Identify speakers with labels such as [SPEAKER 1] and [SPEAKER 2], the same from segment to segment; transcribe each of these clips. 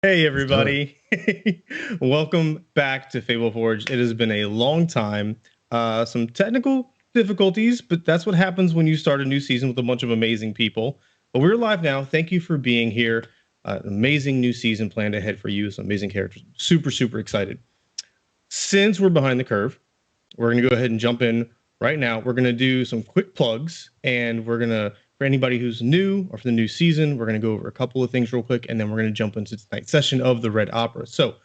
[SPEAKER 1] Hey everybody, welcome back to Fableforge. It has been a long time, some technical difficulties, but that's what happens when you start a new season with a bunch of amazing people. But we're live now. Thank you for being here. Amazing new season planned ahead for you. Some amazing characters. Super excited. Since we're behind the curve, we're going to go ahead and jump in right now. We're going to do some quick plugs, and we're going to, for anybody who's new or for the new season, we're going to go over a couple of things real quick, and then we're going to jump into tonight's session of the Red Opera. So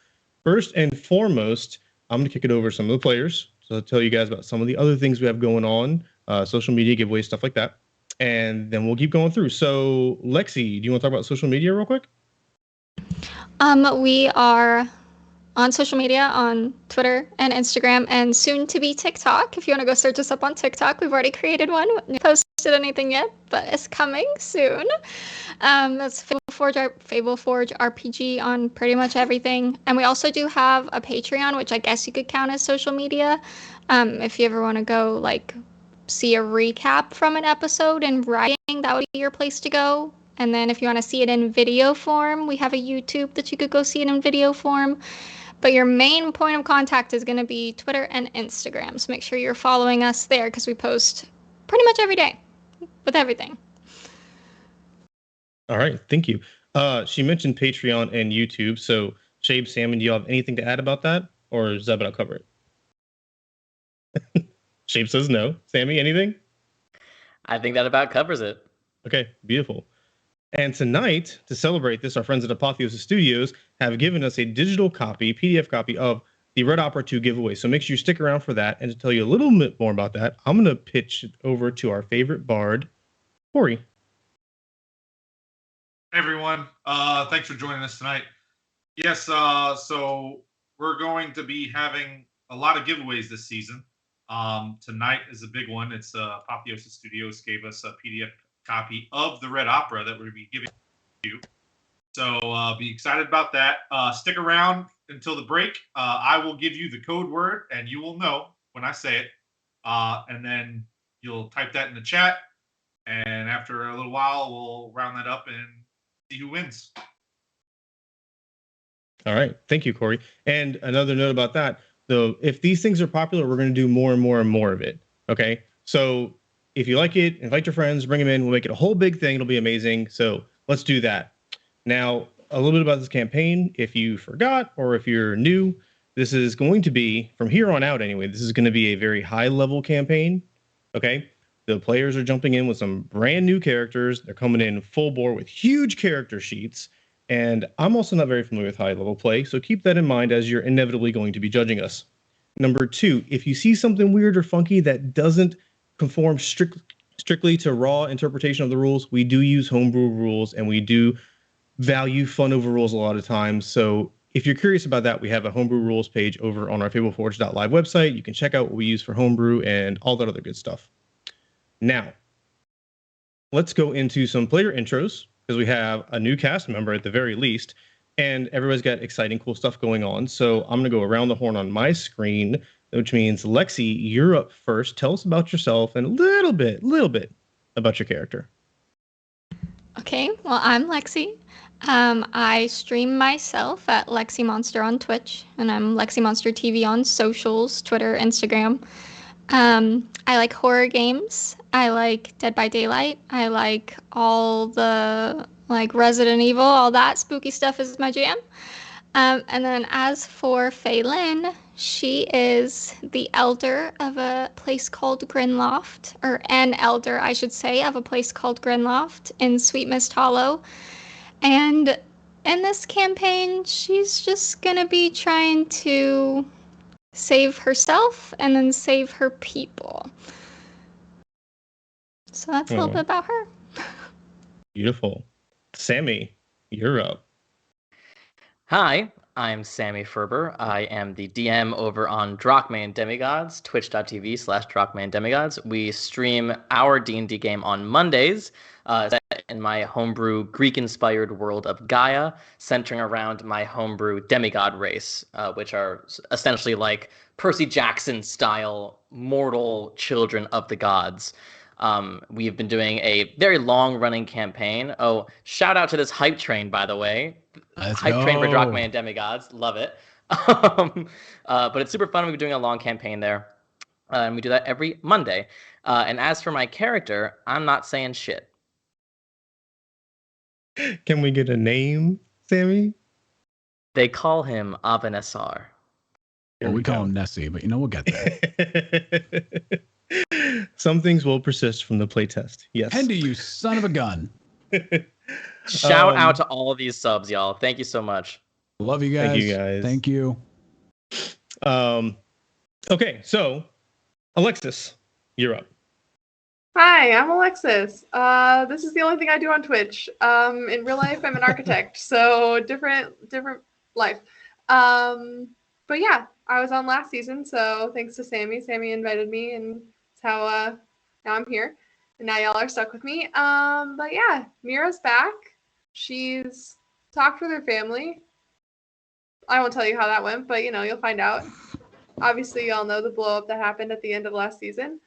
[SPEAKER 1] first and foremost, I'm going to kick it over to some of the players. So I'll tell you guys about some of the other things we have going on, social media giveaways, stuff like that. And then we'll keep going through. So Lexi, do you want to talk about social media real quick?
[SPEAKER 2] We are on social media on Twitter and Instagram and soon to be TikTok. If you want to go search us up on TikTok, we've already created one. We haven't posted anything yet, but it's coming soon. That's Fableforge RPG on pretty much everything. And we also do have a Patreon, which I guess you could count as social media. If you ever want to go like see a recap from an episode in writing, that would be your place to go. And then if you want to see it in video form, we have a YouTube that you could go see it in video form. But your main point of contact is going to be Twitter and Instagram. So make sure you're following us there because we post pretty much every day with everything.
[SPEAKER 1] All right. Thank you. She mentioned Patreon and YouTube. So Shabe, Sammy, do you have anything to add about that? Or is that about to cover it? Shabe says no. Sammy, anything?
[SPEAKER 3] I think that about covers it.
[SPEAKER 1] Okay. Beautiful. And tonight, to celebrate this, our friends at Apotheosis Studios have given us a digital copy, PDF copy of the Red Opera 2 giveaway. So make sure you stick around for that. And to tell you a little bit more about that, I'm going to pitch it over to our favorite bard, Cory.
[SPEAKER 4] Hey everyone, thanks for joining us tonight. Yes, so we're going to be having a lot of giveaways this season. Tonight is a big one. It's Apotheosis Studios gave us a PDF copy of the Red Opera that we'll be giving you. So be excited about that. Stick around until the break. I will give you the code word and you will know when I say it. And then you'll type that in the chat. And after a little while, we'll round that up and see who wins.
[SPEAKER 1] All right. Thank you, Cory. And another note about that, though, if these things are popular, we're going to do more and more of it. Okay. So if you like it, invite your friends, bring them in. We'll make it a whole big thing. It'll be amazing. So let's do that. Now, a little bit about this campaign. If you forgot or if you're new, this is going to be, from here on out anyway, this is going to be a very high-level campaign. Okay? The players are jumping in with some brand new characters. They're coming in full bore with huge character sheets. And I'm also not very familiar with high-level play, so keep that in mind as you're inevitably going to be judging us. Number two, if you see something weird or funky that doesn't conform strictly to raw interpretation of the rules, we do use homebrew rules and we do value fun over rules a lot of times. So if you're curious about that, we have a homebrew rules page over on our Fableforge.live website. You can check out what we use for homebrew and all that other good stuff. Now, let's go into some player intros because we have a new cast member at the very least, and everybody's got exciting, cool stuff going on. So I'm going to go around the horn on my screen, which means Lexi, you're up first. Tell us about yourself and a little bit about your character.
[SPEAKER 2] Okay, well, I'm Lexi. I stream myself at Lexi Monster on Twitch, and I'm Lexi Monster TV on socials, Twitter, Instagram. I like horror games. I like Dead by Daylight. I like all the Resident Evil, all that spooky stuff is my jam. And then as for Fay'lnn, she is the elder of a place called Grinloft, or an elder, I should say, of a place called Grinloft in Sweet Mist Hollow. And in this campaign, she's just gonna be trying to save herself and then save her people. So that's a little bit about her.
[SPEAKER 1] Beautiful. Sammy, you're up.
[SPEAKER 3] Hi, I'm Sammy Ferber. I am the DM over on Drachmain Demigods, twitch.tv/Drachmain Demigods. We stream our D&D game on Mondays set in my homebrew Greek-inspired world of Gaia, centering around my homebrew demigod race, which are essentially like Percy Jackson-style mortal children of the gods. We've been doing a very long-running campaign. Oh, shout out to this hype train, by the way. Hype train for Drachma and Demigods. Love it. But it's super fun. We've been doing a long campaign there. And we do that every Monday. And as for my character, I'm not saying shit.
[SPEAKER 1] Can we get a name, Sammy?
[SPEAKER 3] They call him Avanessar.
[SPEAKER 5] Well, we call him Nessie, but we'll get
[SPEAKER 1] there. Some things will persist from the playtest. Yes.
[SPEAKER 5] Hendy, you son of a gun.
[SPEAKER 3] Shout out to all of these subs, y'all. Thank you so much.
[SPEAKER 5] Love you guys.
[SPEAKER 1] Thank you guys.
[SPEAKER 5] Thank you.
[SPEAKER 1] Okay, so Alexis, you're up.
[SPEAKER 6] Hi, I'm Alexis. This is the only thing I do on Twitch. In real life, I'm an architect, so different life. But yeah, I was on last season, so thanks to Sammy. Sammy invited me, and it's how now I'm here, and now y'all are stuck with me. But yeah, Mihra's back. She's talked with her family. I won't tell you how that went, but you'll find out. Obviously, y'all know the blow up that happened at the end of last season.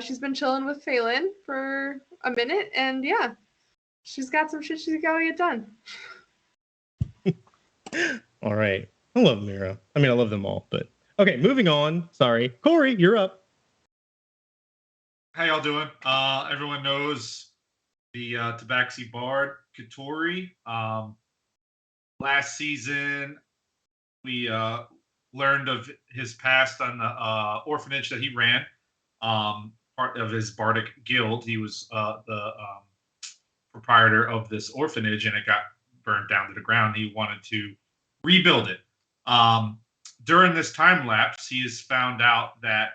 [SPEAKER 6] She's been chilling with Fay'lnn for a minute, and yeah, she's got some shit she's got to get done.
[SPEAKER 1] All right. I love Mihra. I mean, I love them all, but okay, moving on. Sorry. Cory, you're up.
[SPEAKER 4] How y'all doing? Everyone knows the Tabaxi Bard, Keatoris. Last season, we learned of his past on the orphanage that he ran. Part of his bardic guild. He was the proprietor of this orphanage, and it got burned down to the ground. He wanted to rebuild it. During this time lapse, he has found out that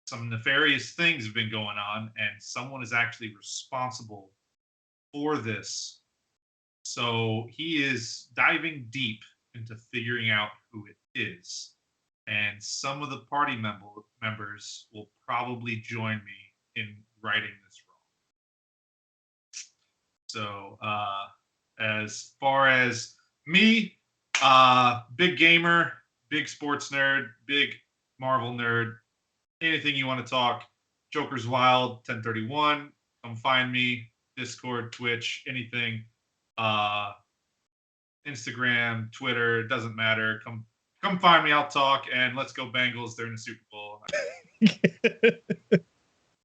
[SPEAKER 4] some nefarious things have been going on, and someone is actually responsible for this. So he is diving deep into figuring out who it is. And some of the party members will probably join me in righting this wrong. So as far as me, big gamer, big sports nerd, big Marvel nerd, anything you want to talk, Joker's Wild, 1031, come find me, Discord, Twitch, anything, Instagram, Twitter, doesn't matter, come find me, I'll talk, and let's go Bengals, they're in the Super Bowl.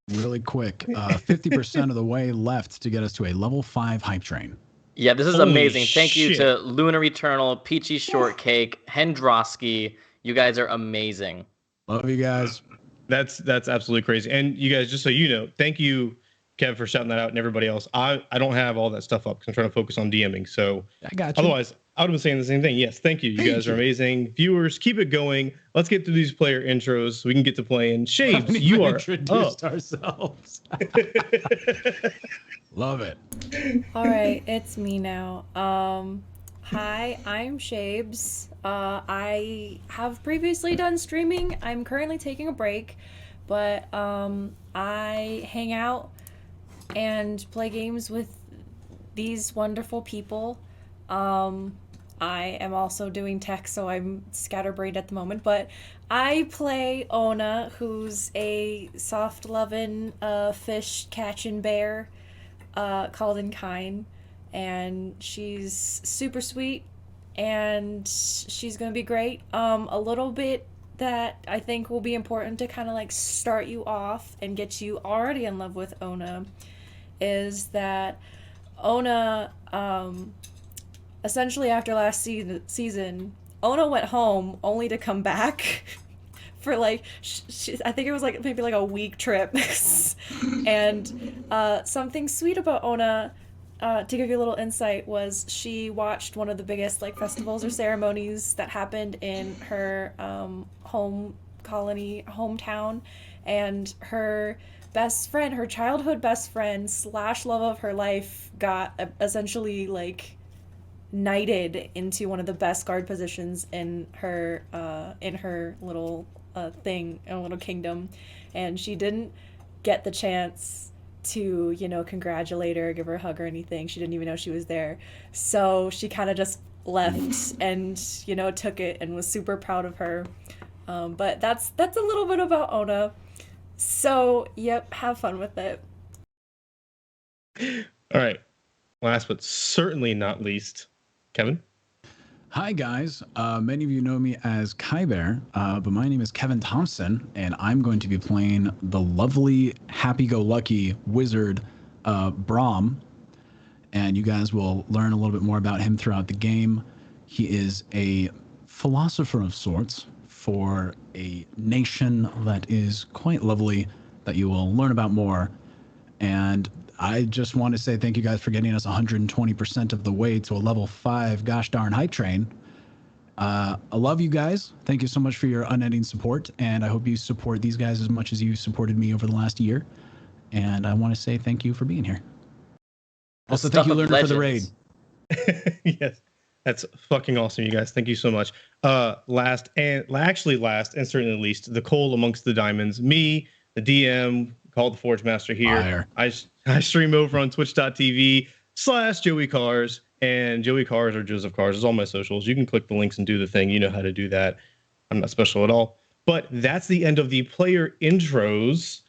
[SPEAKER 5] Really quick, 50% of the way left to get us to a level 5 hype train.
[SPEAKER 3] Yeah, this is
[SPEAKER 1] Holy
[SPEAKER 3] amazing. Thank you
[SPEAKER 1] shit.
[SPEAKER 3] to Lunar Eternal, Peachy Shortcake, Hendrosky. You guys are amazing.
[SPEAKER 5] Love you guys.
[SPEAKER 1] That's absolutely crazy. And you guys, just so you know, thank you, Kev, for shouting that out, and everybody else. I don't have all that stuff up because I'm trying to focus on DMing. So
[SPEAKER 5] I got you.
[SPEAKER 1] Otherwise, I would have been saying the same thing. Yes, thank you. You guys are amazing. Viewers, keep it going. Let's get through these player intros so we can get to playing. Shades, you are
[SPEAKER 5] introduced ourselves. Love it.
[SPEAKER 7] All right, it's me now. Hi, I'm Shabes. I have previously done streaming. I'm currently taking a break, but I hang out and play games with these wonderful people. I am also doing tech, so I'm scatterbrained at the moment, but I play Onah, who's a soft-loving fish-catching bear called Unkind, and she's super sweet, and she's gonna be great. A little bit that I think will be important to kind of like start you off and get you already in love with Onah is that Onah, essentially after last season, Onah went home only to come back for like, I think it was like maybe like a week trip. And something sweet about Onah, to give you a little insight, was she watched one of the biggest like festivals or ceremonies that happened in her hometown, and her best friend, her childhood best friend / love of her life, got essentially like knighted into one of the best guard positions in her little little kingdom, and she didn't get the chance to congratulate her, give her a hug or anything. She didn't even know she was there, so she kind of just left and took it and was super proud of her. But that's a little bit about Onah. So yep, have fun with it.
[SPEAKER 1] All right. Last but certainly not least, Kevin.
[SPEAKER 5] Hi, guys. Many of you know me as Kyber, but my name is Kevin Thompson, and I'm going to be playing the lovely, happy-go-lucky wizard, Brom. And you guys will learn a little bit more about him throughout the game. He is a philosopher of sorts for a nation that is quite lovely that you will learn about more. And I just want to say thank you guys for getting us 120% of the way to a level 5 gosh darn hype train. I love you guys. Thank you so much for your unending support, and I hope you support these guys as much as you supported me over the last year. And I want to say thank you for being here. Also, thank you, Learner, for the raid.
[SPEAKER 1] Yes, that's fucking awesome, you guys. Thank you so much. Last and certainly least, the coal amongst the diamonds. Me, the DM, called the Forgemaster here. I stream over on twitch.tv/Joey Kahrs, and Joey Kahrs or Joseph Kahrs is all my socials. You can click the links and do the thing. You know how to do that. I'm not special at all. But that's the end of the player intros.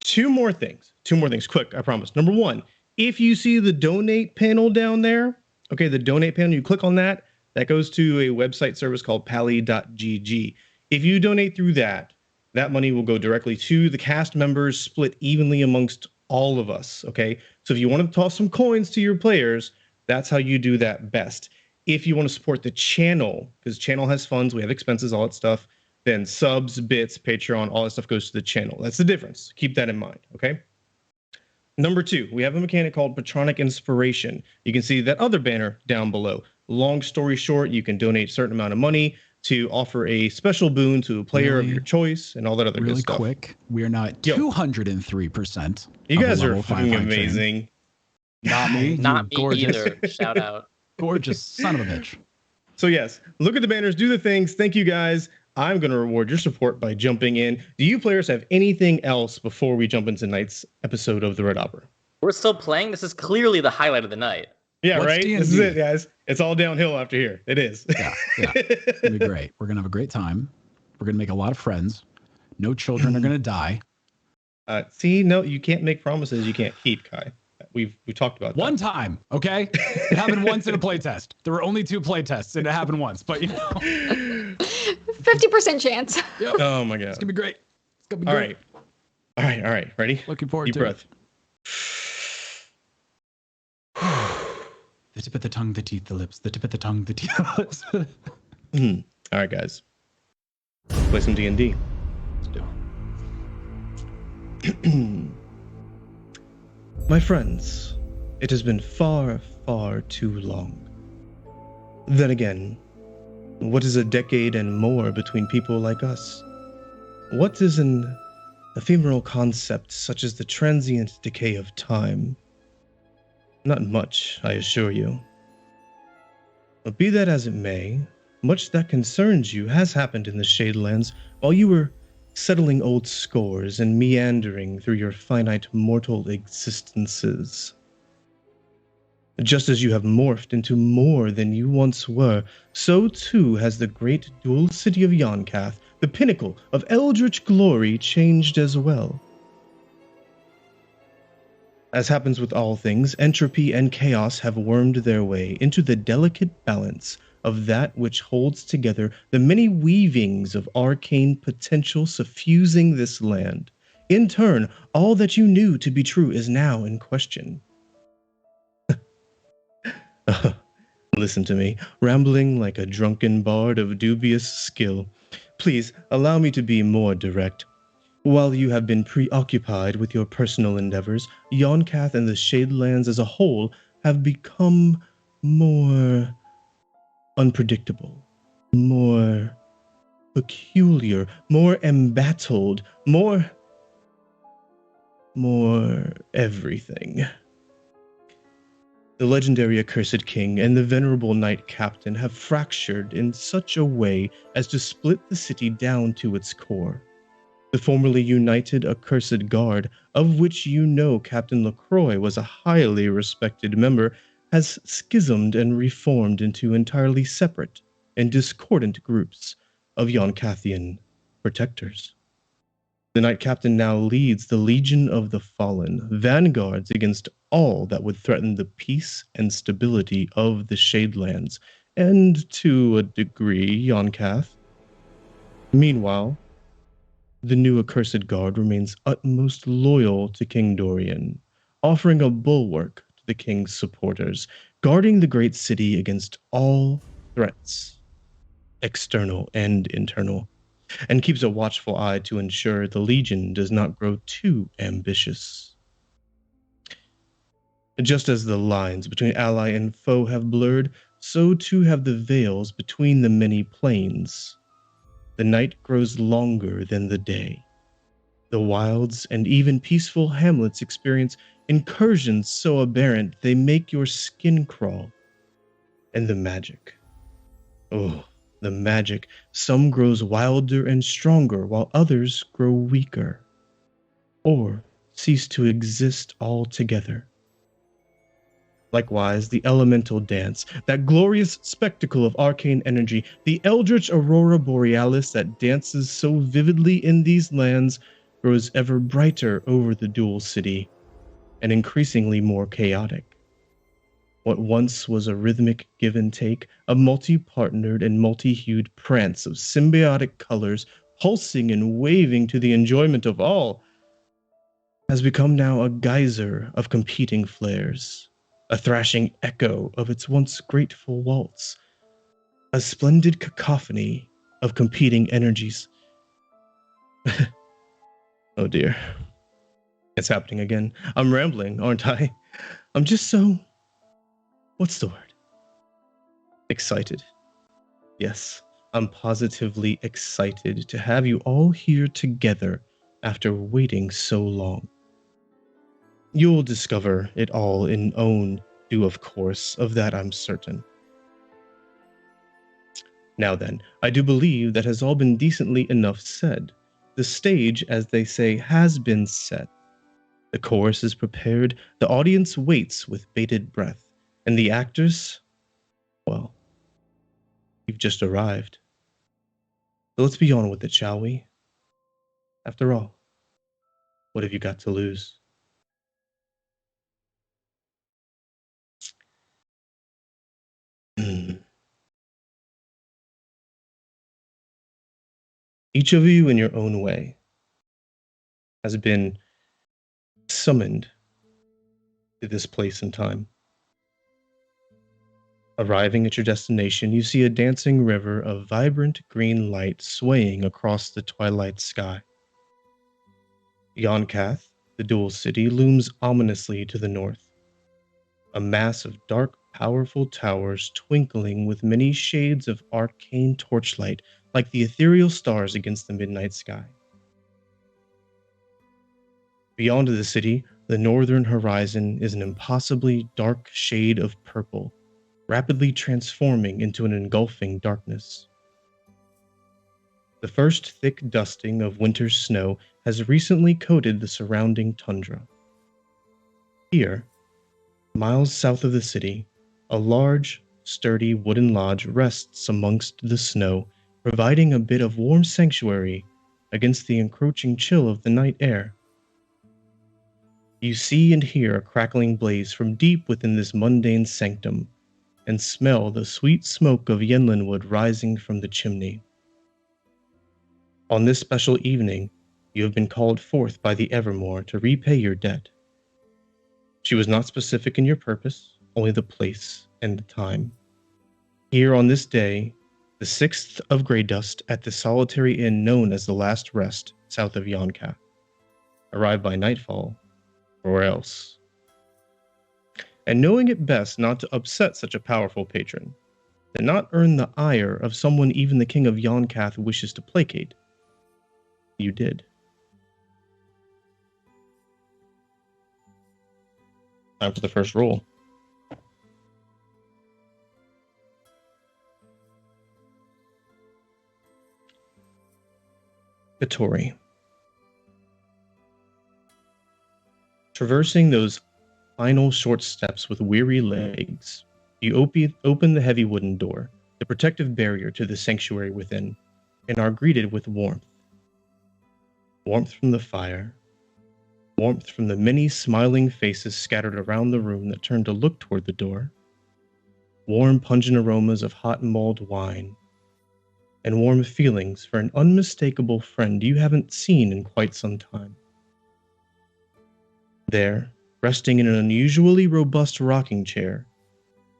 [SPEAKER 1] Two more things, quick, I promise. Number one, if you see the donate panel down there, okay, the donate panel, you click on that, that goes to a website service called pally.gg. If you donate through that, that money will go directly to the cast members, split evenly amongst all of us, okay? So if you want to toss some coins to your players, that's how you do that best. If you want to support the channel, because channel has funds, we have expenses, all that stuff, then subs, bits, Patreon, all that stuff goes to the channel. That's the difference. Keep that in mind, okay? Number two, we have a mechanic called Patronic Inspiration. You can see that other banner down below. Long story short, you can donate a certain amount of money to offer a special boon to a player of your choice and all that other good stuff.
[SPEAKER 5] Really quick, we are not 203%.
[SPEAKER 1] You guys are fucking amazing.
[SPEAKER 5] Not me.
[SPEAKER 3] Not me
[SPEAKER 5] gorgeous.
[SPEAKER 3] either. Shout out.
[SPEAKER 5] Gorgeous son of a bitch.
[SPEAKER 1] So yes, look at the banners, do the things. Thank you guys. I'm going to reward your support by jumping in. Do you players have anything else before we jump into tonight's episode of the Red Opera?
[SPEAKER 3] We're still playing. This is clearly the highlight of the night.
[SPEAKER 1] Yeah,
[SPEAKER 5] What's
[SPEAKER 1] right?
[SPEAKER 5] D&D?
[SPEAKER 1] This is it, guys. It's all downhill after here. It is.
[SPEAKER 5] Yeah. It's going to be great. We're going to have a great time. We're going to make a lot of friends. No children are going to die.
[SPEAKER 1] See, no, you can't make promises you can't keep, Kai. We talked about that.
[SPEAKER 5] One time, okay? It happened once in a playtest. There were only 2 playtests, and it happened once. But, you know.
[SPEAKER 2] 50% chance.
[SPEAKER 5] Yep.
[SPEAKER 1] Oh, my God.
[SPEAKER 5] It's going to be great. It's going to be
[SPEAKER 1] All
[SPEAKER 5] great.
[SPEAKER 1] right. All right. Ready?
[SPEAKER 5] Looking forward
[SPEAKER 1] Deep
[SPEAKER 5] to
[SPEAKER 1] breath.
[SPEAKER 5] The tip of the tongue, the teeth, the lips. The tip of the tongue, the teeth, the lips.
[SPEAKER 1] All right, guys. Let's play some D&D.
[SPEAKER 5] Let's do
[SPEAKER 1] it. My friends, it has been far, far too long. Then again, what is a decade and more between people like us? What is an ephemeral concept such as the transient decay of time? Not much, I assure you. But be that as it may, much that concerns you has happened in the Shadelands while you were settling old scores and meandering through your finite mortal existences. Just as you have morphed into more than you once were, so too has the great dual city of Yon'Cath, the pinnacle of eldritch glory, changed as well. As happens with all things, entropy and chaos have wormed their way into the delicate balance of that which holds together the many weavings of arcane potential suffusing this land. In turn, all that you knew to be true is now in question. Listen to me, rambling like a drunken bard of dubious skill. Please, allow me to be more direct. While you have been preoccupied with your personal endeavors, Yon'Cath and the Shadelands as a whole have become more unpredictable, more peculiar, more embattled, more everything. The legendary Accursed King and the venerable Knight Captain have fractured in such a way as to split the city down to its core. The formerly united Accursed Guard, of which you know Captain LaCroix was a highly respected member, has schismed and reformed into entirely separate and discordant groups of Yon'Cathian protectors. The Knight Captain now leads the Legion of the Fallen, vanguards against all that would threaten the peace and stability of the Shadelands, and to a degree, Yon'Cath. Meanwhile, the new accursed guard remains utmost loyal to King Dorian, offering a bulwark to the king's supporters, guarding the great city against all threats, external and internal, and keeps a watchful eye to ensure the Legion does not grow too ambitious. Just as the lines between ally and foe have blurred, so too have the veils between the many planes. The night grows longer than the day. The wilds and even peaceful hamlets experience incursions so aberrant they make your skin crawl. And the magic. Oh, the magic. Some grows wilder and stronger, while others grow weaker, or cease to exist altogether. Likewise, the elemental dance, that glorious spectacle of arcane energy, the eldritch aurora borealis that dances so vividly in these lands, grows ever brighter over the Duel City, and increasingly more chaotic. What once was a rhythmic give and take, a multi-partnered and multi-hued prance of symbiotic colors pulsing and waving to the enjoyment of all, has become now a geyser of competing flares, a thrashing echo of its once grateful waltz, a splendid cacophony of competing energies. Oh dear. It's happening again. I'm rambling, aren't I? I'm just so... what's the word? Excited. Yes, I'm positively excited to have you all here together after waiting so long. You'll discover it all in own due of course, of that I'm certain. Now then, I do believe that has all been decently enough said. The stage, as they say, has been set. The chorus is prepared, the audience waits with bated breath, and the actors, well, you've just arrived. So let's be on with it, shall we? After all, what have you got to lose? Each of you, in your own way, has been summoned to this place and time. Arriving at your destination, you see a dancing river of vibrant green light swaying across the twilight sky. Yon'Cath, the Duel City, looms ominously to the north. A mass of dark, powerful towers twinkling with many shades of arcane torchlight like the ethereal stars against the midnight sky. Beyond the city, the northern horizon is an impossibly dark shade of purple, rapidly transforming into an engulfing darkness. The first thick dusting of winter's snow has recently coated the surrounding tundra. Here, miles south of the city, a large, sturdy wooden lodge rests amongst the snow, providing a bit of warm sanctuary against the encroaching chill of the night air. You see and hear a crackling blaze from deep within this mundane sanctum, and smell the sweet smoke of Yinlin wood rising from the chimney. On this special evening, you have been called forth by the Evermore to repay your debt. She was not specific in your purpose, only the place and the time. Here on this day, the 6th of Grey Dust, at the solitary inn known as the Last Rest, south of Yon'Cath. Arrive by nightfall, or else. And knowing it best not to upset such a powerful patron, and not earn the ire of someone even the King of Yon'Cath wishes to placate, you did. Time for the first roll. Keatoris. Traversing those final short steps with weary legs, you open the heavy wooden door, the protective barrier to the sanctuary within, and are greeted with warmth. Warmth from the fire. Warmth from the many smiling faces scattered around the room that turned to look toward the door. Warm, pungent aromas of hot mulled wine. And warm feelings for an unmistakable friend you haven't seen in quite some time. There, resting in an unusually robust rocking chair,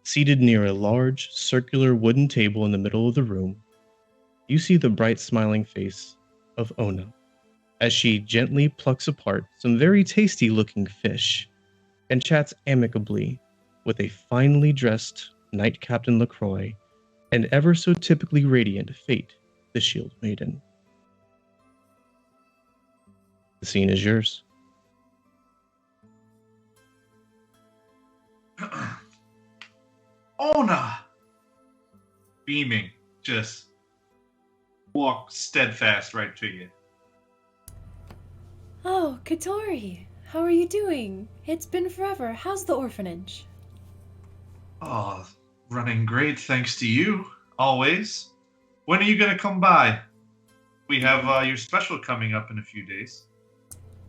[SPEAKER 1] seated near a large, circular wooden table in the middle of the room, you see the bright smiling face of Onah, as she gently plucks apart some very tasty-looking fish and chats amicably with a finely dressed Knight Captain LaCroix and ever so typically radiant Fate, the Shield Maiden. The scene is yours.
[SPEAKER 4] Onah! Beaming, just walk steadfast right to you.
[SPEAKER 7] Oh, Keatoris, how are you doing? It's been forever. How's the orphanage?
[SPEAKER 4] Oh, running great, thanks to you, always. When are you going to come by? We have your special coming up in a few days.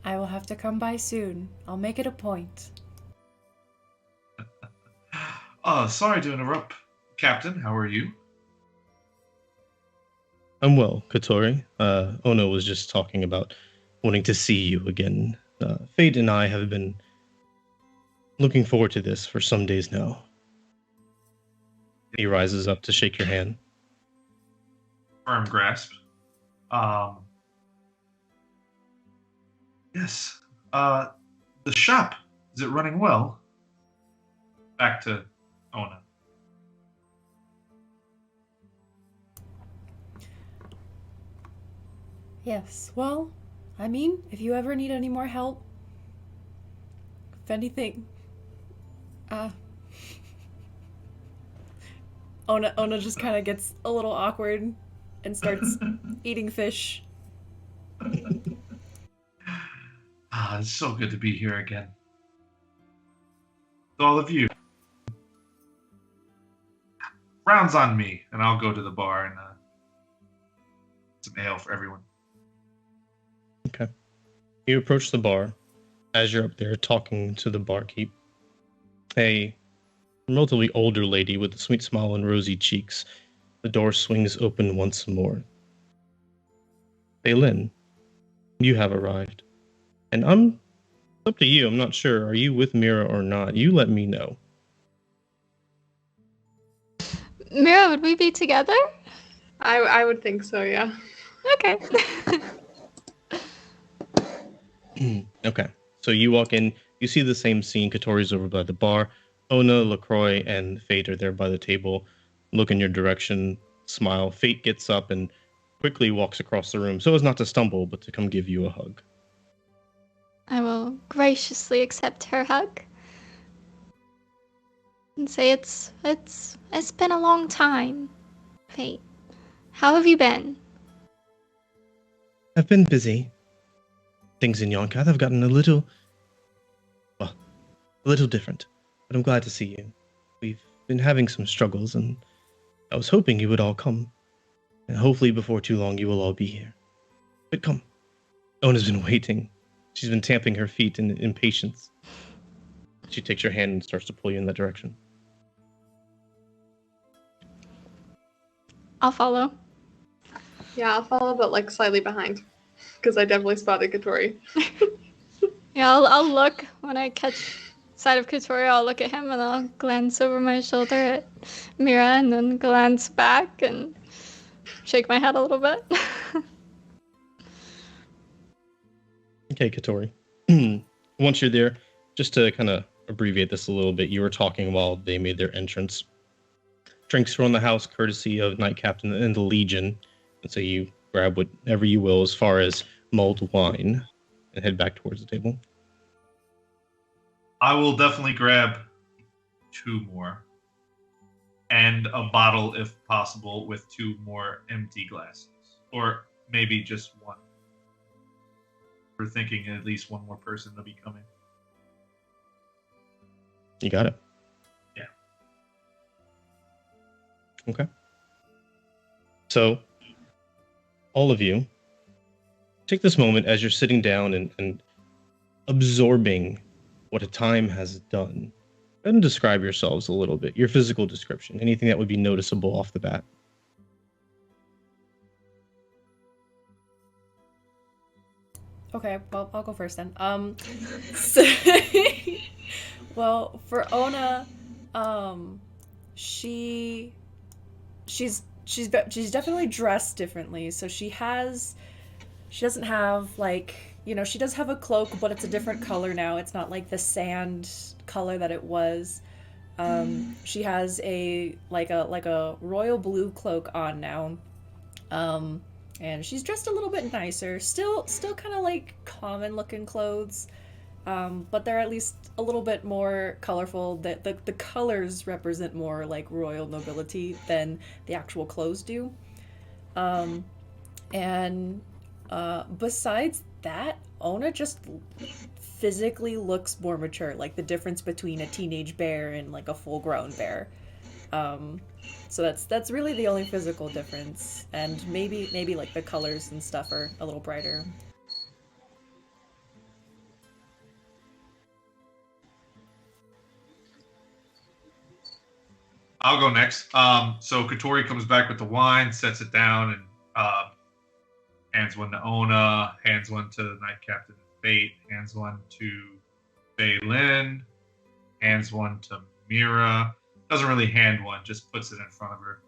[SPEAKER 7] I will have to come by soon. I'll make it a point.
[SPEAKER 4] Sorry to interrupt. Captain, how are you?
[SPEAKER 1] I'm well, Keatoris. Onah was just talking about wanting to see you again. Fate and I have been looking forward to this for some days now. He rises up to shake your hand.
[SPEAKER 4] Firm grasp. Yes. The shop, is it running well? Back to Onah.
[SPEAKER 7] Yes, well, I mean, if you ever need any more help, if anything, Onah just kind of gets a little awkward and starts eating fish.
[SPEAKER 4] It's so good to be here again. With all of you. Rounds on me, and I'll go to the bar and some ale for everyone.
[SPEAKER 1] Okay. You approach the bar. As you're up there talking to the barkeep, a relatively older lady with a sweet smile and rosy cheeks, the door swings open once more. Fay'lnn, you have arrived. And it's up to you. I'm not sure. Are you with Mihra or not? You let me know.
[SPEAKER 2] Mihra, would we be together?
[SPEAKER 6] I would think so, yeah.
[SPEAKER 2] Okay.
[SPEAKER 1] Okay. So you walk in. You see the same scene. Keatoris over by the bar. Onah, LaCroix, and Fate are there by the table. Look in your direction. Smile. Fate gets up and quickly walks across the room so as not to stumble, but to come give you a hug.
[SPEAKER 2] I will graciously accept her hug and say it's been a long time. Fate, how have you been?
[SPEAKER 1] I've been busy. Things in Yon'Cath have gotten a little different, but I'm glad to see you. We've been having some struggles, and I was hoping you would all come. And hopefully before too long you will all be here. But come. Onah's been waiting. She's been tamping her feet in impatience. She takes your hand and starts to pull you in that direction.
[SPEAKER 2] I'll follow.
[SPEAKER 6] Yeah, I'll follow, but like slightly behind. Because I definitely spotted Keatoris.
[SPEAKER 2] Yeah, I'll look when I catch sight of Keatoris. I'll look at him and I'll glance over my shoulder at Mihra and then glance back and shake my head a little bit.
[SPEAKER 1] Okay, Keatoris. Once you're there, just to kind of abbreviate this a little bit, you were talking while they made their entrance. Drinks are on the house, courtesy of Knight Captain and the Legion. And so you grab whatever you will as far as mulled wine and head back towards the table.
[SPEAKER 4] I will definitely grab 2 more. And a bottle, if possible, with 2 more empty glasses. Or maybe just 1. We're thinking at least 1 more person will be coming.
[SPEAKER 1] You got it.
[SPEAKER 4] Yeah.
[SPEAKER 1] Okay. So, all of you take this moment as you're sitting down and absorbing what a time has done. Go ahead and describe yourselves a little bit. Your physical description. Anything that would be noticeable off the bat.
[SPEAKER 7] Okay, well, I'll go first then. So, well, for Onah, she's definitely dressed differently. So she doesn't have like, she does have a cloak, but it's a different color now. It's not like the sand color that it was. She has a royal blue cloak on now. And she's dressed a little bit nicer. Still kind of like common looking clothes, but they're at least a little bit more colorful. The colors represent more like royal nobility than the actual clothes do. And besides that, Onah just physically looks more mature, like the difference between a teenage bear and like a full-grown bear. So that's really the only physical difference, and maybe like the colors and stuff are a little brighter.
[SPEAKER 4] I'll go next. So Keatoris comes back with the wine, sets it down, and hands one to Onah, hands one to the Knight Captain of Fate, hands one to Fay'lnn, hands one to Mihra. Doesn't really hand one, just puts it in front of her.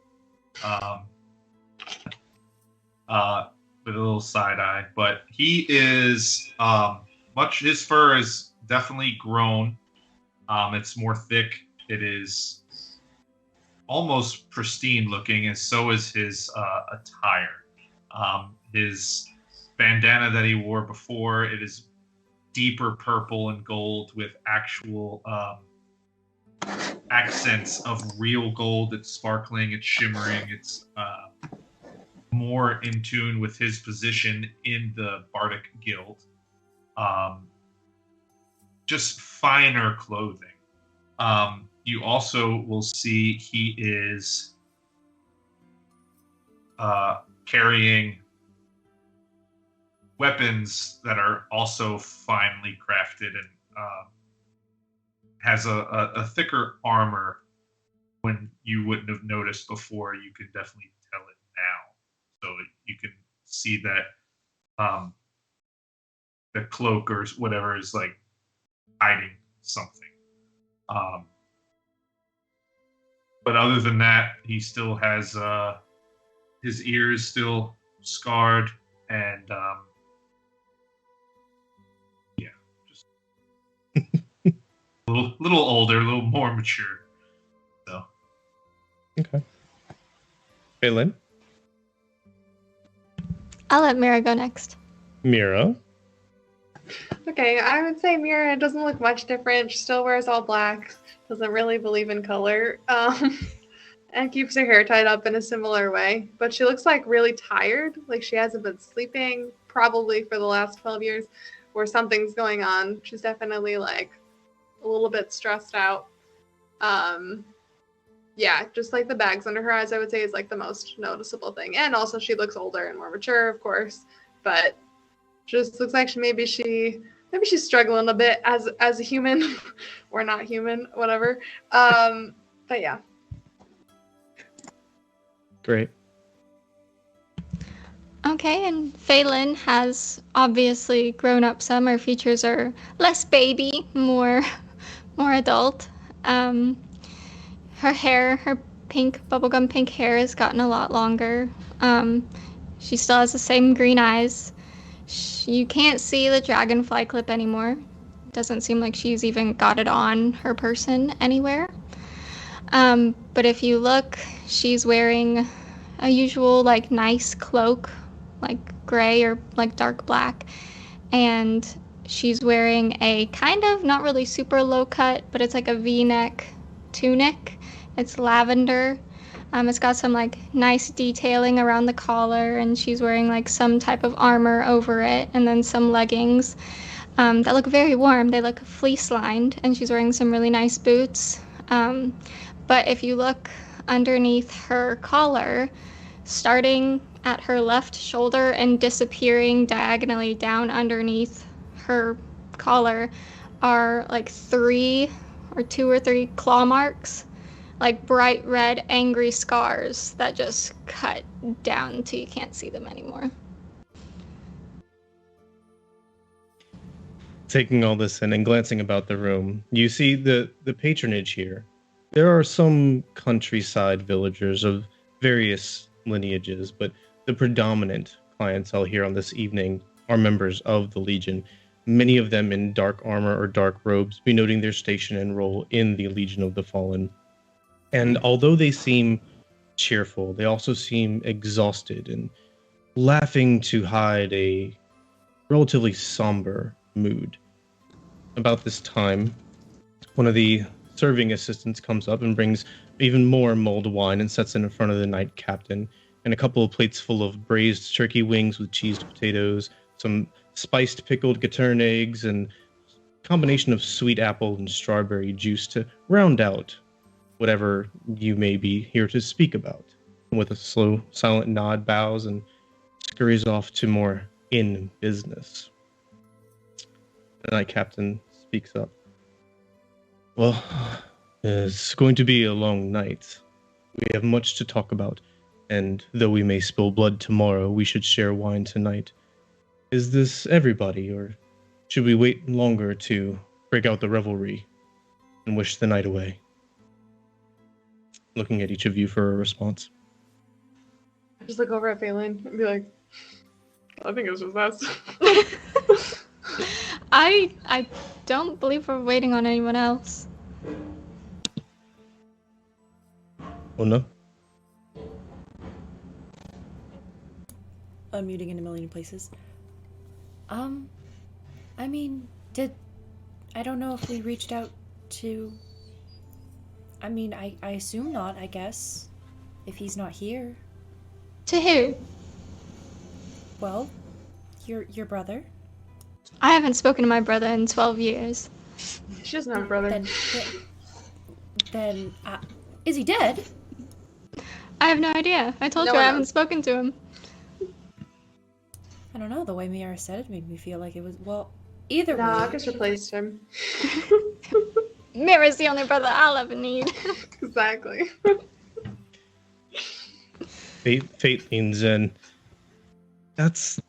[SPEAKER 4] With a little side eye. But he is his fur is definitely grown. It's more thick. It is almost pristine looking, and so is his attire. His bandana that he wore before, it is deeper purple and gold with actual accents of real gold. It's sparkling, it's shimmering, it's more in tune with his position in the Bardic Guild. Just finer clothing. You also will see he is carrying weapons that are also finely crafted and has a thicker armor. When you wouldn't have noticed before, you can definitely tell it now. So you can see that the cloak or whatever is like hiding something. But other than that, he still has his ears still scarred, and just a little older, a little more mature. So
[SPEAKER 1] okay. Fay'lnn?
[SPEAKER 2] I'll let Mihra go next.
[SPEAKER 1] Mihra?
[SPEAKER 6] Okay, I would say Mihra doesn't look much different. She still wears all black, doesn't really believe in color, and keeps her hair tied up in a similar way. But she looks like really tired, like she hasn't been sleeping probably for the last 12 years, or something's going on. She's definitely like a little bit stressed out. Yeah, just like the bags under her eyes, I would say, is like the most noticeable thing. And also she looks older and more mature, of course, but just looks like maybe she's struggling a bit as a human or not human, whatever. But yeah.
[SPEAKER 1] Great.
[SPEAKER 2] Okay, and Fay'lnn has obviously grown up some. Her features are less baby, more adult. Her hair, her bubblegum pink hair has gotten a lot longer. She still has the same green eyes. You can't see the dragonfly clip anymore. Doesn't seem like she's even got it on her person anywhere. But if you look, she's wearing a usual like nice cloak, like gray or like dark black. And she's wearing a kind of not really super low cut, but it's like a V-neck tunic. It's lavender. It's got some like nice detailing around the collar, and she's wearing like some type of armor over it, and then some leggings that look very warm. They look fleece lined, and she's wearing some really nice boots. But if you look underneath her collar, starting at her left shoulder and disappearing diagonally down underneath her collar are like 2 or 3 claw marks, like bright red angry scars that just cut down until you can't see them anymore.
[SPEAKER 1] Taking all this in and glancing about the room, you see the patronage here. There are some countryside villagers of various lineages, but the predominant clientele here on this evening are members of the Legion, many of them in dark armor or dark robes, denoting their station and role in the Legion of the Fallen. And although they seem cheerful, they also seem exhausted and laughing to hide a relatively somber mood. About this time, one of the serving assistants comes up and brings even more mulled wine and sets it in front of the Knight Captain, and a couple of plates full of braised turkey wings with cheesed potatoes, some spiced pickled Gattern eggs, and a combination of sweet apple and strawberry juice to round out whatever you may be here to speak about. With a slow, silent nod, bows, and scurries off to more in business. The Knight Captain speaks up. Well, it's going to be a long night. We have much to talk about, and though we may spill blood tomorrow, we should share wine tonight. Is this everybody, or should we wait longer to break out the revelry and wish the night away? Looking at each of you for a response.
[SPEAKER 6] Just look over at Fay'lnn and be like, I think it was just us.
[SPEAKER 2] I don't believe we're waiting on anyone else.
[SPEAKER 1] Onah?
[SPEAKER 7] Unmuting in a million places. I mean, I don't know if we reached out to... I mean, I assume not, I guess. If he's not here.
[SPEAKER 2] To who?
[SPEAKER 7] Well, your brother.
[SPEAKER 2] I haven't spoken to my brother in 12 years.
[SPEAKER 6] She doesn't have a brother.
[SPEAKER 7] Then is he dead?
[SPEAKER 2] I have no idea. I told
[SPEAKER 6] No
[SPEAKER 2] you I
[SPEAKER 6] one
[SPEAKER 2] haven't
[SPEAKER 6] knows.
[SPEAKER 2] spoken to him.
[SPEAKER 7] I don't know. The way Mihra said it made me feel like it was, well, either way.
[SPEAKER 6] Nah, I just replaced him.
[SPEAKER 2] Mihra's the only brother I'll ever need.
[SPEAKER 6] Exactly.
[SPEAKER 1] Fate leans in. That's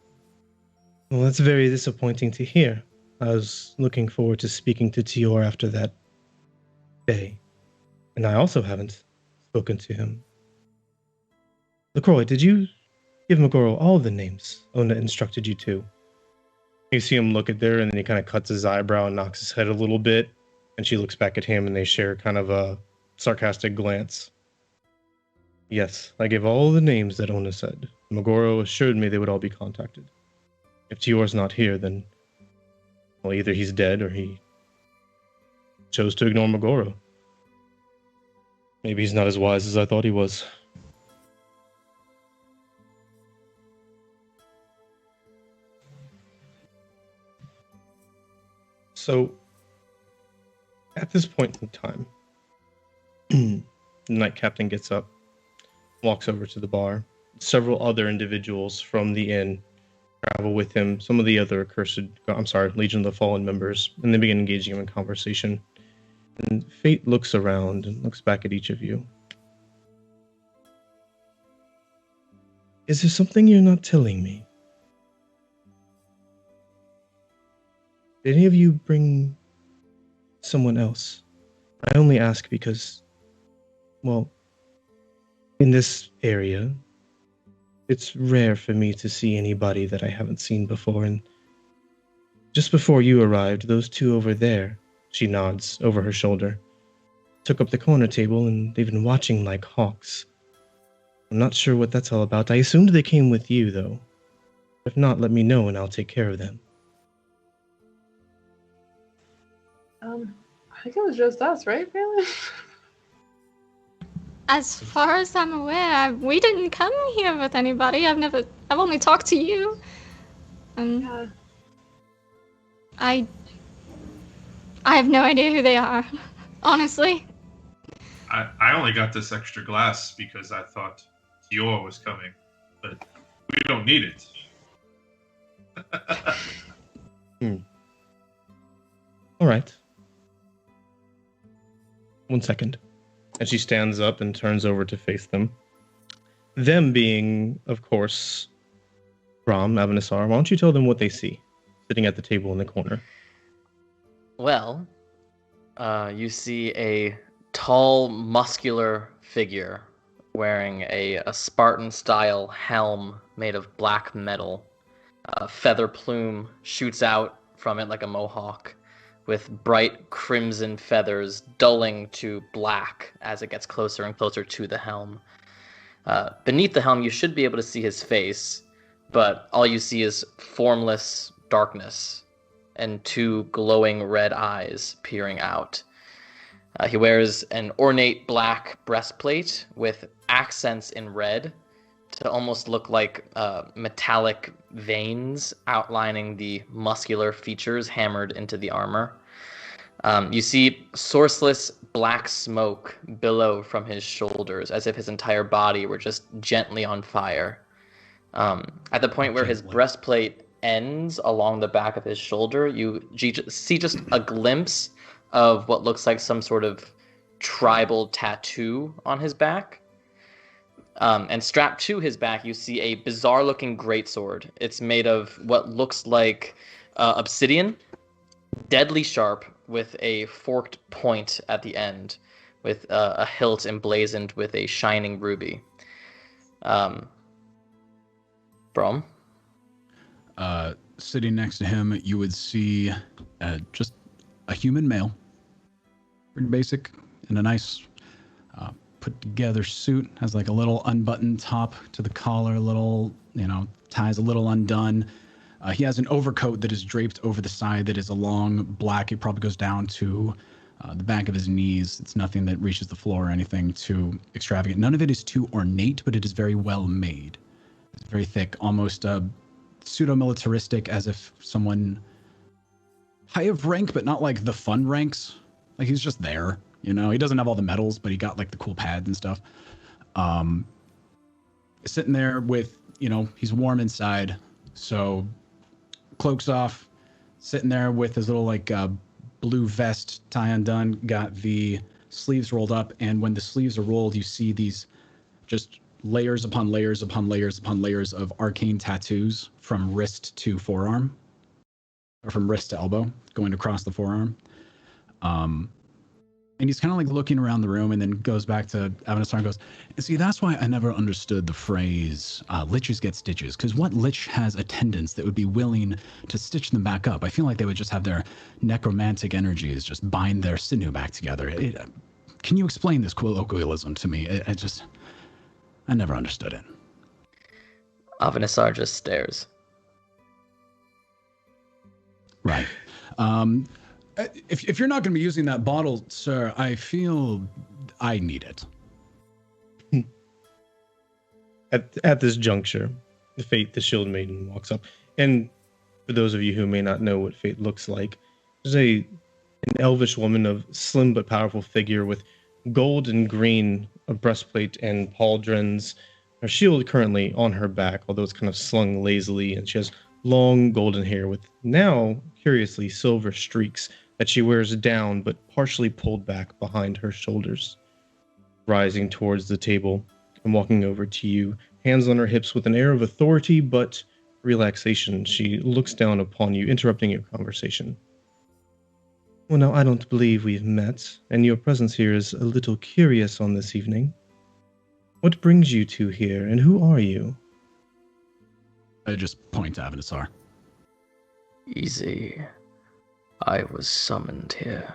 [SPEAKER 1] very disappointing to hear. I was looking forward to speaking to Tior after that day. And I also haven't spoken to him. LaCroix, did you give Magoro all the names Onah instructed you to? You see him look at her, and then he kind of cuts his eyebrow and knocks his head a little bit. And she looks back at him, and they share kind of a sarcastic glance. Yes, I gave all the names that Onah said. Magoro assured me they would all be contacted. If Tior's not here, then, well, either he's dead or he chose to ignore Magoro. Maybe he's not as wise as I thought he was. So, at this point in time, the Knight Captain gets up, walks over to the bar. Several other individuals from the inn travel with him, some of the other Legion of the Fallen members, and they begin engaging him in conversation. And Fate looks around and looks back at each of you. Is there something you're not telling me? Did any of you bring someone else? I only ask because, well, in this area, it's rare for me to see anybody that I haven't seen before, and just before you arrived, those two over there, she nods over her shoulder, took up the corner table, and they've been watching like hawks. I'm not sure what that's all about. I assumed they came with you, though. If not, let me know and I'll take care of them.
[SPEAKER 6] I think it was just us, right, Fay'lnn?
[SPEAKER 2] As far as I'm aware, we didn't come here with anybody. I've only talked to you.
[SPEAKER 6] Yeah.
[SPEAKER 2] I have no idea who they are, honestly.
[SPEAKER 4] I only got this extra glass because I thought Tior was coming, but We don't need it.
[SPEAKER 1] All right. 1 second. And she stands up and turns over to face them. Them being, of course, Brom, Avanessar. Why don't you tell them what they see, sitting at the table in the corner?
[SPEAKER 3] Well, you see a tall, muscular figure wearing a Spartan-style helm made of black metal. A feather plume shoots out from it like a mohawk, with bright crimson feathers dulling to black as it gets closer and closer to the helm. Beneath the helm, you should be able to see his face, but all you see is formless darkness and two glowing red eyes peering out. He wears an ornate black breastplate with accents in red to almost look like metallic veins outlining the muscular features hammered into the armor. You see sourceless black smoke billow from his shoulders as if his entire body were just gently on fire. At the point where his breastplate ends along the back of his shoulder, you see just a glimpse of what looks like some sort of tribal tattoo on his back. And strapped to his back, you see a bizarre-looking greatsword. It's made of what looks like obsidian, deadly sharp, with a forked point at the end, with a hilt emblazoned with a shining ruby. Brom?
[SPEAKER 5] Sitting next to him, you would see just a human male. Pretty basic, in a nice put together suit, has like a little unbuttoned top to the collar, a little, ties a little undone. He has an overcoat that is draped over the side that is a long black. It probably goes down to the back of his knees. It's nothing that reaches the floor or anything too extravagant. None of it is too ornate, but it is very well made. It's very thick, almost pseudo-militaristic, as if someone high of rank, but not like the fun ranks. Like he's just there. He doesn't have all the medals, but he got like the cool pads and stuff. Sitting there with, he's warm inside, so cloak's off, sitting there with his little like blue vest tie undone, got the sleeves rolled up, and when the sleeves are rolled, you see these just layers upon layers upon layers upon layers of arcane tattoos from wrist to forearm, or from wrist to elbow, going across the forearm. And he's kind of like looking around the room and then goes back to Avanessar and goes, see, that's why I never understood the phrase, liches get stitches, because what lich has attendants that would be willing to stitch them back up? I feel like they would just have their necromantic energies just bind their sinew back together. Can you explain this colloquialism to me? I never understood it.
[SPEAKER 3] Avanessar just stares.
[SPEAKER 5] Right. If you're not going to be using that bottle, sir, I feel I need it.
[SPEAKER 1] At this juncture, Fate, the Shield Maiden, walks up. And for those of you who may not know what Fate looks like, there's an elvish woman of slim but powerful figure with gold and green breastplate and pauldrons. Her shield currently on her back, although it's kind of slung lazily, and she has long golden hair with now, curiously, silver streaks that she wears down but partially pulled back behind her shoulders. Rising towards the table and walking over to you, hands on her hips with an air of authority but relaxation, she looks down upon you, interrupting your conversation. Well, now, I don't believe we've met, and your presence here is a little curious on this evening. What brings you two here, and who are you?
[SPEAKER 5] I just point to Avanessar.
[SPEAKER 3] Easy. I was summoned here.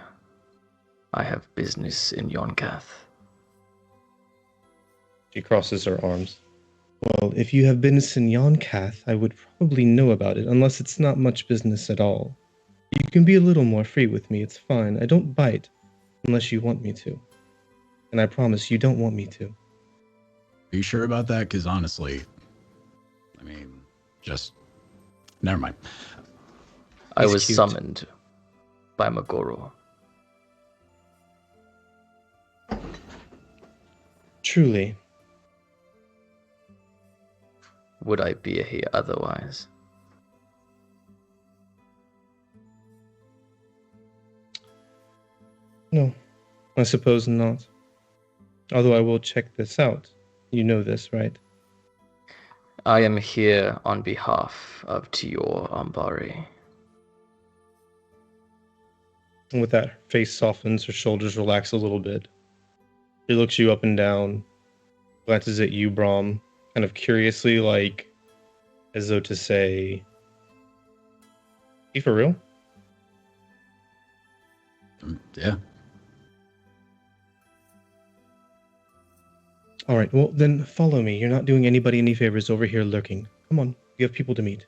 [SPEAKER 3] I have business in Yon'Cath.
[SPEAKER 1] She crosses her arms. Well, if you have business in Yon'Cath, I would probably know about it, unless it's not much business at all. You can be a little more free with me, it's fine. I don't bite, unless you want me to. And I promise you don't want me to.
[SPEAKER 5] Are you sure about that? Because honestly, never mind.
[SPEAKER 3] I was summoned by Magoro.
[SPEAKER 1] Truly.
[SPEAKER 3] would I be here otherwise?
[SPEAKER 1] No, I suppose not. Although I will check this out. You know this, right?
[SPEAKER 3] I am here on behalf of Tior Ambari.
[SPEAKER 1] And with that, her face softens, her shoulders relax a little bit. She looks you up and down, glances at you, Brom, kind of curiously, like, as though to say, "You for real?"
[SPEAKER 5] Yeah.
[SPEAKER 1] All right, well, then follow me. You're not doing anybody any favors over here lurking. Come on, you have people to meet.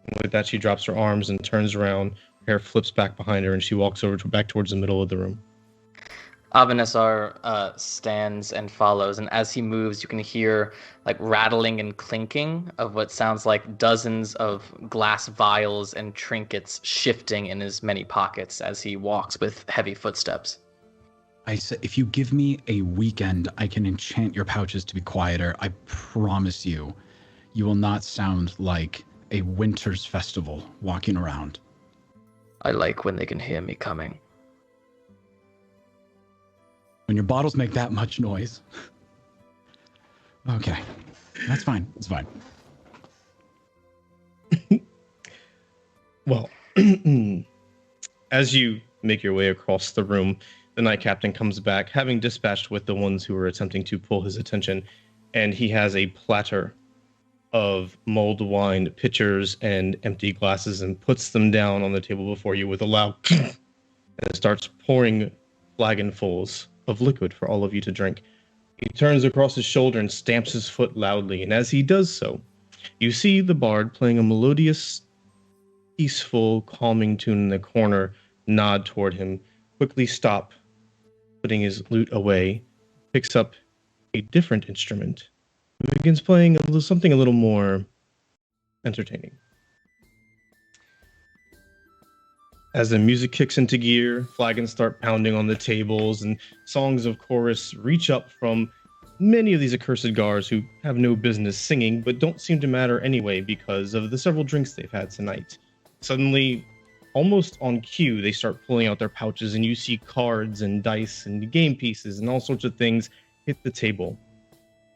[SPEAKER 1] And with that, she drops her arms and turns around. Her hair flips back behind her, and she walks back towards the middle of the room.
[SPEAKER 3] Avanessar stands and follows, and as he moves, you can hear like rattling and clinking of what sounds like dozens of glass vials and trinkets shifting in his many pockets as he walks with heavy footsteps.
[SPEAKER 5] I said, if you give me a weekend, I can enchant your pouches to be quieter. I promise you, you will not sound like a winter's festival walking around.
[SPEAKER 3] I like when they can hear me coming.
[SPEAKER 5] When your bottles make that much noise. Okay, that's fine. It's fine.
[SPEAKER 1] Well, as you make your way across the room, the Knight Captain comes back, having dispatched with the ones who were attempting to pull his attention, and he has a platter of mulled wine, pitchers, and empty glasses, and puts them down on the table before you with a loud and starts pouring flagonfuls of liquid for all of you to drink. He turns across his shoulder and stamps his foot loudly, and as he does so, you see the bard playing a melodious, peaceful, calming tune in the corner nod toward him, quickly stop, putting his lute away, picks up a different instrument, and begins playing something a little more entertaining. As the music kicks into gear, flagons start pounding on the tables, and songs of chorus reach up from many of these accursed Kahrs who have no business singing, but don't seem to matter anyway because of the several drinks they've had tonight. Suddenly, almost on cue, they start pulling out their pouches, and you see cards and dice and game pieces and all sorts of things hit the table.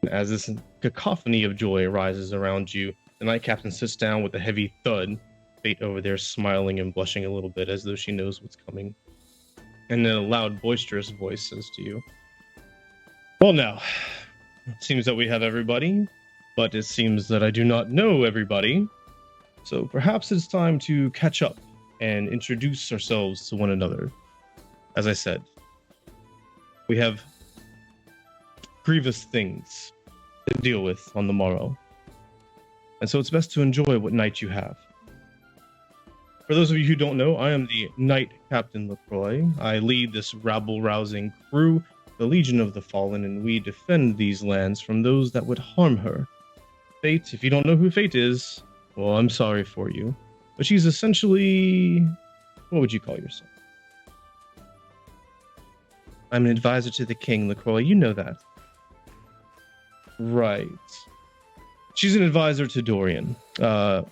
[SPEAKER 1] As this cacophony of joy arises around you, the Knight Captain sits down with a heavy thud, Fate over there smiling and blushing a little bit as though she knows what's coming. And then a loud, boisterous voice says to you, "Well now, it seems that we have everybody, but it seems that I do not know everybody. So perhaps it's time to catch up and introduce ourselves to one another. As I said, we have grievous things to deal with on the morrow. And so it's best to enjoy what night you have. For those of you who don't know, I am the Knight Captain LaCroix. I lead this rabble-rousing crew, the Legion of the Fallen, and we defend these lands from those that would harm her. Fate, if you don't know who Fate is, well, I'm sorry for you. But she's essentially... what would you call yourself? I'm an advisor to the king, LaCroix. You know that. Right. She's an advisor to Dorian.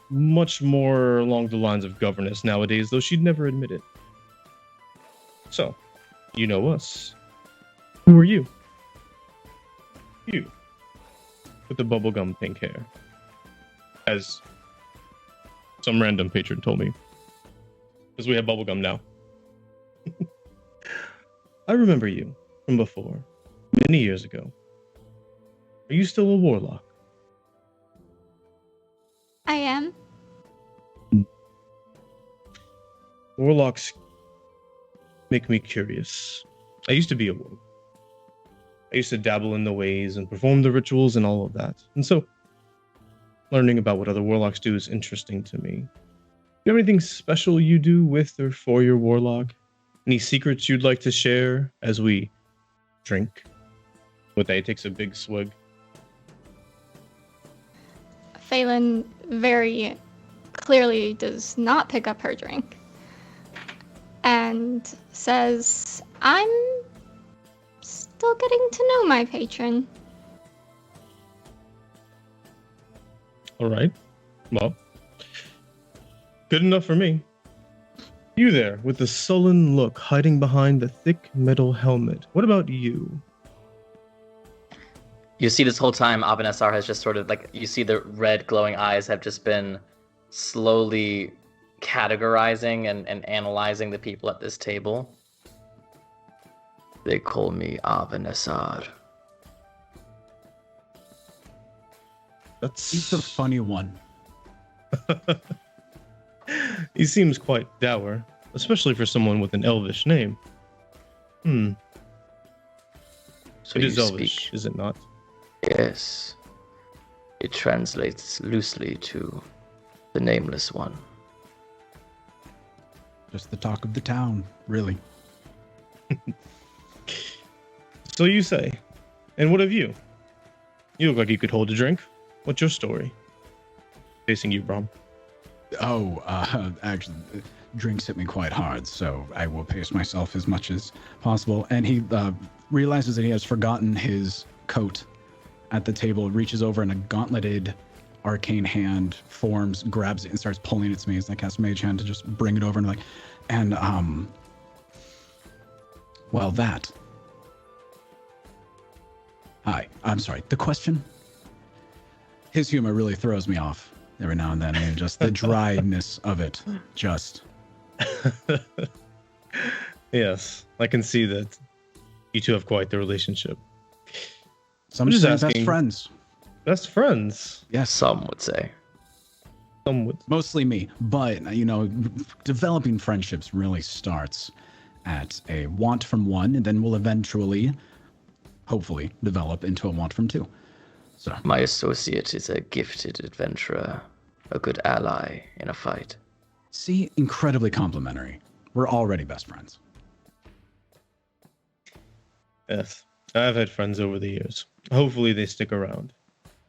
[SPEAKER 1] Much more along the lines of governess nowadays, though she'd never admit it. So, you know us. Who are you? You. With the bubblegum pink hair. As some random patron told me. Because we have bubblegum now. I remember you from before. Many years ago. Are you still a warlock?
[SPEAKER 2] I am.
[SPEAKER 1] Warlocks make me curious. I used to be a warlock. I used to dabble in the ways and perform the rituals and all of that. And so, learning about what other warlocks do is interesting to me. Do you have anything special you do with or for your warlock? Any secrets you'd like to share as we drink? With that, he takes a big swig.
[SPEAKER 2] Fay'lnn very clearly does not pick up her drink and says, I'm still getting to know my patron.
[SPEAKER 1] All right. Well, good enough for me. You there, with the sullen look hiding behind the thick metal helmet. What about you?
[SPEAKER 3] You see this whole time, Avanessar has just sort of like, you see the red glowing eyes have just been slowly categorizing and analyzing the people at this table. They call me Avanessar.
[SPEAKER 5] He's the funny one.
[SPEAKER 1] He seems quite dour, especially for someone with an elvish name. So it is elvish, is it not?
[SPEAKER 3] Yes. It translates loosely to the Nameless One.
[SPEAKER 5] Just the talk of the town, really.
[SPEAKER 1] So you say. And what of you? You look like you could hold a drink. What's your story? Facing you, Brom.
[SPEAKER 5] Oh, actually, drinks hit me quite hard, so I will pace myself as much as possible. And he realizes that he has forgotten his coat at the table, reaches over and a gauntleted arcane hand forms, grabs it, and starts pulling it to me as I cast Mage Hand to just bring it over and well, that. Hi, I'm sorry, the question? His humor really throws me off every now and then. I mean, just the dryness of it, just.
[SPEAKER 1] Yes, I can see that you two have quite the relationship.
[SPEAKER 5] Some just say best friends.
[SPEAKER 1] Best friends?
[SPEAKER 5] Yes.
[SPEAKER 3] Some would say.
[SPEAKER 1] Some would.
[SPEAKER 5] Mostly me, but, developing friendships really starts at a want from one, and then will eventually, hopefully, develop into a want from two. So.
[SPEAKER 3] My associate is a gifted adventurer, a good ally in a fight.
[SPEAKER 5] See, incredibly complimentary. We're already best friends.
[SPEAKER 1] Yes, I've had friends over the years. Hopefully they stick around.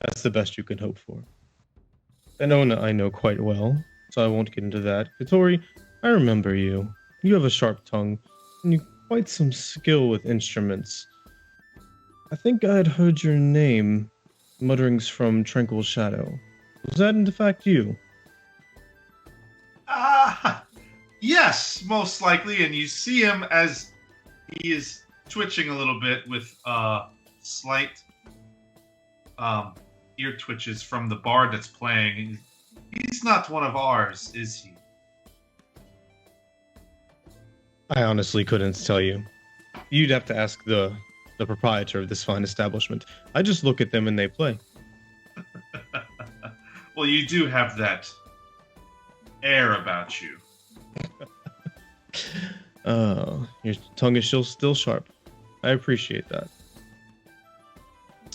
[SPEAKER 1] That's the best you can hope for. And Onah I know quite well, so I won't get into that. Keatoris, I remember you. You have a sharp tongue, and you quite some skill with instruments. I think I had heard your name, mutterings from Tranquil Shadow. Was that in fact you?
[SPEAKER 4] Yes, most likely. And you see him as he is twitching a little bit with slight ear twitches from the bard that's playing. He's not one of ours, is he?
[SPEAKER 1] I honestly couldn't tell you. You'd have to ask the proprietor of this fine establishment. I just look at them and they play.
[SPEAKER 4] Well, you do have that air about you.
[SPEAKER 1] Your tongue is still sharp. I appreciate that.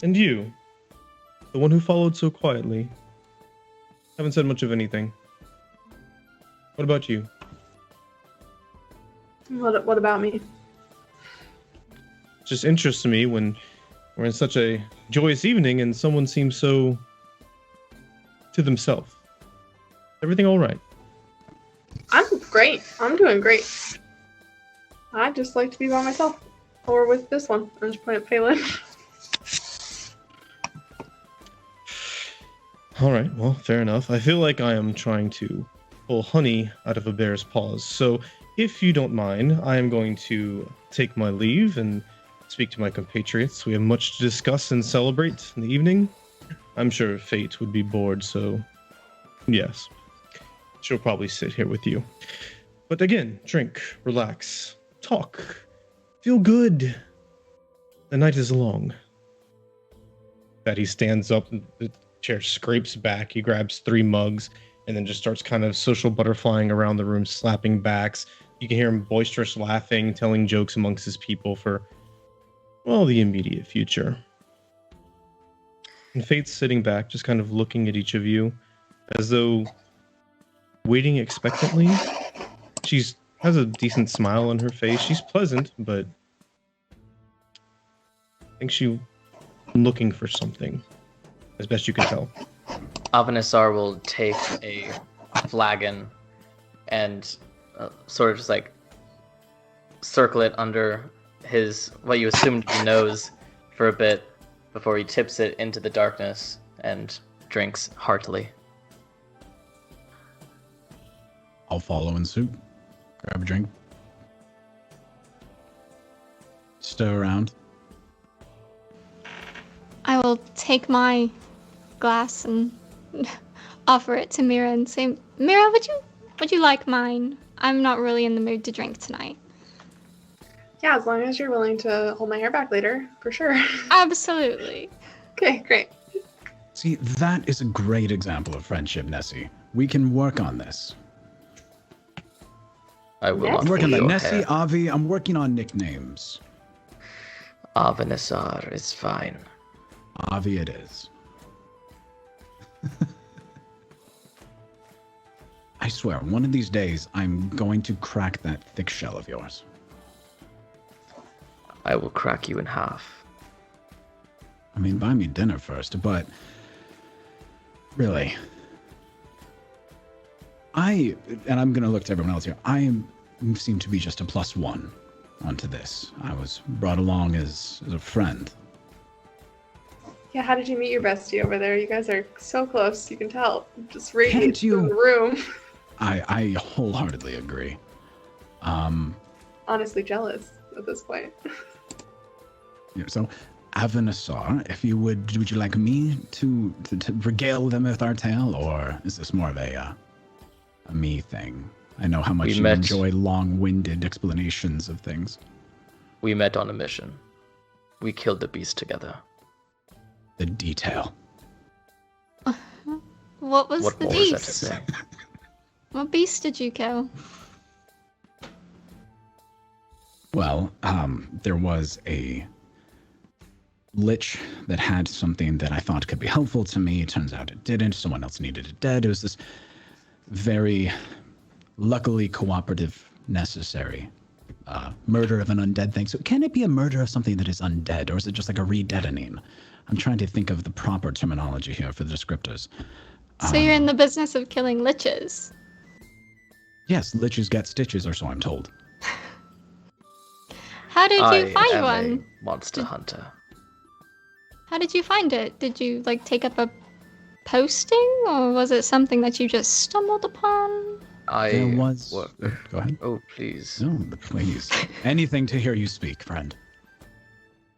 [SPEAKER 1] And you, the one who followed so quietly, haven't said much of anything. What about you?
[SPEAKER 6] What about me?
[SPEAKER 1] It just interests me when we're in such a joyous evening and someone seems so to themselves. Everything all right?
[SPEAKER 6] I'm great. I'm doing great. I just like to be by myself. Or with this one. I'm just playing Fay'lnn.
[SPEAKER 1] All right, well, fair enough. I feel like I am trying to pull honey out of a bear's paws. So if you don't mind, I am going to take my leave and speak to my compatriots. We have much to discuss and celebrate in the evening. I'm sure Fate would be bored, so yes. She'll probably sit here with you. But again, drink, relax, talk, feel good. The night is long. That he stands up, the chair scrapes back, he grabs 3 mugs, and then just starts kind of social butterflying around the room, slapping backs. You can hear him boisterous laughing, telling jokes amongst his people for, well, the immediate future. And Fate's sitting back, just kind of looking at each of you, as though waiting expectantly. She has a decent smile on her face. She's pleasant, but I think she's looking for something, as best you can tell.
[SPEAKER 3] Avanessar will take a flagon and sort of just like circle it under his, what you assumed to be nose, for a bit before he tips it into the darkness and drinks heartily.
[SPEAKER 5] I'll follow in suit. Grab a drink. Stir around.
[SPEAKER 2] I will take my glass and offer it to Mihra and say, Mihra, would you like mine? I'm not really in the mood to drink tonight.
[SPEAKER 6] Yeah, as long as you're willing to hold my hair back later, for sure.
[SPEAKER 2] Absolutely.
[SPEAKER 6] Okay, great.
[SPEAKER 5] See, that is a great example of friendship, Nessie. We can work on this.
[SPEAKER 3] I will.
[SPEAKER 6] Yes.
[SPEAKER 3] not
[SPEAKER 5] I'm working on
[SPEAKER 3] hold
[SPEAKER 5] that.
[SPEAKER 3] your
[SPEAKER 5] Nessie,
[SPEAKER 3] hair.
[SPEAKER 5] Avi, I'm working on nicknames.
[SPEAKER 3] Avanessar is fine.
[SPEAKER 5] Avi it is. I swear, one of these days, I'm going to crack that thick shell of yours.
[SPEAKER 3] I will crack you in half.
[SPEAKER 5] I mean, buy me dinner first, but really, and I'm going to look to everyone else here, I seem to be just a +1 onto this. I was brought along as a friend.
[SPEAKER 6] Yeah, how did you meet your bestie over there? You guys are so close, you can tell. Just radiates
[SPEAKER 5] you-
[SPEAKER 6] from the room.
[SPEAKER 5] I wholeheartedly agree.
[SPEAKER 6] Honestly jealous at this point.
[SPEAKER 5] Yeah, so, Avanessar, if you would you like me to regale them with our tale, or is this more of a me thing? I know how much
[SPEAKER 3] We
[SPEAKER 5] you
[SPEAKER 3] met-
[SPEAKER 5] enjoy long-winded explanations of things.
[SPEAKER 3] We met on a mission. We killed the beast together.
[SPEAKER 5] The detail.
[SPEAKER 2] What was
[SPEAKER 3] What
[SPEAKER 2] the
[SPEAKER 3] more is that to
[SPEAKER 2] beast?
[SPEAKER 3] say?
[SPEAKER 2] What beast did you kill?
[SPEAKER 5] Well, there was a lich that had something that I thought could be helpful to me. Turns out it didn't. Someone else needed it dead. It was this very luckily cooperative, necessary murder of an undead thing. So can it be a murder of something that is undead, or is it just like a re-deadening? I'm trying to think of the proper terminology here for the descriptors.
[SPEAKER 2] So you're in the business of killing liches.
[SPEAKER 5] Yes, liches get stitches, or so I'm told.
[SPEAKER 2] How did
[SPEAKER 3] I
[SPEAKER 2] you find
[SPEAKER 3] am
[SPEAKER 2] one?
[SPEAKER 3] a monster hunter.
[SPEAKER 2] How did you find it? Did you take up a posting, or was it something that you just stumbled upon?
[SPEAKER 5] There was... Go ahead.
[SPEAKER 3] Oh, please.
[SPEAKER 5] No, please. Anything to hear you speak, friend.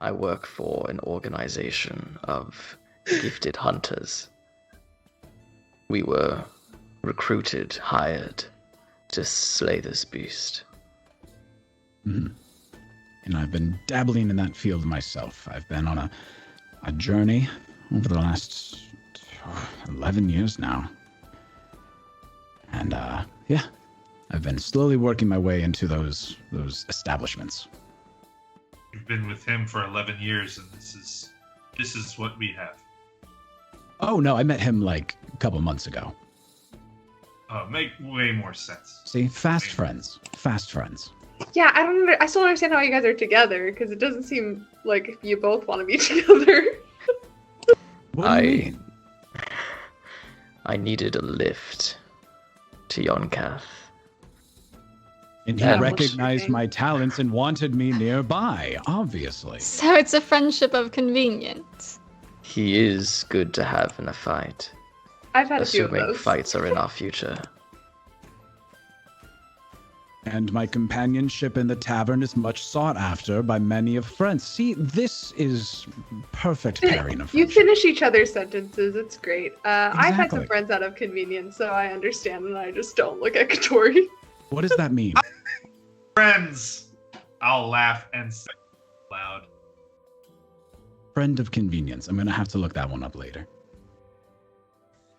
[SPEAKER 3] I work for an organization of gifted hunters. We were recruited, hired to slay this beast.
[SPEAKER 5] Mm-hmm. And I've been dabbling in that field myself. I've been on a journey over the last 11 years now. And, yeah, I've been slowly working my way into those establishments.
[SPEAKER 4] You've been with him for 11 years, and this is what we have.
[SPEAKER 5] Oh, no, I met him, a couple months ago.
[SPEAKER 4] Make way more sense.
[SPEAKER 5] See, fast friends. Fast friends.
[SPEAKER 6] Yeah, I still don't understand how you guys are together, because it doesn't seem like you both want to be together.
[SPEAKER 5] What do you mean?
[SPEAKER 3] I needed a lift to Yon'Cath.
[SPEAKER 5] And he
[SPEAKER 3] Yeah.
[SPEAKER 5] recognized my talents and wanted me nearby, obviously.
[SPEAKER 2] So it's a friendship of convenience.
[SPEAKER 3] He is good to have in a fight,
[SPEAKER 6] I've had a few of
[SPEAKER 3] assuming
[SPEAKER 6] those.
[SPEAKER 3] fights are in our future.
[SPEAKER 5] And my companionship in the tavern is much sought after by many of friends. See, this is perfect pairing of
[SPEAKER 6] You
[SPEAKER 5] friendship.
[SPEAKER 6] finish each other's sentences. It's great. I've had some
[SPEAKER 5] Exactly.
[SPEAKER 6] friends out of convenience, so I understand, and I just don't look at Keatoris.
[SPEAKER 5] What does that mean?
[SPEAKER 4] Friends! I'll laugh and say loud.
[SPEAKER 5] Friend of convenience. I'm going to have to look that one up later.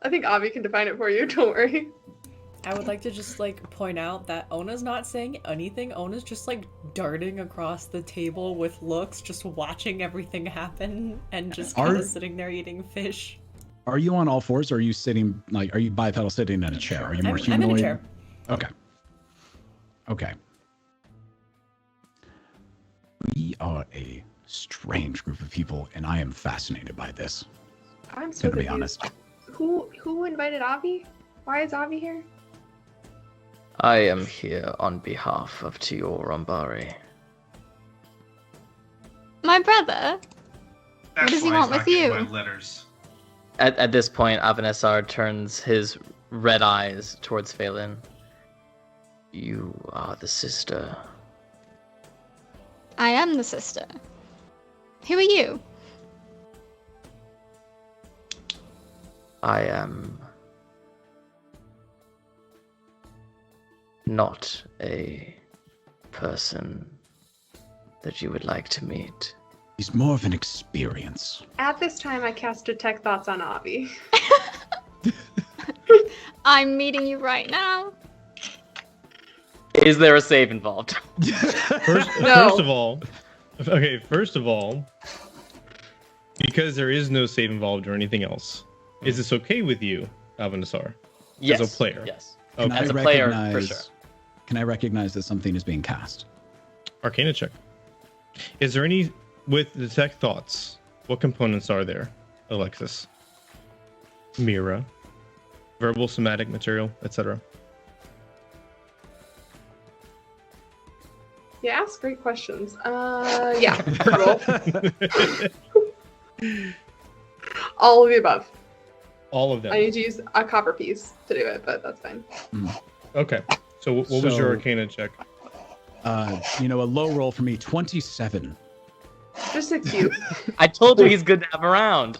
[SPEAKER 6] I think Avi can define it for you. Don't worry.
[SPEAKER 7] I would like to just point out that Onah's not saying anything. Onah's just darting across the table with looks, just watching everything happen and just kind of sitting there eating fish.
[SPEAKER 5] Are you on all fours, or are you sitting, are you bipedal sitting in a chair? Are you more
[SPEAKER 7] I'm
[SPEAKER 5] humanoid?
[SPEAKER 7] in a chair.
[SPEAKER 5] Okay. Okay. We are a strange group of people, and I am fascinated by this.
[SPEAKER 6] I'm so
[SPEAKER 5] To be
[SPEAKER 6] confused.
[SPEAKER 5] honest.
[SPEAKER 6] Who invited Avi? Why is Avi here?
[SPEAKER 3] I am here on behalf of Tior Ambari.
[SPEAKER 2] My brother?
[SPEAKER 4] That's
[SPEAKER 2] does he
[SPEAKER 4] why
[SPEAKER 2] want
[SPEAKER 4] he's
[SPEAKER 2] with
[SPEAKER 4] not getting
[SPEAKER 2] you?
[SPEAKER 4] My letters.
[SPEAKER 3] At this point, Avanessar turns his red eyes towards Fay'lnn. You are the sister.
[SPEAKER 2] I am the sister. Who are you?
[SPEAKER 3] I am not a person that you would like to meet.
[SPEAKER 5] He's more of an experience.
[SPEAKER 6] At this time, I cast Detect Thoughts on Avi.
[SPEAKER 2] I'm meeting you right now.
[SPEAKER 3] Is there a save involved?
[SPEAKER 1] First of all, because there is no save involved or anything else, is this okay with you, Avanessar?
[SPEAKER 3] Yes.
[SPEAKER 1] As a player?
[SPEAKER 3] Yes.
[SPEAKER 5] Can
[SPEAKER 3] As
[SPEAKER 5] I
[SPEAKER 3] a player, for
[SPEAKER 5] recognize-
[SPEAKER 3] sure.
[SPEAKER 5] Can I recognize that something is being cast?
[SPEAKER 1] Arcana check. Is there any, with Detect Thoughts, what components are there, Alexis? Mihra, verbal, somatic material, etc.
[SPEAKER 6] You ask great questions. Yeah. Verbal. All of the above.
[SPEAKER 1] All of them.
[SPEAKER 6] I need to use a copper piece to do it, but that's fine.
[SPEAKER 1] Okay. So what was your Arcana check?
[SPEAKER 5] A low roll for me, 27.
[SPEAKER 6] Just a cute.
[SPEAKER 3] I told you he's good to have around.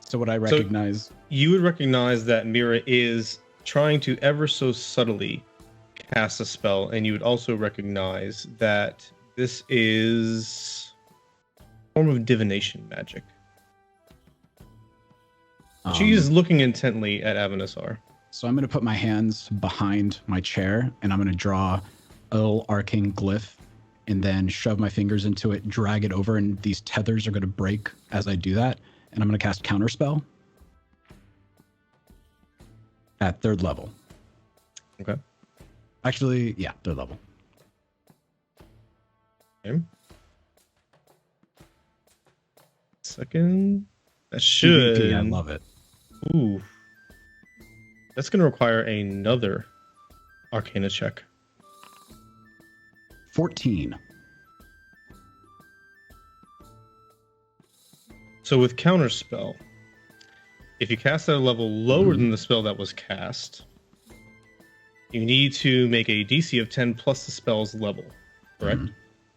[SPEAKER 5] So would I recognize?
[SPEAKER 1] You would recognize that Mihra is trying to ever so subtly cast a spell, and you would also recognize that this is a form of divination magic. She is looking intently at Avanessar.
[SPEAKER 5] So I'm going to put my hands behind my chair, and I'm going to draw a little arcane glyph, and then shove my fingers into it, drag it over, and these tethers are going to break as I do that. And I'm going to cast Counterspell at 3rd level.
[SPEAKER 1] Okay.
[SPEAKER 5] Actually, yeah, 3rd level.
[SPEAKER 1] Okay. Second. That should.
[SPEAKER 5] PvP, I love it.
[SPEAKER 1] Ooh. That's going to require another Arcana check.
[SPEAKER 5] 14.
[SPEAKER 1] So with Counterspell, if you cast at a level lower than the spell that was cast, you need to make a DC of 10 plus the spell's level, correct?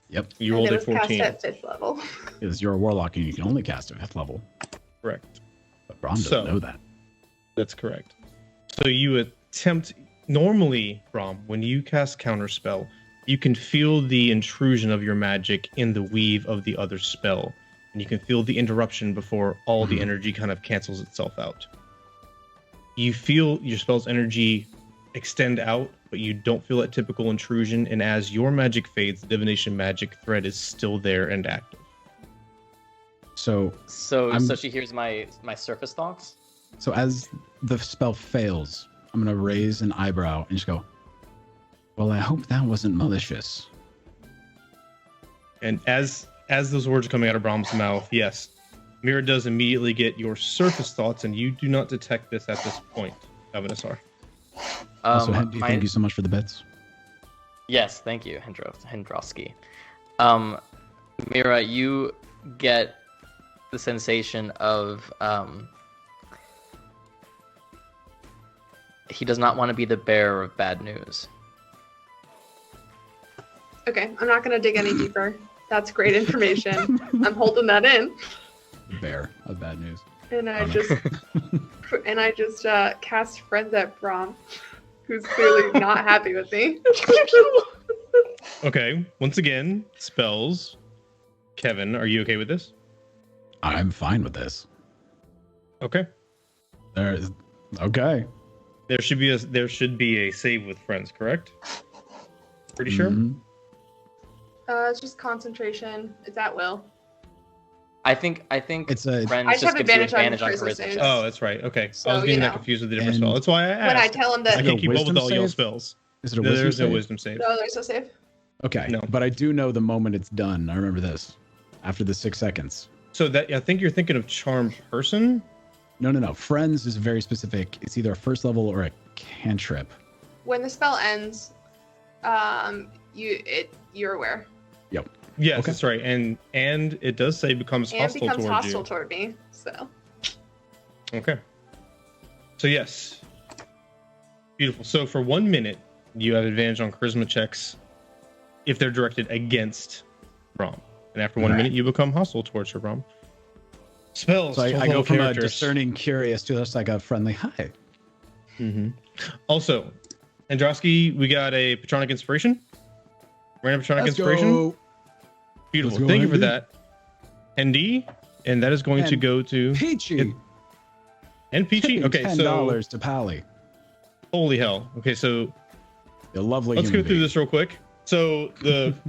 [SPEAKER 5] Yep.
[SPEAKER 1] You rolled
[SPEAKER 6] And
[SPEAKER 1] a
[SPEAKER 6] it was
[SPEAKER 1] 14.
[SPEAKER 6] cast at 5th level.
[SPEAKER 5] Because you're a warlock and you can only cast at 5th level.
[SPEAKER 1] Correct.
[SPEAKER 5] But Brom doesn't know that.
[SPEAKER 1] That's correct. So you attempt, normally, Brom, when you cast Counterspell, you can feel the intrusion of your magic in the weave of the other spell. And you can feel the interruption before all the energy kind of cancels itself out. You feel your spell's energy extend out, but you don't feel that typical intrusion. And as your magic fades, the divination magic thread is still there and active.
[SPEAKER 5] So
[SPEAKER 3] she hears my surface thoughts.
[SPEAKER 5] So as the spell fails, I'm going to raise an eyebrow and just go, well, I hope that wasn't malicious.
[SPEAKER 1] And as those words are coming out of Brom's mouth, yes, Mihra does immediately get your surface thoughts, and you do not detect this at this point, Avanessar.
[SPEAKER 5] Also, thank you so much for the bits.
[SPEAKER 3] Yes, thank you, Hendrovsky. Mihra, you get the sensation of he does not want to be the bearer of bad news.
[SPEAKER 6] Okay, I'm not going to dig any deeper. That's great information. I'm holding that in.
[SPEAKER 5] Bear of bad news.
[SPEAKER 6] And I just cast Friends at Brom, who's clearly not happy with me.
[SPEAKER 1] Okay, once again, spells. Kevin, are you okay with this?
[SPEAKER 5] I'm fine with this.
[SPEAKER 1] Okay.
[SPEAKER 5] Okay.
[SPEAKER 1] There should be a save with friends, correct? Pretty sure?
[SPEAKER 5] Mhm.
[SPEAKER 6] It's just concentration. It's at will.
[SPEAKER 3] I think
[SPEAKER 5] It's a-
[SPEAKER 3] friends
[SPEAKER 6] I just have
[SPEAKER 3] gives you
[SPEAKER 6] advantage on
[SPEAKER 3] advantage on
[SPEAKER 6] charisma
[SPEAKER 3] charisma
[SPEAKER 6] saves.
[SPEAKER 3] checks.
[SPEAKER 1] Oh, that's right. Okay.
[SPEAKER 6] So,
[SPEAKER 1] I was getting
[SPEAKER 6] you
[SPEAKER 1] that
[SPEAKER 6] know.
[SPEAKER 1] confused with the different
[SPEAKER 5] And
[SPEAKER 1] spell. That's why I asked.
[SPEAKER 6] When I tell him
[SPEAKER 1] I
[SPEAKER 6] that,
[SPEAKER 1] can't keep up with
[SPEAKER 5] wisdom
[SPEAKER 1] all your
[SPEAKER 5] save?
[SPEAKER 1] spells.
[SPEAKER 5] Is it a
[SPEAKER 1] No,
[SPEAKER 5] wisdom
[SPEAKER 1] there's no
[SPEAKER 5] save?
[SPEAKER 1] wisdom save.
[SPEAKER 6] no, there's no save.
[SPEAKER 5] Okay.
[SPEAKER 1] No.
[SPEAKER 5] But I do know the moment it's done. I remember this. After the 6 seconds.
[SPEAKER 1] So that I think you're thinking of Charmed Person.
[SPEAKER 5] No. Friends is very specific. It's either a 1st level or a cantrip.
[SPEAKER 6] When the spell ends, you're aware.
[SPEAKER 5] Yep.
[SPEAKER 1] Yes,
[SPEAKER 5] Okay.
[SPEAKER 1] that's right. And it does say becomes
[SPEAKER 6] And
[SPEAKER 1] hostile
[SPEAKER 6] becomes
[SPEAKER 1] towards
[SPEAKER 6] hostile
[SPEAKER 1] you.
[SPEAKER 6] toward me. So
[SPEAKER 1] Okay. So yes. Beautiful. So for 1 minute, you have advantage on charisma checks if they're directed against Brom. And after 1
[SPEAKER 5] Right.
[SPEAKER 1] minute, you become hostile towards her, Brom. Spells.
[SPEAKER 5] So I
[SPEAKER 1] 12
[SPEAKER 5] go
[SPEAKER 1] level
[SPEAKER 5] from a
[SPEAKER 1] characters.
[SPEAKER 5] discerning curious to just like a friendly hi.
[SPEAKER 1] Mm-hmm. Also, Androsky, we got a Patronic Inspiration. Random Patronic
[SPEAKER 5] Let's
[SPEAKER 1] Inspiration.
[SPEAKER 5] go.
[SPEAKER 1] Beautiful.
[SPEAKER 5] Let's go,
[SPEAKER 1] Thank you for
[SPEAKER 5] ND.
[SPEAKER 1] that. ND. And that is going to
[SPEAKER 5] And
[SPEAKER 1] go to...
[SPEAKER 5] Peachy.
[SPEAKER 1] And Peachy. Okay,
[SPEAKER 5] $10
[SPEAKER 1] so...
[SPEAKER 5] to Pally.
[SPEAKER 1] Holy hell. Okay, so
[SPEAKER 5] The lovely
[SPEAKER 1] let's go
[SPEAKER 5] human
[SPEAKER 1] through
[SPEAKER 5] being.
[SPEAKER 1] this real quick. So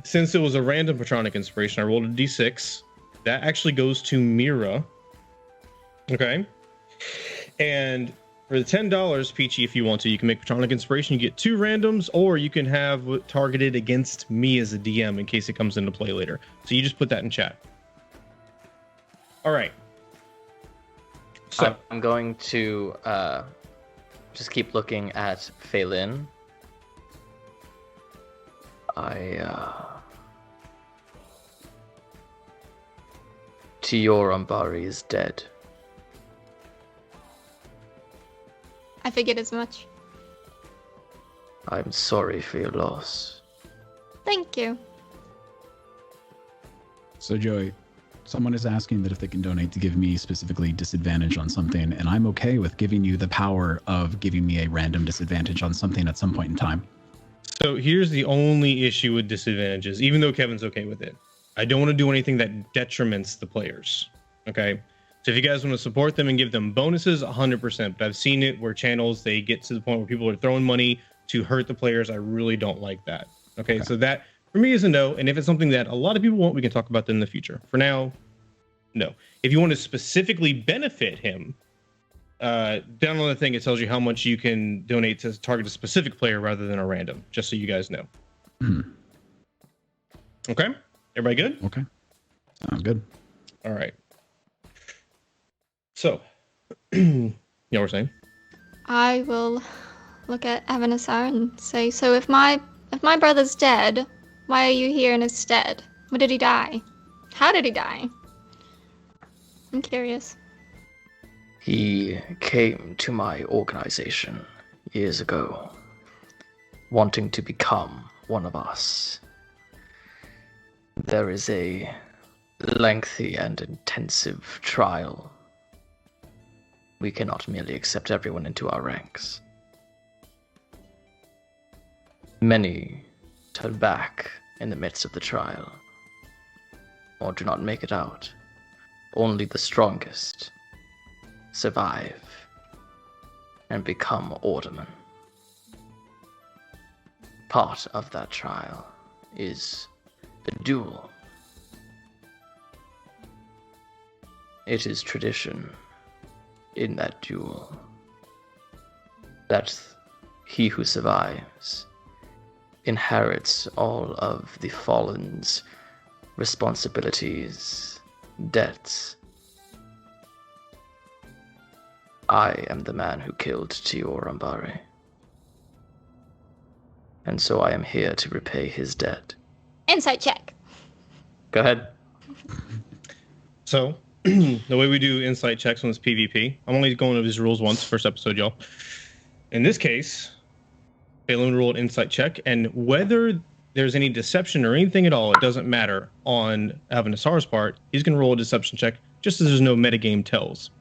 [SPEAKER 1] since it was a random Patronic Inspiration, I rolled a d6. That actually goes to Mihra. Okay. And for the $10, Peachy, if you want to, you can make Patronic Inspiration. You get 2 randoms, or you can have it targeted against me as a DM in case it comes into play later. So you just put that in chat. All right. So
[SPEAKER 3] I'm going to just keep looking at Fay'lnn. Ambari is dead.
[SPEAKER 2] I figured as much.
[SPEAKER 3] I'm sorry for your loss.
[SPEAKER 2] Thank you.
[SPEAKER 5] So Joey, someone is asking that if they can donate to give me specifically disadvantage on something, and I'm okay with giving you the power of giving me a random disadvantage on something at some point in time.
[SPEAKER 1] So here's the only issue with disadvantages, even though Kevin's okay with it. I don't want to do anything that detriments the players. Okay. So if you guys want to support them and give them bonuses, 100%. But I've seen it where channels, they get to the point where people are throwing money to hurt the players. I really don't like that. Okay. So that for me is a no. And if it's something that a lot of people want, we can talk about that in the future. For now, no. If you want to specifically benefit him, down on the thing, it tells you how much you can donate to target a specific player rather than a random, just so you guys know. Okay. Everybody good?
[SPEAKER 5] Okay. Sounds good.
[SPEAKER 1] All right. So, yeah, we're saying.
[SPEAKER 2] I will look at Avanessar and say, so if my brother's dead, why are you here in his stead? When did he die? How did he die? I'm curious.
[SPEAKER 3] He came to my organization years ago, wanting to become one of us. There is a lengthy and intensive trial. We cannot merely accept everyone into our ranks. Many turn back in the midst of the trial, or do not make it out. Only the strongest survive and become aldermen. Part of that trial is the duel. It is tradition in that duel that he who survives inherits all of the fallen's responsibilities, debts. I am the man who killed Ambari, and so I am here to repay his debt.
[SPEAKER 2] Insight check.
[SPEAKER 3] Go ahead.
[SPEAKER 1] So, the way we do insight checks on this PvP, I'm only going over these rules once, first episode, y'all. In this case, Fay'lnn rolled insight check, and whether there's any deception or anything at all, it doesn't matter on Avanessar's part. He's going to roll a deception check, just as there's no metagame tells.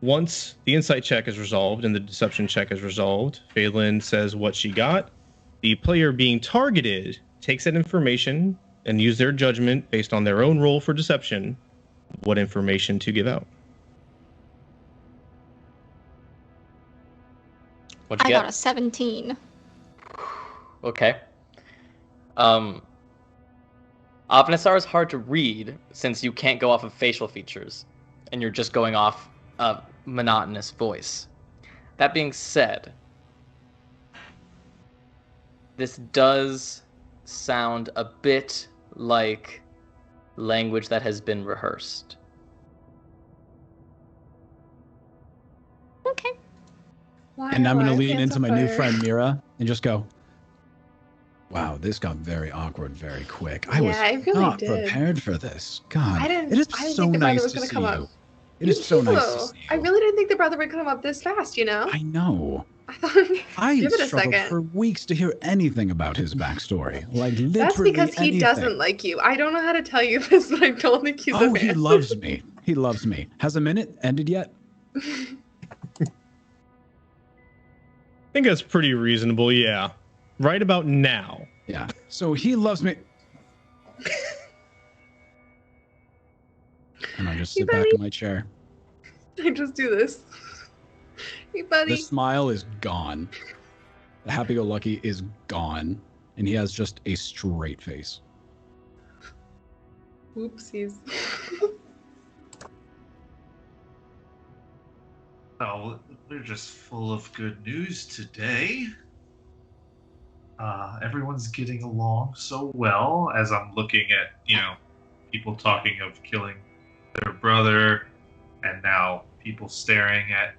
[SPEAKER 1] Once the insight check is resolved and the deception check is resolved, Fay'lnn says what she got. The player being targeted takes that information and use their judgment based on their own roll for deception, what information to give out.
[SPEAKER 3] What'd
[SPEAKER 2] I
[SPEAKER 3] you
[SPEAKER 2] got
[SPEAKER 3] get?
[SPEAKER 2] a 17.
[SPEAKER 3] Okay. Avanessar is hard to read since you can't go off of facial features, and you're just going off a monotonous voice. That being said, this does sound a bit like language that has been rehearsed.
[SPEAKER 2] Okay.
[SPEAKER 6] Why
[SPEAKER 5] And I'm
[SPEAKER 6] do
[SPEAKER 5] going to
[SPEAKER 6] I
[SPEAKER 5] lean
[SPEAKER 6] feel
[SPEAKER 5] into
[SPEAKER 6] so
[SPEAKER 5] my new
[SPEAKER 6] far?
[SPEAKER 5] friend Mihra and just go, Wow, this got very awkward very quick.
[SPEAKER 6] Yeah,
[SPEAKER 5] I
[SPEAKER 6] it
[SPEAKER 5] was
[SPEAKER 6] really
[SPEAKER 5] not
[SPEAKER 6] did.
[SPEAKER 5] prepared for this. God,
[SPEAKER 6] I didn't
[SPEAKER 5] it is
[SPEAKER 6] think
[SPEAKER 5] so
[SPEAKER 6] the brother
[SPEAKER 5] nice
[SPEAKER 6] was
[SPEAKER 5] to
[SPEAKER 6] gonna
[SPEAKER 5] see
[SPEAKER 6] come up.
[SPEAKER 5] you. It is so nice to
[SPEAKER 6] too.
[SPEAKER 5] see you.
[SPEAKER 6] I really didn't think the brother would come up this fast, you know?
[SPEAKER 5] I know.
[SPEAKER 6] I thought,
[SPEAKER 5] I
[SPEAKER 6] give it a
[SPEAKER 5] struggled
[SPEAKER 6] second.
[SPEAKER 5] for weeks to hear anything about his backstory. Like literally
[SPEAKER 6] That's because he
[SPEAKER 5] anything.
[SPEAKER 6] doesn't like you. I don't know how to tell you this, but I don't think he's a
[SPEAKER 5] Oh,
[SPEAKER 6] fan.
[SPEAKER 5] he loves me. He loves me. Has a minute ended yet?
[SPEAKER 1] I think that's pretty reasonable, yeah. Right about now.
[SPEAKER 5] Yeah. So he loves me. And I just
[SPEAKER 6] Hey,
[SPEAKER 5] sit back
[SPEAKER 6] buddy.
[SPEAKER 5] in my chair.
[SPEAKER 6] I just do this. Hey, buddy.
[SPEAKER 5] The smile is gone. The happy-go-lucky is gone. And he has just a straight face.
[SPEAKER 6] Oopsies.
[SPEAKER 4] Oh, we're just full of good news today. Everyone's getting along so well as I'm looking at, people talking of killing their brother and now people staring at,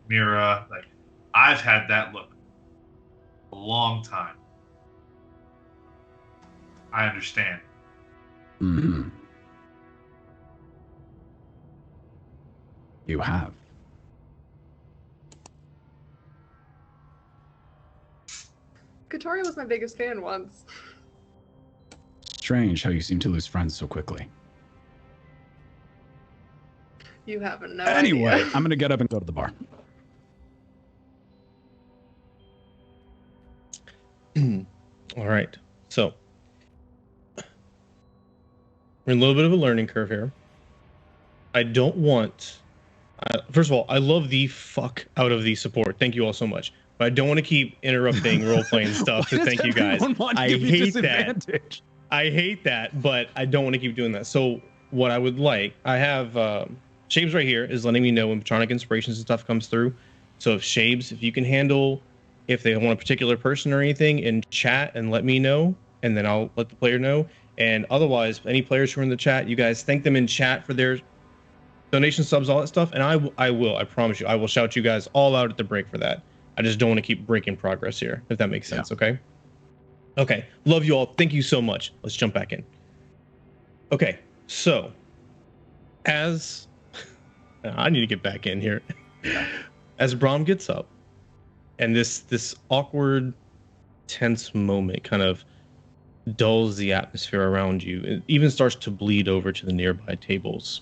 [SPEAKER 4] Mihra. Like, I've had that look a long time. I understand.
[SPEAKER 5] Mm-hmm. You have.
[SPEAKER 6] Keatoris was my biggest fan once.
[SPEAKER 5] Strange how you seem to lose friends so quickly.
[SPEAKER 6] You have no
[SPEAKER 5] Anyway,
[SPEAKER 6] idea.
[SPEAKER 5] I'm going to get up and go to the bar.
[SPEAKER 1] All right. So, we're in a little bit of a learning curve here. I don't want... first of all, I love the fuck out of the support. Thank you all so much. But I don't want to keep interrupting role-playing stuff to thank you guys. I hate that. I hate that, but I don't want to keep doing that. So what I would like, I have... Shabes right here is letting me know when Patronic Inspirations and stuff comes through. So if Shabes, if you can handle... if they want a particular person or anything in chat and let me know, and then I'll let the player know. And otherwise, any players who are in the chat, you guys thank them in chat for their donation subs, all that stuff. And I promise you, I will shout you guys all out at the break for that. I just don't want to keep breaking progress here, if that makes sense, okay? Okay, love you all. Thank you so much. Let's jump back in. Okay, so as... I need to get back in here. As Brom gets up, and this awkward, tense moment kind of dulls the atmosphere around you. It even starts to bleed over to the nearby tables.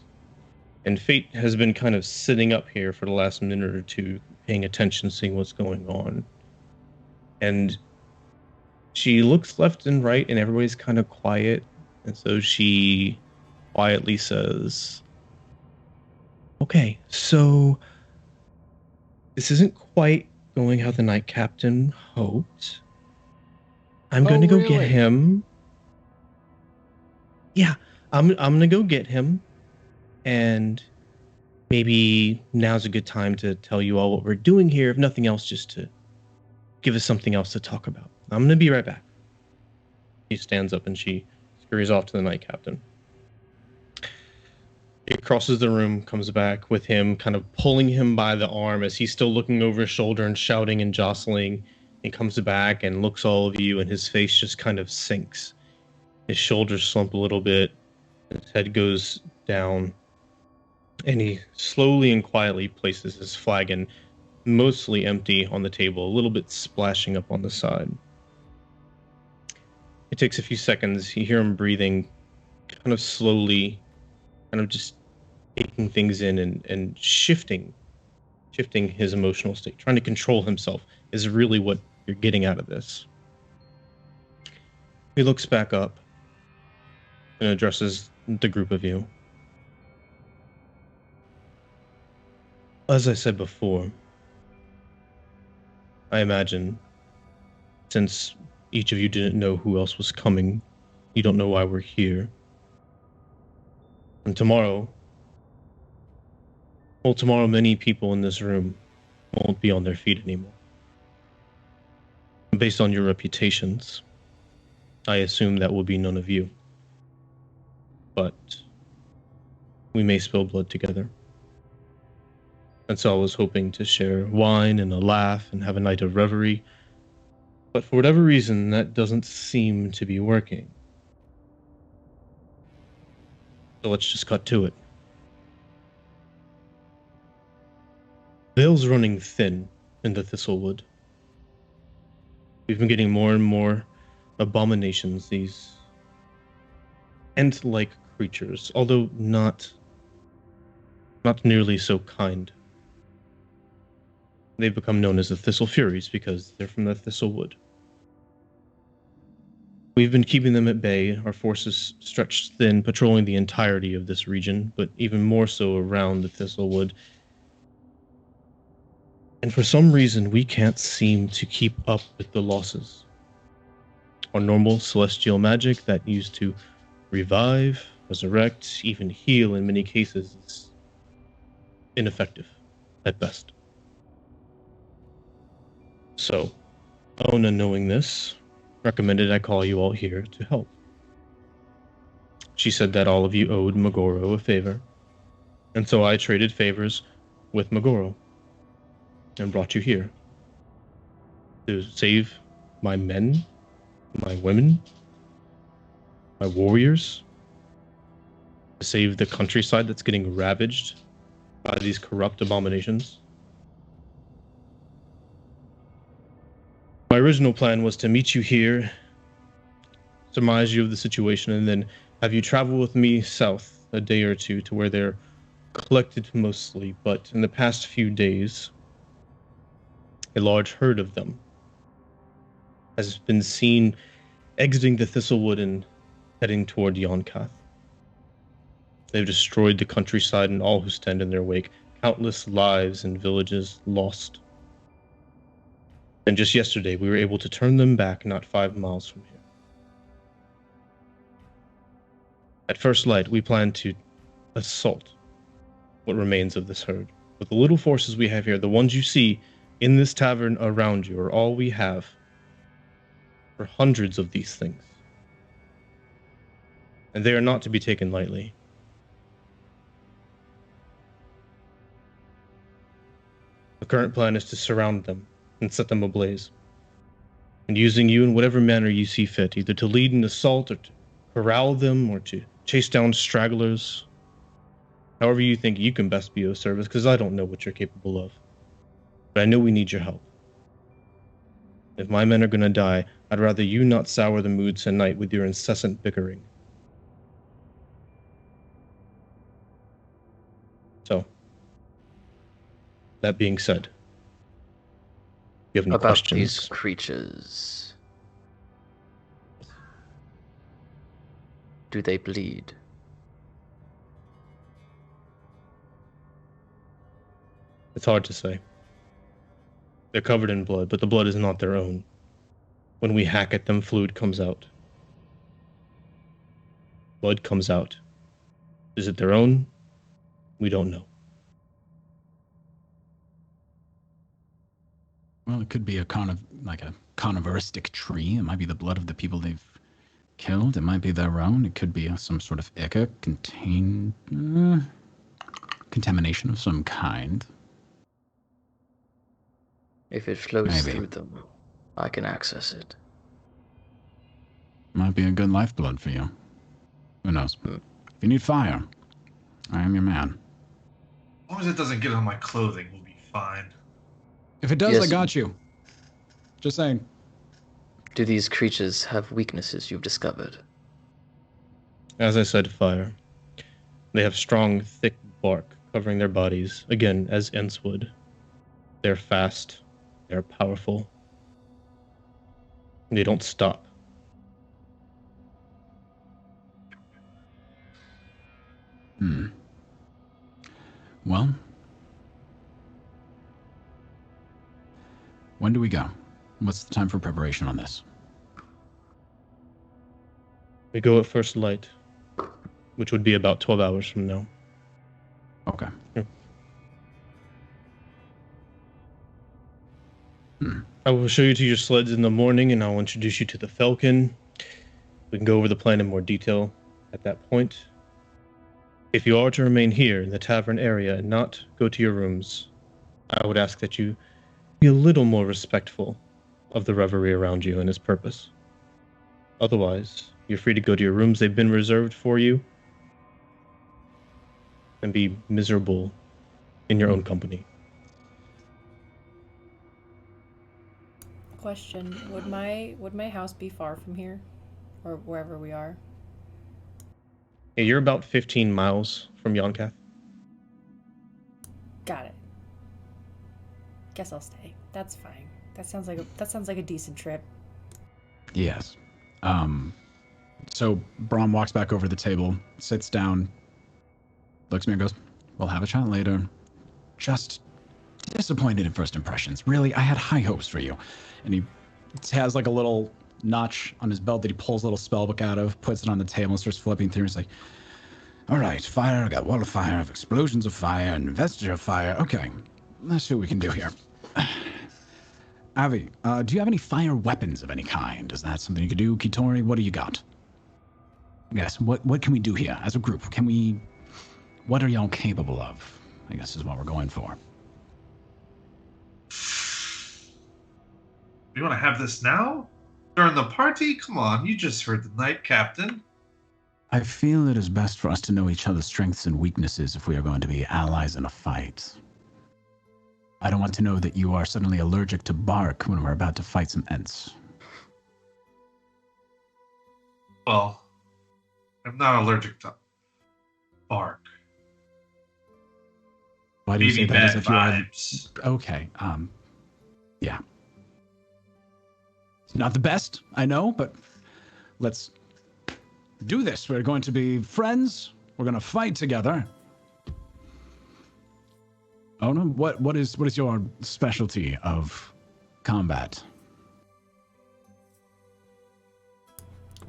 [SPEAKER 1] And Fate has been kind of sitting up here for the last minute or two, paying attention, seeing what's going on. And she looks left and right, and everybody's kind of quiet. And so she quietly says, "Okay, so this isn't quite going how the Night Captain hoped. I'm going to go get him. Yeah, I'm going to go get him. And maybe now's a good time to tell you all what we're doing here. If nothing else, just to give us something else to talk about. I'm going to be right back." She stands up and she scurries off to the Night Captain. It crosses the room, comes back with him kind of pulling him by the arm as he's still looking over his shoulder and shouting and jostling. He comes back and looks all of you, and his face just kind of sinks. His shoulders slump a little bit. His head goes down. And he slowly and quietly places his flagon, mostly empty, on the table, a little bit splashing up on the side. It takes a few seconds. You hear him breathing kind of slowly, kind of just taking things in and shifting his emotional state. Trying to control himself is really what you're getting out of this. He looks back up and addresses the group of you. As I said before, I imagine, since each of you didn't know who else was coming, you don't know why we're here. And tomorrow many people in this room won't be on their feet anymore. Based on your reputations, I assume that will be none of you. But we may spill blood together. And so I was hoping to share wine and a laugh and have a night of reverie. But for whatever reason, that doesn't seem to be working. So let's just cut to it. Veil's running thin in the Thistlewood. We've been getting more and more abominations, these ant-like creatures, although not nearly so kind. They've become known as the Thistle Furies because they're from the Thistlewood. We've been keeping them at bay, our forces stretched thin, patrolling the entirety of this region, but even more so around the Thistlewood. And for some reason, we can't seem to keep up with the losses. Our normal celestial magic that used to revive, resurrect, even heal in many cases is ineffective at best. So, Onah, knowing this, recommended I call you all here to help. She said that all of you owed Magoro a favor, and so I traded favors with Magoro and brought you here to save my men, my women, my warriors, to save the countryside that's getting ravaged by these corrupt abominations. My original plan was to meet you here, surmise you of the situation, and then have you travel with me south a day or two to where they're collected mostly. But in the past few days, a large herd of them has been seen exiting the Thistlewood and heading toward Yon'Cath. They've destroyed the countryside and all who stand in their wake. Countless lives and villages lost. And just yesterday, we were able to turn them back not 5 miles from here. At first light, we plan to assault what remains of this herd. With the little forces we have here, the ones you see in this tavern around you are all we have for hundreds of these things. And they are not to be taken lightly. The current plan is to surround them and set them ablaze, and using you in whatever manner you see fit, either to lead an assault or to corral them or to chase down stragglers, however you think you can best be of service, because I don't know what you're capable of. But I know we need your help. If my men are going to die, I'd rather you not sour the mood tonight with your incessant bickering. So, that being said, you have any
[SPEAKER 3] about
[SPEAKER 1] questions?
[SPEAKER 3] These creatures, do they bleed?
[SPEAKER 1] It's hard to say. They're covered in blood, but the blood is not their own. When we hack at them, fluid comes out. Blood comes out. Is it their own? We don't know.
[SPEAKER 5] Well, it could be a carnivoristic tree. It might be the blood of the people they've killed. It might be their own. It could be some sort of ichor contamination of some kind.
[SPEAKER 3] If it flows
[SPEAKER 5] Maybe.
[SPEAKER 3] through them, I can access it.
[SPEAKER 5] Might be a good lifeblood for you. Who knows? If you need fire, I am your man.
[SPEAKER 4] As long as it doesn't get on my clothing, we'll be fine.
[SPEAKER 5] If it does,
[SPEAKER 3] Yes.
[SPEAKER 5] I got you. Just saying.
[SPEAKER 3] Do these creatures have weaknesses you've discovered?
[SPEAKER 1] As I said, fire. They have strong, thick bark covering their bodies, again, as Ents would. They're fast. They're powerful. They don't stop.
[SPEAKER 5] Well, when do we go? What's the time for preparation on this?
[SPEAKER 1] We go at first light, which would be about 12 hours from now.
[SPEAKER 5] Okay.
[SPEAKER 1] I will show you to your sleds in the morning, and I'll introduce you to the Falcon. We can go over the plan in more detail at that point. If you are to remain here in the tavern area and not go to your rooms, I would ask that you be a little more respectful of the revelry around you and its purpose. Otherwise, you're free to go to your rooms. They've been reserved for you. And be miserable in your own company.
[SPEAKER 7] Question: Would my house be far from here, or wherever we are?
[SPEAKER 1] Yeah, you're about 15 miles from Yon'Cath.
[SPEAKER 7] Got it. Guess I'll stay. That's fine. That sounds like a decent trip.
[SPEAKER 5] Yes. So Brom walks back over the table, sits down, looks at me and goes, "We'll have a chat later. Just disappointed in first impressions. Really, I had high hopes for you." And he has like a little notch on his belt that he pulls a little spellbook out of, puts it on the table, and starts flipping through. He's like, "All right, fire. I got wall of fire, of explosions of fire, and vestige of fire. Okay, let's see what we can do here." Avi, do you have any fire weapons of any kind? Is that something you could do? Keatoris, what do you got? Yes, what can we do here as a group? What are y'all capable of? I guess is what we're going for.
[SPEAKER 4] You want to have this now? During the party? Come on, you just heard the night captain.
[SPEAKER 5] I feel it is best for us to know each other's strengths and weaknesses if we are going to be allies in a fight. I don't want to know that you are suddenly allergic to bark when we're about to fight some Ents.
[SPEAKER 4] Well, I'm not allergic to bark.
[SPEAKER 5] Why do you say
[SPEAKER 4] Maybe
[SPEAKER 5] that as
[SPEAKER 4] bad
[SPEAKER 5] if you are...
[SPEAKER 4] vibes.
[SPEAKER 5] Okay, yeah. It's not the best, I know, but let's do this. We're going to be friends. We're going to fight together. Onah, what is your specialty of combat?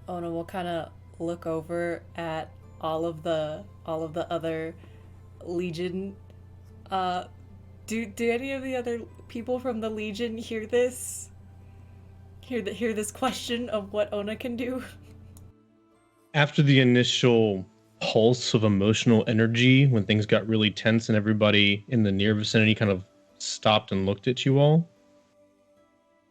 [SPEAKER 7] Onah will kind of look over at all of the other Legion. Do any of the other people from the Legion hear this? Hear this question of what Onah can do?
[SPEAKER 1] After the initial pulse of emotional energy, when things got really tense and everybody in the near vicinity kind of stopped and looked at you all,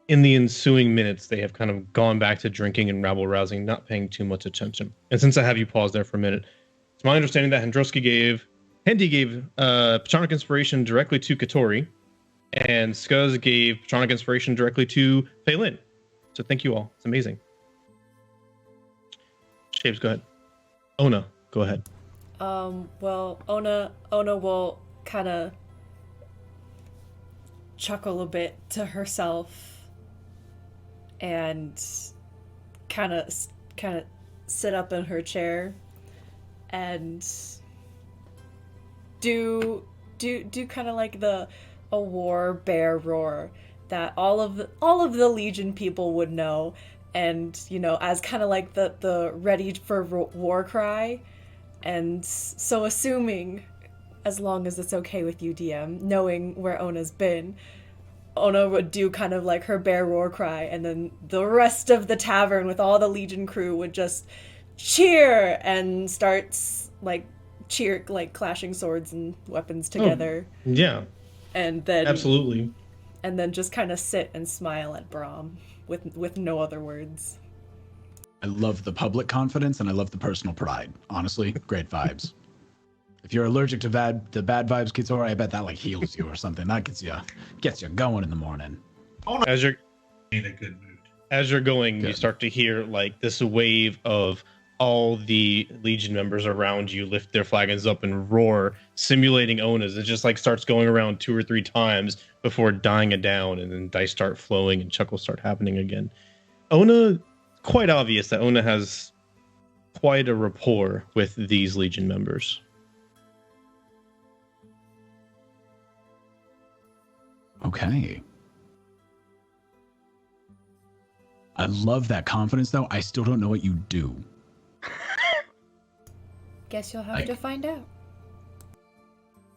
[SPEAKER 1] in the ensuing minutes, they have kind of gone back to drinking and rabble-rousing, not paying too much attention. And since I have you pause there for a minute, it's my understanding that Hendy gave Patronic Inspiration directly to Keatoris, and Skuzz gave Patronic Inspiration directly to Fay'lnn. So thank you all. It's amazing. Shapes, go ahead. Onah, go ahead.
[SPEAKER 7] Well, Onah will kind of chuckle a bit to herself and kind of sit up in her chair and do kind of like a war bear roar that all of the Legion people would know, and as kind of like the ready for war cry. And so, assuming, as long as it's okay with you, DM, knowing where Onah's been, Onah would do kind of like her bear roar cry, and then the rest of the tavern with all the Legion crew would just cheer and start clashing swords and weapons together.
[SPEAKER 1] Oh, yeah.
[SPEAKER 7] And then
[SPEAKER 1] absolutely.
[SPEAKER 7] And then just kind of sit and smile at Brom with no other words.
[SPEAKER 5] I love the public confidence and I love the personal pride. Honestly, great vibes. If you're allergic to the bad vibes, Keatoris, I bet that heals you or something. That gets you going in the morning.
[SPEAKER 1] As you're
[SPEAKER 4] in a good mood.
[SPEAKER 1] As you're going,
[SPEAKER 5] Good.
[SPEAKER 1] You start to hear this wave of all the Legion members around you lift their flagons up and roar, simulating Onah's. It just starts going around 2 or 3 times before dying it down, and then dice start flowing and chuckles start happening again. Onah, quite obvious that Onah has quite a rapport with these Legion members.
[SPEAKER 5] Okay. I love that confidence, though. I still don't know what you do.
[SPEAKER 7] Guess you'll have to find out.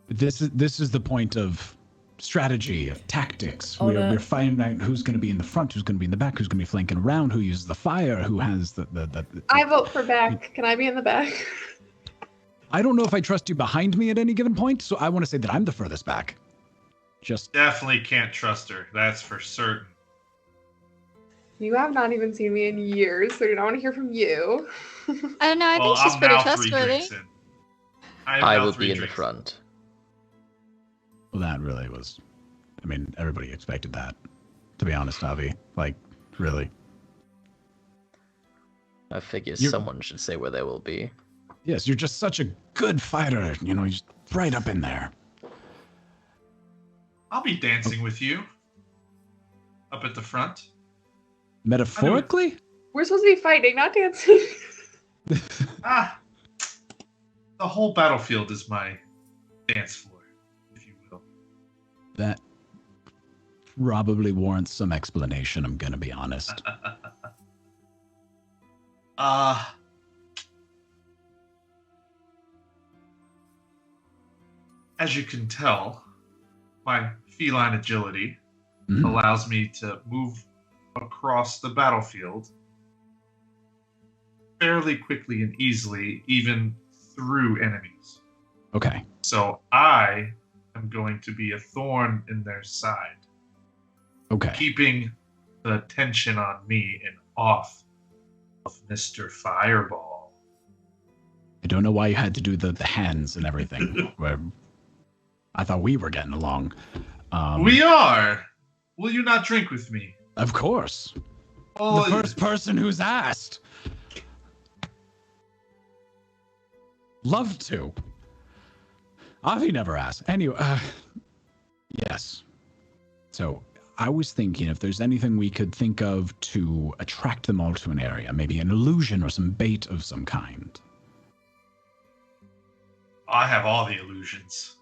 [SPEAKER 5] This is the point of strategy, of tactics.
[SPEAKER 7] Onah.
[SPEAKER 5] We're finding out who's going to be in the front, who's going to be in the back, who's going to be flanking around, who uses the fire, who has the
[SPEAKER 6] I vote for back. Can I be in the back?
[SPEAKER 5] I don't know if I trust you behind me at any given point, so I want to say that I'm the furthest back. Just
[SPEAKER 4] Definitely can't trust her. That's for certain.
[SPEAKER 6] You have not even seen me in years, so I don't want to hear from you.
[SPEAKER 2] I don't know. I think she's
[SPEAKER 4] I'm
[SPEAKER 2] pretty
[SPEAKER 4] now 3
[SPEAKER 2] trustworthy.
[SPEAKER 4] drinks in. am
[SPEAKER 3] I
[SPEAKER 4] now
[SPEAKER 3] will
[SPEAKER 4] 3
[SPEAKER 3] be in the
[SPEAKER 4] drinks
[SPEAKER 3] front.
[SPEAKER 5] Well, that really was. I mean, everybody expected that. To be honest, Avi. Like, really.
[SPEAKER 3] I figure
[SPEAKER 5] You're-
[SPEAKER 3] someone should say where they will be.
[SPEAKER 5] Yes, you're just such a good fighter. You know, you're just right up in there.
[SPEAKER 4] I'll be dancing with you. Up at the front.
[SPEAKER 5] Metaphorically?
[SPEAKER 6] We're supposed to be fighting, not dancing.
[SPEAKER 4] The whole battlefield is my dance floor, if you will.
[SPEAKER 5] That probably warrants some explanation, I'm gonna be honest.
[SPEAKER 4] As you can tell, my feline agility allows me to move across the battlefield fairly quickly and easily, even through enemies.
[SPEAKER 5] Okay.
[SPEAKER 4] So I am going to be a thorn in their side,
[SPEAKER 5] Okay.
[SPEAKER 4] keeping the attention on me and off of Mr. Fireball.
[SPEAKER 5] I don't know why you had to do the hands and everything. Where I thought we were getting along.
[SPEAKER 4] We are! Will you not drink with me?
[SPEAKER 5] Of course.
[SPEAKER 4] Oh,
[SPEAKER 5] The first person who's asked. Love to. Avi never asked. Anyway, yes. So I was thinking if there's anything we could think of to attract them all to an area, maybe an illusion or some bait of some kind.
[SPEAKER 4] I have all the illusions.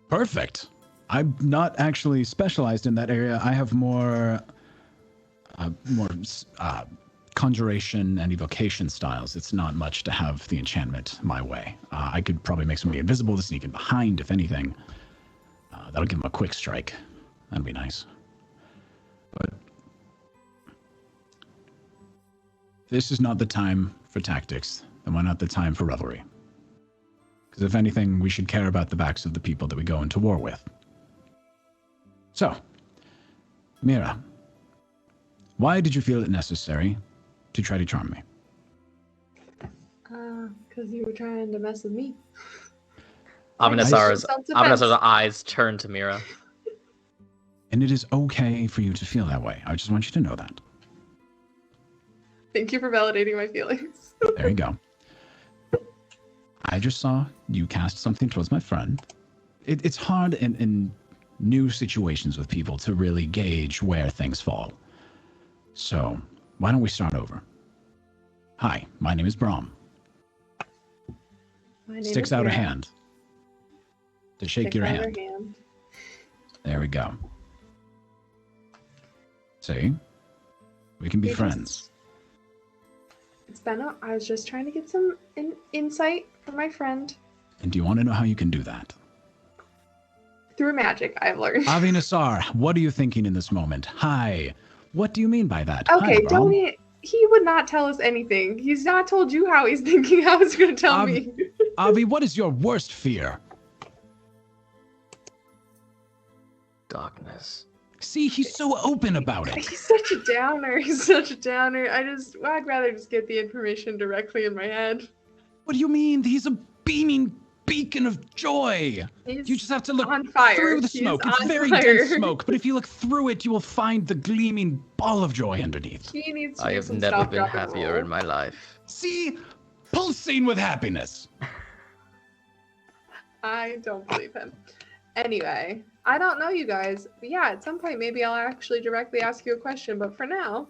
[SPEAKER 5] Perfect. I'm not actually specialized in that area. I have more conjuration and evocation styles. It's not much to have the enchantment my way. I could probably make somebody invisible to sneak in behind, if anything. That'll give them a quick strike. That'd be nice. But this is not the time for tactics, and why not the time for revelry? Because if anything, we should care about the backs of the people that we go into war with. So, Mihra, why did you feel it necessary to try to charm me?
[SPEAKER 6] Because you were trying to mess with me.
[SPEAKER 3] Avanessar's
[SPEAKER 6] Self-defense.
[SPEAKER 3] eyes turn to Mihra.
[SPEAKER 5] And it is okay for you to feel that way. I just want you to know that.
[SPEAKER 6] Thank you for validating my feelings.
[SPEAKER 5] There you go. I just saw you cast something towards my friend. It's hard in new situations with people to really gauge where things fall. So, why don't we start over? Hi, my name is Brom.
[SPEAKER 6] My name
[SPEAKER 5] Sticks
[SPEAKER 6] is
[SPEAKER 5] out a
[SPEAKER 6] Mihra.
[SPEAKER 5] hand. To shake
[SPEAKER 6] Stick
[SPEAKER 5] your
[SPEAKER 6] out her
[SPEAKER 5] hand.
[SPEAKER 6] hand.
[SPEAKER 5] There we go. See? We can be
[SPEAKER 6] We
[SPEAKER 5] friends.
[SPEAKER 6] It's been I was just trying to get some insight from my friend.
[SPEAKER 5] And do you want to know how you can do that?
[SPEAKER 6] Through magic, I've learned.
[SPEAKER 5] Avanessar, what are you thinking in this moment? Hi. What do you mean by that?
[SPEAKER 6] Okay,
[SPEAKER 5] Hi, Brom.
[SPEAKER 6] he would not tell us anything. He's not told you how he's thinking. How he's going to tell me?
[SPEAKER 5] Avi, what is your worst fear?
[SPEAKER 3] Darkness.
[SPEAKER 5] See, he's so open about it.
[SPEAKER 6] He's such a downer. He's such a downer. I'd rather just get the information directly in my head.
[SPEAKER 5] What do you mean? He's a beaming beacon of joy.
[SPEAKER 6] He's
[SPEAKER 5] You just have to look
[SPEAKER 6] on fire.
[SPEAKER 5] through the
[SPEAKER 6] He's
[SPEAKER 5] smoke. It's
[SPEAKER 6] on
[SPEAKER 5] very
[SPEAKER 6] fire.
[SPEAKER 5] dense smoke, but if you look through it, you will find the gleaming ball of joy underneath.
[SPEAKER 6] He needs to
[SPEAKER 3] I
[SPEAKER 6] do
[SPEAKER 3] have
[SPEAKER 6] some
[SPEAKER 3] never
[SPEAKER 6] stop,
[SPEAKER 3] been
[SPEAKER 6] drop, and
[SPEAKER 3] happier
[SPEAKER 6] roll.
[SPEAKER 3] in my life.
[SPEAKER 5] See? Pulsing with happiness.
[SPEAKER 6] I don't believe him. Anyway, I don't know you guys. But yeah, at some point maybe I'll actually directly ask you a question, but for now,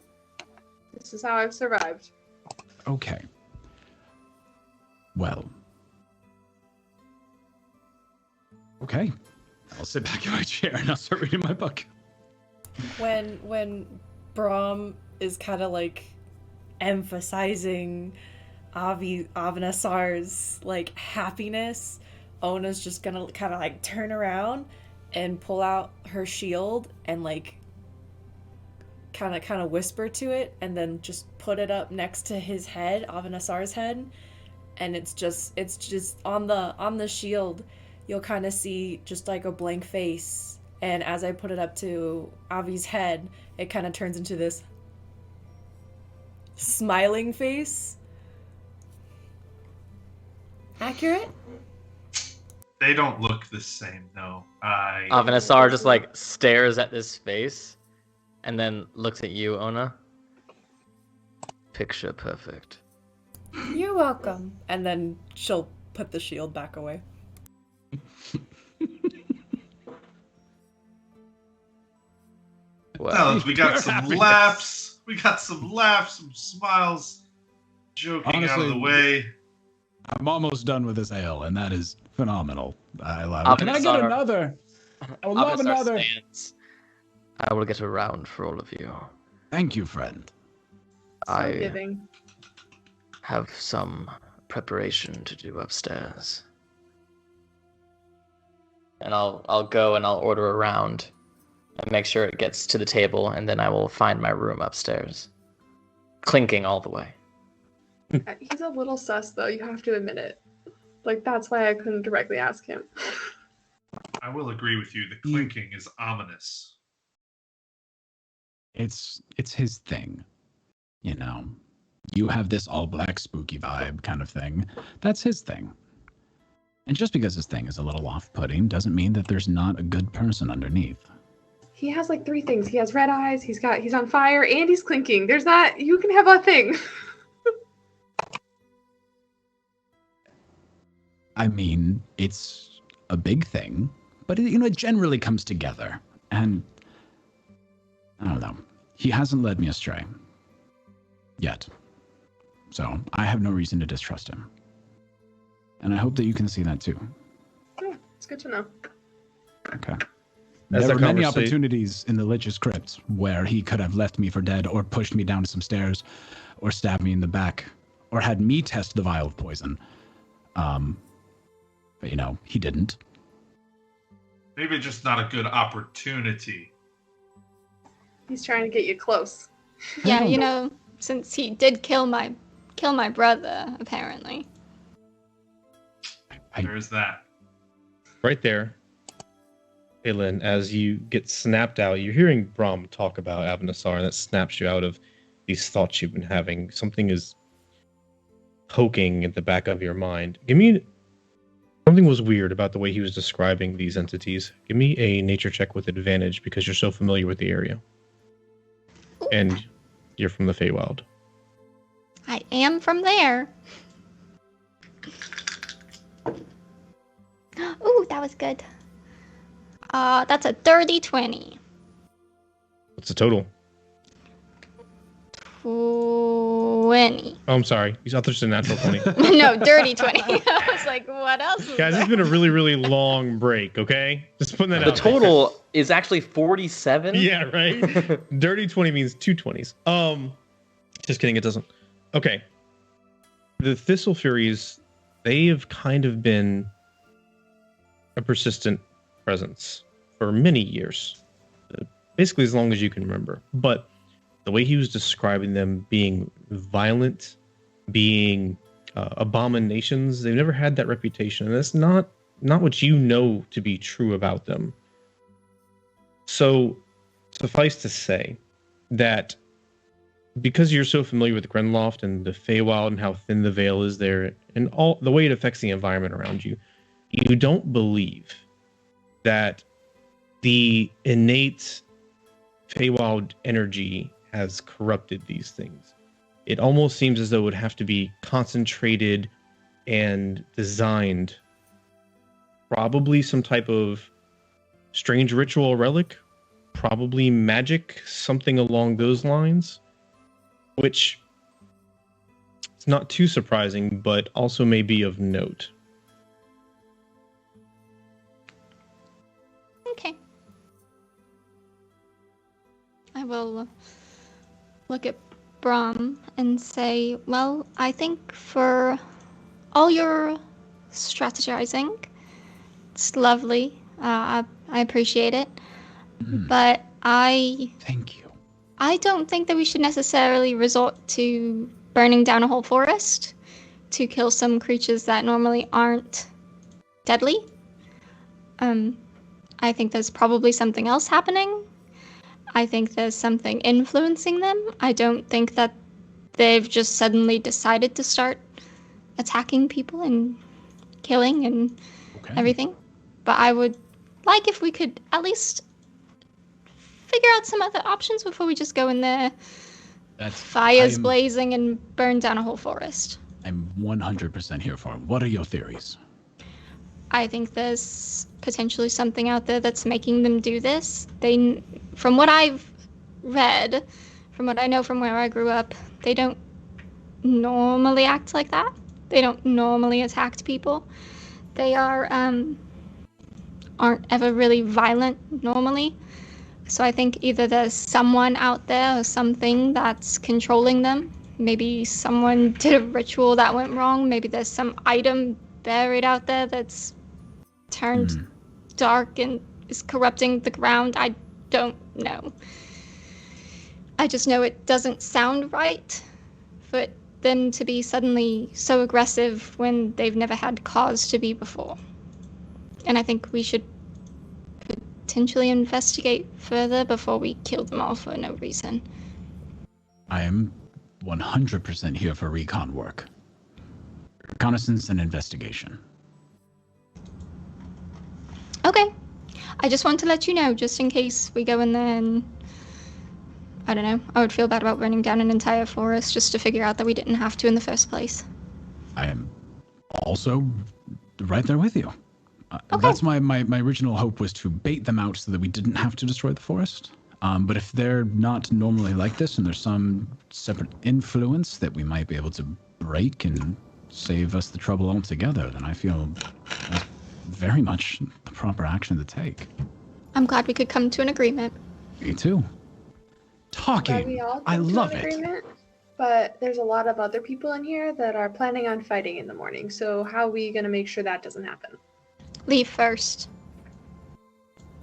[SPEAKER 6] this is how I've survived.
[SPEAKER 5] Okay. Well. Okay. I'll sit back in my chair and I'll start reading my book.
[SPEAKER 7] When Brom is kind of like emphasizing Avanessar's like happiness, Onah's just gonna kind of like turn around and pull out her shield and like kind of whisper to it, and then just put it up next to his head, Avanessar's head, and it's just on the shield. You'll kind of see just like a blank face And as I put it up to Avi's head, it kind of turns into this smiling face. Accurate?
[SPEAKER 4] They don't look the same, no.
[SPEAKER 3] Avanessar just like stares at this face and then looks at you, Onah. Picture perfect.
[SPEAKER 7] You're welcome. And then she'll put the shield back away.
[SPEAKER 4] Well, we got some laughs. We got some laughs, some smiles, joking
[SPEAKER 5] Honestly,
[SPEAKER 4] out of the way.
[SPEAKER 5] I'm almost done with this ale, and that is phenomenal. I love it. Can I get another? I would love another.
[SPEAKER 3] Stands. I will get around for all of you.
[SPEAKER 5] Thank you, friend.
[SPEAKER 6] So giving.
[SPEAKER 3] Have some preparation to do upstairs. And I'll go and I'll order a round and make sure it gets to the table, and then I will find my room upstairs. Clinking all the way.
[SPEAKER 6] He's a little sus, though. You have to admit it. Like, that's why I couldn't directly ask him.
[SPEAKER 4] I will agree with you. The clinking is ominous.
[SPEAKER 5] It's his thing. You know, you have this all black spooky vibe kind of thing. That's his thing. And just because his thing is a little off-putting doesn't mean that there's not a good person underneath.
[SPEAKER 6] He has like 3 things. He has red eyes, he's on fire, and he's clinking. There's not, you can have a thing.
[SPEAKER 5] I mean, it's a big thing, but it generally comes together. And I don't know. He hasn't led me astray. Yet. So I have no reason to distrust him. And I hope that you can see that too.
[SPEAKER 6] Yeah, it's good to know.
[SPEAKER 5] Okay. There were many opportunities in the Lich's crypt where he could have left me for dead or pushed me down some stairs or stabbed me in the back or had me test the vial of poison. But, he didn't.
[SPEAKER 4] Maybe just not a good opportunity.
[SPEAKER 6] He's trying to get you close.
[SPEAKER 2] Yeah, since he did kill my brother, apparently.
[SPEAKER 4] There's that.
[SPEAKER 1] Right there, Fay'lnn, as you get snapped out, you're hearing Brom talk about Avanessar, and that snaps you out of these thoughts you've been having. Something is poking at the back of your mind. Something was weird about the way he was describing these entities. Give me a nature check with advantage because you're so familiar with the area. And you're from the Feywild.
[SPEAKER 2] I am from there. Ooh, that was good. That's a dirty 20.
[SPEAKER 1] What's the total?
[SPEAKER 2] 20.
[SPEAKER 1] Oh, I'm sorry. You thought there's a natural 20.
[SPEAKER 2] No, dirty 20. I was like, what else is
[SPEAKER 1] Guys,
[SPEAKER 2] that?
[SPEAKER 1] it's been a really, really long break, okay? Just putting that
[SPEAKER 3] The
[SPEAKER 1] out
[SPEAKER 3] total is actually 47?
[SPEAKER 1] Yeah, right? Dirty 20 means 2 20s. Just kidding, it doesn't. Okay. The Thistle Furies, they have kind of been a persistent presence for many years. Basically as long as you can remember. But the way he was describing them being violent, being abominations, they've never had that reputation. And that's not what you know to be true about them. So, suffice to say that because you're so familiar with Grenloft and the Feywild and how thin the veil is there and all the way it affects the environment around you, you don't believe that the innate Feywild energy has corrupted these things. It almost seems as though it would have to be concentrated and designed. Probably some type of strange ritual or relic. Probably magic, something along those lines. Which it's not too surprising, but also may be of note.
[SPEAKER 2] Okay. I will look at Brom and say, well, I think for all your strategizing, it's lovely. I appreciate it. But
[SPEAKER 5] Thank you.
[SPEAKER 2] I don't think that we should necessarily resort to burning down a whole forest to kill some creatures that normally aren't deadly. I think there's probably something else happening. I think there's something influencing them. I don't think that they've just suddenly decided to start attacking people and killing and everything. But I would like if we could at least figure out some other options before we just go in there, fires blazing and burn down a whole forest.
[SPEAKER 5] I'm 100% here for it. What are your theories?
[SPEAKER 2] I think there's potentially something out there that's making them do this. From what I've read, from what I know from where I grew up, they don't normally act like that. They don't normally attack people. They aren't ever really violent normally. So I think either there's someone out there or something that's controlling them. Maybe someone did a ritual that went wrong. Maybe there's some item buried out there that's turned dark and is corrupting the ground. I don't know. I just know it doesn't sound right for them to be suddenly so aggressive when they've never had cause to be before. And I think we should potentially investigate further before we kill them all for no reason.
[SPEAKER 5] I am 100% here for recon work. Reconnaissance and investigation.
[SPEAKER 2] Okay. I just want to let you know, just in case we go in there and... I don't know. I would feel bad about burning down an entire forest just to figure out that we didn't have to in the first place.
[SPEAKER 5] I am also right there with you.
[SPEAKER 2] Okay.
[SPEAKER 5] That's my original hope, was to bait them out so that we didn't have to destroy the forest. But if they're not normally like this and there's some separate influence that we might be able to break and save us the trouble altogether, then I feel that's very much the proper action to take.
[SPEAKER 2] I'm glad we could come to an agreement.
[SPEAKER 5] Me too. Talking. I love it.
[SPEAKER 6] Agreement, but there's a lot of other people in here that are planning on fighting in the morning. So how are we going to make sure that doesn't happen?
[SPEAKER 2] Leave first.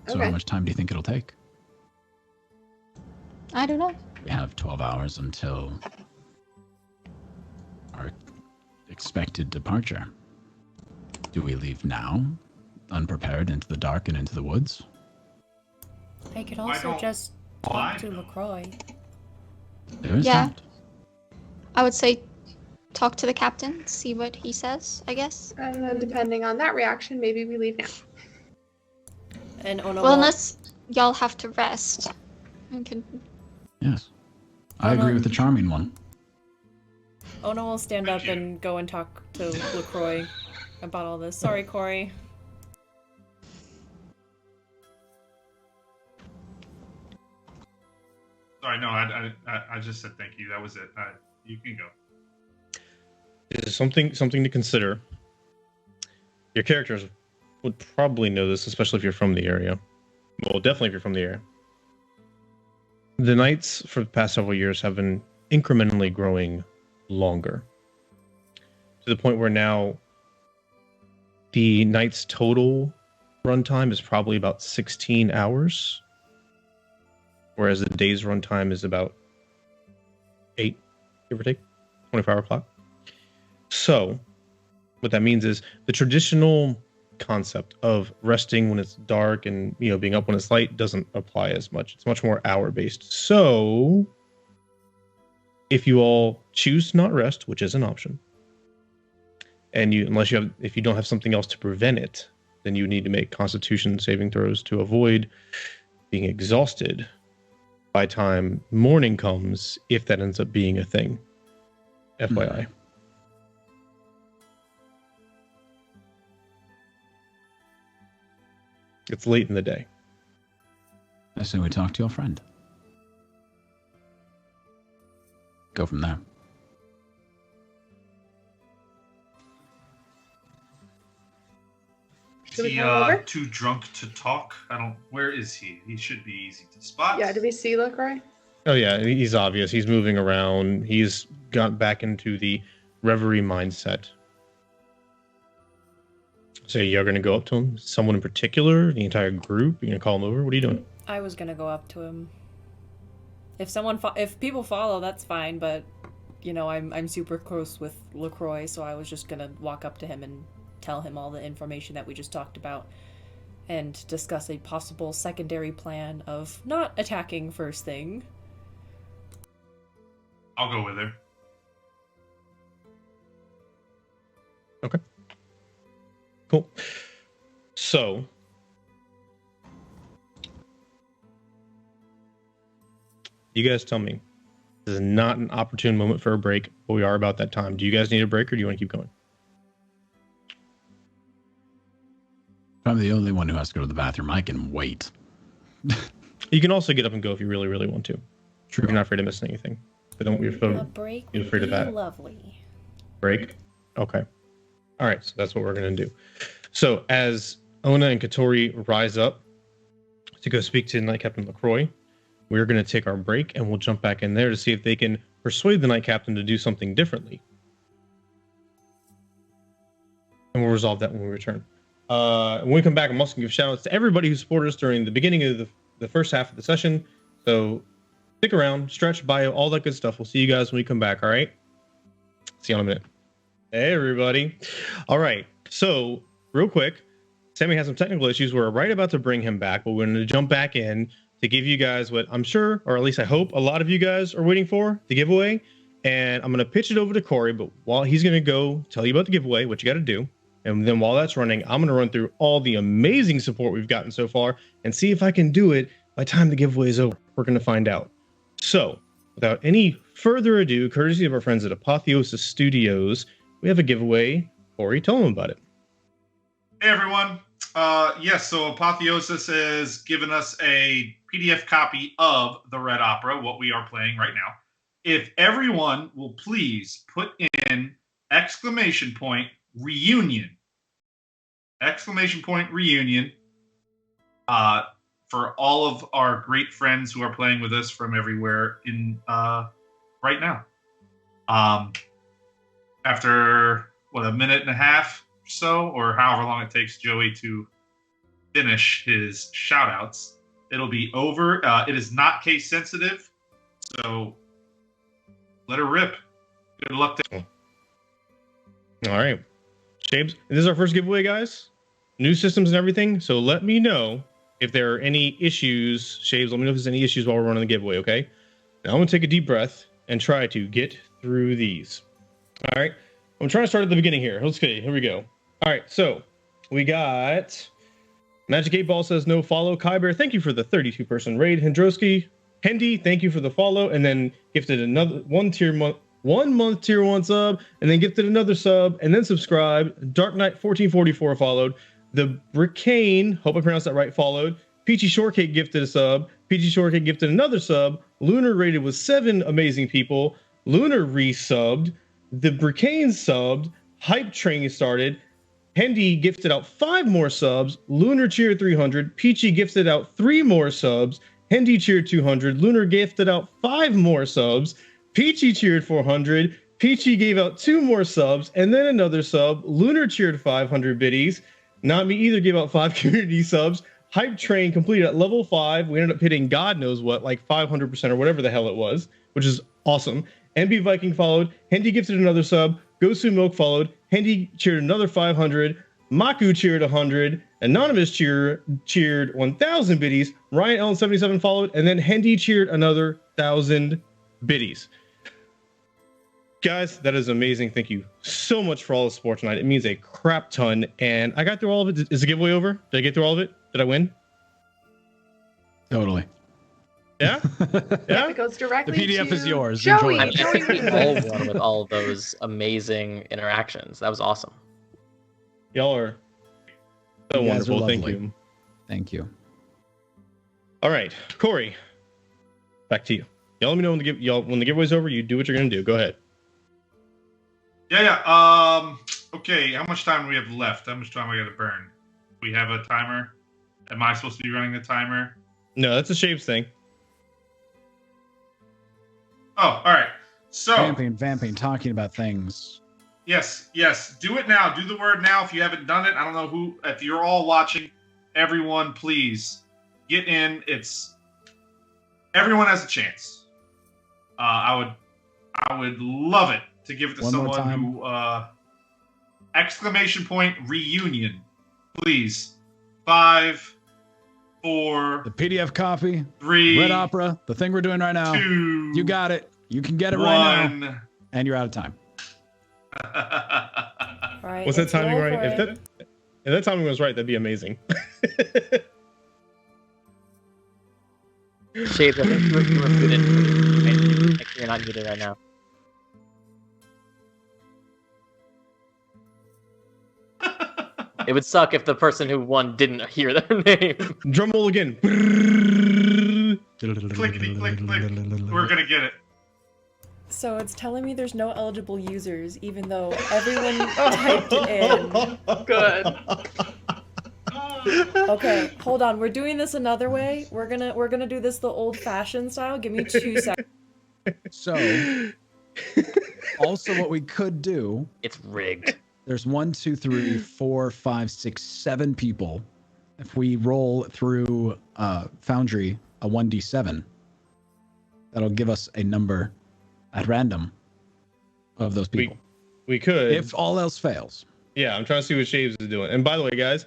[SPEAKER 5] So how much time do you think it'll take?
[SPEAKER 2] I don't know.
[SPEAKER 5] We have 12 hours until our expected departure. Do we leave now, unprepared, into the dark and into the woods?
[SPEAKER 7] I could also just talk to LaCroix.
[SPEAKER 5] There is
[SPEAKER 2] Yeah.
[SPEAKER 5] that.
[SPEAKER 2] I would say talk to the captain, see what he says, I guess.
[SPEAKER 6] And then depending on that reaction, maybe we leave now.
[SPEAKER 7] And Onah
[SPEAKER 2] Well, unless y'all have to rest. I can...
[SPEAKER 5] Yes. I agree with the charming one.
[SPEAKER 7] Onah will stand up and go and talk to LaCroix about all this. Sorry, Cory.
[SPEAKER 4] Sorry, no, I just said thank you. That was it. You can go.
[SPEAKER 1] This is something to consider. Your characters would probably know this, especially if you're from the area. Well, definitely if you're from the area. The nights for the past several years have been incrementally growing longer, to the point where now the night's total runtime is probably about 16 hours, whereas the day's runtime is about 8, give or take, 24-hour clock. So what that means is the traditional concept of resting when it's dark and being up when it's light doesn't apply as much. It's much more hour based. So if you all choose to not rest, which is an option, and if you don't have something else to prevent it, then you need to make Constitution saving throws to avoid being exhausted by time morning comes, if that ends up being a thing. FYI. It's late in the day.
[SPEAKER 5] I say we talk to your friend. Go from there.
[SPEAKER 4] Is he too drunk to talk? Where is he? He should be easy to spot.
[SPEAKER 6] Yeah, do we see LaCroix?
[SPEAKER 1] Oh yeah, he's obvious. He's moving around. He's got back into the reverie mindset. So you're going to go up to him? Someone in particular? The entire group? You're going to call him over? What are you doing?
[SPEAKER 7] I was gonna go up to him. If people follow, that's fine. But I'm super close with LaCroix, so I was just gonna walk up to him and tell him all the information that we just talked about, and discuss a possible secondary plan of not attacking first thing.
[SPEAKER 4] I'll go with her.
[SPEAKER 1] Okay. Cool. So, you guys tell me. This is not an opportune moment for a break, but we are about that time. Do you guys need a break, or do you want to keep going?
[SPEAKER 5] I'm the only one who has to go to the bathroom. I can wait.
[SPEAKER 1] You can also get up and go if you really, really want to.
[SPEAKER 5] True.
[SPEAKER 1] You're not afraid of missing anything. But don't be
[SPEAKER 7] A
[SPEAKER 1] afraid,
[SPEAKER 7] break
[SPEAKER 1] be
[SPEAKER 7] would
[SPEAKER 1] afraid of
[SPEAKER 7] be
[SPEAKER 1] that.
[SPEAKER 7] lovely.
[SPEAKER 1] Break? Okay. All right, so that's what we're going to do. So as Onah and Keatoris rise up to go speak to Knight Captain LaCroix, we're going to take our break, and we'll jump back in there to see if they can persuade the Knight Captain to do something differently. And we'll resolve that when we return. When we come back, I'm also going to give shout-outs to everybody who supported us during the beginning of the first half of the session. So stick around, stretch, bio, all that good stuff. We'll see you guys when we come back, all right? See you in a minute. Hey, everybody. All right, so real quick, Sammy has some technical issues. We're right about to bring him back, but we're going to jump back in to give you guys what I'm sure, or at least I hope, a lot of you guys are waiting for, the giveaway. And I'm going to pitch it over to Cory, but while he's going to go tell you about the giveaway, what you got to do. And then while that's running, I'm going to run through all the amazing support we've gotten so far and see if I can do it by the time the giveaway is over. We're going to find out. So, without any further ado, courtesy of our friends at Apotheosis Studios, we have a giveaway. Cory, tell them about it.
[SPEAKER 4] Hey, everyone. Yes, so Apotheosis has given us a PDF copy of the Red Opera, what we are playing right now. If everyone will please put in !reunion. !reunion. For all of our great friends who are playing with us from everywhere in right now. After a minute and a half or so, or however long it takes Joey to finish his shout outs, it'll be over. It is not case sensitive, so let her rip. Good luck to
[SPEAKER 1] All right. Shapes, this is our first giveaway, guys. New systems and everything, so let me know if there are any issues. Shapes, let me know if there's any issues while we're running the giveaway, okay? Now I'm going to take a deep breath and try to get through these. All right. I'm trying to start at the beginning here. Let's see. Here we go. All right. So we got Magic 8 Ball says no follow. Kyber, thank you for the 32-person raid. Hendrowski, Hendy, thank you for the follow. And then gifted another 1 month tier 1 sub. And then gifted another sub. And then subscribed. Dark Knight 1444 followed. The Bricane, hope I pronounced that right, followed. Peachy Shortcake gifted a sub. Peachy Shortcake gifted another sub. Lunar rated with 7 amazing people. Lunar resubbed. The Bricane subbed. Hype Train started. Hendy gifted out 5 more subs. Lunar cheered 300. Peachy gifted out 3 more subs. Hendy cheered 200. Lunar gifted out 5 more subs. Peachy cheered 400. Peachy gave out 2 more subs and then another sub. Lunar cheered 500 biddies. Not Me Either gave out 5 community subs. Hype Train completed at level 5. We ended up hitting God knows what, like 500% or whatever the hell it was, which is awesome. NB Viking followed. Hendy gifted another sub. Gosu Milk followed. Hendy cheered another 500. Maku cheered 100. Anonymous cheered 1,000 biddies. Ryan Ellen77 followed. And then Hendy cheered another 1,000 biddies. Guys, that is amazing. Thank you so much for all the support tonight. It means a crap ton. And I got through all of it. Is the giveaway over? Did I get through all of it? Did I win?
[SPEAKER 5] Totally.
[SPEAKER 1] Yeah? Yeah?
[SPEAKER 6] It goes directly
[SPEAKER 5] The PDF
[SPEAKER 6] to
[SPEAKER 5] is yours.
[SPEAKER 6] Joey.
[SPEAKER 5] Enjoy
[SPEAKER 3] I
[SPEAKER 5] it.
[SPEAKER 3] think we all won with all of those amazing interactions. That was awesome.
[SPEAKER 1] Y'all are so
[SPEAKER 5] You guys are
[SPEAKER 1] wonderful. Thank
[SPEAKER 5] lovely.
[SPEAKER 1] you.
[SPEAKER 5] Thank you.
[SPEAKER 1] All right, Cory, back to you. Y'all let me know when the giveaway's over. You do what you're gonna do. Go ahead.
[SPEAKER 4] Yeah. Okay. How much time do we have left? How much time I got to burn? We have a timer. Am I supposed to be running the timer?
[SPEAKER 1] No, that's a Shapes thing.
[SPEAKER 4] Oh, all right. So
[SPEAKER 5] Vamping, talking about things.
[SPEAKER 4] yes. Do it now. Do the word now. If you haven't done it, I don't know who. If you're all watching, everyone, please get in. Everyone has a chance. I would love it to give it to
[SPEAKER 5] One more
[SPEAKER 4] someone
[SPEAKER 5] time.
[SPEAKER 4] who !reunion. Please 5, 4,
[SPEAKER 5] The PDF copy,
[SPEAKER 4] 3,
[SPEAKER 5] Red Opera, the thing we're doing right now.
[SPEAKER 4] 2,
[SPEAKER 5] You got it. You can get it right now.
[SPEAKER 4] 1.
[SPEAKER 5] And you're out of time.
[SPEAKER 7] All right.
[SPEAKER 1] Was that
[SPEAKER 7] let's
[SPEAKER 1] timing
[SPEAKER 7] roll
[SPEAKER 1] right?
[SPEAKER 7] for
[SPEAKER 1] If
[SPEAKER 7] it.
[SPEAKER 1] that timing was right, that'd be amazing.
[SPEAKER 3] Shades, I think you were muted. You're not muted right now. It would suck if the person who won didn't hear their name.
[SPEAKER 1] Drum roll again.
[SPEAKER 4] Clickety click click. We're gonna get it.
[SPEAKER 7] So it's telling me there's no eligible users, even though everyone typed it in.
[SPEAKER 6] Good.
[SPEAKER 7] Okay, hold on. We're doing this another way. We're gonna do this the old-fashioned style. Give me 2 seconds.
[SPEAKER 5] So, also what we could do,
[SPEAKER 3] It's rigged.
[SPEAKER 5] there's 1, 2, 3, 4, 5, 6, 7 people. If we roll through Foundry a 1d7, that'll give us a number at random of those people.
[SPEAKER 1] We could.
[SPEAKER 5] If all else fails.
[SPEAKER 1] Yeah, I'm trying to see what Shaves is doing. And by the way, guys,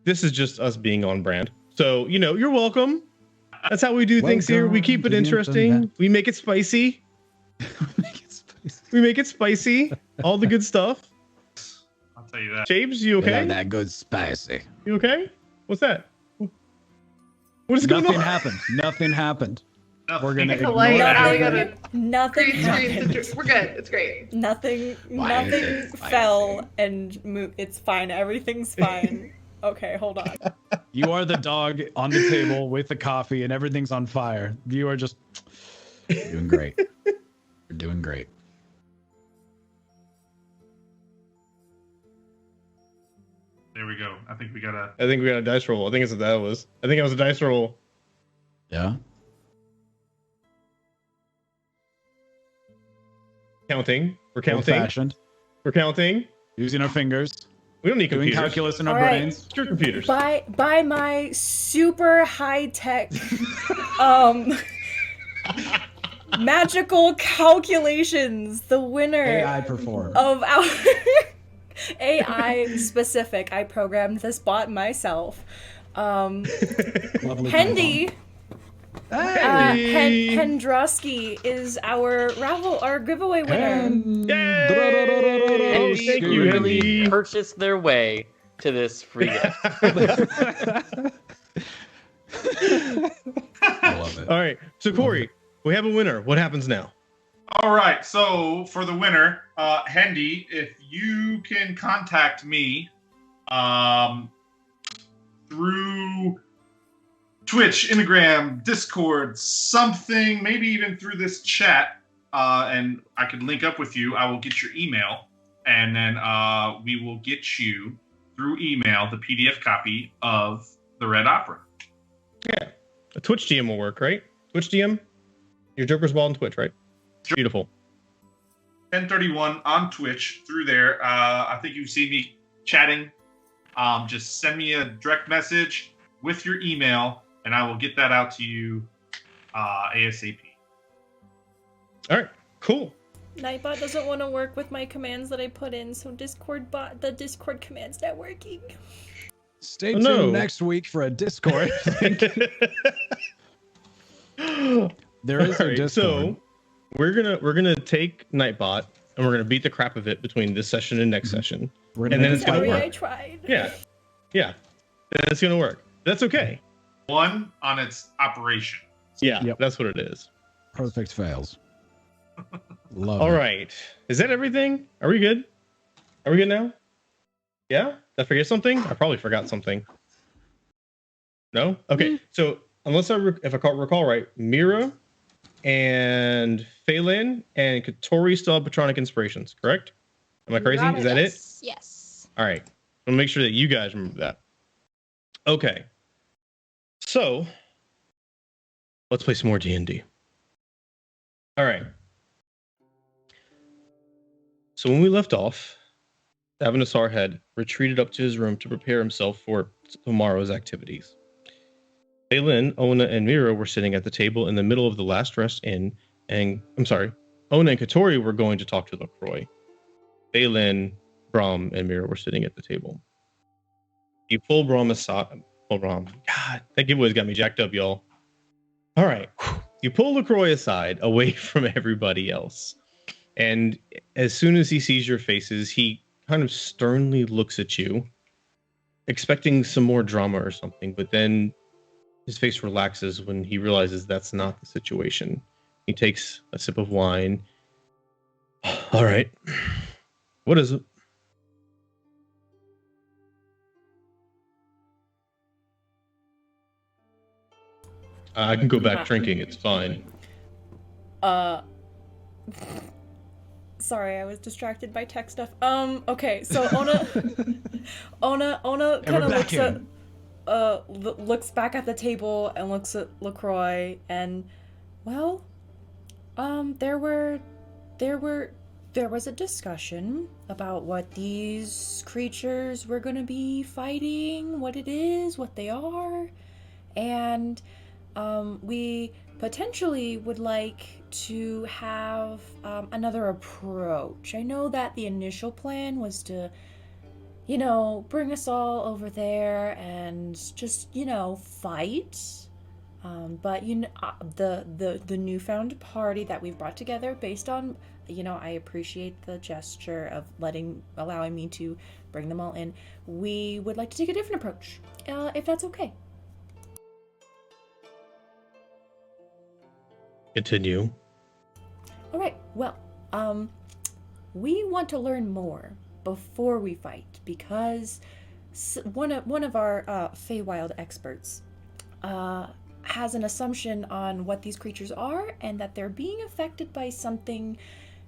[SPEAKER 1] this is just us being on brand. So, you're welcome. That's how we do things here. We keep it interesting. We make it spicy. We make it spicy. All the good stuff.
[SPEAKER 4] I'll tell you that.
[SPEAKER 1] Shaves, you okay?
[SPEAKER 5] That good spicy.
[SPEAKER 1] You okay? What's that? What is going on?
[SPEAKER 5] Nothing happened. Nothing happened. We're gonna
[SPEAKER 6] It's a light.
[SPEAKER 5] ignore
[SPEAKER 6] Now we
[SPEAKER 5] everything.
[SPEAKER 6] gotta
[SPEAKER 7] Nothing
[SPEAKER 6] green screen.
[SPEAKER 7] happened.
[SPEAKER 6] We're good. It's great.
[SPEAKER 7] Nothing fell and moved. It's fine. Everything's fine. Okay, hold on.
[SPEAKER 5] You are the dog on the table with the coffee and everything's on fire. You are just doing great. You're doing great.
[SPEAKER 4] There we go. I think we got
[SPEAKER 1] a dice roll. I think it's what that was. I think it was a dice roll.
[SPEAKER 5] Yeah.
[SPEAKER 1] Counting. We're counting.
[SPEAKER 5] Old-fashioned.
[SPEAKER 1] We're counting.
[SPEAKER 5] Using our fingers.
[SPEAKER 1] We don't need
[SPEAKER 5] Doing
[SPEAKER 1] computers.
[SPEAKER 5] calculus in our
[SPEAKER 7] All right.
[SPEAKER 5] brains.
[SPEAKER 1] Screw computers.
[SPEAKER 7] By my super high-tech magical calculations, the winner
[SPEAKER 5] AI perform.
[SPEAKER 7] of our AI specific, I programmed this bot myself.
[SPEAKER 5] Lovely
[SPEAKER 7] Hendy
[SPEAKER 1] Hey.
[SPEAKER 7] Hendrosky is our giveaway winner.
[SPEAKER 1] Yay!
[SPEAKER 3] And
[SPEAKER 1] Thank you,
[SPEAKER 3] really
[SPEAKER 1] Henry.
[SPEAKER 3] purchased their way to this free gift.
[SPEAKER 5] I love it.
[SPEAKER 1] All right. So, Cory, we have a winner. What happens now?
[SPEAKER 4] All right. So for the winner, Hendy, if you can contact me through Twitch, Instagram, Discord, something, maybe even through this chat, and I can link up with you. I will get your email, and then we will get you through email the PDF copy of the Red Opera.
[SPEAKER 1] Yeah. A Twitch DM will work, right? Twitch DM? Your Joker's Ball on Twitch, right? Beautiful.
[SPEAKER 4] 1031 on Twitch through there. I think you've seen me chatting. Just send me a direct message with your email, and I will get that out to you ASAP.
[SPEAKER 1] All right. Cool.
[SPEAKER 7] Nightbot doesn't want to work with my commands that I put in, so the Discord command's not working.
[SPEAKER 5] Stay
[SPEAKER 1] Oh,
[SPEAKER 5] tuned
[SPEAKER 1] no.
[SPEAKER 5] next week for a Discord. There is
[SPEAKER 1] All
[SPEAKER 5] a
[SPEAKER 1] right,
[SPEAKER 5] Discord.
[SPEAKER 1] so we're gonna take Nightbot and we're gonna beat the crap of it between this session and next session.
[SPEAKER 5] We're
[SPEAKER 1] and then
[SPEAKER 5] make
[SPEAKER 1] it's gonna
[SPEAKER 7] Sorry,
[SPEAKER 1] work.
[SPEAKER 7] I tried.
[SPEAKER 1] Yeah. And it's gonna work. That's okay.
[SPEAKER 4] One on its operation.
[SPEAKER 1] Yeah.
[SPEAKER 5] Yep.
[SPEAKER 1] That's what it is.
[SPEAKER 5] perfect fails. Love
[SPEAKER 1] All
[SPEAKER 5] it.
[SPEAKER 1] right. Is that everything? Are we good? Are we good now? Yeah? Did I forget something? I probably forgot something. No? Okay. So unless if I recall right, Mihra and Fay'lnn and Keatoris still have Patronic Inspirations, correct? Am I crazy? Is that it?
[SPEAKER 2] Yes.
[SPEAKER 1] All right. I'll make sure that you guys remember that. Okay. So let's play some more D&D. All right. So when we left off, Avanessar had retreated up to his room to prepare himself for tomorrow's activities. Fay'lnn, Onah, and Mihra were sitting at the table in the middle of the last rest inn, and Onah and Keatoris were going to talk to LaCroix. Fay'lnn, Brom, and Mihra were sitting at the table. You pull Brom aside. Pull Brom. God, that giveaway's got me jacked up, y'all. All right. You pull LaCroix aside, away from everybody else. And as soon as he sees your faces, he kind of sternly looks at you, expecting some more drama or something. But then his face relaxes when he realizes that's not the situation. He takes a sip of wine. All right. What is it? I can go back drinking. It's fine.
[SPEAKER 7] Sorry, I was distracted by tech stuff. Okay, so Onah kind of looks back at the table and looks at LaCroix and, well, there was a discussion about what these creatures were gonna be fighting, what it is, what they are, and we potentially would like to have another approach. I know that the initial plan was to, bring us all over there and just, fight. But the newfound party that we've brought together, based on, I appreciate the gesture of allowing me to bring them all in. We would like to take a different approach, if that's okay.
[SPEAKER 1] Continue.
[SPEAKER 7] All right. Well, we want to learn more before we fight because one of our Feywild experts has an assumption on what these creatures are and that they're being affected by something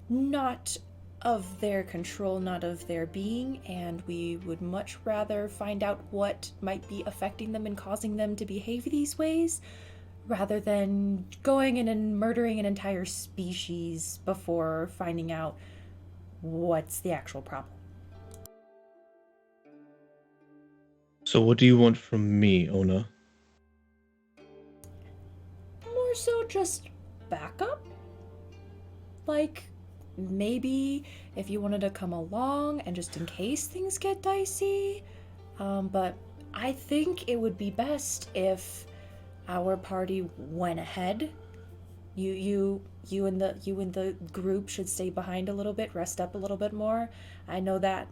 [SPEAKER 7] not of their control, not of their being, and we would much rather find out what might be affecting them and causing them to behave these ways, rather than going in and murdering an entire species before finding out what's the actual problem.
[SPEAKER 1] So what do you want from me, Onah?
[SPEAKER 7] More so just backup. Like, maybe if you wanted to come along and just in case things get dicey. But I think it would be best if our party went ahead. You and the group should stay behind a little bit, rest up a little bit more. I know that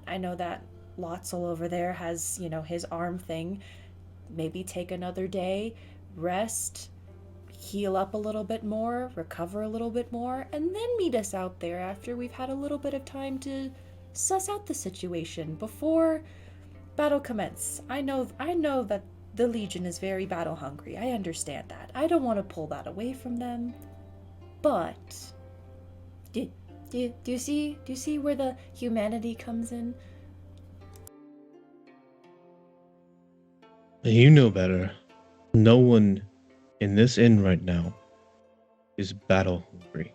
[SPEAKER 7] Lotzel over there has, his arm thing. Maybe take another day, rest, heal up a little bit more, recover a little bit more, and then meet us out there after we've had a little bit of time to suss out the situation before battle commence. I know that the Legion is very battle hungry. I understand that. I don't want to pull that away from them. But do you see where the humanity comes in?
[SPEAKER 1] You know better. No one in this inn right now is battle hungry.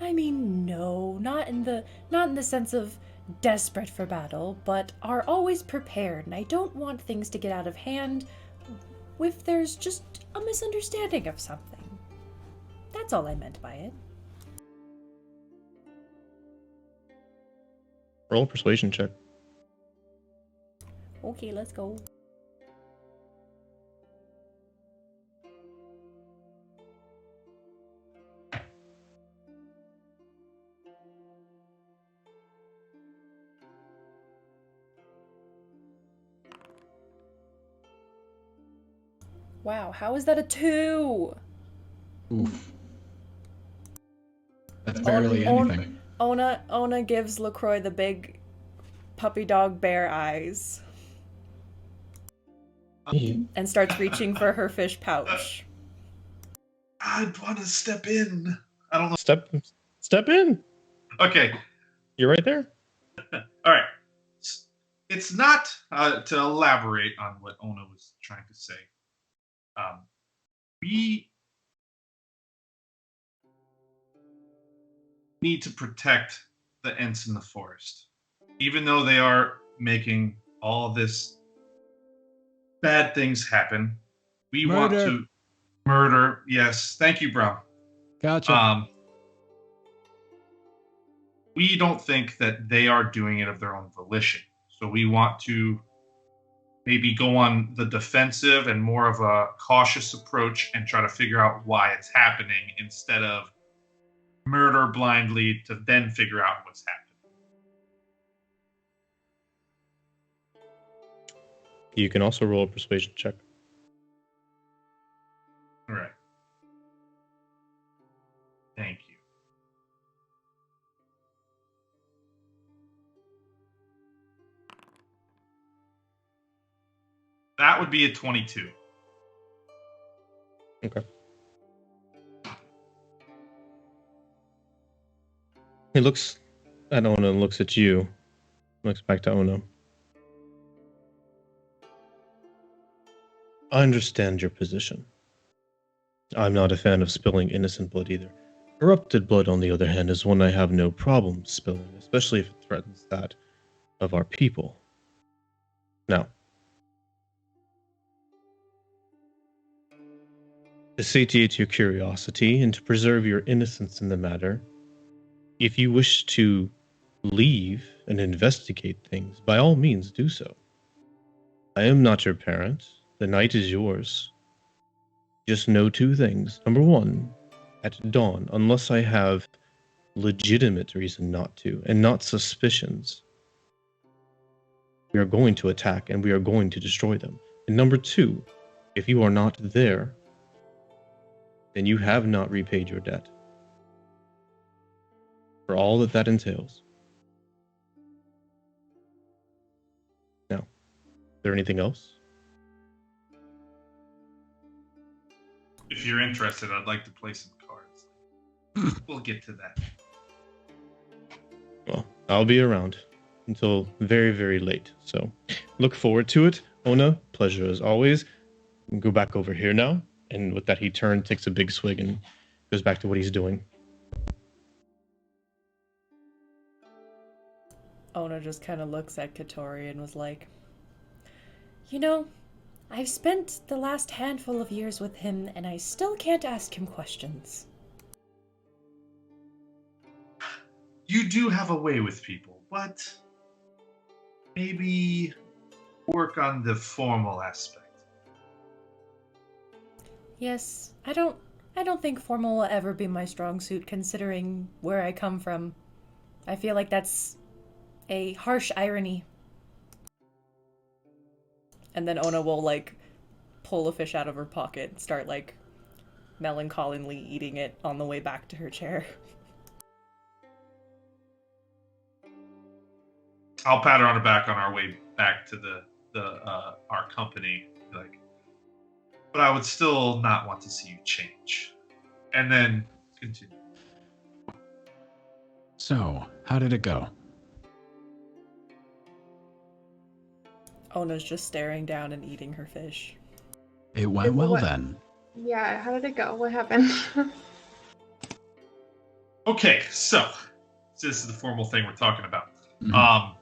[SPEAKER 7] I mean, no, not in the sense of desperate for battle, but are always prepared, and I don't want things to get out of hand if there's just a misunderstanding of something. That's all I meant by it.
[SPEAKER 1] Roll a persuasion check.
[SPEAKER 7] Okay, let's go. Wow, how is that a 2?
[SPEAKER 5] Oof. That's barely anything.
[SPEAKER 7] Onah gives LaCroix the big puppy dog bear eyes. And starts reaching for her fish pouch.
[SPEAKER 4] I'd want to step in. I don't know.
[SPEAKER 1] Step in.
[SPEAKER 4] Okay.
[SPEAKER 1] You're right there.
[SPEAKER 4] All right. It's not to elaborate on what Onah was trying to say. We need to protect the Ents in the forest. Even though they are making all this bad things happen, we want to murder. Yes, thank you, bro.
[SPEAKER 5] Gotcha.
[SPEAKER 4] We don't think that they are doing it of their own volition. So we want to maybe go on the defensive and more of a cautious approach and try to figure out why it's happening instead of murder blindly to then figure out what's happening.
[SPEAKER 1] You can also roll a persuasion check.
[SPEAKER 4] All right. Thank you. That would be a 22.
[SPEAKER 1] Okay. He looks at Onah and looks at you. Looks back to Onah. I understand your position. I'm not a fan of spilling innocent blood either. Corrupted blood, on the other hand, is one I have no problem spilling, especially if it threatens that of our people. Now, to satiate your curiosity and to preserve your innocence in the matter, if you wish to leave and investigate things, by all means do so. I am not your parent. The night is yours. Just know two things. Number one, at dawn, unless I have legitimate reason not to, and not suspicions, we are going to attack and we are going to destroy them. And number two, if you are not there, then you have not repaid your debt. For all that that entails. Now, is there anything else?
[SPEAKER 4] If you're interested, I'd like to play some cards. We'll get to that.
[SPEAKER 1] Well, I'll be around until very, very late. So look forward to it. Onah, pleasure as always. Go back over here now. And with that, he turns, takes a big swig, and goes back to what he's doing.
[SPEAKER 7] Onah just kind of looks at Keatoris and was like, you know, I've spent the last handful of years with him, and I still can't ask him questions.
[SPEAKER 4] You do have a way with people, but maybe work on the formal aspect.
[SPEAKER 7] Yes, I don't think formal will ever be my strong suit, considering where I come from. I feel like that's a harsh irony. And then Onah will, like, pull a fish out of her pocket and start, like, melancholily eating it on the way back to her chair.
[SPEAKER 4] I'll pat her on the back on our way back to our company. Like, but I would still not want to see you change. And then continue.
[SPEAKER 5] So, how did it go?
[SPEAKER 7] Onah's just staring down and eating her fish.
[SPEAKER 5] It went well then.
[SPEAKER 6] Yeah, how did it go? What happened?
[SPEAKER 4] Okay, so this is the formal thing we're talking about.
[SPEAKER 5] Mhm.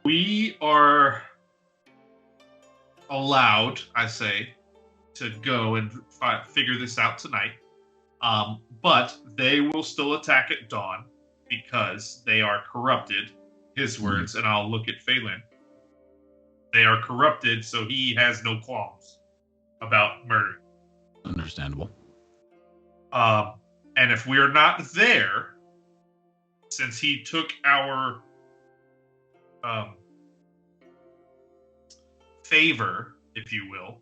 [SPEAKER 4] We are allowed, I say, to go and figure this out tonight. But they will still attack at dawn because they are corrupted. His words, and I'll look at Fay'lnn. They are corrupted, so he has no qualms about murder.
[SPEAKER 5] Understandable.
[SPEAKER 4] And if we're not there, since he took our favor, if you will,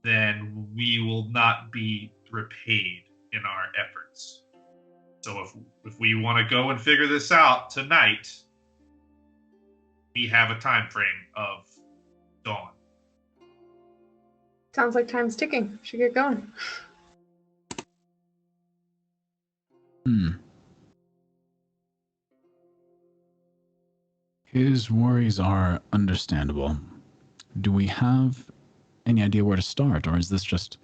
[SPEAKER 4] then we will not be repaid in our efforts. So if we want to go and figure this out tonight, we have a time frame of dawn.
[SPEAKER 6] Sounds like time's ticking. Should get going.
[SPEAKER 5] His worries are understandable. Do we have any idea where to start, or is this just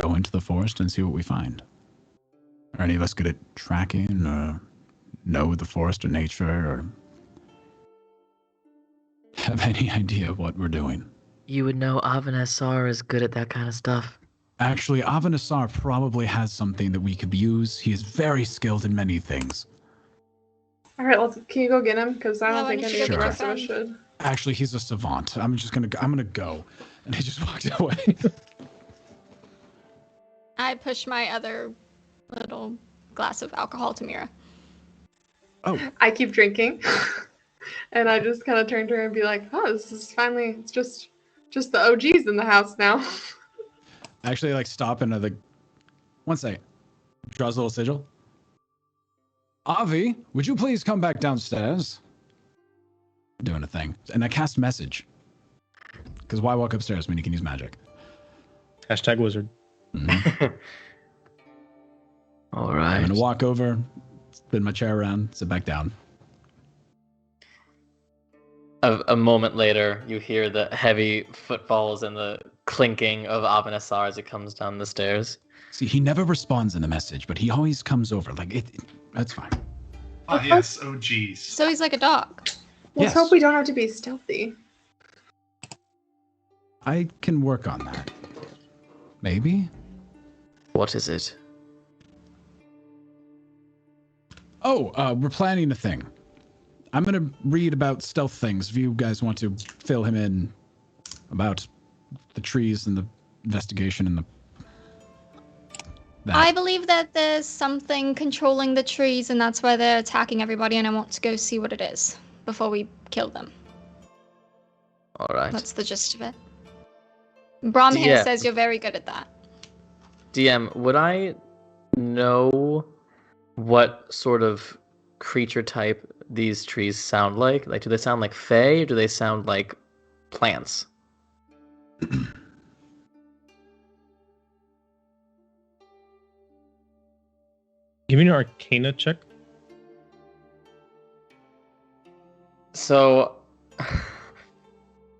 [SPEAKER 5] go into the forest and see what we find? Are any of us good at tracking, or know the forest or nature, or have any idea of what we're doing?
[SPEAKER 3] You would know Avanessar is good at that kind of stuff.
[SPEAKER 5] Actually, Avanessar probably has something that we could use. He is very skilled in many things.
[SPEAKER 6] All right, can you go get him? Because I
[SPEAKER 2] Yeah,
[SPEAKER 6] don't
[SPEAKER 2] why
[SPEAKER 6] think
[SPEAKER 2] don't
[SPEAKER 6] any
[SPEAKER 2] you
[SPEAKER 6] of
[SPEAKER 2] go
[SPEAKER 6] the
[SPEAKER 2] get
[SPEAKER 6] rest of
[SPEAKER 2] your
[SPEAKER 6] us should.
[SPEAKER 5] Actually, he's a savant. I'm gonna go. And he just walked away.
[SPEAKER 2] I push my other little glass of alcohol to Mihra.
[SPEAKER 5] Oh,
[SPEAKER 6] I keep drinking, and I just kind of turn to her and be like, "Oh, this is finally. It's just the OGs in the house now."
[SPEAKER 5] actually, like stop another. One second. Draws a little sigil. Avi, would you please come back downstairs? Doing a thing, and I cast message. Because why walk upstairs when you can use magic?
[SPEAKER 1] Hashtag wizard.
[SPEAKER 5] Mhm.
[SPEAKER 3] All right.
[SPEAKER 5] I'm gonna walk over, spin my chair around, sit back down.
[SPEAKER 3] A moment later, you hear the heavy footfalls and the clinking of Avanessar as it comes down the stairs.
[SPEAKER 5] See, he never responds in the message, but he always comes over. Like that's fine.
[SPEAKER 4] Ah, yes. Oh, geez.
[SPEAKER 2] So he's like a dog.
[SPEAKER 6] Let's
[SPEAKER 5] Yes.
[SPEAKER 6] hope we don't have to be stealthy.
[SPEAKER 5] I can work on that. Maybe.
[SPEAKER 3] What is it?
[SPEAKER 5] Oh, we're planning a thing. I'm gonna read about stealth things. If you guys want to fill him in about the trees and the investigation and that.
[SPEAKER 2] I believe that there's something controlling the trees, and that's why they're attacking everybody, and I want to go see what it is before we kill them.
[SPEAKER 3] All right.
[SPEAKER 2] That's the gist of it. Brom here
[SPEAKER 3] Yeah.
[SPEAKER 2] says you're very good at that.
[SPEAKER 3] DM, would I know what sort of creature type these trees sound like? Like, do they sound like fae, or do they sound like plants?
[SPEAKER 1] Give me an Arcana check.
[SPEAKER 3] So,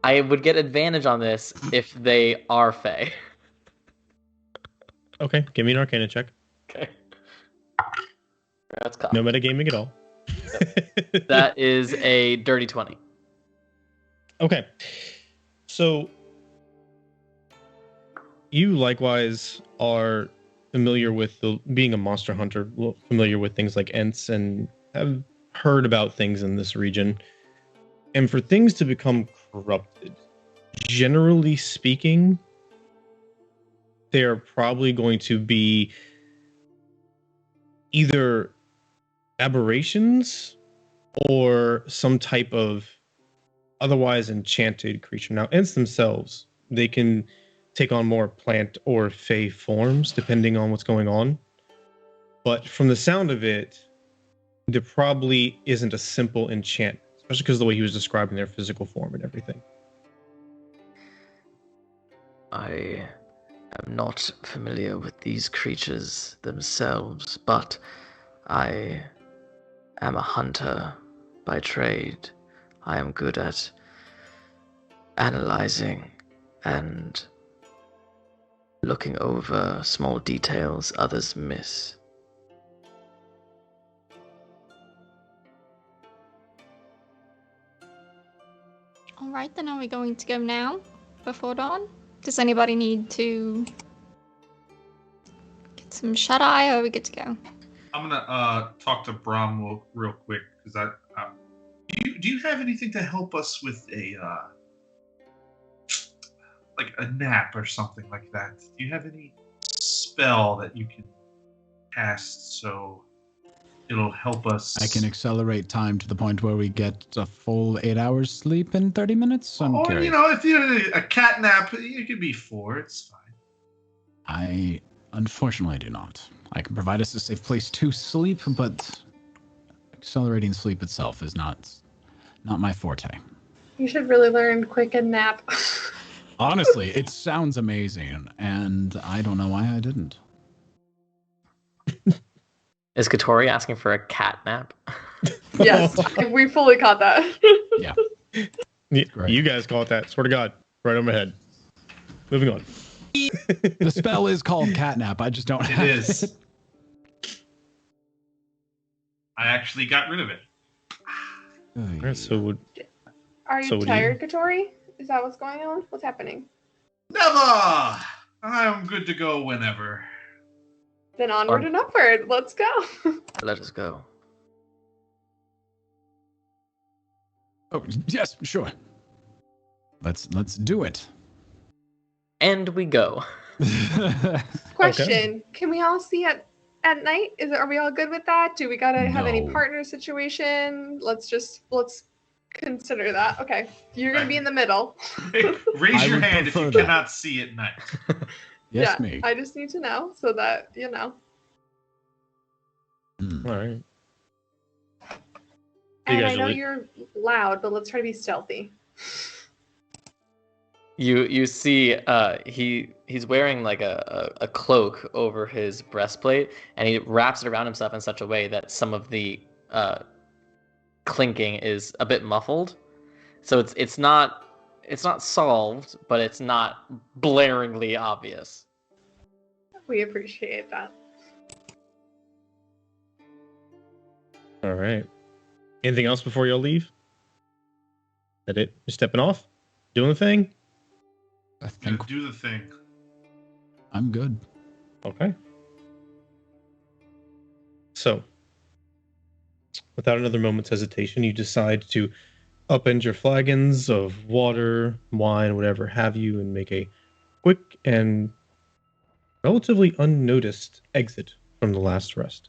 [SPEAKER 3] I would get advantage on this if they are fae.
[SPEAKER 1] Okay, give me an Arcana check.
[SPEAKER 3] Okay. That's cool.
[SPEAKER 1] No metagaming at all.
[SPEAKER 3] That is a dirty 20.
[SPEAKER 1] Okay. So you likewise are familiar with being a monster hunter, familiar with things like Ents, and have heard about things in this region. And for things to become corrupted, generally speaking, they're probably going to be either aberrations or some type of otherwise enchanted creature. Now, Ents themselves, they can take on more plant or fey forms depending on what's going on. But from the sound of it, there probably isn't a simple enchantment, especially because of the way he was describing their physical form and everything.
[SPEAKER 3] I am not familiar with these creatures themselves, but I am a hunter by trade. I am good at analyzing and looking over small details others miss.
[SPEAKER 2] All right, then are we going to go now before dawn? Does anybody need to get some shut eye, or are we good to go?
[SPEAKER 4] I'm gonna talk to Brom real quick because do you have anything to help us with a like a nap or something like that? Do you have any spell that you can cast so it'll help us?
[SPEAKER 5] I can accelerate time to the point where we get a full 8 hours sleep in 30 minutes. I'm
[SPEAKER 4] or
[SPEAKER 5] curious.
[SPEAKER 4] you know, if you a cat nap, you could be 4. It's fine.
[SPEAKER 5] I unfortunately do not. I can provide us a safe place to sleep, but accelerating sleep itself is not my forte.
[SPEAKER 6] You should really learn quick and nap.
[SPEAKER 5] Honestly, it sounds amazing, and I don't know why I didn't.
[SPEAKER 3] Is Keatoris asking for a cat nap?
[SPEAKER 6] Yes, we fully caught that.
[SPEAKER 5] Yeah. Great.
[SPEAKER 1] You guys call it that. Swear to God. Right on my head. Moving on.
[SPEAKER 5] The spell is called catnap. I just don't have
[SPEAKER 4] It is. I actually got rid of it.
[SPEAKER 1] Alright, so
[SPEAKER 6] Are
[SPEAKER 1] So
[SPEAKER 6] you
[SPEAKER 1] what do
[SPEAKER 6] tired, Katori? Is that what's going on? What's happening?
[SPEAKER 4] Never! I'm good to go whenever.
[SPEAKER 6] Then onward and upward. Let's go.
[SPEAKER 3] Let us go.
[SPEAKER 5] Oh, yes, sure. Let's do it.
[SPEAKER 3] And we go.
[SPEAKER 6] Question: Can we all see at night? Are we all good with that? Do we gotta have any
[SPEAKER 5] No.
[SPEAKER 6] partner situation? Let's consider that. Okay, you're gonna be in the middle.
[SPEAKER 4] Hey, raise
[SPEAKER 5] I
[SPEAKER 4] your
[SPEAKER 5] would
[SPEAKER 4] hand if you
[SPEAKER 5] prefer that.
[SPEAKER 4] cannot see at night.
[SPEAKER 5] Yes,
[SPEAKER 6] yeah,
[SPEAKER 5] me.
[SPEAKER 6] I just need to know so that you know.
[SPEAKER 1] All right.
[SPEAKER 6] And
[SPEAKER 1] guys
[SPEAKER 6] I know
[SPEAKER 1] really-
[SPEAKER 6] you're loud, but let's try to be stealthy.
[SPEAKER 3] You see he's wearing like a cloak over his breastplate, and he wraps it around himself in such a way that some of the clinking is a bit muffled. So it's not solved, but it's not blaringly obvious.
[SPEAKER 6] We appreciate that.
[SPEAKER 1] All right. Anything else before y'all leave? That it? You're stepping off? Doing the thing?
[SPEAKER 5] I think
[SPEAKER 4] Do the thing.
[SPEAKER 5] I'm good.
[SPEAKER 1] Okay. So, without another moment's hesitation, you decide to upend your flagons of water, wine, whatever have you, and make a quick and relatively unnoticed exit from the last rest.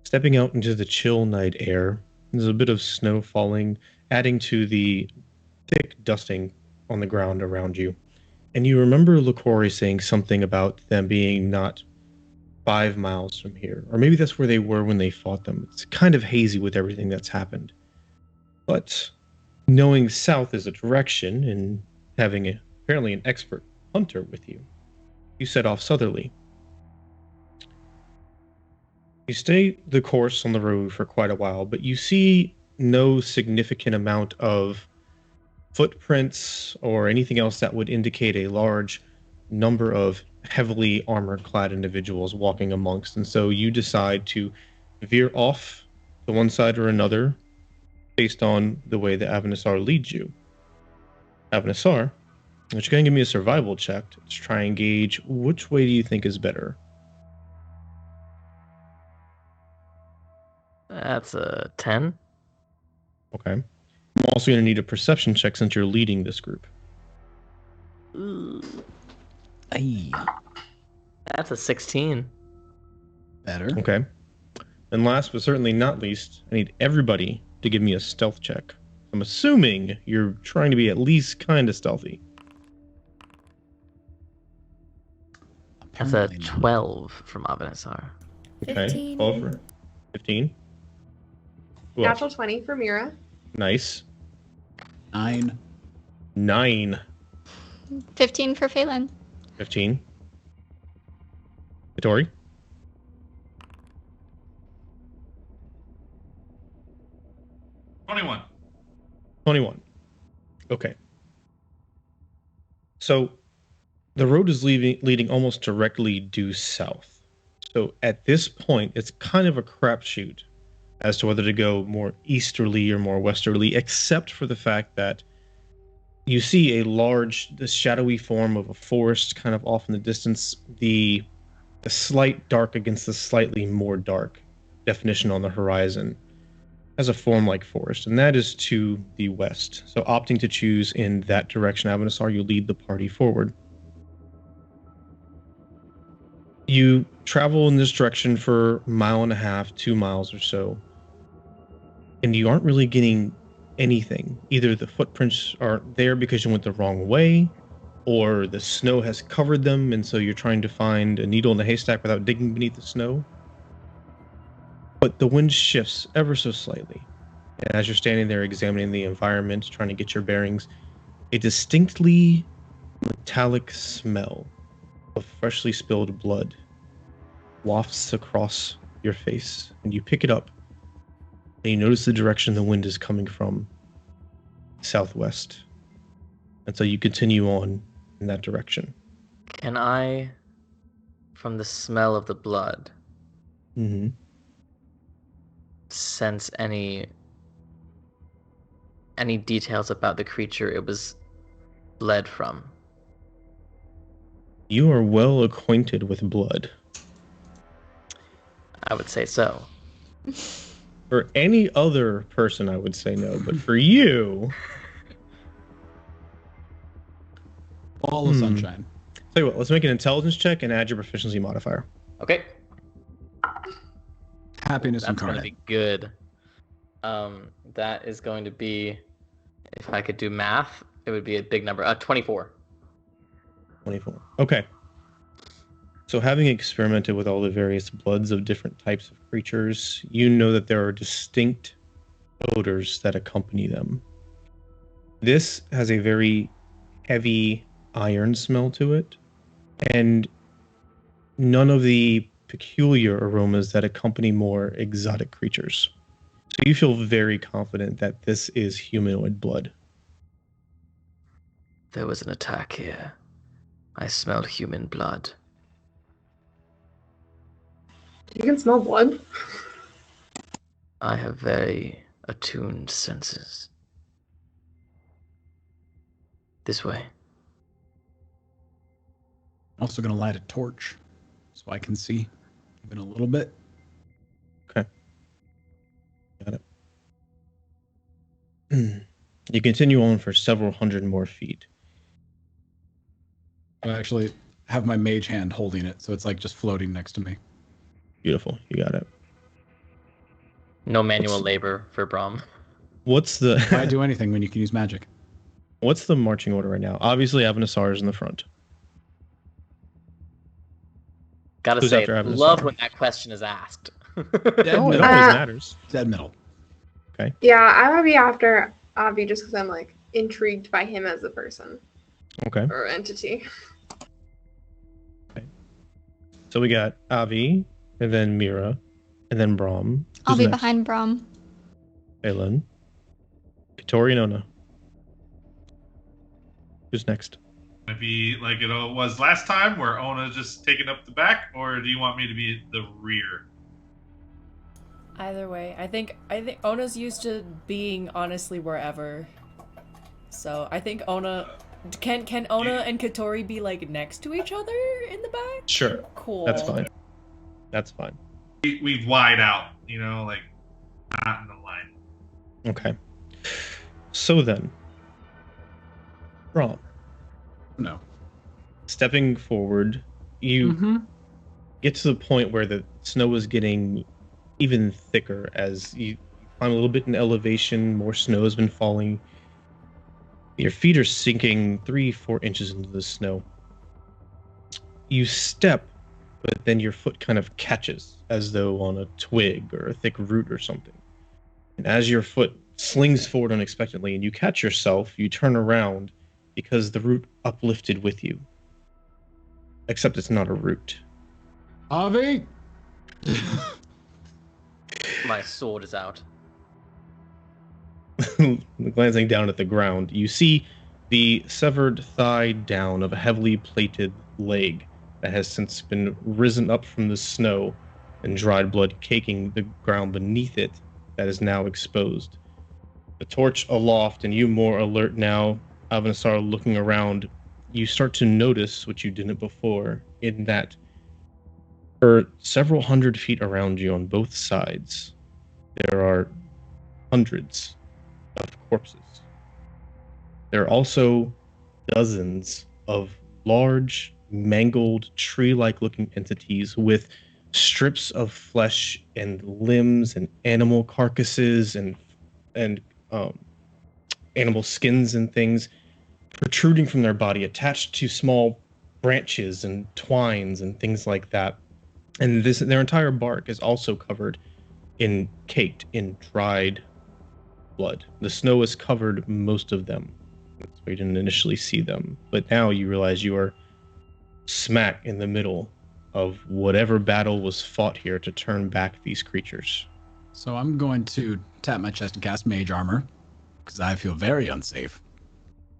[SPEAKER 1] Stepping out into the chill night air, there's a bit of snow falling, adding to the thick dusting on the ground around you. And you remember Cory saying something about them being not 5 miles from here. Or maybe that's where they were when they fought them. It's kind of hazy with everything that's happened. But knowing south is a direction and having apparently an expert hunter with you, you set off southerly. You stay the course on the road for quite a while, but you see no significant amount of footprints or anything else that would indicate a large number of heavily armor-clad individuals walking amongst. And so you decide to veer off to one side or another based on the way that Avanessar leads you. Avanessar, you're going to give me a survival check to try and gauge which way do you think is better.
[SPEAKER 3] That's a 10.
[SPEAKER 1] Okay. I'm also going to need a perception check since you're leading this group.
[SPEAKER 3] Ooh,
[SPEAKER 5] Hey,
[SPEAKER 3] that's a 16.
[SPEAKER 5] better.
[SPEAKER 1] Okay. And last but certainly not least, I need everybody to give me a stealth check. I'm assuming you're trying to be at least kind of stealthy.
[SPEAKER 3] That's a
[SPEAKER 5] Apparently not.
[SPEAKER 3] 12 from Avanessar.
[SPEAKER 1] Okay.
[SPEAKER 7] 15.
[SPEAKER 1] 12 for 15. Who else?
[SPEAKER 6] Natural 20 for Mihra.
[SPEAKER 1] Nice.
[SPEAKER 5] 9.
[SPEAKER 1] 9.
[SPEAKER 2] 15 for Fay'lnn.
[SPEAKER 1] 15. Keatoris?
[SPEAKER 4] 21.
[SPEAKER 1] 21. Okay. So the road is leading almost directly due south. So at this point, it's kind of a crapshoot as to whether to go more easterly or more westerly, except for the fact that you see the shadowy form of a forest kind of off in the distance, the slight dark against the slightly more dark definition on the horizon as a form-like forest, and that is to the west. So opting to choose in that direction, Avanessar, you lead the party forward. You travel in this direction for a mile and a half, 2 miles or so, and you aren't really getting anything. Either the footprints aren't there because you went the wrong way, or the snow has covered them, and so you're trying to find a needle in a haystack without digging beneath the snow. But the wind shifts ever so slightly. And as you're standing there examining the environment, trying to get your bearings, a distinctly metallic smell of freshly spilled blood wafts across your face, and you pick it up, and you notice the direction the wind is coming from, southwest. And so you continue on in that direction.
[SPEAKER 3] Can I, from the smell of the blood,
[SPEAKER 1] Mm-hmm.
[SPEAKER 3] sense any details about the creature it was bled from?
[SPEAKER 1] You are well acquainted with blood.
[SPEAKER 3] I would say so.
[SPEAKER 1] For any other person, I would say no, but for you,
[SPEAKER 5] All the sunshine.
[SPEAKER 1] tell you what, let's make an intelligence check and add your proficiency modifier.
[SPEAKER 3] Okay.
[SPEAKER 5] Happiness
[SPEAKER 3] That's going to
[SPEAKER 5] incarnate.
[SPEAKER 3] be good. That is going to be, if I could do math, it would be a big number. 24.
[SPEAKER 1] 24. Okay. So having experimented with all the various bloods of different types of creatures, you know that there are distinct odors that accompany them. This has a very heavy iron smell to it, and none of the peculiar aromas that accompany more exotic creatures. So you feel very confident that this is humanoid blood.
[SPEAKER 3] There was an attack here. I smelled human blood.
[SPEAKER 6] You can smell blood.
[SPEAKER 3] I have very attuned senses. This way.
[SPEAKER 5] I'm also going to light a torch so I can see even a little bit.
[SPEAKER 1] Okay. Got it. You continue on for several hundred more feet.
[SPEAKER 5] I actually have my mage hand holding it, so it's like just floating next to me.
[SPEAKER 1] Beautiful. You got it.
[SPEAKER 3] No manual labor for Brom.
[SPEAKER 1] What's the
[SPEAKER 5] Why do anything when you can use magic?
[SPEAKER 1] What's the marching order right now? Obviously, Avanessar is in the front.
[SPEAKER 3] Gotta
[SPEAKER 1] Who's
[SPEAKER 3] say,
[SPEAKER 1] after Avanessar?
[SPEAKER 3] love when that question is asked.
[SPEAKER 1] Oh, it always
[SPEAKER 6] Uh,
[SPEAKER 1] matters.
[SPEAKER 5] Dead middle.
[SPEAKER 6] Yeah, I'm gonna be after Avi just because I'm like intrigued by him as a person
[SPEAKER 1] Okay.
[SPEAKER 6] or entity.
[SPEAKER 1] So we got Avi, and then Mihra, and then Brom.
[SPEAKER 2] I'll
[SPEAKER 1] Who's
[SPEAKER 2] be
[SPEAKER 1] next?
[SPEAKER 2] behind Brom.
[SPEAKER 1] Fay'lnn, Cory, and Onah. Who's next?
[SPEAKER 4] Maybe like it was last time, where Onah just taking up the back, or do you want me to be the rear?
[SPEAKER 7] Either way, I think Onah's used to being honestly wherever. So I think Onah can Onah and Keatoris be like next to each other in the back?
[SPEAKER 1] Sure.
[SPEAKER 7] Cool.
[SPEAKER 1] That's fine. That's fine.
[SPEAKER 4] We've wide out, like not in the line.
[SPEAKER 1] Okay. So then, Brom,
[SPEAKER 5] No.
[SPEAKER 1] stepping forward, you get to the point where the snow is getting even thicker as you climb a little bit in elevation. More snow has been falling. Your feet are sinking 3-4 inches into the snow. You step, but then your foot kind of catches as though on a twig or a thick root or something. And as your foot slings forward unexpectedly and you catch yourself, you turn around because the root uplifted with you. Except it's not a root.
[SPEAKER 5] Avi!
[SPEAKER 3] My sword is out.
[SPEAKER 1] Glancing down at the ground, you see the severed thigh down of a heavily plated leg that has since been risen up from the snow, and dried blood caking the ground beneath it that is now exposed. The torch aloft, and you more alert now, Avanessar looking around, you start to notice what you didn't before, in that for several hundred feet around you on both sides, there are hundreds of corpses. There are also dozens of large, mangled, tree-like looking entities with strips of flesh and limbs and animal carcasses and animal skins and things protruding from their body, attached to small branches and twines and things like that. And their entire bark is also covered caked in dried blood. The snow has covered most of them. That's why you didn't initially see them. But now you realize you are smack in the middle of whatever battle was fought here to turn back these creatures.
[SPEAKER 5] So I'm going to tap my chest and cast Mage Armor, because I feel very unsafe.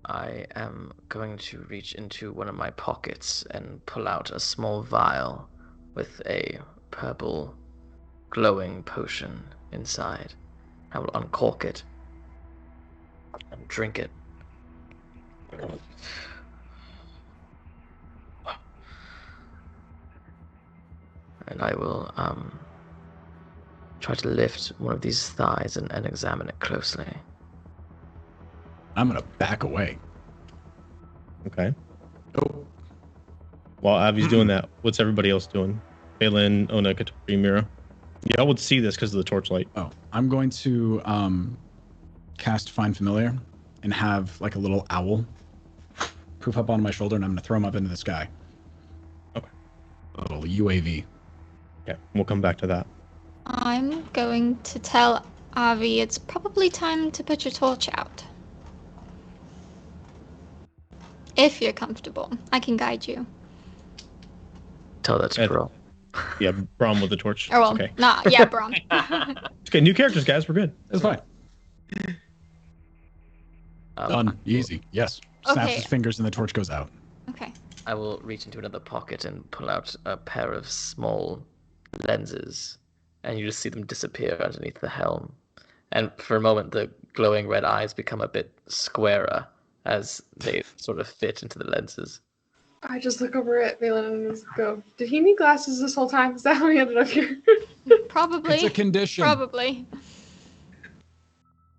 [SPEAKER 3] I am going to reach into one of my pockets and pull out a small vial with a purple glowing potion inside. I will uncork it and drink it. And I will try to lift one of these thighs and examine it closely.
[SPEAKER 5] I'm gonna back away.
[SPEAKER 1] Okay.
[SPEAKER 5] Oh,
[SPEAKER 1] While Avi's doing that, what's everybody else doing? Fay'lnn, Onah, Keatoris, Mihra. Y'all would see this because of the torchlight.
[SPEAKER 5] oh, I'm going to cast Find Familiar and have like a little owl poof up on my shoulder, and I'm gonna throw him up into the sky.
[SPEAKER 1] Okay.
[SPEAKER 5] A little UAV.
[SPEAKER 1] Okay, we'll come back to that.
[SPEAKER 2] I'm going to tell Avi it's probably time to put your torch out. If you're comfortable, I can guide you.
[SPEAKER 3] Tell that to Brom.
[SPEAKER 1] Yeah, Brom with the torch.
[SPEAKER 2] Or well,
[SPEAKER 1] Okay.
[SPEAKER 2] nah, yeah, Brom.
[SPEAKER 1] It's okay. New characters, guys. We're good.
[SPEAKER 5] It's fine. Done. Easy. Yes. Snaps
[SPEAKER 2] Okay.
[SPEAKER 5] his fingers and the torch goes out.
[SPEAKER 2] Okay.
[SPEAKER 3] I will reach into another pocket and pull out a pair of small lenses, and you just see them disappear underneath the helm. And for a moment, the glowing red eyes become a bit squarer as they sort of fit into the lenses.
[SPEAKER 6] I just look over at Wayland and just go, did he need glasses this whole time? Is that how he ended up here?
[SPEAKER 2] Probably.
[SPEAKER 5] It's a condition.
[SPEAKER 2] Probably.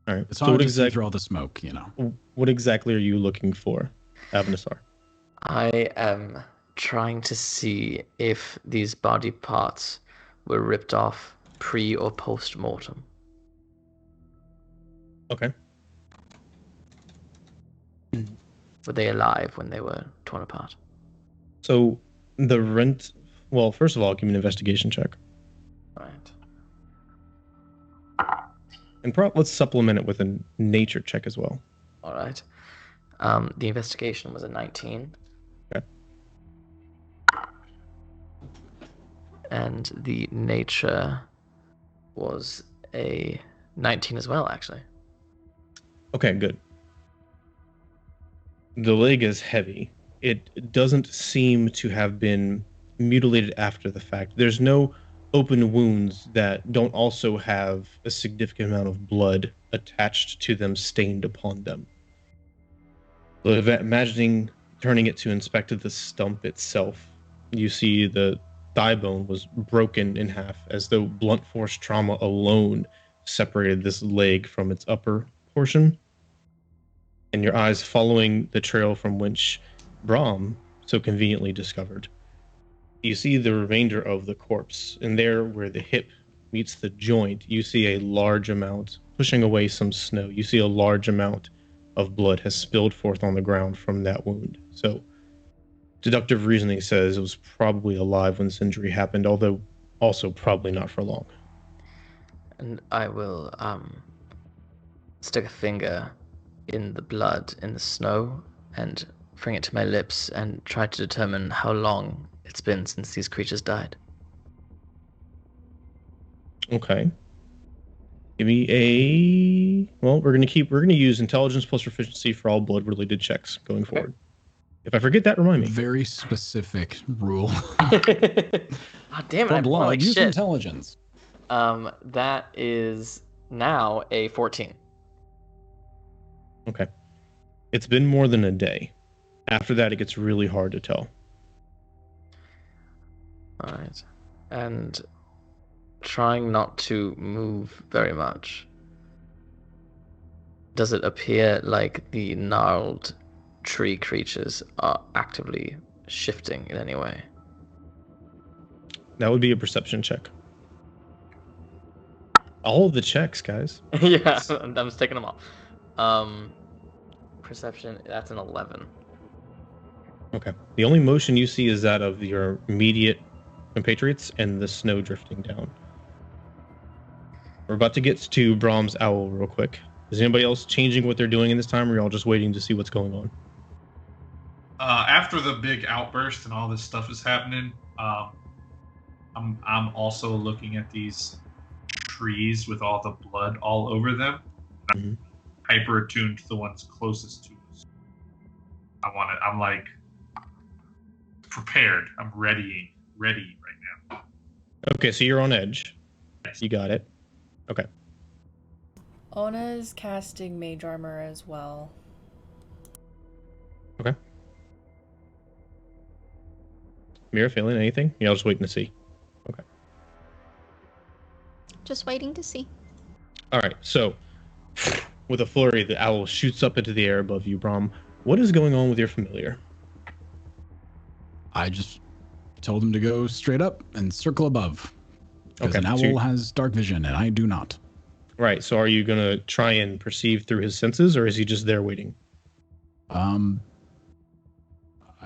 [SPEAKER 1] All right.
[SPEAKER 5] It's
[SPEAKER 1] So
[SPEAKER 5] hard
[SPEAKER 1] what,
[SPEAKER 5] to see through all the smoke, you know.
[SPEAKER 1] what exactly are you looking for, Avanessar?
[SPEAKER 3] I am trying to see if these body parts were ripped off pre or post mortem.
[SPEAKER 1] Okay.
[SPEAKER 3] Were they alive when they were torn apart?
[SPEAKER 1] So the rent. Well, first of all, give me an investigation check,
[SPEAKER 3] Right.
[SPEAKER 1] and let's supplement it with a nature check as well.
[SPEAKER 3] All right. The investigation was a 19.
[SPEAKER 1] Okay.
[SPEAKER 3] And the nature was a 19 as well, actually.
[SPEAKER 1] Okay, good. The leg is heavy. It doesn't seem to have been mutilated after the fact. There's no open wounds that don't also have a significant amount of blood attached to them, stained upon them. So imagining turning it to inspect the stump itself, you see the thigh bone was broken in half, as though blunt force trauma alone separated this leg from its upper portion. And your eyes following the trail from which Brom so conveniently discovered. You see the remainder of the corpse, and there where the hip meets the joint, you see a large amount, pushing away some snow, you see a large amount of blood has spilled forth on the ground from that wound. So deductive reasoning says it was probably alive when this injury happened, although also probably not for long.
[SPEAKER 3] And I will stick a finger in the blood in the snow and bring it to my lips and try to determine how long it's been since these creatures died.
[SPEAKER 1] Okay. Give me a... Well, we're gonna use intelligence plus proficiency for all blood-related checks going forward. If I forget that, remind me.
[SPEAKER 5] Very specific rule.
[SPEAKER 3] Oh, damn it!
[SPEAKER 5] For
[SPEAKER 3] I
[SPEAKER 5] blood,
[SPEAKER 3] like
[SPEAKER 5] use
[SPEAKER 3] shit.
[SPEAKER 5] intelligence.
[SPEAKER 3] That is now a 14.
[SPEAKER 1] Okay. It's been more than a day. After that, it gets really hard to tell.
[SPEAKER 3] All right, and trying not to move very much. Does it appear like the gnarled tree creatures are actively shifting in any way?
[SPEAKER 1] That would be a perception check. All of the checks, guys.
[SPEAKER 3] Yeah, I'm just taking them all. Perception, that's an 11.
[SPEAKER 1] Okay. The only motion you see is that of your immediate compatriots and the snow drifting down. We're about to get to Brom's owl real quick. Is anybody else changing what they're doing in this time, or are y'all just waiting to see what's going on?
[SPEAKER 4] After the big outburst and all this stuff is happening, I'm also looking at these trees with all the blood all over them.
[SPEAKER 1] Mhm.
[SPEAKER 4] Hyper attuned to the ones closest to us. I'm like prepared. I'm ready right now.
[SPEAKER 1] Okay, so you're on edge. You got it. Okay.
[SPEAKER 7] Onah's casting mage armor as well.
[SPEAKER 1] Okay. Mihra, Fay'lnn, anything? Y'all just waiting to see. Okay.
[SPEAKER 2] just waiting to see.
[SPEAKER 1] All right, so with a flurry, the owl shoots up into the air above you, Brom. What is going on with your familiar?
[SPEAKER 5] I just told him to go straight up and circle above. Because
[SPEAKER 1] Okay,
[SPEAKER 5] an
[SPEAKER 1] so
[SPEAKER 5] owl has dark vision, and I do not.
[SPEAKER 1] Right, so are you going to try and perceive through his senses, or is he just there waiting?
[SPEAKER 5] I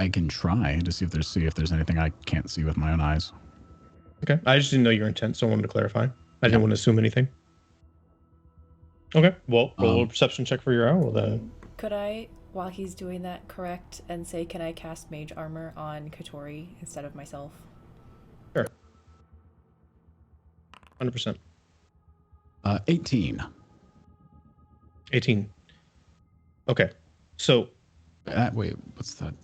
[SPEAKER 5] can try to see if there's anything I can't see with my own eyes.
[SPEAKER 1] Okay, I just didn't know your intent, so I wanted to clarify. I didn't want to assume anything. Okay, well, roll a perception check for your owl.
[SPEAKER 7] Could I, while he's doing that, correct and say, can I cast Mage Armor on Keatoris instead of myself?
[SPEAKER 1] Sure. 100%.
[SPEAKER 5] 18.
[SPEAKER 1] 18. Okay, so...
[SPEAKER 5] Wait, what's that?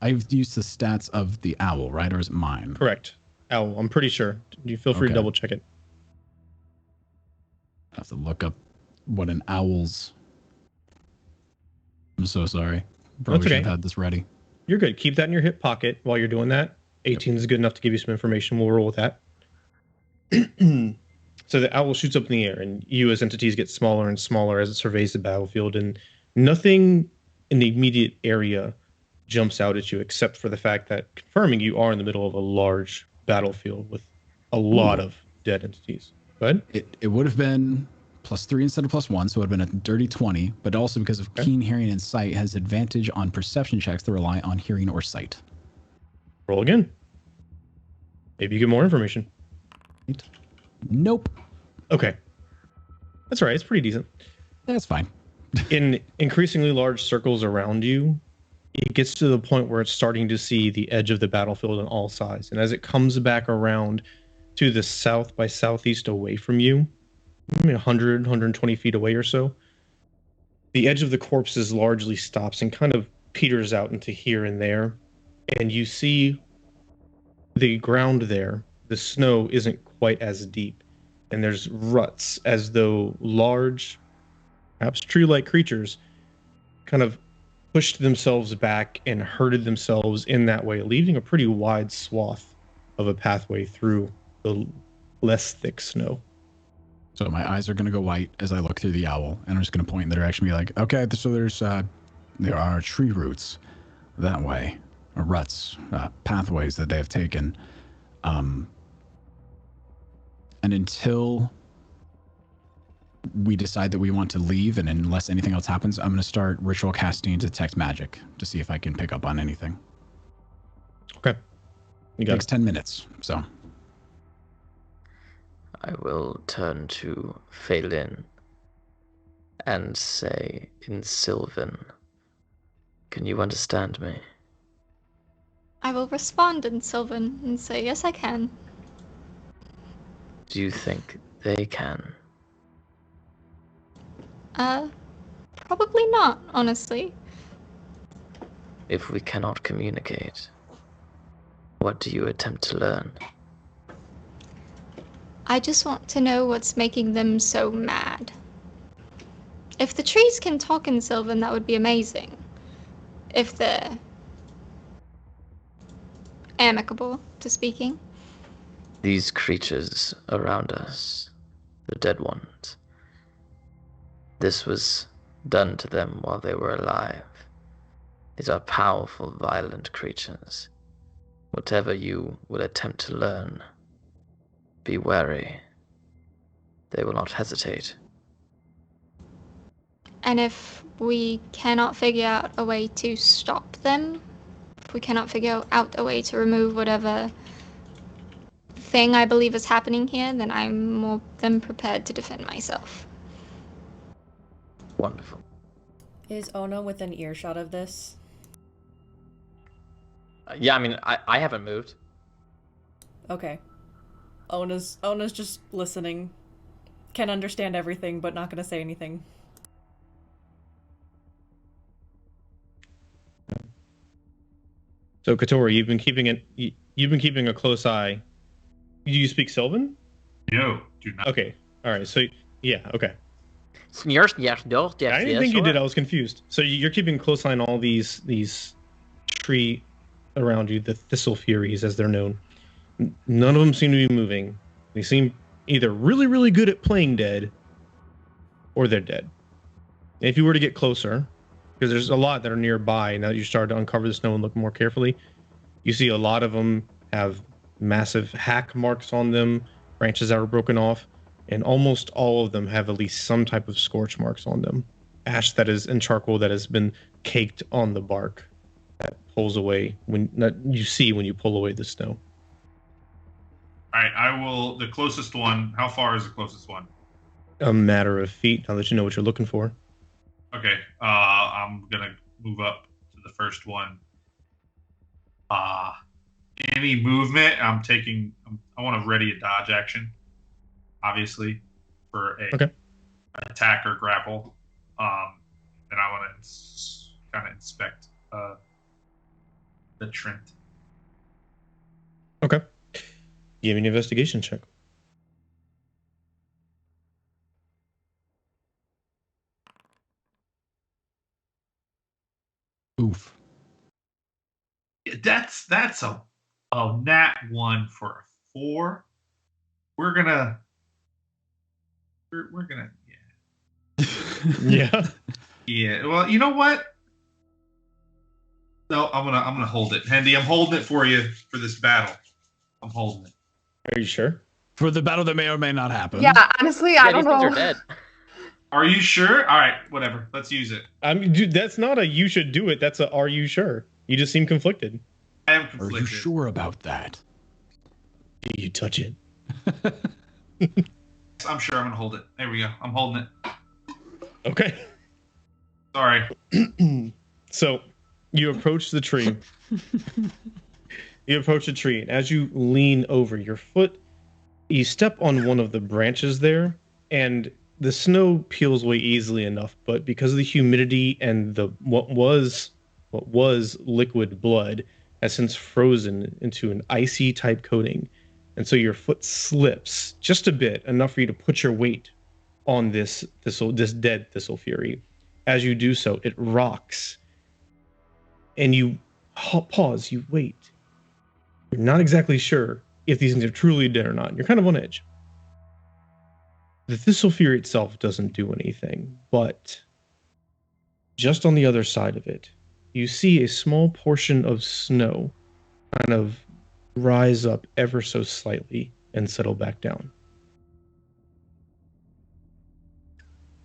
[SPEAKER 5] I've used the stats of the owl, right? Or is it mine?
[SPEAKER 1] Correct. Owl, I'm pretty sure. You feel free to double check it.
[SPEAKER 5] I have to look up what an owl's... I'm so sorry. Probably should have had this ready.
[SPEAKER 1] You're good. Keep that in your hip pocket while you're doing that. 18 is good enough to give you some information. We'll roll with that. So the owl shoots up in the air, and you as entities get smaller and smaller as it surveys the battlefield, and nothing in the immediate area jumps out at you except for the fact that confirming you are in the middle of a large battlefield with a lot of dead entities. Go ahead.
[SPEAKER 5] It would have been +3 instead of +1, so it would have been a dirty 20, but also because of keen hearing and sight has advantage on perception checks that rely on hearing or sight.
[SPEAKER 1] Roll again. Maybe you get more information.
[SPEAKER 5] Nope.
[SPEAKER 1] Okay. That's all right. It's pretty decent.
[SPEAKER 5] That's fine.
[SPEAKER 1] In increasingly large circles around you, it gets to the point where it's starting to see the edge of the battlefield on all sides. And as it comes back around to the south by southeast away from you, 100, 120 feet away or so, the edge of the corpses largely stops and kind of peters out into here and there. And you see the ground there, the snow isn't quite as deep. And there's ruts as though large, perhaps tree-like creatures kind of pushed themselves back and herded themselves in that way, leaving a pretty wide swath of a pathway through the less thick snow.
[SPEAKER 5] So my eyes are going to go white as I look through the owl, and I'm just going to point in the direction and be like, okay, so there are tree roots that way, or ruts, pathways that they have taken. And until we decide that we want to leave, and unless anything else happens, I'm going to start ritual casting detect magic to see if I can pick up on anything.
[SPEAKER 1] Okay. You got
[SPEAKER 5] Takes 10 minutes, so.
[SPEAKER 3] I will turn to Fay'lnn and say in Sylvan, can you understand me?
[SPEAKER 2] I will respond in Sylvan and say, yes, I can.
[SPEAKER 3] Do you think they can?
[SPEAKER 2] Probably not, honestly.
[SPEAKER 3] If we cannot communicate, what do you attempt to learn?
[SPEAKER 2] I just want to know what's making them so mad. If the trees can talk in Sylvan, that would be amazing. If they're amicable to speaking.
[SPEAKER 3] These creatures around us, the dead ones, this was done to them while they were alive. These are powerful, violent creatures. Whatever you will attempt to learn, be wary. They will not hesitate.
[SPEAKER 2] And if we cannot figure out a way to stop them, if we cannot figure out a way to remove whatever thing I believe is happening here, then I'm more than prepared to defend myself.
[SPEAKER 3] Wonderful.
[SPEAKER 7] Is Onah within earshot of this?
[SPEAKER 3] Yeah, I mean, I haven't moved.
[SPEAKER 7] Okay. Onah's just listening. Can understand everything, but not gonna say anything.
[SPEAKER 1] So Keatoris, you've been keeping a close eye. Do you speak Sylvan?
[SPEAKER 4] No, do not.
[SPEAKER 1] Okay. All right. So yeah. Okay.
[SPEAKER 3] Yes,
[SPEAKER 1] I didn't think you did. I was confused. So you're keeping a close eye on all these tree around you, the thistle furies as they're known. None of them seem to be moving. They seem either really, really good at playing dead, or they're dead. And if you were to get closer, because there's a lot that are nearby, now that you start to uncover the snow and look more carefully, you see a lot of them have massive hack marks on them, branches that were broken off, and almost all of them have at least some type of scorch marks on them. Ash that is and charcoal that has been caked on the bark that pulls away when you see when you pull away the snow.
[SPEAKER 4] All right, I will. The closest one. How far is the closest one?
[SPEAKER 1] A matter of feet. Now that you know what you're looking for.
[SPEAKER 4] Okay. I'm gonna move up to the first one. Any movement? I'm taking. I want to ready a dodge action, obviously, for a attack or grapple. And I want to kind of inspect the Trent.
[SPEAKER 1] Okay. Give me an investigation check.
[SPEAKER 5] Oof.
[SPEAKER 4] That's a nat 1 for a 4. We're gonna
[SPEAKER 1] Yeah.
[SPEAKER 4] Yeah. Well, you know what? No, I'm gonna hold it, Hendy. I'm holding it for you for this battle. I'm holding it.
[SPEAKER 1] Are you sure?
[SPEAKER 5] For the battle that may or may not happen.
[SPEAKER 6] Yeah, honestly, I don't know.
[SPEAKER 3] These things are dead.
[SPEAKER 4] Are you sure? All right, whatever. Let's use it.
[SPEAKER 1] I mean, dude, that's not a you should do it. That's a are you sure? You just seem conflicted.
[SPEAKER 4] I am
[SPEAKER 5] Are
[SPEAKER 4] conflicted.
[SPEAKER 5] you sure about that?
[SPEAKER 1] You touch it.
[SPEAKER 4] I'm sure I'm gonna hold it. There we go. I'm holding it.
[SPEAKER 1] Okay.
[SPEAKER 4] Sorry.
[SPEAKER 1] So you approach the tree. You approach the tree, and as you lean over your foot, you step on one of the branches there, and the snow peels away easily enough, but because of the humidity and the what was liquid blood has since frozen into an icy type coating. And so your foot slips just a bit, enough for you to put your weight on this dead Thistle Fury. As you do so, it rocks. And you pause, you wait. You're not exactly sure if these things are truly dead or not. You're kind of on edge. The Thistle Fury itself doesn't do anything, but just on the other side of it, you see a small portion of snow kind of rise up ever so slightly and settle back down.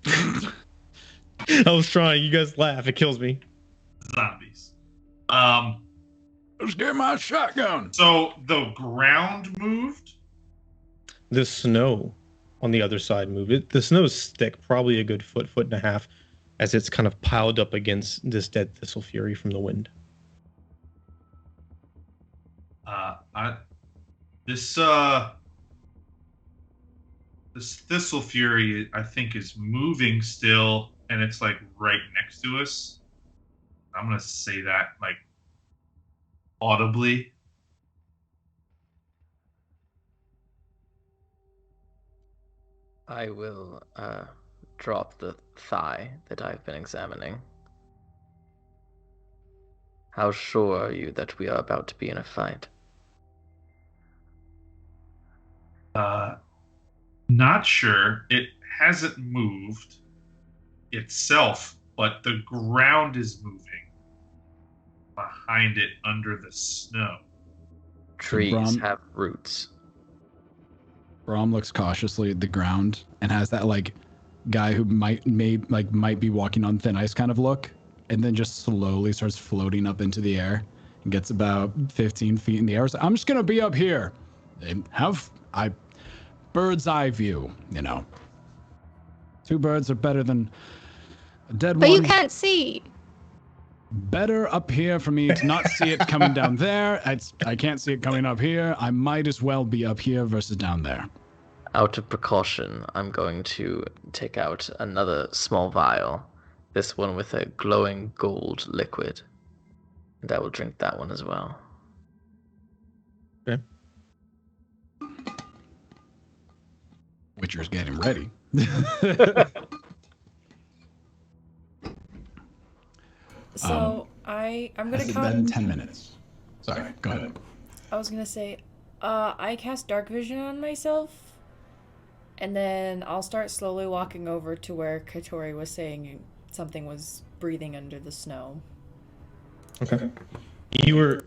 [SPEAKER 1] I was trying. You guys laugh. It kills me.
[SPEAKER 4] Zombies.
[SPEAKER 5] Let's get my shotgun.
[SPEAKER 4] So the ground moved?
[SPEAKER 1] The snow on the other side moved. The snow is thick, probably a good foot and a half, as it's kind of piled up against this dead Thistle Fury from the wind.
[SPEAKER 4] This Thistle Fury, I think, is moving still, and it's like right next to us. I'm gonna say that like audibly.
[SPEAKER 3] I will drop the thigh that I've been examining. How sure are you that we are about to be in a fight?
[SPEAKER 4] Not sure. It hasn't moved itself, but the ground is moving behind it under the snow.
[SPEAKER 3] Trees have roots.
[SPEAKER 5] Brom looks cautiously at the ground and has that like guy who might be walking on thin ice kind of look, and then just slowly starts floating up into the air and gets about 15 feet in the air. So I'm just gonna be up here and have bird's eye view, you know. 2 birds are better than a dead one.
[SPEAKER 2] But you can't see.
[SPEAKER 5] Better up here for me to not see it coming down there. I can't see it coming up here. I might as well be up here versus down there.
[SPEAKER 3] Out of precaution, I'm going to take out another small vial. This one with a glowing gold liquid. And I will drink that one as well.
[SPEAKER 1] Okay.
[SPEAKER 5] Witcher's getting ready.
[SPEAKER 7] So I'm gonna
[SPEAKER 5] Has it
[SPEAKER 7] count.
[SPEAKER 5] been 10 minutes? Sorry, go ahead.
[SPEAKER 7] I was gonna say, I cast Dark Vision on myself. And then I'll start slowly walking over to where Keatoris was saying something was breathing under the snow.
[SPEAKER 1] Okay.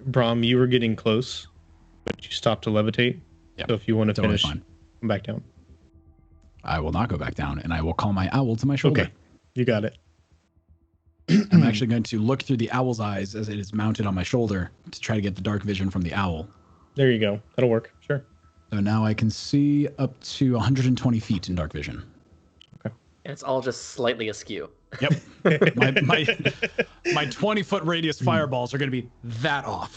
[SPEAKER 1] Brom, you were getting close, but you stopped to levitate.
[SPEAKER 5] Yep.
[SPEAKER 1] So if you want to
[SPEAKER 5] Totally
[SPEAKER 1] finish,
[SPEAKER 5] fine.
[SPEAKER 1] come back down.
[SPEAKER 5] I will not go back down, and I will call my owl to my shoulder.
[SPEAKER 1] Okay. You got it.
[SPEAKER 5] I'm actually going to look through the owl's eyes as it is mounted on my shoulder to try to get the dark vision from the owl.
[SPEAKER 1] There you go. That'll work. Sure.
[SPEAKER 5] So now I can see up to 120 feet in dark vision.
[SPEAKER 1] Okay.
[SPEAKER 3] And it's all just slightly askew.
[SPEAKER 5] Yep. my 20-foot radius fireballs are going to be that off.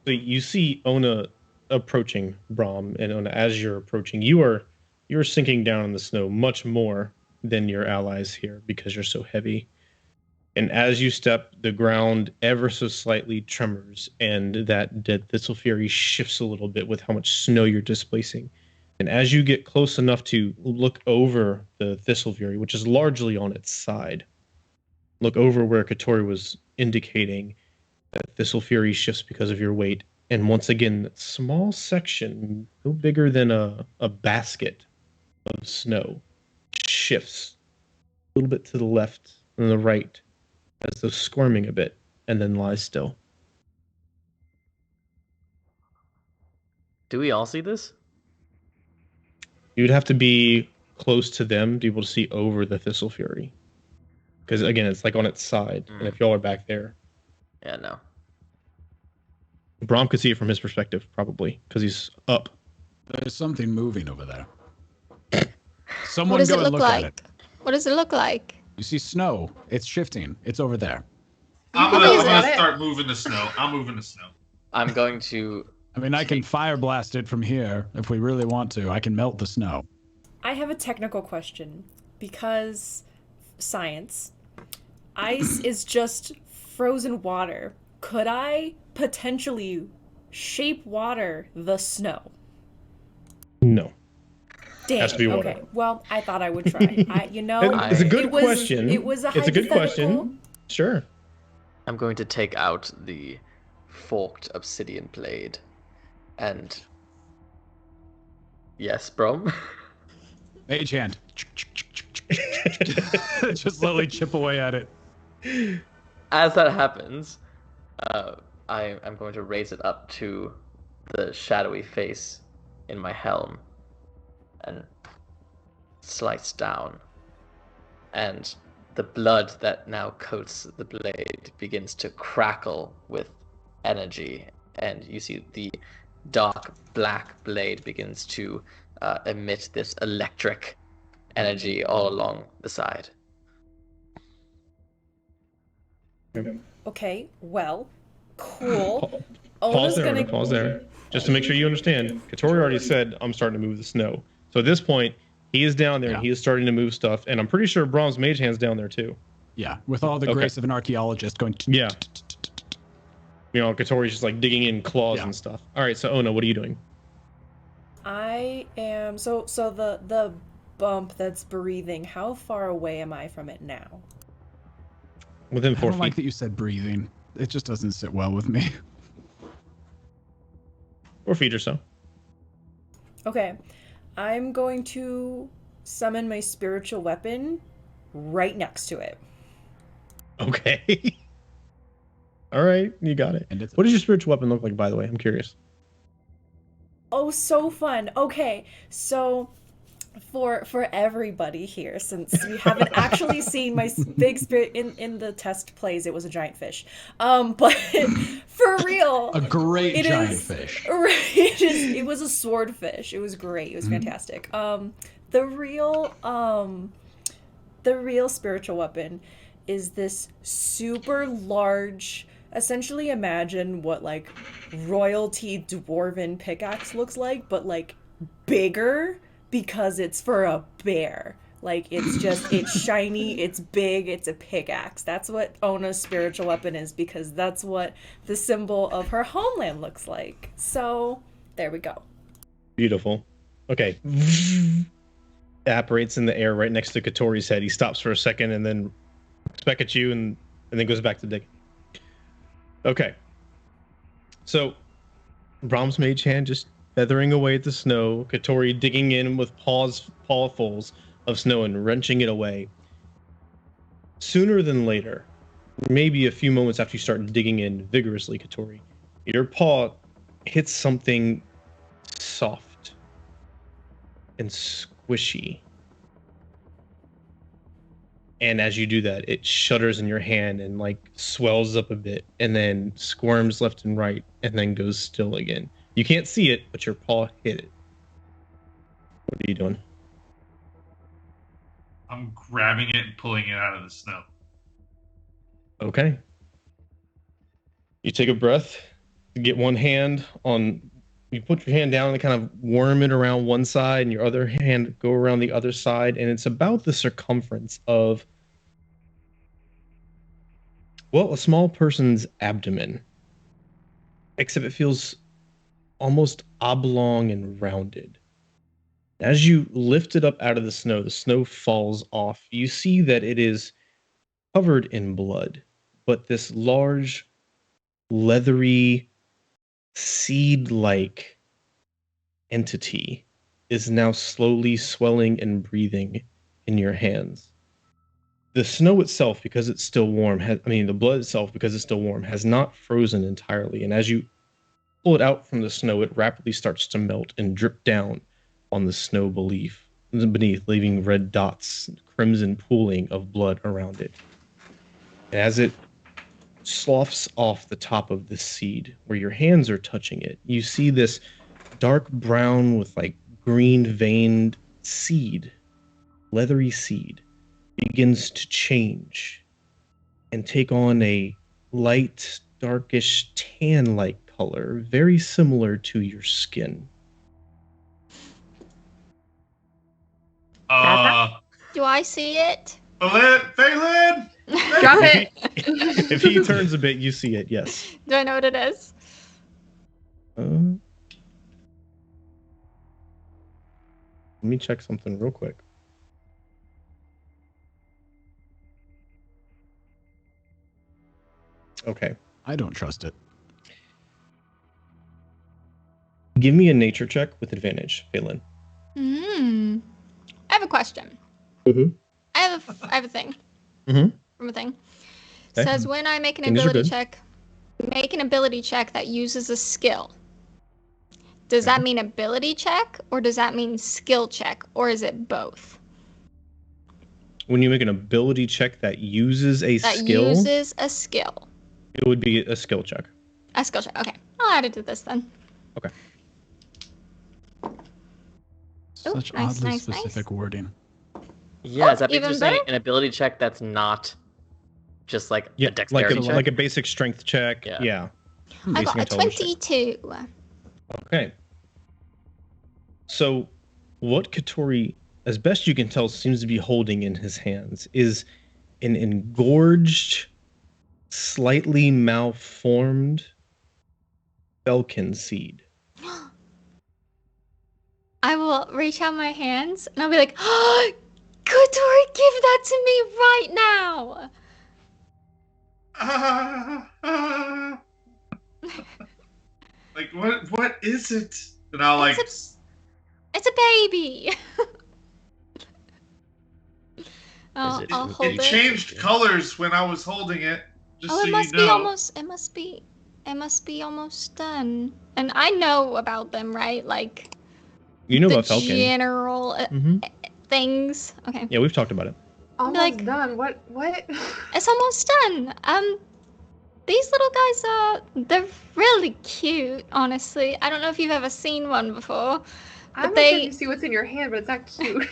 [SPEAKER 1] So you see Onah approaching Brom, and Onah, as you're approaching, you're sinking down in the snow much more than your allies here because you're so heavy. And as you step, the ground ever so slightly tremors, and that dead thistle fury shifts a little bit with how much snow you're displacing. And as you get close enough to look over the thistle fury, which is largely on its side, look over where Keatoris was indicating that thistle fury shifts because of your weight. And once again, that small section, no bigger than a basket of snow, shifts a little bit to the left and the right, as though squirming a bit, and then lies still.
[SPEAKER 3] Do we all see this?
[SPEAKER 1] You'd have to be close to them to be able to see over the thistle fury. Because again, it's like on its side, and if y'all are back there.
[SPEAKER 3] Yeah, no.
[SPEAKER 1] Brom could see it from his perspective, probably, because he's up.
[SPEAKER 5] There's something moving over there. Someone
[SPEAKER 2] What does
[SPEAKER 5] go
[SPEAKER 2] it
[SPEAKER 5] and
[SPEAKER 2] look
[SPEAKER 5] look
[SPEAKER 2] like?
[SPEAKER 5] at it.
[SPEAKER 2] What does it look like?
[SPEAKER 5] You see snow. It's shifting. It's over there.
[SPEAKER 4] I'm
[SPEAKER 6] Is
[SPEAKER 4] gonna
[SPEAKER 6] that it?
[SPEAKER 4] start moving the snow. I'm moving the snow.
[SPEAKER 3] I'm going to...
[SPEAKER 5] I mean, I can fire blast it from here if we really want to. I can melt the snow.
[SPEAKER 7] I have a technical question because science. Ice is just frozen water. Could I potentially shape water the snow?
[SPEAKER 1] No.
[SPEAKER 7] Dang.
[SPEAKER 1] Has to be water.
[SPEAKER 7] Okay. Well, I thought I would try.
[SPEAKER 1] It's a good question.
[SPEAKER 7] It was a
[SPEAKER 1] It's a good
[SPEAKER 7] hypothetical.
[SPEAKER 1] question. Sure.
[SPEAKER 3] I'm going to take out the forked obsidian blade and... Yes, Brom?
[SPEAKER 5] Mage hand. Just slowly chip away at it.
[SPEAKER 3] As that happens, I'm going to raise it up to the shadowy face in my helm and slice down. And the blood that now coats the blade begins to crackle with energy. And you see the dark black blade begins to emit this electric energy all along the side.
[SPEAKER 7] Okay, well, cool.
[SPEAKER 1] Pause there. Pause there. Just to make sure you understand, Keatoris already said, I'm starting to move the snow. So at this point, he is down there and he is starting to move stuff. And I'm pretty sure Brom's mage hand's down there too.
[SPEAKER 5] Yeah, with all the grace of an archaeologist going...
[SPEAKER 1] Yeah. You know, Keatoris just like digging in claws and stuff. All right, so Onah, what are you doing?
[SPEAKER 7] I am... So the bump that's breathing, how far away am I from it now?
[SPEAKER 1] Within 4
[SPEAKER 5] I don't
[SPEAKER 1] feet.
[SPEAKER 5] like that you said breathing. It just doesn't sit well with me.
[SPEAKER 1] 4 feet or so.
[SPEAKER 7] Okay. I'm going to summon my spiritual weapon right next to it.
[SPEAKER 1] Okay. All right, you got it.
[SPEAKER 5] And
[SPEAKER 1] What does your spiritual weapon look like, by the way? I'm curious.
[SPEAKER 7] Oh, so fun. Okay, so for everybody here, since we haven't actually seen my big spirit in the test plays, it was a giant fish. But for real,
[SPEAKER 5] A great giant fish.
[SPEAKER 7] It was a swordfish. It was great. It was fantastic. The real spiritual weapon is this super large. Essentially, imagine what like royalty dwarven pickaxe looks like, but like bigger because it's for a bear. Like it's shiny, it's big, it's a pickaxe. That's what Onah's spiritual weapon is because that's what the symbol of her homeland looks like. So there we go.
[SPEAKER 1] Beautiful. Okay. Apparates in the air right next to Keatoris' head. He stops for a second and then looks back at you and then goes back to digging. Okay. So Brom's mage hand just feathering away at the snow, Keatoris digging in with pawfuls of snow and wrenching it away. Sooner than later, maybe a few moments after you start digging in vigorously, Keatoris, your paw hits something soft and squishy. And as you do that, it shudders in your hand and like swells up a bit and then squirms left and right and then goes still again. You can't see it, but your paw hit it. What are you doing?
[SPEAKER 4] I'm grabbing it and pulling it out of the snow.
[SPEAKER 1] Okay. You take a breath, you get one hand on, you put your hand down and kind of worm it around one side and your other hand go around the other side, and it's about the circumference of, well, a small person's abdomen. Except it feels almost oblong and rounded. As you lift it up out of the snow falls off. You see that it is covered in blood, but this large, leathery, seed-like entity is now slowly swelling and breathing in your hands. The snow itself, because it's still warm, the blood itself, because it's still warm, has not frozen entirely. And as you pull it out from the snow, it rapidly starts to melt and drip down on the snow beneath, leaving red dots, crimson pooling of blood around it. And as it sloughs off the top of the seed, where your hands are touching it, you see this dark brown with like green veined seed, leathery seed, begins to change and take on a light, darkish, tan-like color, very similar to your skin.
[SPEAKER 2] Do I see it?
[SPEAKER 4] Fay'lnn!
[SPEAKER 6] Drop it.
[SPEAKER 1] If he turns a bit, you see it, yes.
[SPEAKER 2] Do I know what it is?
[SPEAKER 1] Let me check something real quick. Okay.
[SPEAKER 5] I don't trust it.
[SPEAKER 1] Give me a nature check with advantage, Fay'lnn.
[SPEAKER 2] I have a question.
[SPEAKER 1] Mm-hmm.
[SPEAKER 2] I have a thing.
[SPEAKER 1] Mm-hmm.
[SPEAKER 2] From a thing.
[SPEAKER 1] Okay.
[SPEAKER 2] Says when I make an
[SPEAKER 1] Things are
[SPEAKER 2] ability
[SPEAKER 1] good.
[SPEAKER 2] check, that uses a skill. Does that mean ability check, or does that mean skill check, or is it both?
[SPEAKER 1] When you make an ability check that uses a
[SPEAKER 2] That
[SPEAKER 1] skill,
[SPEAKER 2] uses a skill.
[SPEAKER 1] it would be a skill check.
[SPEAKER 2] A skill check. Okay, I'll add it to this then.
[SPEAKER 1] Okay.
[SPEAKER 5] Such
[SPEAKER 2] nice,
[SPEAKER 5] oddly
[SPEAKER 2] nice,
[SPEAKER 5] specific wording.
[SPEAKER 3] Yeah, is that
[SPEAKER 2] even
[SPEAKER 3] basically saying
[SPEAKER 2] better?
[SPEAKER 3] an ability check that's not just like
[SPEAKER 1] Yeah,
[SPEAKER 3] a dexterity check?
[SPEAKER 1] like a basic strength check.
[SPEAKER 3] Yeah.
[SPEAKER 1] Yeah.
[SPEAKER 2] I
[SPEAKER 1] Basic
[SPEAKER 2] got a
[SPEAKER 1] intelligence check.
[SPEAKER 2] 22.
[SPEAKER 1] Okay. So, what Keatoris, as best you can tell, seems to be holding in his hands is an engorged, slightly malformed Fay'lnn seed.
[SPEAKER 2] I will reach out my hands and I'll be like, oh, Keatoris, give that to me right now.
[SPEAKER 4] Like what is it? And I'll like
[SPEAKER 2] It's a baby. I'll hold
[SPEAKER 4] it
[SPEAKER 2] it.
[SPEAKER 4] changed colors when I was holding it. Just
[SPEAKER 2] Oh,
[SPEAKER 4] so
[SPEAKER 2] it must
[SPEAKER 4] you know.
[SPEAKER 2] be almost. It must be almost done. And I know about them, right? Like
[SPEAKER 1] You know
[SPEAKER 2] the
[SPEAKER 1] about Fay'lnn.
[SPEAKER 2] general
[SPEAKER 1] Mm-hmm.
[SPEAKER 2] things. Okay,
[SPEAKER 1] Yeah, we've talked about it.
[SPEAKER 6] Almost
[SPEAKER 2] Like-
[SPEAKER 6] done. What?
[SPEAKER 2] it's almost done. These little guys they're really cute. Honestly, I don't know if you've ever seen one before.
[SPEAKER 6] I'm
[SPEAKER 2] they-
[SPEAKER 6] okay if you see what's in your hand, but it's not cute.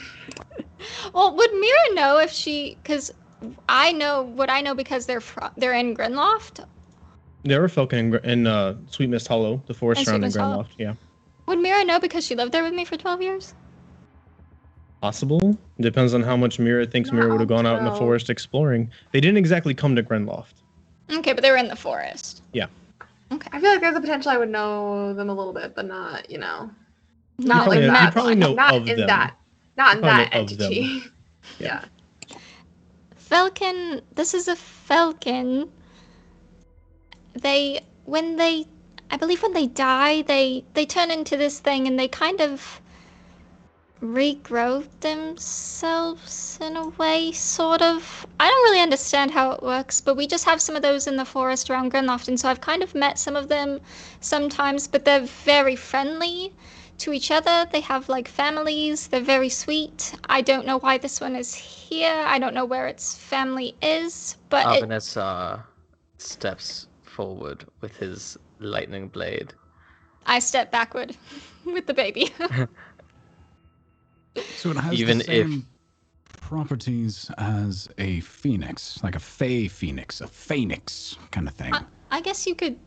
[SPEAKER 2] Well, would Mihra know if she? Because I know because they're in Grinloft.
[SPEAKER 1] There are Fay'lnn in Sweet Mist Hollow, the forest
[SPEAKER 2] And Sweet
[SPEAKER 1] surrounding
[SPEAKER 2] Mist Hollow.
[SPEAKER 1] Granloft. Yeah.
[SPEAKER 2] Would Mihra know because she lived there with me for 12 years?
[SPEAKER 1] Possible. Depends on how much Mihra thinks Mihra would have gone out in the
[SPEAKER 6] No.
[SPEAKER 1] forest exploring. They didn't exactly come to Grenloft.
[SPEAKER 2] Okay, but they were in the forest.
[SPEAKER 1] Yeah.
[SPEAKER 2] Okay.
[SPEAKER 6] I feel like there's a potential I would know them a little bit, but not,
[SPEAKER 2] Not
[SPEAKER 1] probably
[SPEAKER 2] like
[SPEAKER 1] know-
[SPEAKER 2] that.
[SPEAKER 1] you probably know
[SPEAKER 6] not
[SPEAKER 1] of
[SPEAKER 6] in
[SPEAKER 1] them.
[SPEAKER 6] that, not in
[SPEAKER 1] Probably
[SPEAKER 6] that
[SPEAKER 1] know of them.
[SPEAKER 6] entity.
[SPEAKER 1] Yeah.
[SPEAKER 6] Yeah.
[SPEAKER 2] Fay'lnn. This is a Fay'lnn. When they I believe when they die, they turn into this thing and they kind of regrow themselves in a way, sort of. I don't really understand how it works, but we just have some of those in the forest around Grenloft, and so I've kind of met some of them sometimes, but they're very friendly to each other. They have like families. They're very sweet. I don't know why this one is here. I don't know where its family is, but
[SPEAKER 3] Avanessar steps forward with his lightning blade.
[SPEAKER 2] I step backward with the baby.
[SPEAKER 5] So it has
[SPEAKER 3] Even
[SPEAKER 5] the same properties as a phoenix, like a fey phoenix, a phoenix kind of thing.
[SPEAKER 2] I guess you could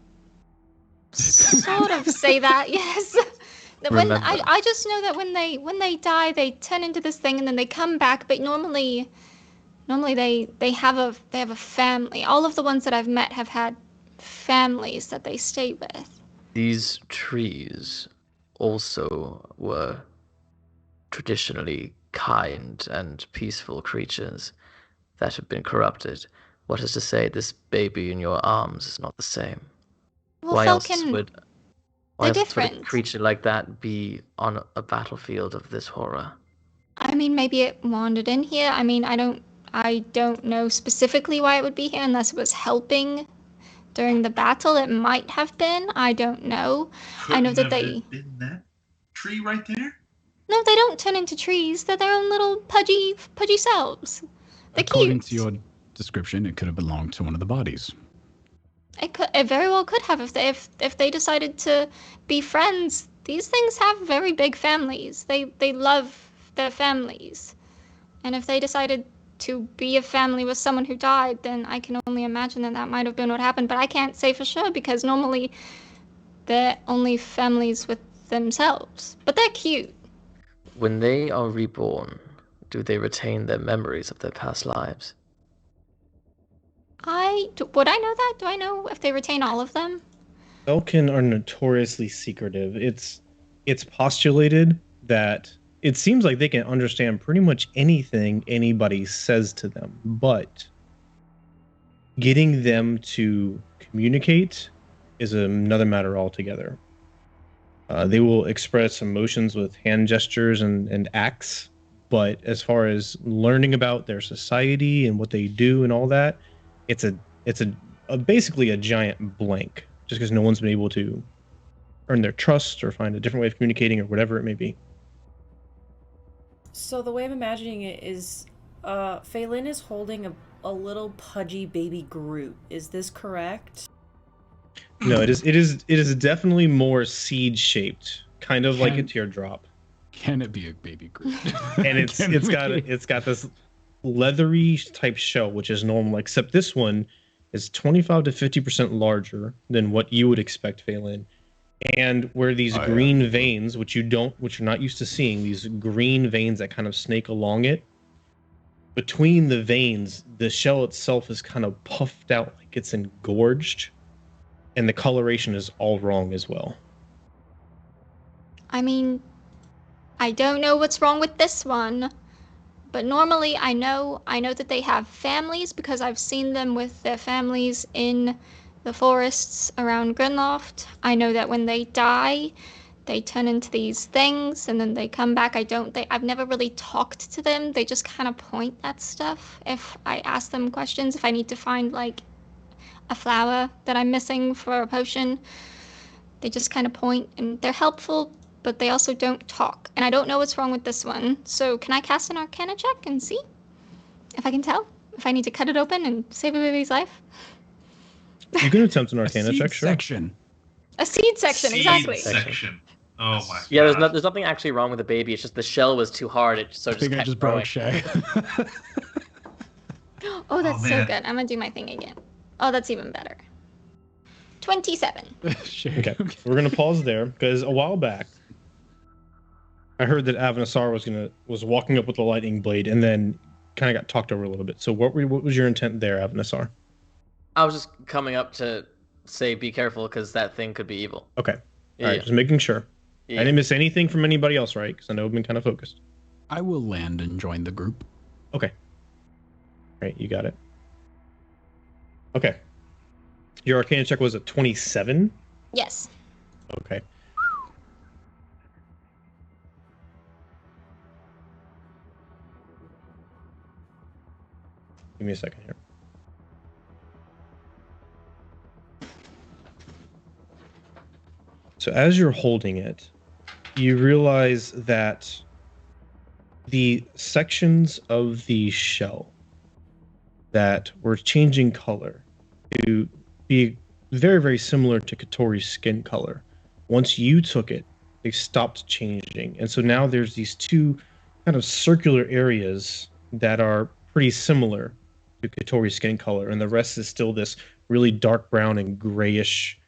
[SPEAKER 2] sort of say that, yes. When I just know that when they die, they turn into this thing and then they come back. But normally they have a family. All of the ones that I've met have had families that they stay with.
[SPEAKER 3] These trees also were traditionally kind and peaceful creatures that have been corrupted. What is to say this baby in your arms is not the same?
[SPEAKER 2] Well,
[SPEAKER 3] Why else would a
[SPEAKER 2] different.
[SPEAKER 3] creature like that be on a battlefield of this horror?
[SPEAKER 2] I mean, maybe it wandered in here. I mean, I don't know specifically why it would be here unless it was helping during the battle. It might have been. I don't know. I know that they
[SPEAKER 4] been that tree right there.
[SPEAKER 2] No, they don't turn into trees. They're their own little pudgy selves. They're
[SPEAKER 5] According
[SPEAKER 2] cute.
[SPEAKER 5] to your description, it could have belonged to one of the bodies.
[SPEAKER 2] It very well could have if they decided to be friends. These things have very big families. They love their families, and if they decided to be a family with someone who died, then I can only imagine that might have been what happened. But I can't say for sure because normally they're only families with themselves. But they're cute.
[SPEAKER 3] When they are reborn, do they retain their memories of their past lives?
[SPEAKER 2] Would I know that? Do I know if they retain all of them?
[SPEAKER 1] Elkin are notoriously secretive. It's postulated that it seems like they can understand pretty much anything anybody says to them, but getting them to communicate is another matter altogether. They will express emotions with hand gestures and acts, but as far as learning about their society and what they do and all that, it's basically a giant blank, just because no one's been able to earn their trust or find a different way of communicating or whatever it may be.
[SPEAKER 7] So the way I'm imagining it is, Fay'lnn is holding a little pudgy baby Groot. Is this correct?
[SPEAKER 1] No, it is definitely more seed shaped, kind of like a teardrop.
[SPEAKER 5] Can it be a baby Groot?
[SPEAKER 1] And it's got this leathery type shell, which is normal, except this one is 25 to 50% larger than what you would expect, Fay'lnn. And where these green veins, which you're not used to seeing, these green veins that kind of snake along it, between the veins, the shell itself is kind of puffed out like it's engorged, and the coloration is all wrong as well.
[SPEAKER 2] I mean, I don't know what's wrong with this one, but normally I know that they have families because I've seen them with their families in the forests around Grenloft. I know that when they die, they turn into these things and then they come back. I've never really talked to them. They just kind of point at stuff. If I ask them questions, if I need to find like a flower that I'm missing for a potion, they just kind of point and they're helpful, but they also don't talk. And I don't know what's wrong with this one. So can I cast an Arcana check and see if I can tell? If I need to cut it open and save a baby's life?
[SPEAKER 1] You can attempt an Arcana check, sure.
[SPEAKER 2] A seed section, exactly.
[SPEAKER 4] Section. Oh my.
[SPEAKER 3] Yeah,
[SPEAKER 4] God.
[SPEAKER 3] there's nothing actually wrong with the baby. It's just the shell was too hard. It sort of
[SPEAKER 5] I think I just broke Shay.
[SPEAKER 2] Oh, that's so
[SPEAKER 4] man.
[SPEAKER 2] good. I'm gonna do my thing again. Oh, that's even better. 27.
[SPEAKER 1] Okay, we're gonna pause there because a while back, I heard that Avanessar was walking up with the lightning blade and then kind of got talked over a little bit. So what was your intent there, Avanessar?
[SPEAKER 3] I was just coming up to say be careful because that thing could be evil.
[SPEAKER 1] Okay,
[SPEAKER 3] Yeah,
[SPEAKER 1] all right, just making sure.
[SPEAKER 3] yeah.
[SPEAKER 1] I didn't miss anything from anybody else, right? Because I know I've been kind of focused.
[SPEAKER 5] I will land and join the group.
[SPEAKER 1] Okay. All right, you got it. Okay. Your Arcana check was a 27.
[SPEAKER 2] Yes.
[SPEAKER 1] Okay. Give me a second here. So as you're holding it, you realize that the sections of the shell that were changing color to be very, very similar to Keatori's skin color, once you took it, they stopped changing. And so now there's these two kind of circular areas that are pretty similar to Keatori's skin color, and the rest is still this really dark brown and grayish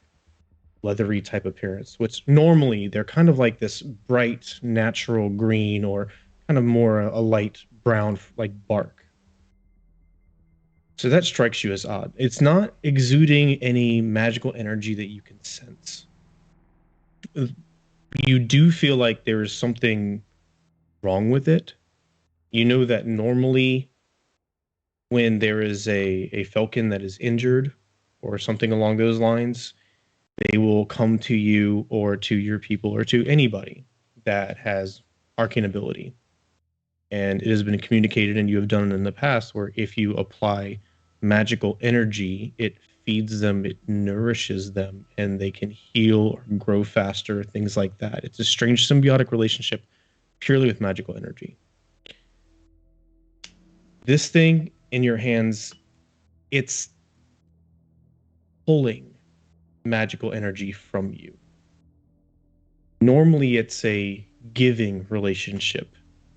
[SPEAKER 1] leathery type appearance, which normally they're kind of like this bright natural green or kind of more a light brown like bark. So that strikes you as odd. It's not exuding any magical energy that you can sense. You do feel like there is something wrong with it. You know that normally when there is a falcon that is injured or something along those lines, they will come to you or to your people or to anybody that has arcane ability. And it has been communicated, and you have done it in the past, where if you apply magical energy, it feeds them, it nourishes them, and they can heal or grow faster, things like that. It's a strange symbiotic relationship purely with magical energy. This thing in your hands, it's pulling magical energy from you. Normally it's a giving relationship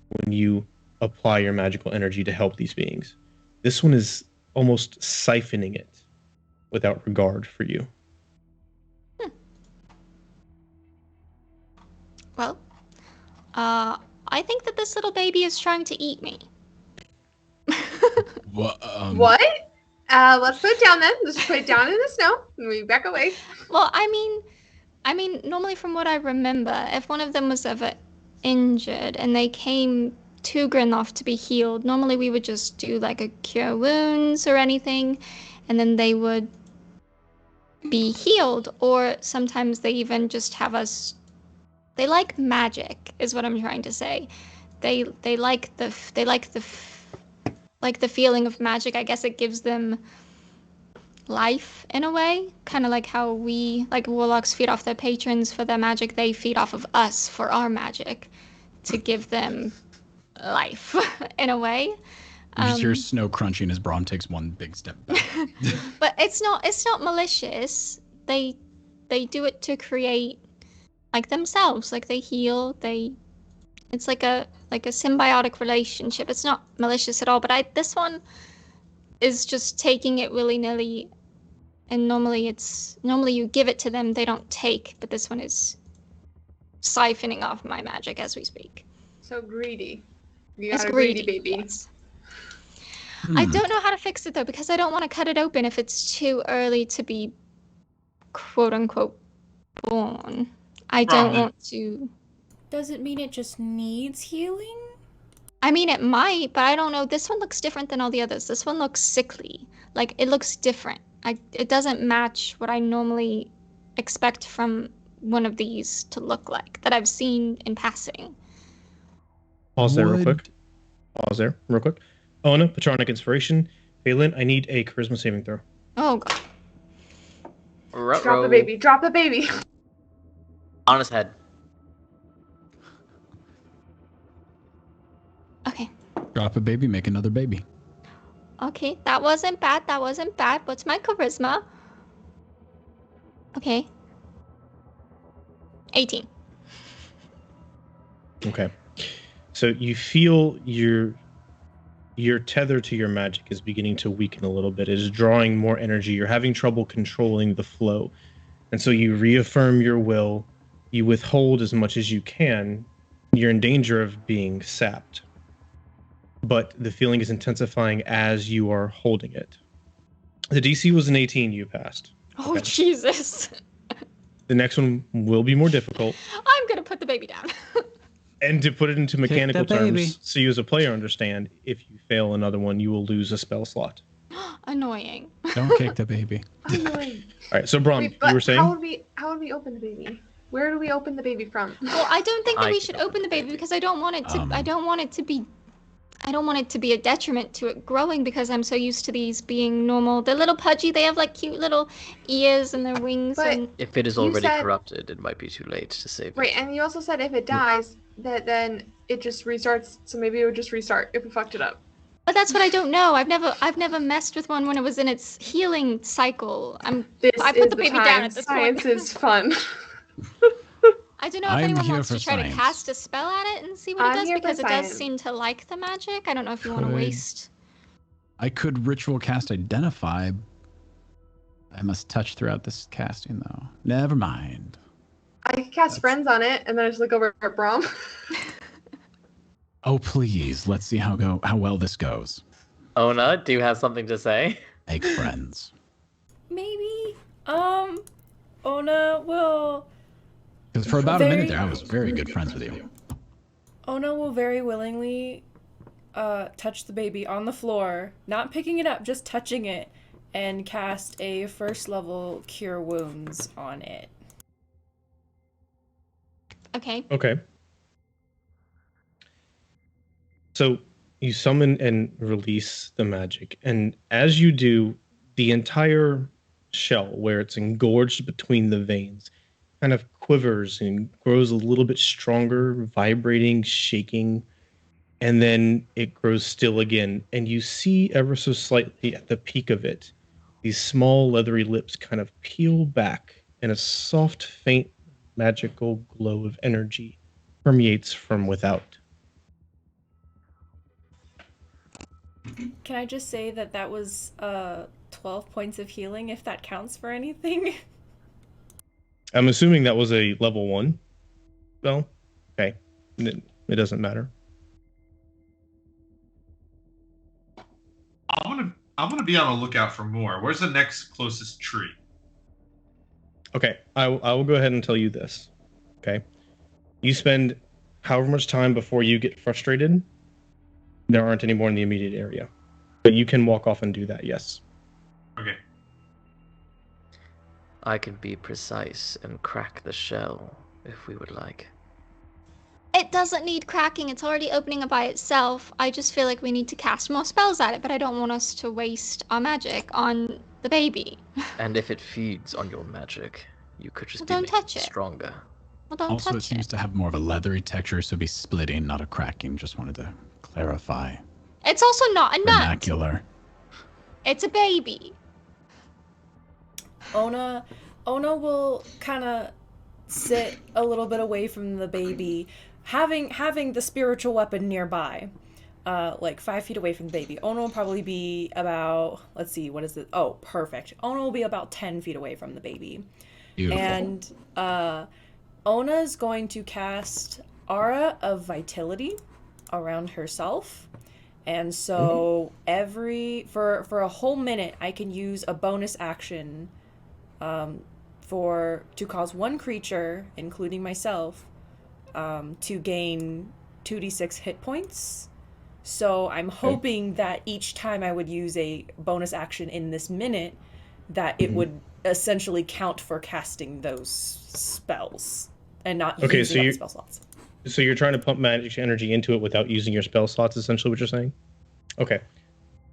[SPEAKER 1] when you apply your magical energy to help these beings. This one is almost siphoning it without regard for you.
[SPEAKER 2] Well, I think that this little baby is trying to eat me.
[SPEAKER 6] What? Let's put it down then. Let's just put it down in the snow and we back away.
[SPEAKER 2] Well, I mean, normally from what I remember, if one of them was ever injured and they came to Grinloft to be healed, normally we would just do like a cure wounds or anything, and then they would be healed. Or sometimes they even just have us. They like magic, is what I'm trying to say. They like the feeling of magic. I guess it gives them life in a way, kind of like how we, like warlocks, feed off their patrons for their magic. They feed off of us for our magic to give them life in a way.
[SPEAKER 5] You just hear snow crunching as Brom takes one big step back.
[SPEAKER 2] But it's not malicious. They do it to create like themselves, like they heal. It's like a symbiotic relationship. It's not malicious at all. But this one is just taking it willy-nilly, and normally you give it to them, they don't take. But this one is siphoning off my magic as we speak.
[SPEAKER 6] So greedy. You got
[SPEAKER 2] It's
[SPEAKER 6] a greedy baby.
[SPEAKER 2] Yes. I don't know how to fix it though, because I don't want to cut it open if it's too early to be quote unquote born. I don't want to.
[SPEAKER 7] Does it mean it just needs healing?
[SPEAKER 2] I mean, it might, but I don't know. This one looks different than all the others. This one looks sickly. Like, it looks different. It doesn't match what I normally expect from one of these to look like, that I've seen in passing.
[SPEAKER 1] Pause there real quick. Onah, Patronic Inspiration. Fay'lnn, I need a Charisma saving throw.
[SPEAKER 2] Oh, God.
[SPEAKER 6] Drop the baby. Drop the baby.
[SPEAKER 3] On his head.
[SPEAKER 2] Okay.
[SPEAKER 5] Drop a baby, make another baby.
[SPEAKER 2] Okay, that wasn't bad. What's my charisma? Okay. 18.
[SPEAKER 1] Okay. So you feel your tether to your magic is beginning to weaken a little bit. It is drawing more energy. You're having trouble controlling the flow. And so you reaffirm your will. You withhold as much as you can. You're in danger of being sapped. But the feeling is intensifying as you are holding it. The DC was an 18, you passed.
[SPEAKER 2] Oh,
[SPEAKER 1] Okay.
[SPEAKER 2] Jesus.
[SPEAKER 1] The next one will be more difficult.
[SPEAKER 2] I'm going to put the baby down.
[SPEAKER 1] And to put it into mechanical
[SPEAKER 5] the baby.
[SPEAKER 1] terms, so you as a player understand, if you fail another one, you will lose a spell slot.
[SPEAKER 2] Annoying.
[SPEAKER 5] Don't kick the baby.
[SPEAKER 6] Annoying.
[SPEAKER 1] All right, so Brom,
[SPEAKER 6] Wait,
[SPEAKER 1] you
[SPEAKER 6] but
[SPEAKER 1] were saying?
[SPEAKER 6] how would we open the baby? Where do we open the baby from?
[SPEAKER 2] Well, I don't think that
[SPEAKER 3] I
[SPEAKER 2] we
[SPEAKER 3] can
[SPEAKER 2] should
[SPEAKER 3] open
[SPEAKER 2] open the baby because I don't want it to. I
[SPEAKER 5] Um,
[SPEAKER 2] don't want it to be. I don't want it to be a detriment to it growing because I'm so used to these being normal. They're little pudgy. They have like cute little ears and their wings.
[SPEAKER 6] But-
[SPEAKER 2] And
[SPEAKER 3] If it is
[SPEAKER 6] You
[SPEAKER 3] already
[SPEAKER 6] said-
[SPEAKER 3] corrupted, it might be too late to save it.
[SPEAKER 6] Right, and you also said if it dies, that then it just restarts. So maybe it would just restart if we fucked it up.
[SPEAKER 2] but that's what I don't know. I've never messed with one when it was in its healing cycle.
[SPEAKER 6] This
[SPEAKER 2] I put
[SPEAKER 6] is
[SPEAKER 2] the baby
[SPEAKER 6] time.
[SPEAKER 2] down at this point.
[SPEAKER 6] Science is fun.
[SPEAKER 2] I don't know if
[SPEAKER 5] I'm
[SPEAKER 2] anyone
[SPEAKER 5] here
[SPEAKER 2] wants
[SPEAKER 5] for
[SPEAKER 2] to try
[SPEAKER 5] science.
[SPEAKER 2] to cast a spell at it and see what
[SPEAKER 6] I'm
[SPEAKER 2] it does
[SPEAKER 6] here for
[SPEAKER 2] because it does
[SPEAKER 6] science.
[SPEAKER 2] seem to like the magic. I don't know if you want to
[SPEAKER 5] Could-
[SPEAKER 2] waste.
[SPEAKER 5] I could ritual cast Identify. I must touch throughout this casting, though. Never mind.
[SPEAKER 6] I could cast friends on it and then I just look over at Brom.
[SPEAKER 5] Oh, please. Let's see how well this goes.
[SPEAKER 3] Onah, do you have something to say?
[SPEAKER 5] Make friends.
[SPEAKER 7] Maybe. Onah will.
[SPEAKER 5] Because for about a minute
[SPEAKER 7] Very-
[SPEAKER 5] there, I was very good friends with you.
[SPEAKER 7] Onah will very willingly touch the baby on the floor, not picking it up, just touching it, and cast a first level Cure Wounds on it.
[SPEAKER 2] Okay.
[SPEAKER 1] Okay. So you summon and release the magic, and as you do, the entire shell, where it's engorged between the veins, kind of quivers and grows a little bit stronger, vibrating, shaking, and then it grows still again. And you see ever so slightly at the peak of it, these small leathery lips kind of peel back, and a soft, faint, magical glow of energy permeates from without.
[SPEAKER 7] Can I just say that that was 12 points of healing, if that counts for anything?
[SPEAKER 1] I'm assuming that was a level 1 spell. Okay. It doesn't matter.
[SPEAKER 4] I'm gonna be on the lookout for more. Where's the next closest tree?
[SPEAKER 1] Okay, I will go ahead and tell you this. Okay. You spend however much time before you get frustrated. There aren't any more in the immediate area. But you can walk off and do that, yes.
[SPEAKER 4] Okay.
[SPEAKER 3] I can be precise and crack the shell if we would like.
[SPEAKER 2] It doesn't need cracking. It's already opening up by itself. I just feel like we need to cast more spells at it, but I don't want us to waste our magic on the baby.
[SPEAKER 3] And if it feeds on your magic, you could just
[SPEAKER 2] Well,
[SPEAKER 3] be
[SPEAKER 2] don't
[SPEAKER 3] making
[SPEAKER 2] touch
[SPEAKER 3] it
[SPEAKER 2] it.
[SPEAKER 3] stronger.
[SPEAKER 2] Well, don't
[SPEAKER 5] Also, it
[SPEAKER 2] touch
[SPEAKER 5] seems
[SPEAKER 2] it.
[SPEAKER 5] to have more of a leathery texture, so be splitting, not a cracking. Just wanted to clarify.
[SPEAKER 2] It's also not a nut.
[SPEAKER 5] Vernacular.
[SPEAKER 2] It's a baby.
[SPEAKER 7] Onah will kind of sit a little bit away from the baby, having the spiritual weapon nearby, like 5 feet away from the baby. Onah will probably be about, let's see, what is it? Oh, perfect. Onah will be about 10 feet away from the baby.
[SPEAKER 5] Beautiful.
[SPEAKER 7] And Onah's going to cast Aura of Vitality around herself. And so for a whole minute, I can use a bonus action to cause one creature, including myself, to gain 2d6 hit points. So I'm hoping that each time I would use a bonus action in this minute, that it would essentially count for casting those spells and not
[SPEAKER 1] Okay,
[SPEAKER 7] using
[SPEAKER 1] so
[SPEAKER 7] up
[SPEAKER 1] you-
[SPEAKER 7] spell slots.
[SPEAKER 1] So you're trying to pump magic energy into it without using your spell slots, essentially what you're saying? Okay.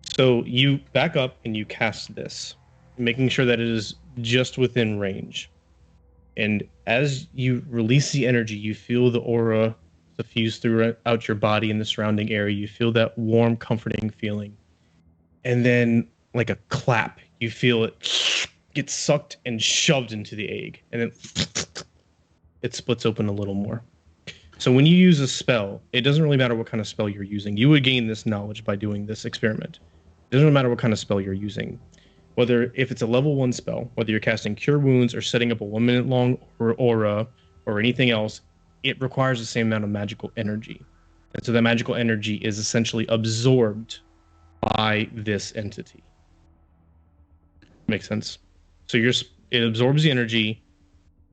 [SPEAKER 1] So you back up and you cast this, making sure that it is just within range. And as you release the energy, you feel the aura suffuse throughout your body and the surrounding area. You feel that warm, comforting feeling. And then, like a clap, you feel it get sucked and shoved into the egg. And then it splits open a little more. So when you use a spell, it doesn't really matter what kind of spell you're using. You would gain this knowledge by doing this experiment. It doesn't matter what kind of spell you're using. Whether if it's a level 1 spell, whether you're casting Cure Wounds or setting up a 1 minute long aura or anything else, it requires the same amount of magical energy. And so that magical energy is essentially absorbed by this entity. Makes sense? So it absorbs the energy.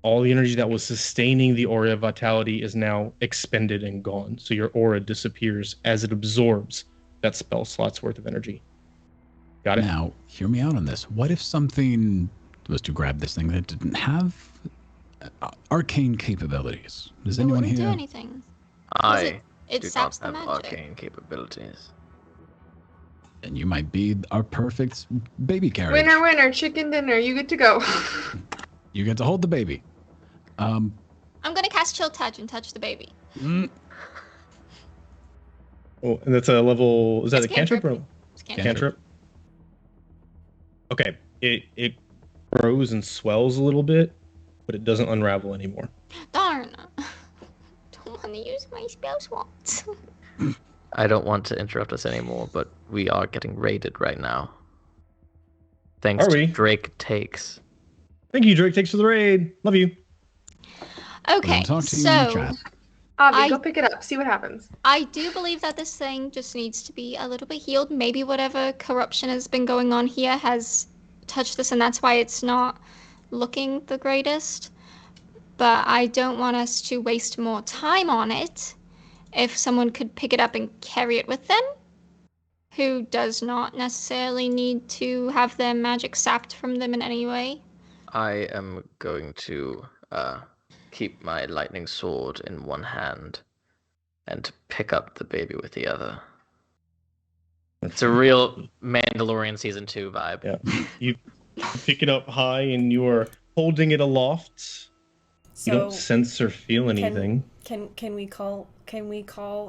[SPEAKER 1] All the energy that was sustaining the aura of vitality is now expended and gone. So your aura disappears as it absorbs that spell slot's worth of energy. Got it.
[SPEAKER 5] Now, hear me out on this. What if something was to grab this thing that didn't have arcane capabilities? Does
[SPEAKER 2] It
[SPEAKER 5] anyone
[SPEAKER 2] wouldn't do
[SPEAKER 5] here?
[SPEAKER 2] anything.
[SPEAKER 3] I
[SPEAKER 2] It
[SPEAKER 3] do
[SPEAKER 2] saps
[SPEAKER 3] not
[SPEAKER 2] the
[SPEAKER 3] have
[SPEAKER 2] magic.
[SPEAKER 3] arcane capabilities.
[SPEAKER 5] And you might be our perfect baby carriage.
[SPEAKER 6] Winner, winner, chicken dinner. You get to go.
[SPEAKER 5] You get to hold the baby.
[SPEAKER 2] I'm gonna cast Chill Touch and touch the baby.
[SPEAKER 1] Oh, and that's a level. Is that
[SPEAKER 2] It's
[SPEAKER 1] a cantrip?
[SPEAKER 2] cantrip.
[SPEAKER 1] Or
[SPEAKER 2] It's cantrip.
[SPEAKER 1] cantrip? Okay. It grows and swells a little bit, but it doesn't unravel anymore.
[SPEAKER 2] Darn. Don't want to use my spell slots.
[SPEAKER 3] I don't want to interrupt us anymore, but we are getting raided right now. Thanks
[SPEAKER 1] Are
[SPEAKER 3] to
[SPEAKER 1] we?
[SPEAKER 3] Drake Takes.
[SPEAKER 1] Thank you, Drake. Thanks for the raid. Love you.
[SPEAKER 2] Okay,
[SPEAKER 5] We'll talk to you in the
[SPEAKER 2] so
[SPEAKER 5] chat.
[SPEAKER 6] Avi, go pick it up. See what happens.
[SPEAKER 2] I do believe that this thing just needs to be a little bit healed. Maybe whatever corruption has been going on here has touched this, and that's why it's not looking the greatest. But I don't want us to waste more time on it. If someone could pick it up and carry it with them, who does not necessarily need to have their magic sapped from them in any way.
[SPEAKER 3] I am going to keep my lightning sword in one hand and pick up the baby with the other. It's a real Mandalorian Season 2 vibe.
[SPEAKER 1] Yeah. You pick it up high and you are holding it aloft. You don't sense or feel anything.
[SPEAKER 7] Can we call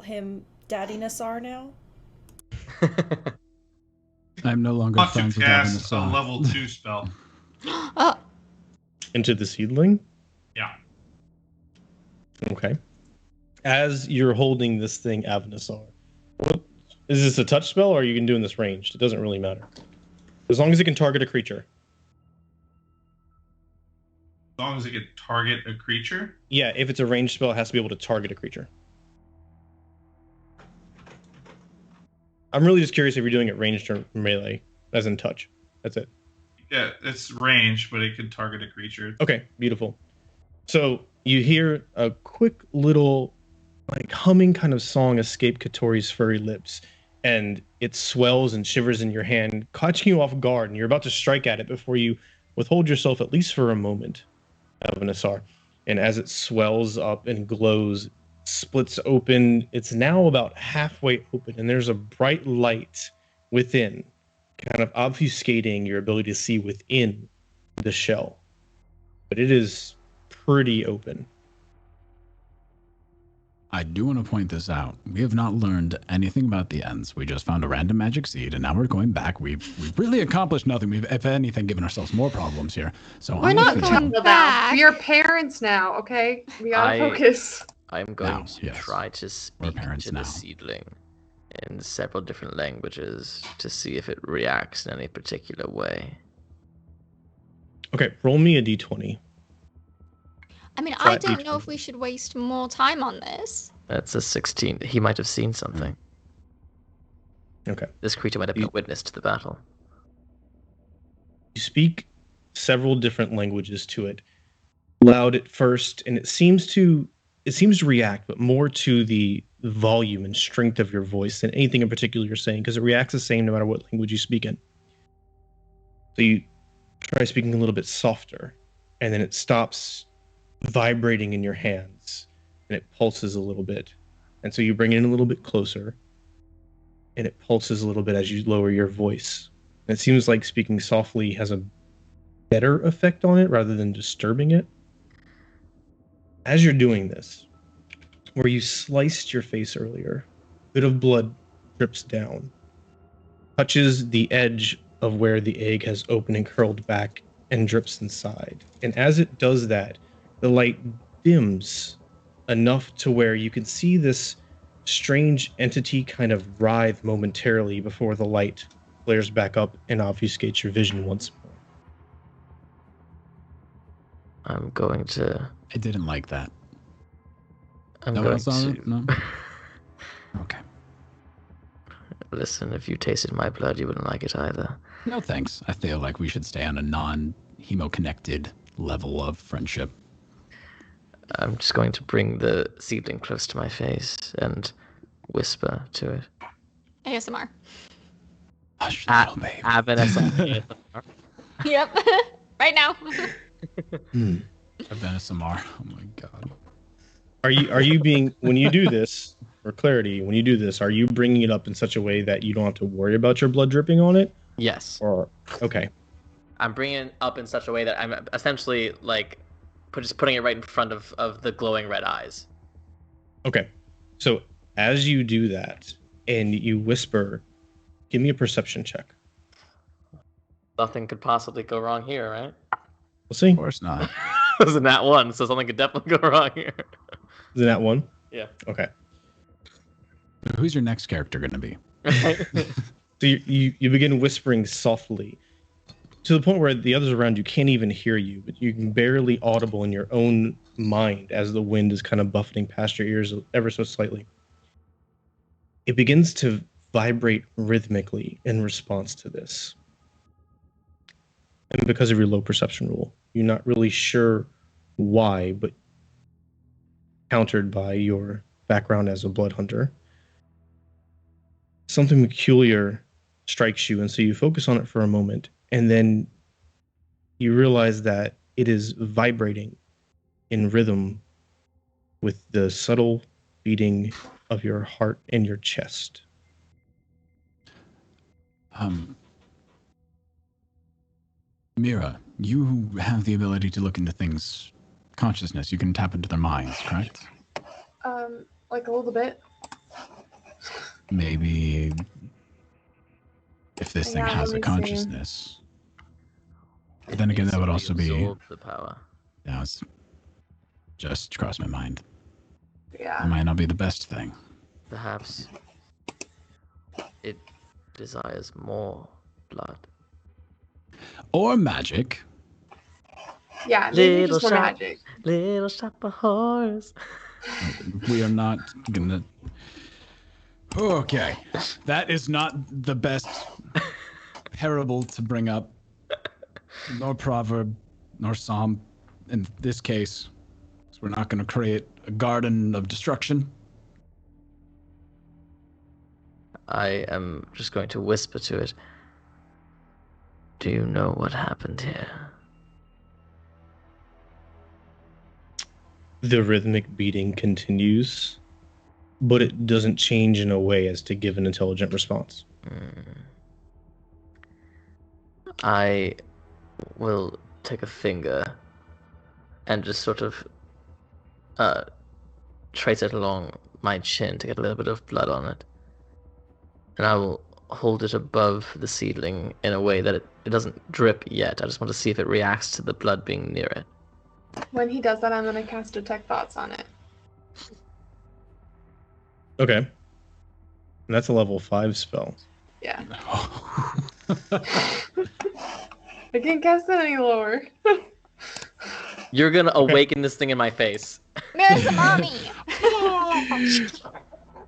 [SPEAKER 7] him Daddy Nassar now?
[SPEAKER 5] I'm no longer
[SPEAKER 4] Want to
[SPEAKER 5] friends with
[SPEAKER 4] cast a
[SPEAKER 5] Avanessar.
[SPEAKER 4] level 2 spell.
[SPEAKER 2] Oh,
[SPEAKER 1] Into the seedling?
[SPEAKER 4] Yeah.
[SPEAKER 1] Okay. As you're holding this thing, Avanessar, what is this a touch spell or are you can do in this ranged? It doesn't really matter. As long as it can target a creature.
[SPEAKER 4] As long as it can target a creature.
[SPEAKER 1] Yeah, if it's a ranged spell, it has to be able to target a creature. I'm really just curious if you're doing it ranged or melee, as in touch. That's it.
[SPEAKER 4] Yeah, it's range, but it can target a creature.
[SPEAKER 1] Okay, beautiful. So you hear a quick little, like, humming kind of song escape Keatoris' furry lips, and it swells and shivers in your hand, catching you off guard, and you're about to strike at it before you withhold yourself at least for a moment, Avanessar. And as it swells up and glows, splits open, it's now about halfway open, and there's a bright light within, kind of obfuscating your ability to see within the shell. But it is pretty open.
[SPEAKER 5] I do want to point this out. We have not learned anything about the ends. We just found a random magic seed, and now we're going back. We've really accomplished nothing. We've, if anything, given ourselves more problems here. So
[SPEAKER 2] We're
[SPEAKER 5] I'm
[SPEAKER 2] not
[SPEAKER 5] gonna
[SPEAKER 2] going
[SPEAKER 5] continue.
[SPEAKER 2] back.
[SPEAKER 6] We are parents now, okay? We gotta focus.
[SPEAKER 3] I'm going
[SPEAKER 5] Now,
[SPEAKER 3] to
[SPEAKER 5] yes.
[SPEAKER 3] try to
[SPEAKER 5] We're
[SPEAKER 3] speak
[SPEAKER 5] parents
[SPEAKER 3] to the
[SPEAKER 5] now.
[SPEAKER 3] seedling in several different languages to see if it reacts in any particular way.
[SPEAKER 1] Okay, roll me a d20.
[SPEAKER 2] I mean, I
[SPEAKER 1] Flat
[SPEAKER 2] don't
[SPEAKER 1] D20.
[SPEAKER 2] know if we should waste more time on this.
[SPEAKER 3] That's a 16. He might have seen something.
[SPEAKER 1] Okay.
[SPEAKER 3] This creature might have been a witness to the battle.
[SPEAKER 1] You speak several different languages to it. Loud at first, and it seems to react, but more to the volume and strength of your voice than anything in particular you're saying, because it reacts the same no matter what language you speak in. So you try speaking a little bit softer, and then it stops vibrating in your hands, and it pulses a little bit. And so you bring it in a little bit closer, and it pulses a little bit as you lower your voice. And it seems like speaking softly has a better effect on it rather than disturbing it. As you're doing this, where you sliced your face earlier, a bit of blood drips down, touches the edge of where the egg has opened and curled back, and drips inside. And as it does that, the light dims enough to where you can see this strange entity kind of writhe momentarily before the light flares back up and obfuscates your vision once more.
[SPEAKER 3] I'm going to.
[SPEAKER 5] I didn't like that.
[SPEAKER 3] I'm
[SPEAKER 5] No
[SPEAKER 3] going
[SPEAKER 5] one saw
[SPEAKER 3] to.
[SPEAKER 5] it? No? Okay.
[SPEAKER 3] Listen, if you tasted my blood, you wouldn't like it either.
[SPEAKER 5] No thanks. I feel like we should stay on a non-hemo-connected level of friendship.
[SPEAKER 3] I'm just going to bring the seedling close to my face and whisper to it.
[SPEAKER 2] ASMR.
[SPEAKER 5] Hush,
[SPEAKER 3] At
[SPEAKER 5] little baby.
[SPEAKER 3] Avanessar.
[SPEAKER 2] Yep. Right now.
[SPEAKER 5] Avanessar. Oh my god.
[SPEAKER 1] Are you being, when you do this, for clarity, when you do this, are you bringing it up in such a way that you don't have to worry about your blood dripping on it?
[SPEAKER 3] Yes.
[SPEAKER 1] Or okay.
[SPEAKER 3] I'm bringing it up in such a way that I'm essentially like just putting it right in front of the glowing red eyes.
[SPEAKER 1] Okay. So as you do that and you whisper, give me a perception check.
[SPEAKER 3] Nothing could possibly go wrong here, right?
[SPEAKER 1] We'll see.
[SPEAKER 5] Of course not.
[SPEAKER 3] It was in that one, so something could definitely go wrong here.
[SPEAKER 1] Is it that one?
[SPEAKER 3] Yeah.
[SPEAKER 1] Okay.
[SPEAKER 5] Who's your next character going to be?
[SPEAKER 1] So you begin whispering softly to the point where the others around you can't even hear you, but you can barely audible in your own mind as the wind is kind of buffeting past your ears ever so slightly. It begins to vibrate rhythmically in response to this. And because of your low perception rule, you're not really sure why, but countered by your background as a blood hunter, something peculiar strikes you, and so you focus on it for a moment, and then you realize that it is vibrating in rhythm with the subtle beating of your heart and your chest.
[SPEAKER 5] Mihra, you have the ability to look into things' consciousness. You can tap into their minds, correct?
[SPEAKER 6] Like a little bit.
[SPEAKER 5] Maybe if this thing
[SPEAKER 6] Yeah,
[SPEAKER 5] has
[SPEAKER 6] let
[SPEAKER 5] a
[SPEAKER 6] me see.
[SPEAKER 5] consciousness. But then again, that would also be...
[SPEAKER 3] Absorb the power.
[SPEAKER 5] That was just crossed my mind.
[SPEAKER 6] Yeah.
[SPEAKER 5] It might not be the best thing.
[SPEAKER 3] Perhaps it desires more blood.
[SPEAKER 5] Or magic.
[SPEAKER 6] Yeah, maybe
[SPEAKER 3] Little
[SPEAKER 6] just more
[SPEAKER 3] shop.
[SPEAKER 6] magic.
[SPEAKER 3] Little shop of horrors.
[SPEAKER 5] We are not gonna... Okay. That is not the best parable to bring up. Nor proverb, nor psalm. In this case, so we're not going to create a garden of destruction.
[SPEAKER 3] I am just going to whisper to it. Do you know what happened here?
[SPEAKER 1] The rhythmic beating continues, but it doesn't change in a way as to give an intelligent response.
[SPEAKER 3] I will take a finger and just sort of trace it along my chin to get a little bit of blood on it. And I will hold it above the seedling in a way that it doesn't drip yet. I just want to see if it reacts to the blood being near it.
[SPEAKER 6] When he does that, I'm gonna cast Detect Thoughts on it.
[SPEAKER 1] Okay. And that's a level 5 spell.
[SPEAKER 6] Yeah. I can't cast it any lower.
[SPEAKER 3] You're gonna awaken this thing in my face.
[SPEAKER 2] There's a mommy.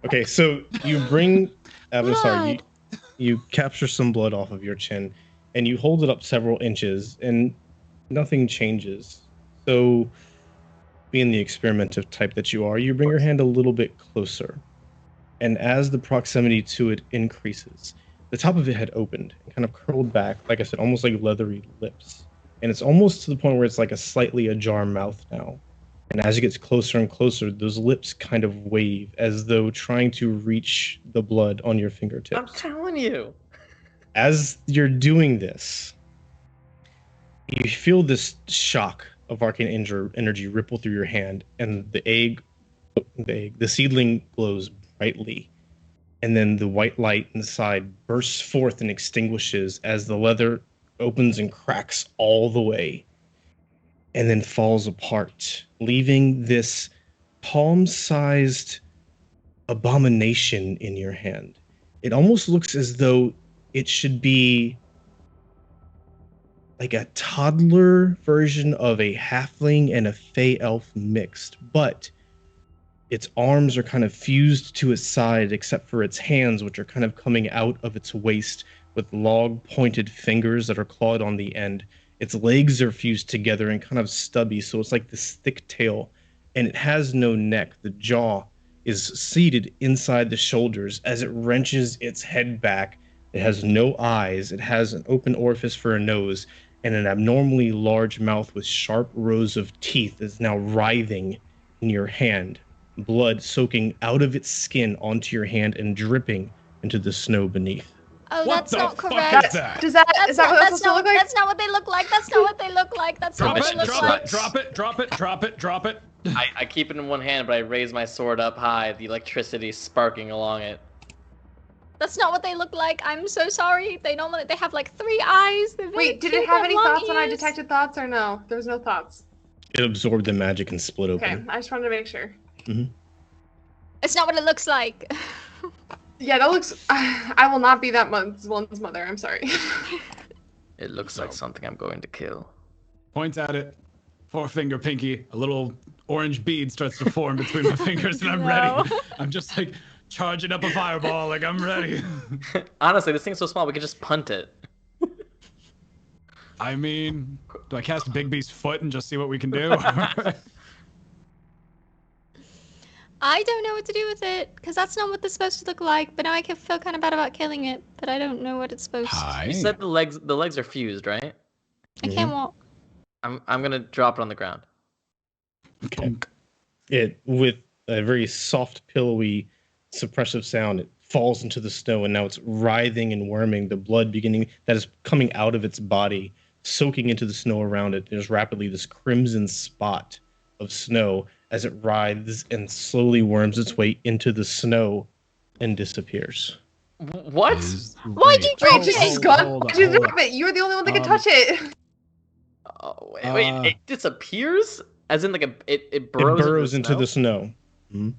[SPEAKER 1] Okay, so you bring Avanessar, you capture some blood off of your chin, and you hold it up several inches, and nothing changes. So, being the experimentative type that you are, you bring your hand a little bit closer. And as the proximity to it increases, the top of it had opened and kind of curled back, like I said, almost like leathery lips. And it's almost to the point where it's like a slightly ajar mouth now. And as it gets closer and closer, those lips kind of wave as though trying to reach the blood on your fingertips.
[SPEAKER 3] I'm telling you.
[SPEAKER 1] As you're doing this, you feel this shock of arcane energy ripple through your hand, and the seedling glows brightly. And then the white light inside bursts forth and extinguishes as the leather opens and cracks all the way, and then falls apart, leaving this palm-sized abomination in your hand. It almost looks as though it should be like a toddler version of a halfling and a fey elf mixed, but its arms are kind of fused to its side, except for its hands, which are kind of coming out of its waist with log-pointed fingers that are clawed on the end. Its legs are fused together and kind of stubby, so it's like this thick tail, and it has no neck. The jaw is seated inside the shoulders as it wrenches its head back, It has no eyes. It has an open orifice for a nose and an abnormally large mouth with sharp rows of teeth that is now writhing in your hand. Blood soaking out of its skin onto your hand and dripping into the snow beneath.
[SPEAKER 2] Oh,
[SPEAKER 5] What
[SPEAKER 2] that's
[SPEAKER 5] the
[SPEAKER 2] not
[SPEAKER 5] fuck
[SPEAKER 2] correct.
[SPEAKER 5] is that?
[SPEAKER 6] Is that what that's supposed to look like?
[SPEAKER 2] That's not what they look like. That's not what they look like. That's not
[SPEAKER 5] Drop
[SPEAKER 2] what
[SPEAKER 5] it,
[SPEAKER 2] they look
[SPEAKER 5] drop
[SPEAKER 2] like.
[SPEAKER 5] it, drop it, drop it, drop it, drop it.
[SPEAKER 3] I keep it in one hand, but I raise my sword up high, the electricity sparking along it.
[SPEAKER 2] That's not what they look like. I'm so sorry. They have like 3 eyes. They're very
[SPEAKER 6] Wait, did it
[SPEAKER 2] cute,
[SPEAKER 6] have
[SPEAKER 2] they
[SPEAKER 6] any
[SPEAKER 2] long
[SPEAKER 6] thoughts when I
[SPEAKER 2] ears.
[SPEAKER 6] detected thoughts or no? There was no thoughts.
[SPEAKER 1] It absorbed the magic and split
[SPEAKER 6] Okay,
[SPEAKER 1] open.
[SPEAKER 6] I just wanted to make sure.
[SPEAKER 2] It's not what it looks like.
[SPEAKER 6] Yeah, that looks. I will not be that one's mother. I'm sorry.
[SPEAKER 3] It looks like something I'm going to kill.
[SPEAKER 5] Points at it. Forefinger, pinky. A little orange bead starts to form between my fingers, and I'm
[SPEAKER 2] No.
[SPEAKER 5] ready. I'm just like charging up a fireball, like I'm ready.
[SPEAKER 3] Honestly, this thing's so small, we could just punt it.
[SPEAKER 5] I mean, do I cast Bigby's foot and just see what we can do?
[SPEAKER 2] I don't know what to do with it because that's not what it's supposed to look like. But now I can feel kind of bad about killing it. But I don't know what it's supposed to.
[SPEAKER 5] Hi.
[SPEAKER 3] You said the legs are fused, right?
[SPEAKER 2] I can't walk.
[SPEAKER 3] I'm gonna drop it on the ground.
[SPEAKER 1] Okay. It, with a very soft, pillowy, suppressive sound, it falls into the snow, and now it's writhing and worming. The blood that is coming out of its body, soaking into the snow around it. There's rapidly this crimson spot of snow as it writhes and slowly worms its way into the snow and disappears.
[SPEAKER 3] What?
[SPEAKER 2] Why'd you drop
[SPEAKER 6] Wait,
[SPEAKER 2] it?
[SPEAKER 6] just gone. Just drop it. You're the only one that can touch it.
[SPEAKER 3] Oh wait, it disappears? As in, like it burrows,
[SPEAKER 1] It burrows into the snow.
[SPEAKER 2] Okay,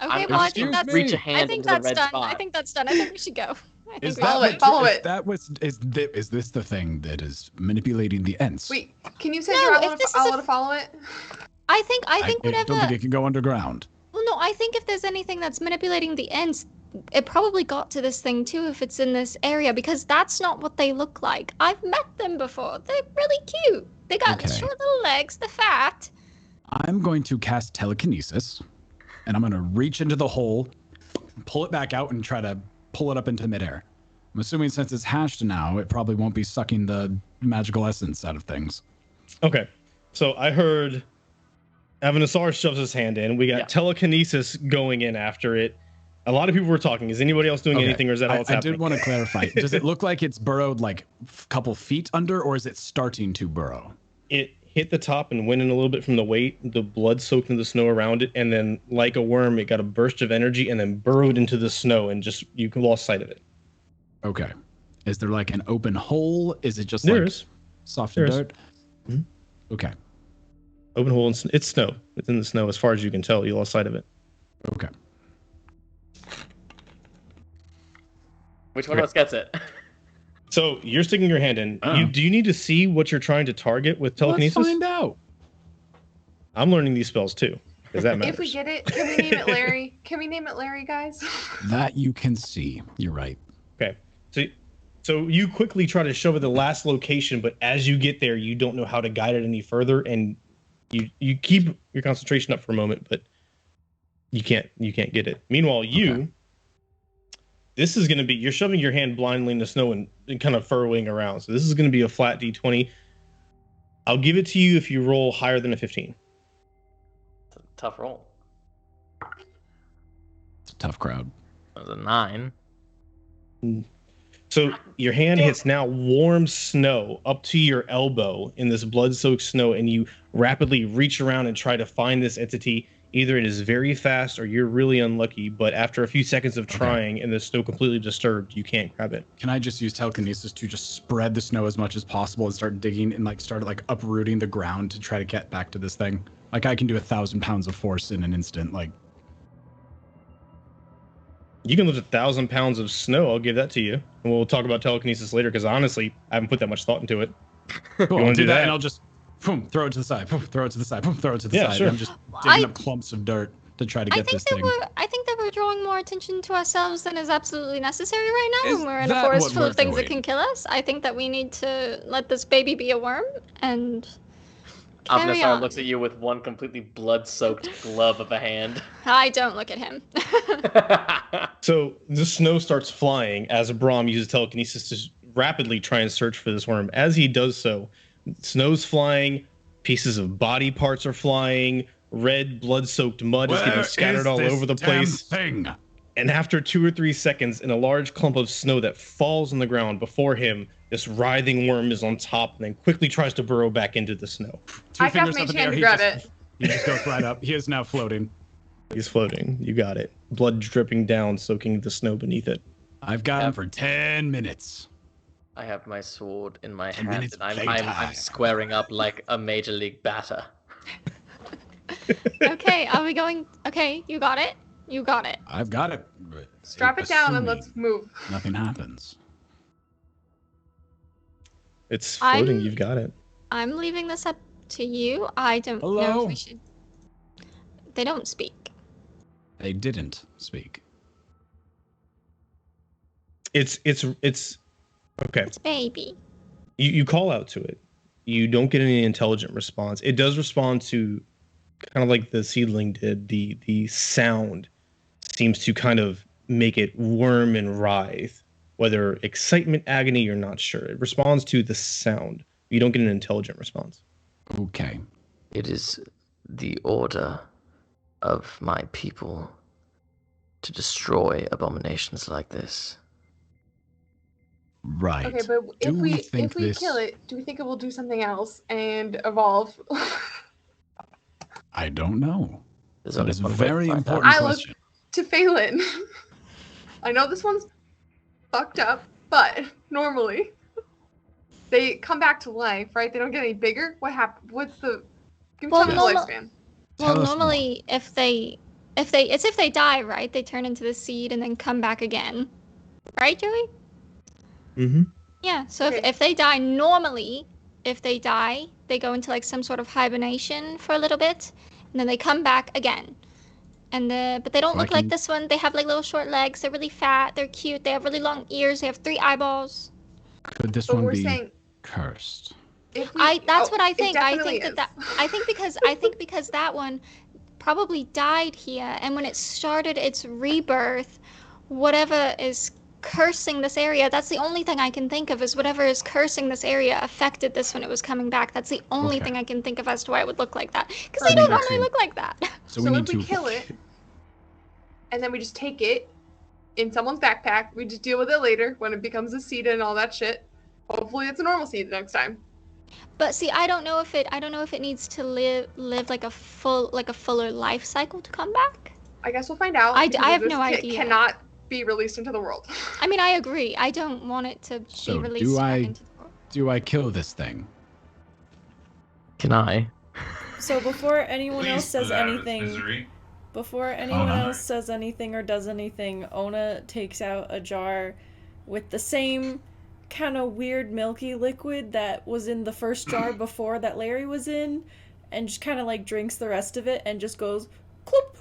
[SPEAKER 3] I'm-
[SPEAKER 2] well, I
[SPEAKER 5] Excuse
[SPEAKER 2] think that's.
[SPEAKER 5] me.
[SPEAKER 3] reach a
[SPEAKER 2] I
[SPEAKER 3] hand
[SPEAKER 2] think
[SPEAKER 3] into the
[SPEAKER 2] that's
[SPEAKER 3] red
[SPEAKER 2] done.
[SPEAKER 3] spot.
[SPEAKER 2] I think that's done. I think we should go. I think
[SPEAKER 5] Is
[SPEAKER 2] we
[SPEAKER 5] that
[SPEAKER 6] Follow
[SPEAKER 2] should.
[SPEAKER 6] it, follow
[SPEAKER 5] is
[SPEAKER 6] it.
[SPEAKER 5] That was is this the thing that is manipulating the Ents?
[SPEAKER 6] Wait, can you say
[SPEAKER 2] No,
[SPEAKER 6] you're
[SPEAKER 2] if
[SPEAKER 6] allowed
[SPEAKER 2] this is
[SPEAKER 6] to follow it?
[SPEAKER 2] I think
[SPEAKER 5] I
[SPEAKER 2] whatever.
[SPEAKER 5] don't think it can go underground.
[SPEAKER 2] Well, no, I think if there's anything that's manipulating the ends, it probably got to this thing too if it's in this area because that's not what they look like. I've met them before. They're really cute. They got
[SPEAKER 5] Okay.
[SPEAKER 2] short little legs. They're fat.
[SPEAKER 5] I'm going to cast telekinesis, and I'm going to reach into the hole, pull it back out, and try to pull it up into midair. I'm assuming since it's hashed now, it probably won't be sucking the magical essence out of things.
[SPEAKER 1] Okay, so I heard Avanessar shoves his hand in. We got
[SPEAKER 3] Yeah.
[SPEAKER 1] telekinesis going in after it. A lot of people were talking. Is anybody else doing
[SPEAKER 5] Okay.
[SPEAKER 1] anything, or is that all that's
[SPEAKER 5] I
[SPEAKER 1] happening?
[SPEAKER 5] did want to clarify. Does it look like it's burrowed like a couple feet under, or is it starting to burrow?
[SPEAKER 1] It hit the top and went in a little bit from the weight. The blood soaked into the snow around it, and then, like a worm, it got a burst of energy and then burrowed into the snow, and just you lost sight of it.
[SPEAKER 5] Okay. Is there like an open hole? Is it just
[SPEAKER 1] There
[SPEAKER 5] like
[SPEAKER 1] is
[SPEAKER 5] soft
[SPEAKER 1] There
[SPEAKER 5] and
[SPEAKER 1] is.
[SPEAKER 5] dirt?
[SPEAKER 1] Mhm.
[SPEAKER 5] Okay.
[SPEAKER 1] open hole. It's snow. It's in the snow as far as you can tell. You lost sight of it.
[SPEAKER 5] Okay.
[SPEAKER 3] Which one of us gets it?
[SPEAKER 1] So you're sticking your hand in.
[SPEAKER 5] Oh.
[SPEAKER 1] Do you need to see what you're trying to target with telekinesis?
[SPEAKER 5] Let's find out.
[SPEAKER 1] I'm learning these spells too, because that matters.
[SPEAKER 6] If we get it, can we name it Larry? Can we name it Larry, guys?
[SPEAKER 5] That you can see. You're right.
[SPEAKER 1] Okay. So you quickly try to shove it the last location, but as you get there, you don't know how to guide it any further, and you keep your concentration up for a moment, but you can't get it. Meanwhile, this is going to be, you're shoving your hand blindly in the snow and kind of furrowing around. So this is going to be a flat D20. I'll give it to you if you roll higher than a 15.
[SPEAKER 3] It's a tough roll.
[SPEAKER 5] It's a tough crowd.
[SPEAKER 3] That was a 9.
[SPEAKER 1] So your hand hits now warm snow up to your elbow in this blood-soaked snow, and you rapidly reach around and try to find this entity. Either it is very fast or you're really unlucky, but after a few seconds of trying and the snow completely disturbed, you can't grab it.
[SPEAKER 5] Can I just use telekinesis to just spread the snow as much as possible and start digging and start uprooting the ground to try to get back to this thing? Like I can do 1,000 pounds of force in an instant. Like
[SPEAKER 1] You can lift 1,000 pounds of snow. I'll give that to you. And we'll talk about telekinesis later, because honestly, I haven't put that much thought into it.
[SPEAKER 5] cool,
[SPEAKER 1] wanna
[SPEAKER 5] I'll
[SPEAKER 1] do that?
[SPEAKER 5] and I'll just boom, throw it to the side, boom, throw it to the side, boom, throw it to the
[SPEAKER 1] Yeah,
[SPEAKER 5] side.
[SPEAKER 1] sure.
[SPEAKER 5] I'm just
[SPEAKER 2] I-
[SPEAKER 5] digging up clumps of dirt to try to
[SPEAKER 2] I
[SPEAKER 5] get
[SPEAKER 2] think
[SPEAKER 5] this
[SPEAKER 2] that
[SPEAKER 5] thing.
[SPEAKER 2] we're drawing more attention to ourselves than is absolutely necessary right now.
[SPEAKER 5] Is
[SPEAKER 2] When we're in a
[SPEAKER 5] that
[SPEAKER 2] forest
[SPEAKER 5] what
[SPEAKER 2] full
[SPEAKER 5] we're
[SPEAKER 2] of things that
[SPEAKER 5] doing?
[SPEAKER 2] can kill us. I think that we need to let this baby be a worm and Carry
[SPEAKER 3] Avanessar
[SPEAKER 2] on.
[SPEAKER 3] looks at you with one completely blood-soaked glove of a hand.
[SPEAKER 2] I don't look at him.
[SPEAKER 1] So the snow starts flying as Brom uses telekinesis to rapidly try and search for this worm. As he does so, snow's flying, pieces of body parts are flying, red blood-soaked mud is getting scattered all over the place.
[SPEAKER 5] Thing?
[SPEAKER 1] And after 2 or 3 seconds, in a large clump of snow that falls on the ground before him, this writhing worm is on top and then quickly tries to burrow back into the snow.
[SPEAKER 6] I cast Mage Hand to grab it.
[SPEAKER 5] He just goes right up. He is now floating.
[SPEAKER 1] He's floating. You got it. Blood dripping down, soaking the snow beneath it.
[SPEAKER 5] I've got him for 10 minutes.
[SPEAKER 3] I have my sword in my
[SPEAKER 5] 10
[SPEAKER 3] hand,
[SPEAKER 5] minutes
[SPEAKER 3] and I'm
[SPEAKER 5] playtime.
[SPEAKER 3] squaring up like a Major League batter.
[SPEAKER 2] Okay, are we going? Okay, you got it. You got it.
[SPEAKER 5] I've got it. but
[SPEAKER 6] Strap it down and
[SPEAKER 5] assuming
[SPEAKER 6] let's move.
[SPEAKER 5] Nothing happens.
[SPEAKER 1] It's floating.
[SPEAKER 2] I'm-
[SPEAKER 1] You've got it.
[SPEAKER 2] I'm leaving this up to you. I don't know
[SPEAKER 5] Hello?
[SPEAKER 2] if we should. They don't speak.
[SPEAKER 5] They didn't speak.
[SPEAKER 1] It's okay.
[SPEAKER 2] It's baby.
[SPEAKER 1] You call out to it. You don't get any intelligent response. It does respond to kind of like the seedling did. The sound seems to kind of make it worm and writhe. Whether excitement, agony, you're not sure. It responds to the sound. You don't get an intelligent response.
[SPEAKER 5] Okay.
[SPEAKER 3] It is the order of my people to destroy abominations like this.
[SPEAKER 5] Right.
[SPEAKER 6] Okay, but if
[SPEAKER 5] Do we
[SPEAKER 6] we
[SPEAKER 5] think this-
[SPEAKER 6] kill it, do we think it will do something else and evolve?
[SPEAKER 5] I don't know.
[SPEAKER 3] There's
[SPEAKER 5] That
[SPEAKER 3] only
[SPEAKER 5] is a
[SPEAKER 3] one way to
[SPEAKER 5] very
[SPEAKER 3] find out.
[SPEAKER 5] important
[SPEAKER 6] I look-
[SPEAKER 5] question.
[SPEAKER 6] To Fay'lnn. I know this one's fucked up, but normally they come back to life, right? They don't get any bigger. What happened? What's the? Give me
[SPEAKER 2] Well,
[SPEAKER 6] tell me the
[SPEAKER 2] normal-
[SPEAKER 6] lifespan.
[SPEAKER 2] Well,
[SPEAKER 5] Tell us
[SPEAKER 2] normally, if they die, right? They turn into the seed and then come back again, right, Joey?
[SPEAKER 1] Mm-hmm.
[SPEAKER 2] Yeah. So
[SPEAKER 6] Okay.
[SPEAKER 2] if they die normally, if they die, they go into like some sort of hibernation for a little bit, and then they come back again. And but they don't look like this one. They have like little short legs. They're really fat. They're cute. They have really long ears. They have 3 eyeballs.
[SPEAKER 5] Could this
[SPEAKER 6] But
[SPEAKER 5] one
[SPEAKER 6] we're
[SPEAKER 5] be
[SPEAKER 6] saying
[SPEAKER 5] cursed?
[SPEAKER 6] if we,
[SPEAKER 2] That's what I
[SPEAKER 6] it
[SPEAKER 2] think. I
[SPEAKER 6] definitely
[SPEAKER 2] think
[SPEAKER 6] is.
[SPEAKER 2] that I think because that one probably died here, and when it started its rebirth, whatever is cursing this area, that's the only thing I can think of, is whatever is cursing this area affected this when it was coming back. That's the only
[SPEAKER 5] Okay.
[SPEAKER 2] thing I can think of as to why it would look like that, because
[SPEAKER 5] So
[SPEAKER 2] they
[SPEAKER 5] we
[SPEAKER 2] don't
[SPEAKER 5] need
[SPEAKER 2] normally
[SPEAKER 5] to-
[SPEAKER 2] look like that.
[SPEAKER 5] So,
[SPEAKER 6] So
[SPEAKER 5] we
[SPEAKER 6] if
[SPEAKER 5] need
[SPEAKER 6] we
[SPEAKER 5] to
[SPEAKER 6] kill it, and then we just take it in someone's backpack, we just deal with it later when it becomes a seed and all that shit. Hopefully, it's a normal seed next time.
[SPEAKER 2] But see, I don't know if it needs to live like a fuller life cycle to come back.
[SPEAKER 6] I guess we'll find out.
[SPEAKER 2] I
[SPEAKER 6] because
[SPEAKER 2] have
[SPEAKER 6] this
[SPEAKER 2] no
[SPEAKER 6] kit
[SPEAKER 2] idea.
[SPEAKER 6] Cannot be released into the world.
[SPEAKER 2] I mean, I agree. I don't want it to
[SPEAKER 5] So
[SPEAKER 2] be
[SPEAKER 5] do
[SPEAKER 2] released back
[SPEAKER 5] I-
[SPEAKER 2] into the world.
[SPEAKER 5] Do I kill this thing?
[SPEAKER 3] Can I?
[SPEAKER 7] So before anyone else
[SPEAKER 4] Please
[SPEAKER 7] says
[SPEAKER 4] put out of its
[SPEAKER 7] anything,
[SPEAKER 4] misery.
[SPEAKER 7] before anyone
[SPEAKER 5] Onah.
[SPEAKER 7] else says anything or does anything, Onah takes out a jar with the same kind of weird milky liquid that was in the first jar before that Larry was in, and just kind of like drinks the rest of it and just goes cloop,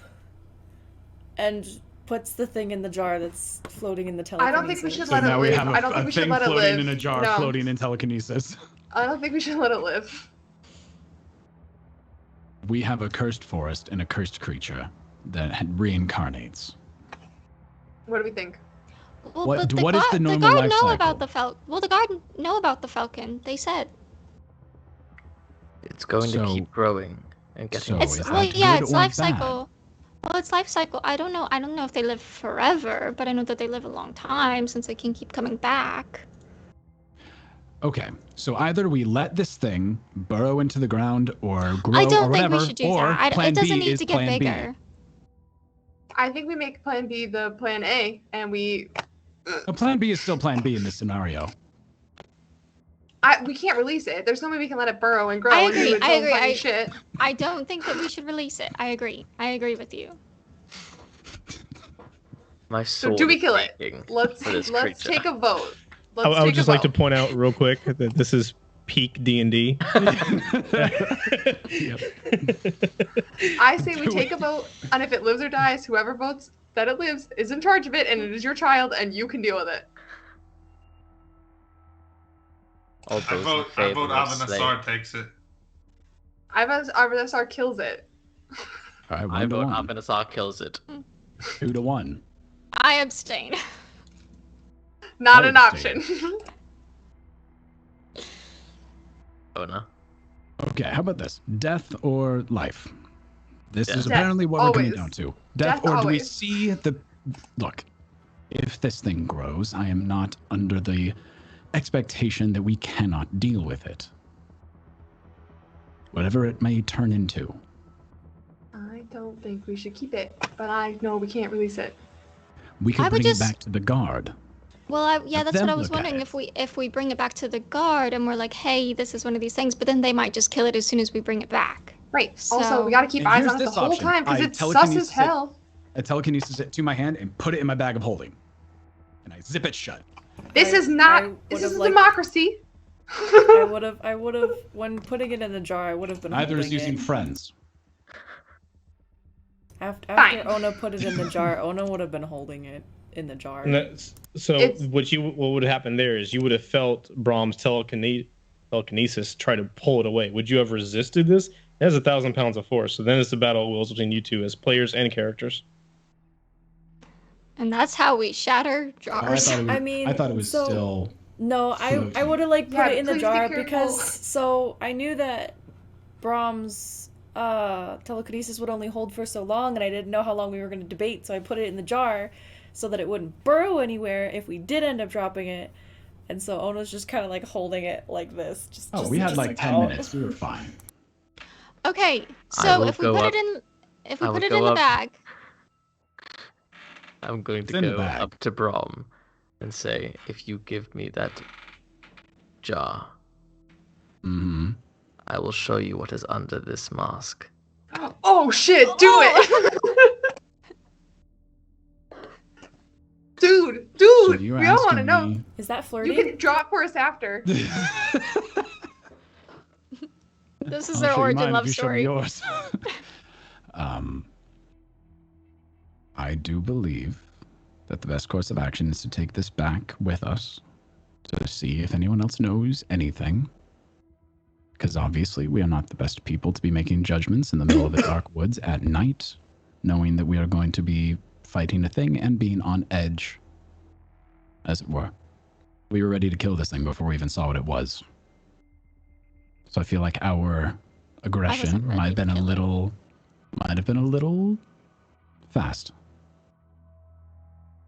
[SPEAKER 7] and puts the thing in the jar that's floating in the
[SPEAKER 6] I
[SPEAKER 7] telekinesis.
[SPEAKER 6] don't think we should
[SPEAKER 5] So
[SPEAKER 6] let it
[SPEAKER 5] now we
[SPEAKER 6] live.
[SPEAKER 5] have
[SPEAKER 6] I don't think
[SPEAKER 5] a
[SPEAKER 6] we should
[SPEAKER 5] thing
[SPEAKER 6] let it
[SPEAKER 5] floating
[SPEAKER 6] live.
[SPEAKER 5] in a jar,
[SPEAKER 6] No.
[SPEAKER 5] floating in telekinesis.
[SPEAKER 6] I don't think we should let it live.
[SPEAKER 5] We have a cursed forest and a cursed creature that reincarnates.
[SPEAKER 6] What do we think?
[SPEAKER 2] Well,
[SPEAKER 5] What-
[SPEAKER 2] but
[SPEAKER 5] what is the normal
[SPEAKER 2] guard
[SPEAKER 5] life
[SPEAKER 2] know
[SPEAKER 5] cycle?
[SPEAKER 2] about the Well, the guard know about the falcon. They said.
[SPEAKER 3] It's going to
[SPEAKER 5] So-
[SPEAKER 3] keep growing and getting.
[SPEAKER 5] so
[SPEAKER 2] It's
[SPEAKER 5] is
[SPEAKER 2] well,
[SPEAKER 5] that
[SPEAKER 2] yeah,
[SPEAKER 5] good
[SPEAKER 2] it's
[SPEAKER 5] or
[SPEAKER 2] life
[SPEAKER 5] bad?
[SPEAKER 2] cycle. Well, it's life cycle. I don't know. I don't know if they live forever, but I know that they live a long time since they can keep coming back.
[SPEAKER 5] Okay, so either we let this thing burrow into the ground or grow
[SPEAKER 2] I
[SPEAKER 5] or
[SPEAKER 2] don't think
[SPEAKER 5] whatever,
[SPEAKER 2] we should do
[SPEAKER 5] or
[SPEAKER 2] that.
[SPEAKER 5] plan
[SPEAKER 2] It doesn't
[SPEAKER 5] B
[SPEAKER 2] need
[SPEAKER 5] is
[SPEAKER 2] to get
[SPEAKER 5] plan B.
[SPEAKER 2] bigger.
[SPEAKER 6] I think we make Plan B the Plan A, and we
[SPEAKER 5] Plan B is still plan B in this scenario.
[SPEAKER 6] we can't release it. There's no way we can let it burrow and grow
[SPEAKER 2] I
[SPEAKER 6] and do
[SPEAKER 2] agree,
[SPEAKER 6] its
[SPEAKER 2] I
[SPEAKER 6] own
[SPEAKER 2] agree,
[SPEAKER 6] funny
[SPEAKER 2] I-
[SPEAKER 6] shit.
[SPEAKER 2] I don't think that we should release it. I agree. I agree with you.
[SPEAKER 3] My
[SPEAKER 6] So
[SPEAKER 3] sword
[SPEAKER 6] do we
[SPEAKER 3] is
[SPEAKER 6] kill it?
[SPEAKER 3] aching
[SPEAKER 6] Let's
[SPEAKER 3] for this
[SPEAKER 6] let's
[SPEAKER 3] creature.
[SPEAKER 6] take a vote.
[SPEAKER 1] I
[SPEAKER 6] Let's
[SPEAKER 1] would
[SPEAKER 6] take
[SPEAKER 1] just
[SPEAKER 6] a
[SPEAKER 1] like to
[SPEAKER 6] vote.
[SPEAKER 1] point out real quick that this is peak D&D.
[SPEAKER 5] Yep.
[SPEAKER 6] I say we take a vote, and if it lives or dies, whoever votes that it lives is in charge of it, and it is your child, and you can deal with it.
[SPEAKER 3] All
[SPEAKER 4] I
[SPEAKER 3] those in
[SPEAKER 4] vote
[SPEAKER 3] favor of
[SPEAKER 4] Avanessar
[SPEAKER 3] slaying.
[SPEAKER 4] takes it.
[SPEAKER 6] Avanessar kills it.
[SPEAKER 5] All right,
[SPEAKER 3] I
[SPEAKER 5] 1 to
[SPEAKER 3] vote
[SPEAKER 5] 1.
[SPEAKER 3] Avanessar kills it.
[SPEAKER 5] 2 to 1.
[SPEAKER 2] I abstain.
[SPEAKER 6] Not
[SPEAKER 5] I
[SPEAKER 6] an option.
[SPEAKER 3] Onah.
[SPEAKER 5] Okay, how about this? Death or life? This is
[SPEAKER 3] Death.
[SPEAKER 5] apparently what we're coming
[SPEAKER 6] Always.
[SPEAKER 5] down to. Death,
[SPEAKER 6] Death
[SPEAKER 5] or do we
[SPEAKER 6] always.
[SPEAKER 5] see the... Look, if this thing grows, I am not under the expectation that we cannot deal with it. Whatever it may turn into.
[SPEAKER 6] I don't think we should keep it, but I know we can't release it.
[SPEAKER 5] We
[SPEAKER 2] I
[SPEAKER 5] could
[SPEAKER 2] would
[SPEAKER 5] bring
[SPEAKER 2] just-
[SPEAKER 5] it back to the guard.
[SPEAKER 2] Well, yeah,
[SPEAKER 5] Let
[SPEAKER 2] that's what
[SPEAKER 5] them
[SPEAKER 2] I was
[SPEAKER 5] look at
[SPEAKER 2] wondering.
[SPEAKER 5] it.
[SPEAKER 2] If we bring it back to the guard and we're like, hey, this is one of these things, but then they might just kill it as soon as we bring it back.
[SPEAKER 6] Right. Also,
[SPEAKER 2] So-
[SPEAKER 6] we gotta keep
[SPEAKER 5] And
[SPEAKER 6] eyes
[SPEAKER 5] here's
[SPEAKER 6] on it the
[SPEAKER 5] this
[SPEAKER 6] whole
[SPEAKER 5] option.
[SPEAKER 6] time because
[SPEAKER 5] I
[SPEAKER 6] it's sus
[SPEAKER 5] telekinesis
[SPEAKER 6] as hell.
[SPEAKER 5] I telekinesis it to my hand and put it in my bag of holding. And I zip it shut.
[SPEAKER 6] This
[SPEAKER 7] I-
[SPEAKER 6] is not.
[SPEAKER 7] I
[SPEAKER 6] This
[SPEAKER 7] would've
[SPEAKER 6] is
[SPEAKER 7] liked-
[SPEAKER 6] democracy.
[SPEAKER 7] I would have, when putting it in the jar, I would have been
[SPEAKER 5] Neither is
[SPEAKER 7] holding
[SPEAKER 5] using
[SPEAKER 7] it.
[SPEAKER 5] friends.
[SPEAKER 7] After
[SPEAKER 6] Fine.
[SPEAKER 7] Onah put it in the jar, Onah would have been holding it in the jar.
[SPEAKER 1] So
[SPEAKER 6] It's-
[SPEAKER 1] what would have happened there is you would have felt Brom's telekinesis try to pull it away. Would you have resisted this? It has 1,000 pounds of force. So then it's the battle of wills between you two as players and characters.
[SPEAKER 2] And that's how we shatter jars.
[SPEAKER 5] I thought it was
[SPEAKER 7] so-
[SPEAKER 5] still...
[SPEAKER 7] No, I would have like put
[SPEAKER 6] Yeah,
[SPEAKER 7] it in the
[SPEAKER 6] please be
[SPEAKER 7] jar
[SPEAKER 6] careful.
[SPEAKER 7] because so I knew that Brom's telekinesis would only hold for so long, and I didn't know how long we were going to debate, so I put it in the jar so that it wouldn't burrow anywhere if we did end up dropping it. And so Onah's just kind of like holding it like this.
[SPEAKER 5] We had
[SPEAKER 7] just
[SPEAKER 5] like 10
[SPEAKER 7] oh.
[SPEAKER 5] minutes. We were fine.
[SPEAKER 2] Okay,
[SPEAKER 3] I
[SPEAKER 2] so
[SPEAKER 3] will
[SPEAKER 2] if we
[SPEAKER 3] go
[SPEAKER 2] put
[SPEAKER 3] up-
[SPEAKER 2] it in, if we
[SPEAKER 3] I will
[SPEAKER 2] put it
[SPEAKER 3] go
[SPEAKER 2] in the
[SPEAKER 3] up-
[SPEAKER 2] bag,
[SPEAKER 3] I'm going
[SPEAKER 5] It's
[SPEAKER 3] to
[SPEAKER 5] in the
[SPEAKER 3] go
[SPEAKER 5] bag.
[SPEAKER 3] up to Brom and say, if you give me that jar,
[SPEAKER 5] Mm-hmm.
[SPEAKER 3] I will show you what is under this mask.
[SPEAKER 6] Oh shit! Do it, dude.
[SPEAKER 5] So
[SPEAKER 6] Dude,
[SPEAKER 5] you're
[SPEAKER 6] we all want to
[SPEAKER 5] asking
[SPEAKER 6] know.
[SPEAKER 5] me...
[SPEAKER 7] Is that
[SPEAKER 6] You
[SPEAKER 7] flirting?
[SPEAKER 6] can draw it for us after.
[SPEAKER 2] this is
[SPEAKER 5] I'll
[SPEAKER 2] their
[SPEAKER 5] show you
[SPEAKER 2] origin
[SPEAKER 5] mine if
[SPEAKER 2] love
[SPEAKER 5] you show me
[SPEAKER 2] story.
[SPEAKER 5] yours. I do believe that the best course of action is to take this back with us to see if anyone else knows anything. Because obviously we are not the best people to be making judgments in the middle of the dark woods at night, knowing that we are going to be fighting a thing and being on edge, as it were. We were ready to kill this thing before we even saw what it was. So I feel like our aggression
[SPEAKER 2] ready
[SPEAKER 5] might have
[SPEAKER 2] to
[SPEAKER 5] been a
[SPEAKER 2] kill it.
[SPEAKER 5] little fast.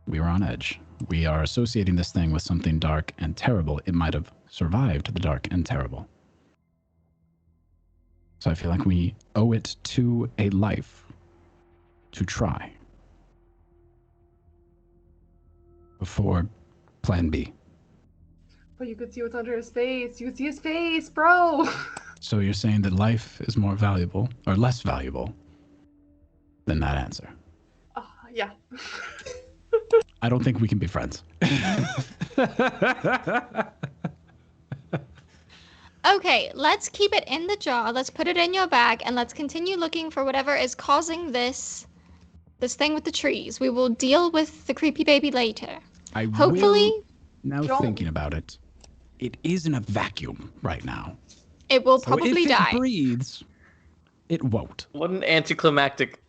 [SPEAKER 5] We were on edge. We are associating this thing with something dark and terrible. It might have survived the dark and terrible. So I feel like we owe it to a life to try before Plan B.
[SPEAKER 6] But you could see what's under his face. You could see his face, bro.
[SPEAKER 5] So you're saying that life is more valuable or less valuable than that answer?
[SPEAKER 6] Yeah.
[SPEAKER 5] I don't think we can be friends.
[SPEAKER 2] Okay, let's keep it in the jar. Let's put it in your bag, and let's continue looking for whatever is causing this thing with the trees. We will deal with the creepy baby later.
[SPEAKER 5] I
[SPEAKER 2] Hopefully,
[SPEAKER 5] will, now
[SPEAKER 6] Don't-
[SPEAKER 5] thinking about it, it is in a vacuum right now.
[SPEAKER 2] it will
[SPEAKER 5] So
[SPEAKER 2] probably
[SPEAKER 5] if
[SPEAKER 2] die.
[SPEAKER 5] it breathes, it won't.
[SPEAKER 3] What an anticlimactic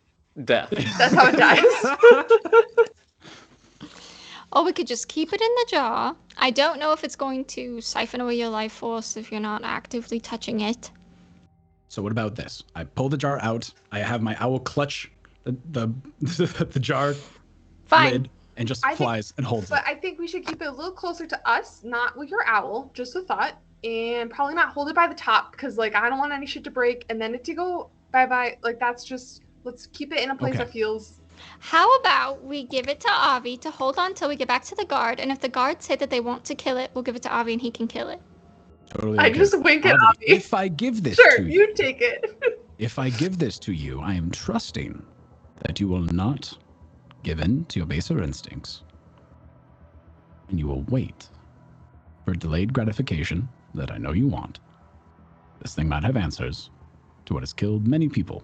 [SPEAKER 3] death.
[SPEAKER 6] That's how it dies.
[SPEAKER 2] Or we could just keep it in the jar. I don't know if it's going to siphon away your life force if you're not actively touching it.
[SPEAKER 5] So what about this? I pull the jar out. I have my owl clutch the jar
[SPEAKER 2] Fine.
[SPEAKER 5] lid and just
[SPEAKER 6] I think-
[SPEAKER 5] flies and holds it.
[SPEAKER 6] But I think we should keep it a little closer to us, not with your owl, just a thought. And probably not hold it by the top, because, like, I don't want any shit to break and then it to go bye-bye. Like, that's just, let's keep it in a place
[SPEAKER 5] Okay.
[SPEAKER 6] that feels...
[SPEAKER 2] How about we give it to Avi to hold on till we get back to the guard, and if the guards say that they want to kill it, we'll give it to Avi and he can kill it.
[SPEAKER 5] Totally
[SPEAKER 6] I
[SPEAKER 5] okay.
[SPEAKER 6] just wink at
[SPEAKER 5] Avi,
[SPEAKER 6] Avi.
[SPEAKER 5] If I give this
[SPEAKER 6] Sure,
[SPEAKER 5] to you,
[SPEAKER 6] you take it.
[SPEAKER 5] if I give this to you, I am trusting that you will not give in to your baser instincts. And you will wait for delayed gratification that I know you want. This thing might have answers to what has killed many people.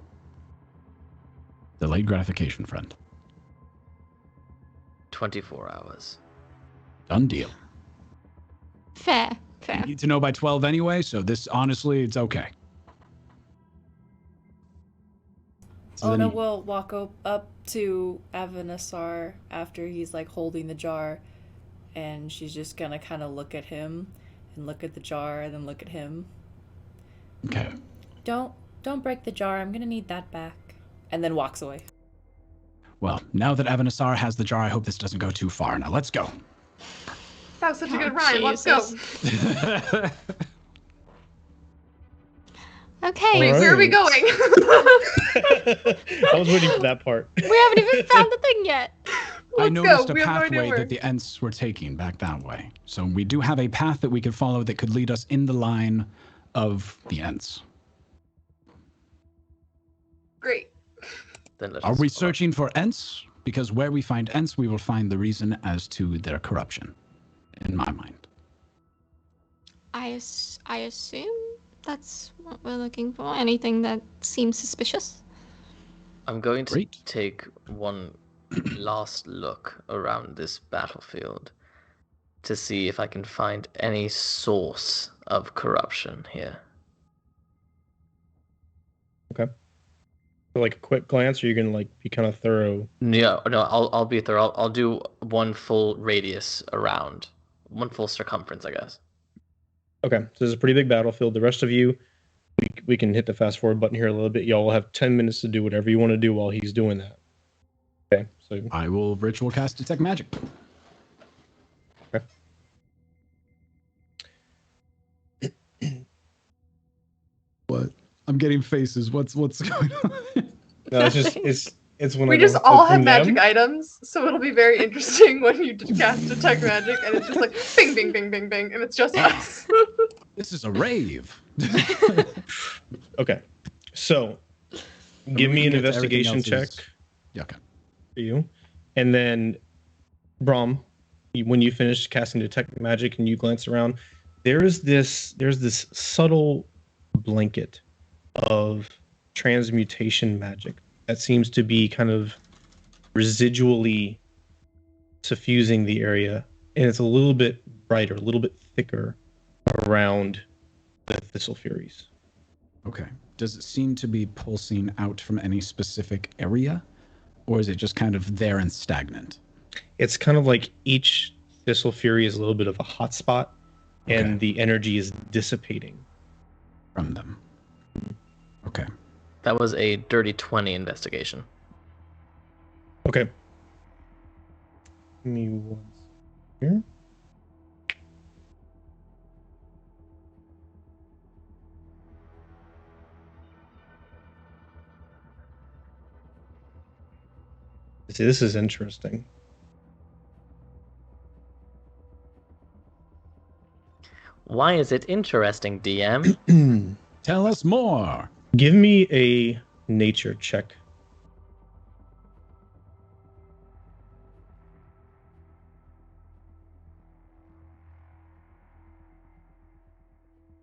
[SPEAKER 5] Delayed gratification, friend.
[SPEAKER 3] 24 hours.
[SPEAKER 5] Done deal.
[SPEAKER 2] Fair.
[SPEAKER 5] You need to know by 12 anyway, so this, honestly, it's okay. So then
[SPEAKER 7] Onah
[SPEAKER 5] you-
[SPEAKER 7] will walk up to Avanessar after he's like holding the jar, and she's just gonna kind of look at him and look at the jar and then look at him.
[SPEAKER 5] Okay.
[SPEAKER 7] Don't break the jar. I'm gonna need that back. And then walks away.
[SPEAKER 5] Well, now that Avanessar has the jar, I hope this doesn't go too far. Now let's go.
[SPEAKER 6] That was such a good
[SPEAKER 2] Oh,
[SPEAKER 6] rhyme. Let's go.
[SPEAKER 2] Jesus. Okay.
[SPEAKER 6] Wait,
[SPEAKER 1] All
[SPEAKER 6] where are we
[SPEAKER 1] right.
[SPEAKER 6] going?
[SPEAKER 1] I was waiting for that part.
[SPEAKER 2] We haven't even found the thing yet.
[SPEAKER 5] I
[SPEAKER 6] Let's
[SPEAKER 5] noticed
[SPEAKER 6] go.
[SPEAKER 5] a
[SPEAKER 6] We have no idea
[SPEAKER 5] pathway
[SPEAKER 6] where.
[SPEAKER 5] that the Ents were taking back that way. So we do have a path that we could follow that could lead us in the line of the Ents.
[SPEAKER 6] Great.
[SPEAKER 3] Then let
[SPEAKER 5] Are
[SPEAKER 3] us
[SPEAKER 5] we
[SPEAKER 3] follow.
[SPEAKER 5] searching for Ents? Because where we find Ents, we will find the reason as to their corruption, in my mind.
[SPEAKER 2] I assume that's what we're looking for. Anything that seems suspicious?
[SPEAKER 3] I'm going to
[SPEAKER 5] Great.
[SPEAKER 3] take one last look around this battlefield to see if I can find any source of corruption here.
[SPEAKER 1] Okay. So like a quick glance, or you're gonna like be kind of thorough.
[SPEAKER 3] No, I'll be thorough. I'll do one full radius around, one full circumference, I guess.
[SPEAKER 1] Okay, so this is a pretty big battlefield. The rest of you, we can hit the fast forward button here a little bit. Y'all will have 10 minutes to do whatever you want to do while he's doing that. Okay, so
[SPEAKER 5] I will ritual cast detect magic. What? I'm getting faces. What's going on?
[SPEAKER 1] no, it's just it's when
[SPEAKER 6] We
[SPEAKER 1] I
[SPEAKER 6] just
[SPEAKER 1] go
[SPEAKER 6] all
[SPEAKER 1] from
[SPEAKER 6] have magic
[SPEAKER 1] them.
[SPEAKER 6] items, so it'll be very interesting when you cast detect magic and it's just like bing, bing, bing, bing, bing, and it's just us.
[SPEAKER 5] This is a rave.
[SPEAKER 1] Okay, so give
[SPEAKER 5] we
[SPEAKER 1] me
[SPEAKER 5] can
[SPEAKER 1] an
[SPEAKER 5] get to everything
[SPEAKER 1] investigation check
[SPEAKER 5] else's- Yeah, okay.
[SPEAKER 1] for you, and then Brom, when you finish casting detect magic and you glance around, there's this subtle blanket of transmutation magic that seems to be kind of residually suffusing the area, and it's a little bit brighter, a little bit thicker around the Thistle Furies.
[SPEAKER 5] Okay. Does it seem to be pulsing out from any specific area? Or is it just kind of there and stagnant?
[SPEAKER 1] It's kind of like each Thistle Fury is a little bit of a hot spot, and
[SPEAKER 5] Okay.
[SPEAKER 1] the energy is dissipating.
[SPEAKER 5] From them. Okay.
[SPEAKER 3] That was a dirty 20 investigation.
[SPEAKER 1] Okay. Give me one here. See, this is interesting.
[SPEAKER 3] Why is it interesting, DM?
[SPEAKER 5] Tell us more.
[SPEAKER 1] Give me a nature check.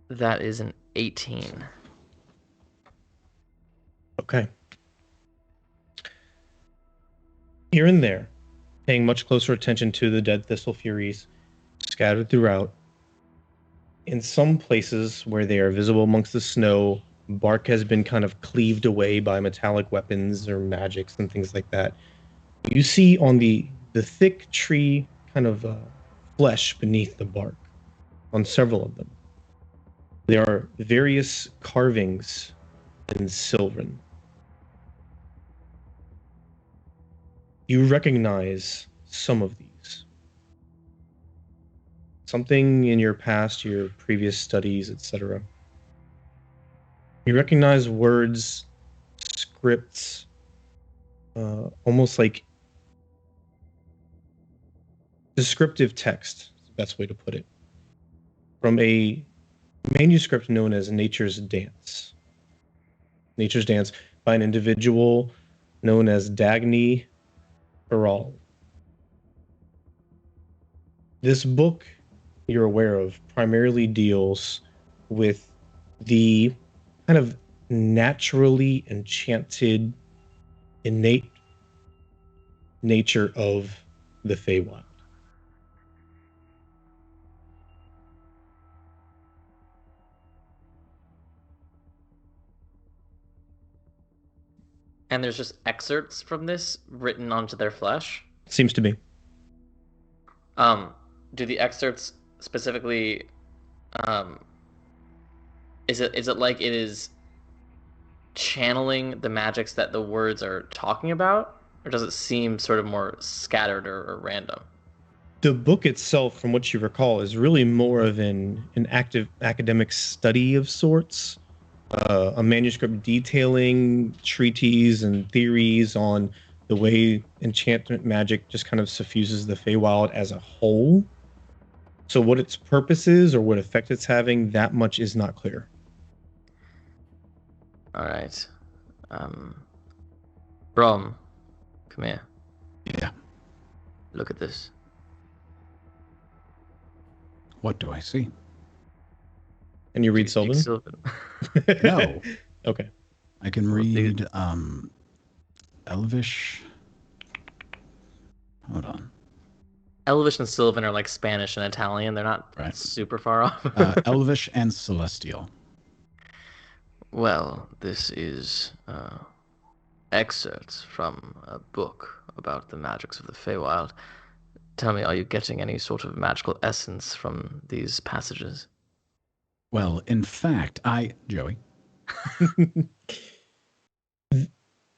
[SPEAKER 3] That is an 18.
[SPEAKER 1] Okay. Here and there, paying much closer attention to the dead Thistle Furies scattered throughout. In some places where they are visible amongst the snow, bark has been kind of cleaved away by metallic weapons or magics and things like that. You see on the thick tree kind of flesh beneath the bark on several of them. There are various carvings in Foughren. You recognize some of these. Something in your past, your previous studies, etc. You recognize words, scripts, almost like descriptive text, is the best way to put it, from a manuscript known as Nature's Dance. Nature's Dance by an individual known as Dagny Baral. This book, you're aware of, primarily deals with the kind of naturally enchanted, innate nature of the Feywild.
[SPEAKER 3] And there's just excerpts from this written onto their flesh?
[SPEAKER 1] Seems to be.
[SPEAKER 3] Do the excerpts specifically, is it like it is channeling the magics that the words are talking about? Or does it seem sort of more scattered or random?
[SPEAKER 1] The book itself, from what you recall, is really more of an active academic study of sorts. A manuscript detailing treatises and theories on the way enchantment magic just kind of suffuses the Feywild as a whole. So what its purpose is or what effect it's having, that much is not clear.
[SPEAKER 3] All right. Brom, come here.
[SPEAKER 5] Yeah.
[SPEAKER 3] Look at this.
[SPEAKER 5] What do I see?
[SPEAKER 1] And you read Sylvan?
[SPEAKER 5] No.
[SPEAKER 1] Okay.
[SPEAKER 5] I can read Elvish. Hold on.
[SPEAKER 3] Elvish and Sylvan are like Spanish and Italian. They're not super far off.
[SPEAKER 5] Elvish and Celestial.
[SPEAKER 3] Well, this is excerpts from a book about the magics of the Feywild. Tell me, are you getting any sort of magical essence from these passages?
[SPEAKER 5] Well, in fact, Joey.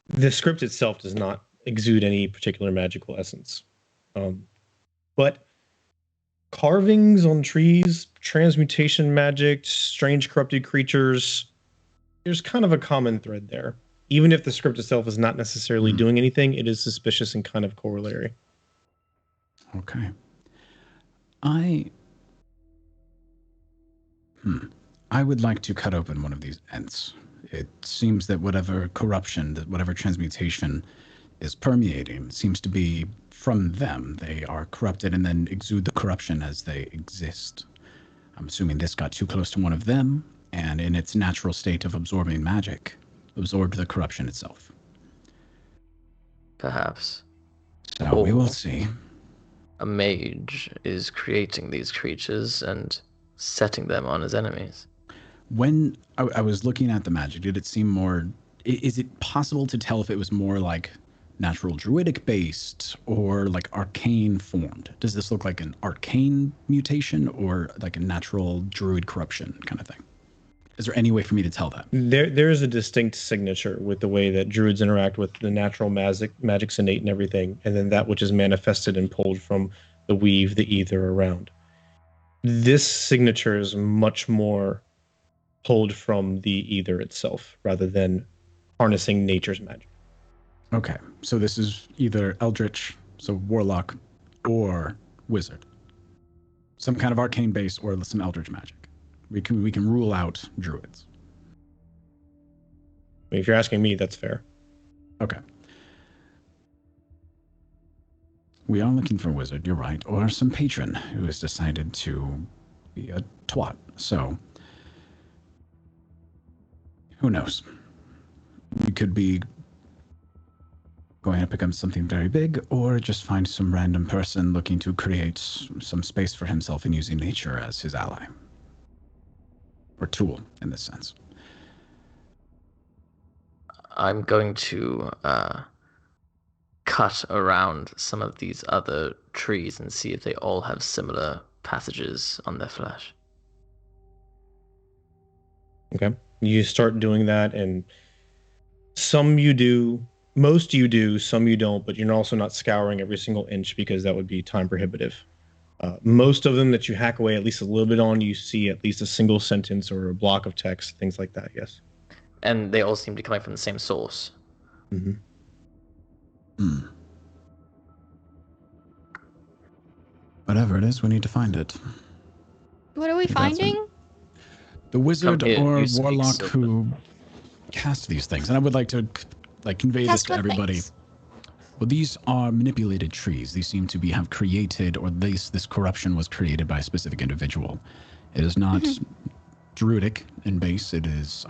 [SPEAKER 1] The script itself does not exude any particular magical essence. But carvings on trees, transmutation magic, strange corrupted creatures, there's kind of a common thread there. Even if the script itself is not necessarily doing anything, it is suspicious and kind of corollary.
[SPEAKER 5] Okay. I would like to cut open one of these ents. It seems that whatever corruption, that whatever transmutation is permeating seems to be from them. They are corrupted and then exude the corruption as they exist. I'm assuming this got too close to one of them, and in its natural state of absorbing magic, absorbed the corruption itself.
[SPEAKER 3] Perhaps.
[SPEAKER 5] So we will see.
[SPEAKER 3] A mage is creating these creatures and setting them on his enemies.
[SPEAKER 5] When I was looking at the magic, did it seem more... Is it possible to tell if it was more like natural druidic based or like arcane formed? Does this look like an arcane mutation or like a natural druid corruption kind of thing? Is there any way for me to tell that?
[SPEAKER 1] There is a distinct signature with the way that druids interact with the natural magic's innate and everything, and then that which is manifested and pulled from the weave, the ether around. This signature is much more pulled from the ether itself rather than harnessing nature's magic.
[SPEAKER 5] Okay, so this is either eldritch, so warlock, or wizard. Some kind of arcane base or some eldritch magic. We can rule out druids.
[SPEAKER 1] I mean, if you're asking me, that's fair.
[SPEAKER 5] Okay. We are looking for a wizard, you're right, or some patron who has decided to be a twat. So, who knows? We could be going to pick up something very big, or just find some random person looking to create some space for himself and using nature as his ally. Or tool, in this sense.
[SPEAKER 3] I'm going to cut around some of these other trees and see if they all have similar passages on their flesh.
[SPEAKER 1] Okay. You start doing that, and some you do, most you do, some you don't, but you're also not scouring every single inch because that would be time prohibitive. Most of them that you hack away at least a little bit on, you see at least a single sentence or a block of text, things like that, yes.
[SPEAKER 3] And they all seem to be coming from the same source.
[SPEAKER 1] Mm-hmm.
[SPEAKER 5] Hmm. Whatever it is, we need to find it.
[SPEAKER 2] What are we finding?
[SPEAKER 5] The wizard or
[SPEAKER 3] you speak
[SPEAKER 5] warlock
[SPEAKER 3] Sylvan.
[SPEAKER 5] who cast these things. And I would like to convey this
[SPEAKER 2] Cast
[SPEAKER 5] to
[SPEAKER 2] what
[SPEAKER 5] everybody.
[SPEAKER 2] things?
[SPEAKER 5] Well, these are manipulated trees. These seem to have created, or at least this corruption was created by a specific individual. It is not druidic in base. It is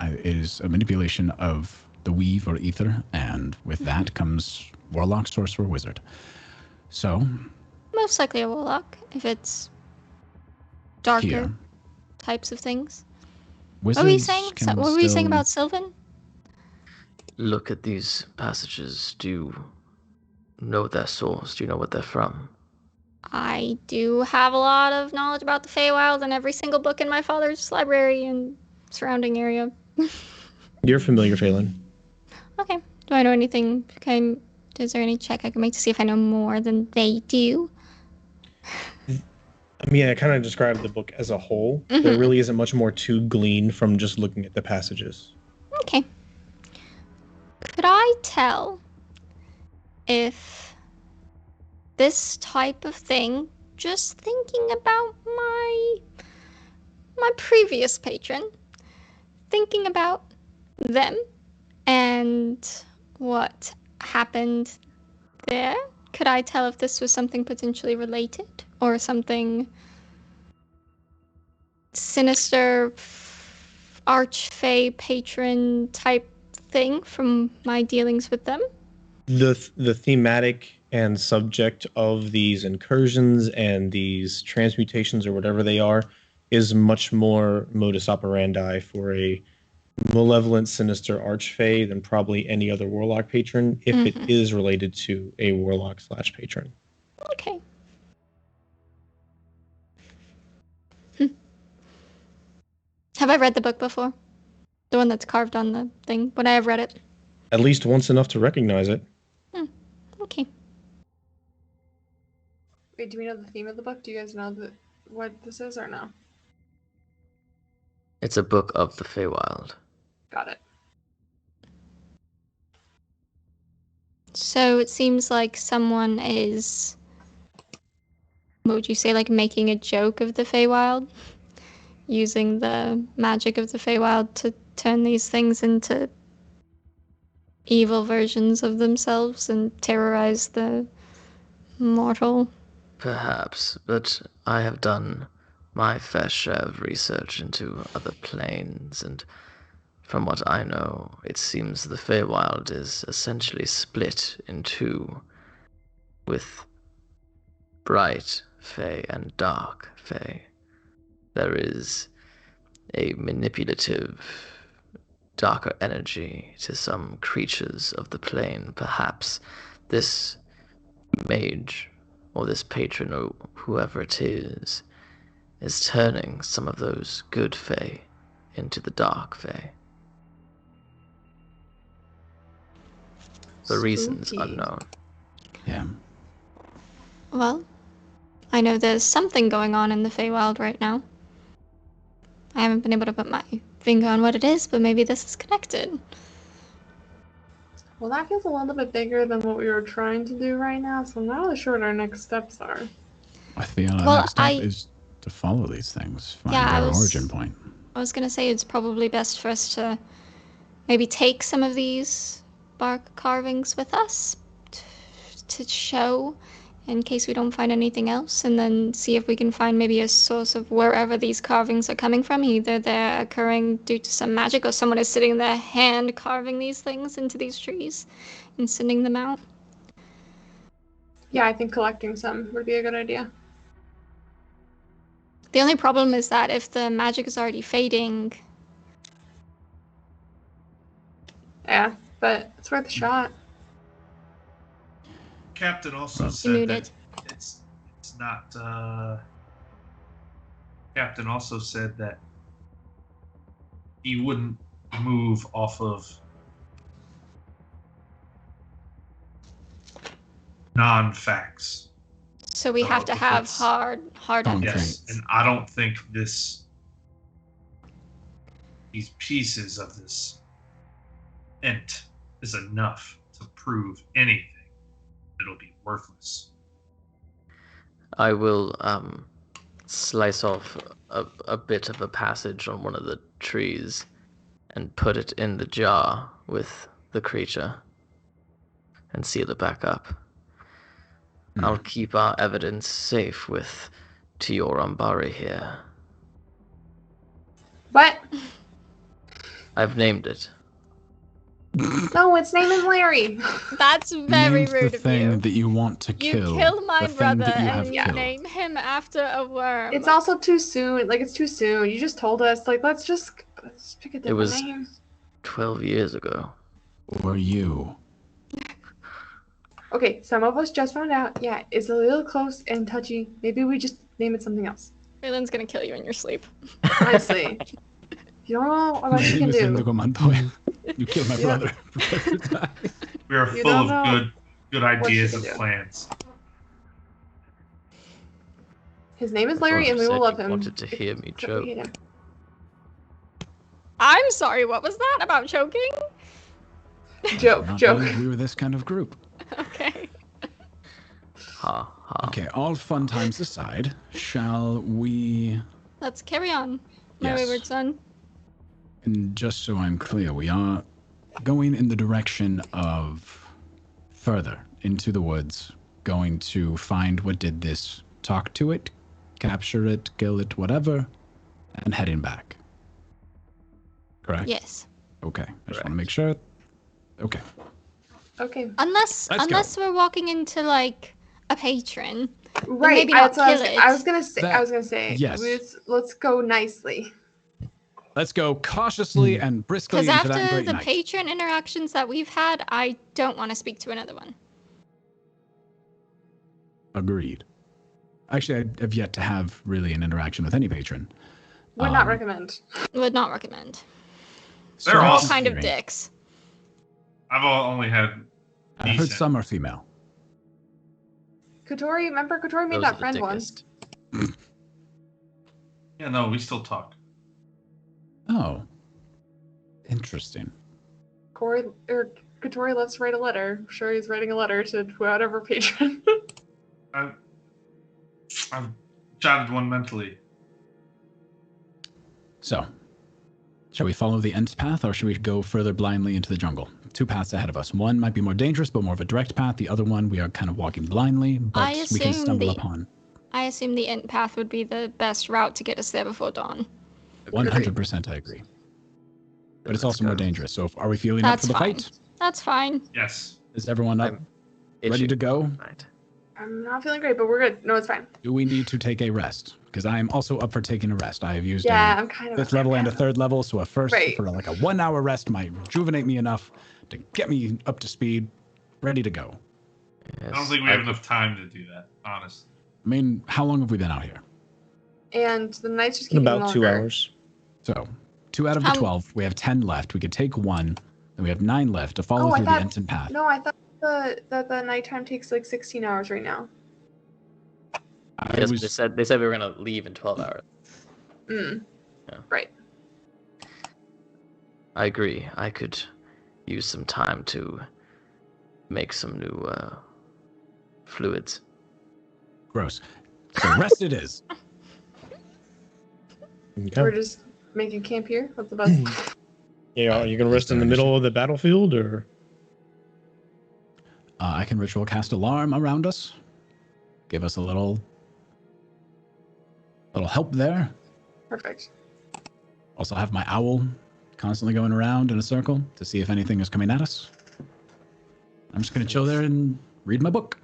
[SPEAKER 5] a manipulation of the weave or ether, and with that comes warlock, sorcerer, wizard. So,
[SPEAKER 2] Most likely a warlock, if it's darker
[SPEAKER 5] here,
[SPEAKER 2] types of things.
[SPEAKER 5] wizards
[SPEAKER 2] What were we saying?
[SPEAKER 5] can
[SPEAKER 2] What were we saying
[SPEAKER 5] still-
[SPEAKER 2] about Sylvan?
[SPEAKER 3] look at these passages, do you know their source? Do you know what they're from?
[SPEAKER 2] I do have a lot of knowledge about the Feywild and every single book in my father's library and surrounding area.
[SPEAKER 1] You're familiar, Fay'lnn.
[SPEAKER 2] Okay. Do I know anything? Is there any check I can make to see if I know more than they do?
[SPEAKER 1] I mean, I kind of described the book as a whole. There really isn't much more to glean from just looking at the passages.
[SPEAKER 2] Okay. Could I tell if this type of thing, just thinking about my previous patron, thinking about them and what happened there, could I tell if this was something potentially related or something sinister, archfey patron type thing from my dealings with them?
[SPEAKER 1] The thematic and subject of these incursions and these transmutations or whatever they are is much more modus operandi for a malevolent, sinister archfey than probably any other warlock patron, if it is related to a warlock / patron.
[SPEAKER 2] Okay. Have I read the book before? The one that's carved on the thing? Would I have read it?
[SPEAKER 1] At least once enough to recognize it.
[SPEAKER 2] Okay.
[SPEAKER 6] Wait, do we know the theme of the book? Do you guys know what this is or no?
[SPEAKER 3] It's a book of the Feywild.
[SPEAKER 6] Got it.
[SPEAKER 2] So it seems like someone is, what would you say, like making a joke of the Feywild? Using the magic of the Feywild to turn these things into evil versions of themselves and terrorize the mortal.
[SPEAKER 3] Perhaps, but I have done my fair share of research into other planes, and from what I know, it seems the Feywild is essentially split in two, with bright Fey and dark Fey. There is a manipulative, darker energy to some creatures of the plane. Perhaps this mage, or this patron, or whoever it is turning some of those good Fey into the dark Fey. For reasons unknown.
[SPEAKER 5] Yeah.
[SPEAKER 2] Well, I know there's something going on in the Feywild right now. I haven't been able to put my finger on what it is, but maybe this is connected.
[SPEAKER 6] Well, that feels a little bit bigger than what we were trying to do right now, so I'm not really sure what our next steps are.
[SPEAKER 5] I think the
[SPEAKER 2] Well,
[SPEAKER 5] next step is to follow these things, find
[SPEAKER 2] Yeah,
[SPEAKER 5] their origin point.
[SPEAKER 2] I was gonna say it's probably best for us to maybe take some of these bark carvings with us to show in case we don't find anything else, and then see if we can find maybe a source of wherever these carvings are coming from. Either they're occurring due to some magic or someone is sitting there hand carving these things into these trees and sending them out.
[SPEAKER 6] Yeah, I think collecting some would be a good idea.
[SPEAKER 2] The only problem is that if the magic is already fading...
[SPEAKER 6] Yeah, but it's worth a shot.
[SPEAKER 4] Captain also said
[SPEAKER 2] Muted.
[SPEAKER 4] that it's not. Captain also said that he wouldn't move off of non-facts.
[SPEAKER 2] So we have to have
[SPEAKER 4] it's-
[SPEAKER 2] hard
[SPEAKER 5] Okay.
[SPEAKER 4] Yes, and I don't think these pieces of this ent is enough to prove anything. It'll be worthless.
[SPEAKER 3] I will slice off a bit of a passage on one of the trees and put it in the jar with the creature and seal it back up. I'll keep our evidence safe with Tior Ambari here.
[SPEAKER 6] What?
[SPEAKER 3] I've named it.
[SPEAKER 6] No, it's name and Larry.
[SPEAKER 2] That's very
[SPEAKER 5] Name's
[SPEAKER 2] rude
[SPEAKER 5] the
[SPEAKER 2] of
[SPEAKER 5] thing
[SPEAKER 2] you.
[SPEAKER 5] that you want to
[SPEAKER 2] You
[SPEAKER 5] kill.
[SPEAKER 2] kill my
[SPEAKER 5] the thing
[SPEAKER 2] brother
[SPEAKER 5] that you have
[SPEAKER 2] and you
[SPEAKER 5] killed.
[SPEAKER 2] name him after a worm.
[SPEAKER 6] It's also too soon. Like, it's too soon. You just told us. Like, let's pick a different
[SPEAKER 3] was-
[SPEAKER 6] name.
[SPEAKER 3] 12 years ago.
[SPEAKER 5] Or you?
[SPEAKER 6] Okay, some of us just found out. Yeah, it's a little close and touchy. Maybe we just name it something else.
[SPEAKER 2] Fay'lnn's gonna kill you in your sleep.
[SPEAKER 6] Honestly. You don't know what you can do.
[SPEAKER 5] You killed my brother.
[SPEAKER 4] We are
[SPEAKER 6] You
[SPEAKER 4] full
[SPEAKER 6] don't
[SPEAKER 4] of
[SPEAKER 6] know
[SPEAKER 4] good ideas
[SPEAKER 6] you
[SPEAKER 4] and
[SPEAKER 6] can do.
[SPEAKER 4] plans.
[SPEAKER 6] His name is Larry, and we will love him.
[SPEAKER 3] Wanted to hear me
[SPEAKER 6] Except we
[SPEAKER 3] joke.
[SPEAKER 6] hate him.
[SPEAKER 2] I'm sorry, what was that about choking?
[SPEAKER 6] Joke.
[SPEAKER 5] We were this kind of group.
[SPEAKER 2] Okay.
[SPEAKER 3] Ha ha.
[SPEAKER 5] Okay, all fun times aside, shall we...
[SPEAKER 2] Let's carry on, my
[SPEAKER 5] Yes.
[SPEAKER 2] wayward son.
[SPEAKER 5] And just so I'm clear, we are going in the direction of further into the woods, going to find what did this, talk to it, capture it, kill it, whatever, and heading back. Correct?
[SPEAKER 2] Yes.
[SPEAKER 5] Okay, I just want to make sure. Okay.
[SPEAKER 6] Okay.
[SPEAKER 2] Unless
[SPEAKER 5] Let's go.
[SPEAKER 2] we're walking into like a patron.
[SPEAKER 6] Right.
[SPEAKER 2] maybe not
[SPEAKER 6] That's what
[SPEAKER 2] kill it.
[SPEAKER 6] I was gonna say.
[SPEAKER 5] That- yes.
[SPEAKER 6] Let's go nicely.
[SPEAKER 5] Let's go cautiously and briskly
[SPEAKER 2] Because
[SPEAKER 5] into that
[SPEAKER 2] after
[SPEAKER 5] great
[SPEAKER 2] the
[SPEAKER 5] night.
[SPEAKER 2] patron interactions that we've had, I don't want to speak to another one.
[SPEAKER 5] Agreed. Actually, I have yet to have really an interaction with any patron.
[SPEAKER 6] Would not recommend.
[SPEAKER 2] Would not recommend.
[SPEAKER 4] They're
[SPEAKER 2] They're all
[SPEAKER 4] awesome.
[SPEAKER 2] kind of dicks.
[SPEAKER 4] I've only had.
[SPEAKER 5] I heard
[SPEAKER 4] decent.
[SPEAKER 5] some are female.
[SPEAKER 6] Kotori, remember Kotori made
[SPEAKER 3] Those
[SPEAKER 6] that
[SPEAKER 3] are the
[SPEAKER 6] friend once.
[SPEAKER 3] dickest.
[SPEAKER 4] Yeah, no, we still talk.
[SPEAKER 5] Oh. Interesting.
[SPEAKER 6] Kotori loves to write a letter. I'm sure he's writing a letter to whatever patron.
[SPEAKER 4] I've jotted one mentally.
[SPEAKER 5] So, shall we follow the Ent path, or should we go further blindly into the jungle? Two paths ahead of us. One might be more dangerous, but more of a direct path. The other one, we are kind of walking blindly, but we can stumble upon.
[SPEAKER 2] I assume the Int path would be the best route to get us there before dawn.
[SPEAKER 5] 100% I agree. But it's also more dangerous. So, are we feeling
[SPEAKER 2] That's
[SPEAKER 5] up for the
[SPEAKER 2] fine.
[SPEAKER 5] fight?
[SPEAKER 2] That's fine.
[SPEAKER 4] Yes.
[SPEAKER 5] Is everyone up,
[SPEAKER 3] I'm
[SPEAKER 5] ready
[SPEAKER 3] itching.
[SPEAKER 5] to go?
[SPEAKER 3] Right.
[SPEAKER 6] I'm not feeling great, but we're good. No, it's fine.
[SPEAKER 5] Do we need to take a rest? Because I am also up for taking a rest. I have used
[SPEAKER 6] Yeah,
[SPEAKER 5] a
[SPEAKER 6] I'm kind of
[SPEAKER 5] fifth level and a third level, so a first
[SPEAKER 6] Right.
[SPEAKER 5] for like a 1 hour rest might rejuvenate me enough to get me up to speed, ready to go.
[SPEAKER 3] Yes.
[SPEAKER 4] I don't think we have enough time to do that, honestly.
[SPEAKER 5] I mean, how long have we been out here?
[SPEAKER 6] And the nights just keep
[SPEAKER 1] About
[SPEAKER 6] getting
[SPEAKER 1] 2
[SPEAKER 6] longer.
[SPEAKER 1] hours.
[SPEAKER 5] So, 2 out of the 12. We have 10 left. We could take 1, and we have 9 left to follow
[SPEAKER 6] Oh, I
[SPEAKER 5] through
[SPEAKER 6] thought-
[SPEAKER 5] the Ensign path.
[SPEAKER 6] No, I thought that the nighttime takes like 16 hours right now.
[SPEAKER 5] I
[SPEAKER 3] Yes,
[SPEAKER 5] was-
[SPEAKER 3] they said we were gonna leave in 12 hours.
[SPEAKER 6] Mm.
[SPEAKER 3] Yeah.
[SPEAKER 6] Right.
[SPEAKER 3] I agree. I could use some time to make some new fluids.
[SPEAKER 5] Gross. So, rest it is.
[SPEAKER 1] Okay.
[SPEAKER 6] We're just making camp here. That's the best.
[SPEAKER 1] Yeah, are you gonna rest in the middle of the battlefield, or?
[SPEAKER 5] I can ritual cast alarm around us. Give us a little help there.
[SPEAKER 6] Perfect.
[SPEAKER 5] Also have my owl constantly going around in a circle to see if anything is coming at us. I'm just going to chill there and read my book.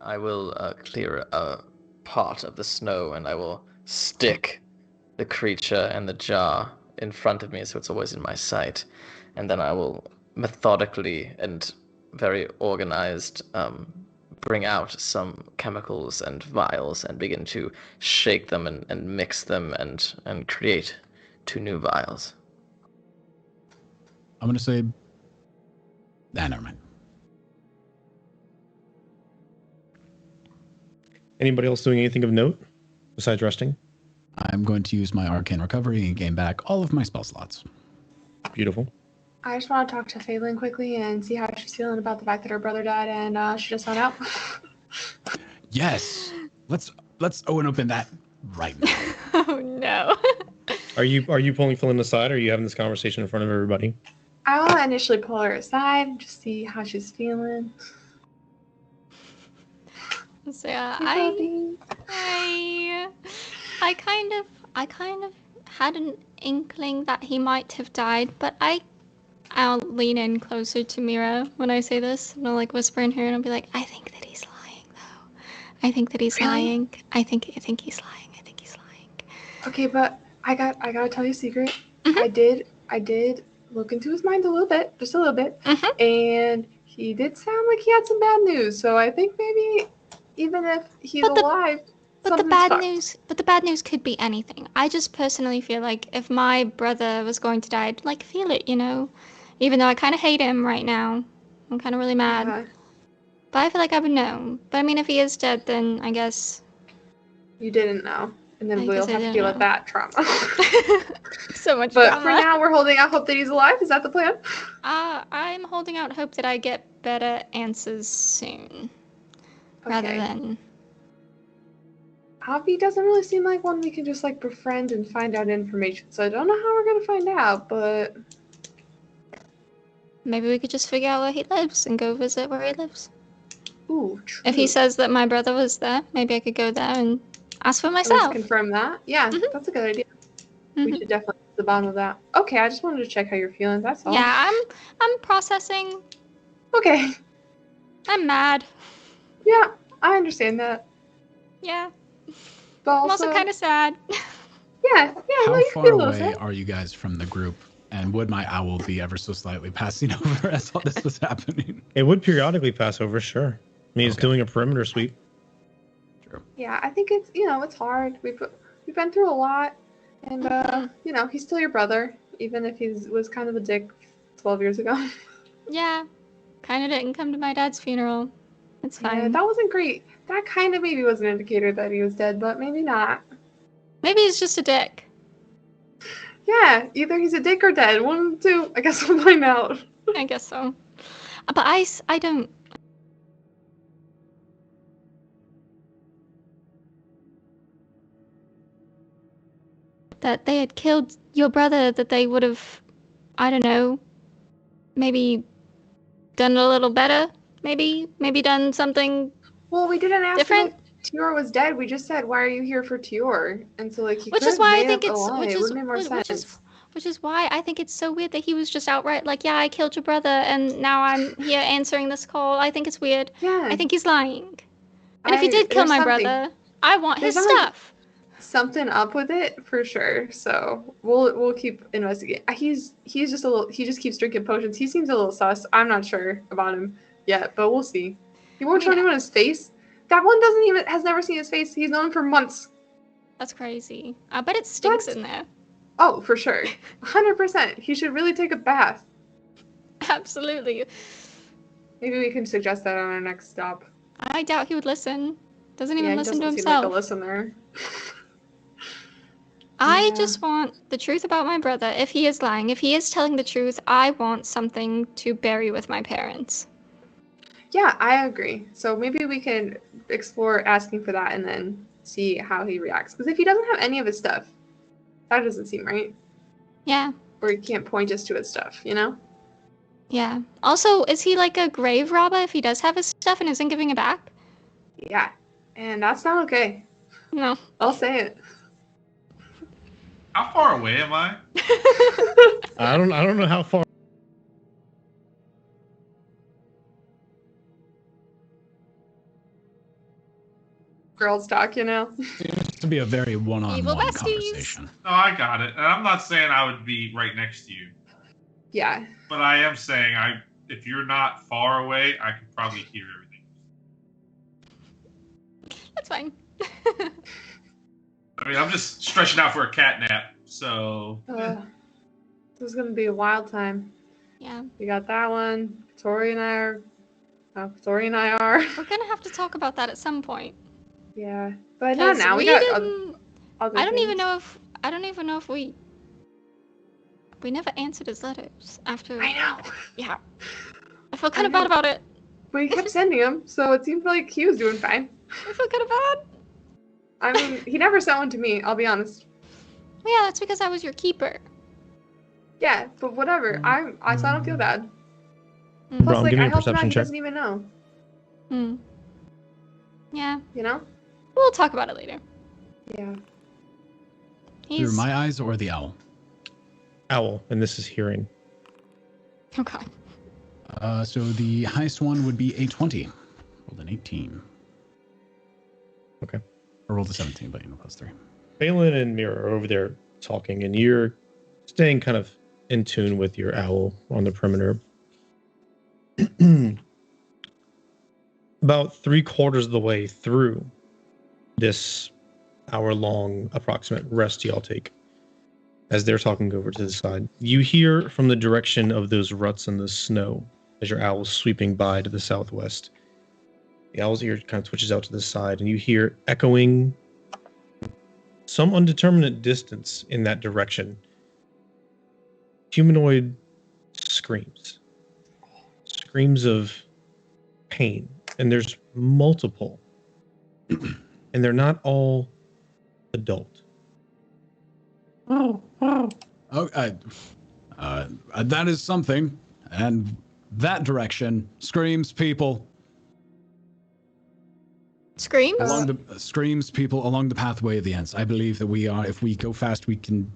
[SPEAKER 3] I will clear a part of the snow and I will stick the creature and the jar in front of me so it's always in my sight. And then I will methodically and very organized bring out some chemicals and vials and begin to shake them and mix them and create 2 new vials.
[SPEAKER 5] I'm going to say... never mind.
[SPEAKER 1] Anybody else doing anything of note besides resting?
[SPEAKER 5] I'm going to use my arcane recovery and gain back all of my spell slots.
[SPEAKER 1] Beautiful.
[SPEAKER 6] I just want to talk to Fay'lnn quickly and see how she's feeling about the fact that her brother died and she just found out.
[SPEAKER 5] Yes! Let's open that right now.
[SPEAKER 2] Oh no.
[SPEAKER 1] Are you pulling Fay'lnn aside, or are you having this conversation in front of everybody?
[SPEAKER 6] I'll initially pull her aside and just see how she's feeling.
[SPEAKER 2] So yeah,
[SPEAKER 6] Hey,
[SPEAKER 2] I kind of had an inkling that he might have died, but I'll lean in closer to Mihra when I say this, and I'll like whisper in her, and I'll be like, I think that he's lying, though. I think that he's
[SPEAKER 6] Really?
[SPEAKER 2] lying. I think he's lying. I think he's lying.
[SPEAKER 6] Okay, but I gotta tell you a secret.
[SPEAKER 2] Mhm.
[SPEAKER 6] I did look into his mind a little bit, just a little bit,
[SPEAKER 2] Mhm.
[SPEAKER 6] and he did sound like he had some bad news. So I think maybe even if he's alive,
[SPEAKER 2] But the
[SPEAKER 6] something's
[SPEAKER 2] bad
[SPEAKER 6] fucked.
[SPEAKER 2] news could be anything. I just personally feel like if my brother was going to die, I'd like feel it, you know? Even though I kind of hate him right now. I'm kind of really mad.
[SPEAKER 6] Yeah,
[SPEAKER 2] But I feel like I would know. But I mean, if he is dead, then I guess...
[SPEAKER 6] you didn't know, and then
[SPEAKER 2] I
[SPEAKER 6] we'll
[SPEAKER 2] guess I
[SPEAKER 6] have to
[SPEAKER 2] didn't
[SPEAKER 6] deal with
[SPEAKER 2] know.
[SPEAKER 6] that trauma.
[SPEAKER 2] So much
[SPEAKER 6] But
[SPEAKER 2] drama.
[SPEAKER 6] for now, we're holding out hope that he's alive. Is that the plan?
[SPEAKER 2] I'm holding out hope that I get better answers soon. Rather
[SPEAKER 6] Okay.
[SPEAKER 2] than...
[SPEAKER 6] Avi doesn't really seem like one we can just like befriend and find out information. So I don't know how we're gonna find out, but
[SPEAKER 2] Maybe we could just figure out where he lives and go visit where he lives.
[SPEAKER 6] ooh, true.
[SPEAKER 2] If he says that my brother was there, maybe I could go there and ask for
[SPEAKER 6] At least
[SPEAKER 2] myself.
[SPEAKER 6] confirm that. Yeah,
[SPEAKER 2] Mhm.
[SPEAKER 6] that's a good idea.
[SPEAKER 2] Mhm.
[SPEAKER 6] We should definitely get to the bottom of that. Okay, I just wanted to check how you're feeling. That's all.
[SPEAKER 2] Yeah, I'm processing.
[SPEAKER 6] Okay.
[SPEAKER 2] I'm mad.
[SPEAKER 6] Yeah, I understand that.
[SPEAKER 2] Yeah.
[SPEAKER 6] But
[SPEAKER 2] I'm
[SPEAKER 6] also,
[SPEAKER 2] also kind of sad.
[SPEAKER 6] yeah, no,
[SPEAKER 5] How
[SPEAKER 6] you can
[SPEAKER 5] far
[SPEAKER 6] be a little
[SPEAKER 5] away
[SPEAKER 6] sad.
[SPEAKER 5] are you guys from the group? And would my owl be ever so slightly passing over as all this was happening?
[SPEAKER 1] It would periodically pass over, sure. I mean, it's
[SPEAKER 5] Okay.
[SPEAKER 1] doing a perimeter sweep.
[SPEAKER 6] Yeah, I think it's it's hard. We've been through a lot, and
[SPEAKER 2] Mhm.
[SPEAKER 6] he's still your brother, even if he was kind of a dick 12 years ago.
[SPEAKER 2] Yeah. Kind of didn't come to my dad's funeral. It's
[SPEAKER 6] Yeah,
[SPEAKER 2] fine.
[SPEAKER 6] that wasn't great. That kind of maybe was an indicator that he was dead, but maybe not.
[SPEAKER 2] Maybe he's just a dick.
[SPEAKER 6] Yeah, either he's a dick or dead. One of the two. I guess we'll find out.
[SPEAKER 2] I guess so. But I don't... That they had killed your brother, that they would have, I don't know, maybe done a little better. Maybe done something
[SPEAKER 6] Well, we didn't ask
[SPEAKER 2] different.
[SPEAKER 6] him if Tior was dead. We just said, "Why are you here for Tior?" And so, like, he
[SPEAKER 2] Which
[SPEAKER 6] could
[SPEAKER 2] is
[SPEAKER 6] have
[SPEAKER 2] why I
[SPEAKER 6] made
[SPEAKER 2] think
[SPEAKER 6] up
[SPEAKER 2] it's
[SPEAKER 6] a lie. It would make more sense.
[SPEAKER 2] which is why I think it's so weird that he was just outright like, yeah, I killed your brother, and now I'm here answering this call. I think it's weird.
[SPEAKER 6] Yeah.
[SPEAKER 2] I think he's lying. And if he did kill
[SPEAKER 6] there's
[SPEAKER 2] my
[SPEAKER 6] something-
[SPEAKER 2] brother, I want his
[SPEAKER 6] there's something-
[SPEAKER 2] stuff.
[SPEAKER 6] something up with it for sure. So we'll keep investigating. He's just a little. He just keeps drinking potions. He seems a little sus. I'm not sure about him yet, but we'll see. He won't show
[SPEAKER 2] Yeah.
[SPEAKER 6] anyone his face. That one has never seen his face. He's known him for months.
[SPEAKER 2] That's crazy. I bet it stinks
[SPEAKER 6] What?
[SPEAKER 2] in there.
[SPEAKER 6] Oh, for sure, 100%. He should really take a bath.
[SPEAKER 2] Absolutely.
[SPEAKER 6] Maybe we can suggest that on our next stop.
[SPEAKER 2] I doubt he would listen. Doesn't even
[SPEAKER 6] Yeah, he
[SPEAKER 2] listen to
[SPEAKER 6] doesn't seem
[SPEAKER 2] himself.
[SPEAKER 6] like a listener.
[SPEAKER 2] I
[SPEAKER 6] Yeah.
[SPEAKER 2] just want the truth about my brother. If he is lying, if he is telling the truth, I want something to bury with my parents.
[SPEAKER 6] Yeah, I agree. So maybe we can explore asking for that and then see how he reacts. Because if he doesn't have any of his stuff, that doesn't seem right.
[SPEAKER 2] Yeah,
[SPEAKER 6] Or he can't point us to his stuff, you know?
[SPEAKER 2] yeah. Also, is he like a grave robber if he does have his stuff and isn't giving it back?
[SPEAKER 6] Yeah. And that's not okay.
[SPEAKER 2] No.
[SPEAKER 6] I'll say it.
[SPEAKER 4] How far away am I?
[SPEAKER 1] I don't know how far.
[SPEAKER 6] Girls talk, you know?
[SPEAKER 5] Seems to be a very
[SPEAKER 2] Evil
[SPEAKER 5] one-on-one
[SPEAKER 2] besties.
[SPEAKER 5] conversation.
[SPEAKER 4] No, I got it. And I'm not saying I would be right next to you,
[SPEAKER 6] Yeah.
[SPEAKER 4] but I am saying if you're not far away, I can probably hear everything.
[SPEAKER 2] That's fine.
[SPEAKER 4] I mean, I'm just stretching out for a cat nap, so
[SPEAKER 6] This is going to be a wild time.
[SPEAKER 2] Yeah.
[SPEAKER 6] We got that one. Tori and I are.
[SPEAKER 2] We're gonna have to talk about that at some point.
[SPEAKER 6] Yeah. But not
[SPEAKER 2] 'Cause
[SPEAKER 6] now. We
[SPEAKER 2] we
[SPEAKER 6] got
[SPEAKER 2] didn't...
[SPEAKER 6] other
[SPEAKER 2] I don't even
[SPEAKER 6] things.
[SPEAKER 2] know if we never answered his letters after.
[SPEAKER 6] I know.
[SPEAKER 2] Yeah. I feel kind
[SPEAKER 6] I
[SPEAKER 2] of bad
[SPEAKER 6] know.
[SPEAKER 2] about it.
[SPEAKER 6] We kept sending him, so it seemed like he was doing fine.
[SPEAKER 2] I feel kind of bad.
[SPEAKER 6] I mean, he never sent one to me, I'll be honest.
[SPEAKER 2] Yeah, that's because I was your keeper.
[SPEAKER 6] Yeah, but whatever. I still don't feel bad.
[SPEAKER 2] Mm.
[SPEAKER 6] Plus,
[SPEAKER 1] Brom,
[SPEAKER 6] like,
[SPEAKER 1] give me
[SPEAKER 6] I
[SPEAKER 1] a
[SPEAKER 6] helped him out,
[SPEAKER 1] perception
[SPEAKER 6] he
[SPEAKER 1] check.
[SPEAKER 6] doesn't even know.
[SPEAKER 2] Hmm. Yeah.
[SPEAKER 6] You know?
[SPEAKER 2] We'll talk about it later.
[SPEAKER 6] Yeah.
[SPEAKER 5] Through
[SPEAKER 2] He's...
[SPEAKER 5] my eyes or the owl?
[SPEAKER 1] Owl, and this is hearing.
[SPEAKER 2] Oh god.
[SPEAKER 5] So the highest one would be a 20. Rolled an 18.
[SPEAKER 1] Okay.
[SPEAKER 5] I rolled a 17, but +3.
[SPEAKER 1] Fay'lnn and Mihra are over there talking, and you're staying kind of in tune with your owl on the perimeter. About 3/4 of the way through this hour-long approximate rest y'all take, as they're talking over to the side, you hear from the direction of those ruts in the snow as your owl's sweeping by to the southwest. The owl's ear kind of twitches out to the side, and you hear echoing some undeterminate distance in that direction. Humanoid screams. Screams of pain. And there's multiple. And they're not all adult.
[SPEAKER 5] Oh, that is something. And that direction screams people.
[SPEAKER 2] Screams?
[SPEAKER 5] Screams people along the pathway of the ends. I believe that if we go fast, we can.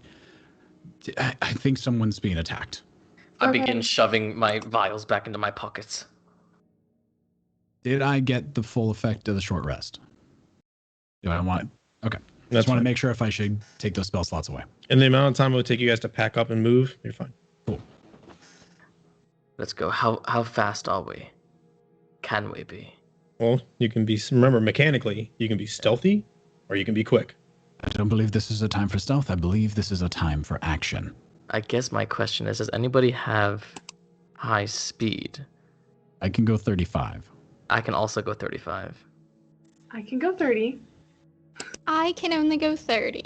[SPEAKER 5] I think someone's being attacked.
[SPEAKER 3] I begin shoving my vials back into my pockets.
[SPEAKER 5] Did I get the full effect of the short rest? Do I want? Okay.
[SPEAKER 1] That's
[SPEAKER 5] Just want to
[SPEAKER 1] fine.
[SPEAKER 5] make sure if I should take those spell slots away.
[SPEAKER 1] And the amount of time it would take you guys to pack up and move, you're fine.
[SPEAKER 5] Cool.
[SPEAKER 3] Let's go. How fast are we? Can we be?
[SPEAKER 1] Well, you can be, remember, mechanically, you can be stealthy or you can be quick.
[SPEAKER 5] I don't believe this is a time for stealth. I believe this is a time for action.
[SPEAKER 3] I guess my question is, does anybody have high speed?
[SPEAKER 5] I can go 35.
[SPEAKER 3] I can also go 35.
[SPEAKER 6] I can go 30.
[SPEAKER 2] I can only go 30.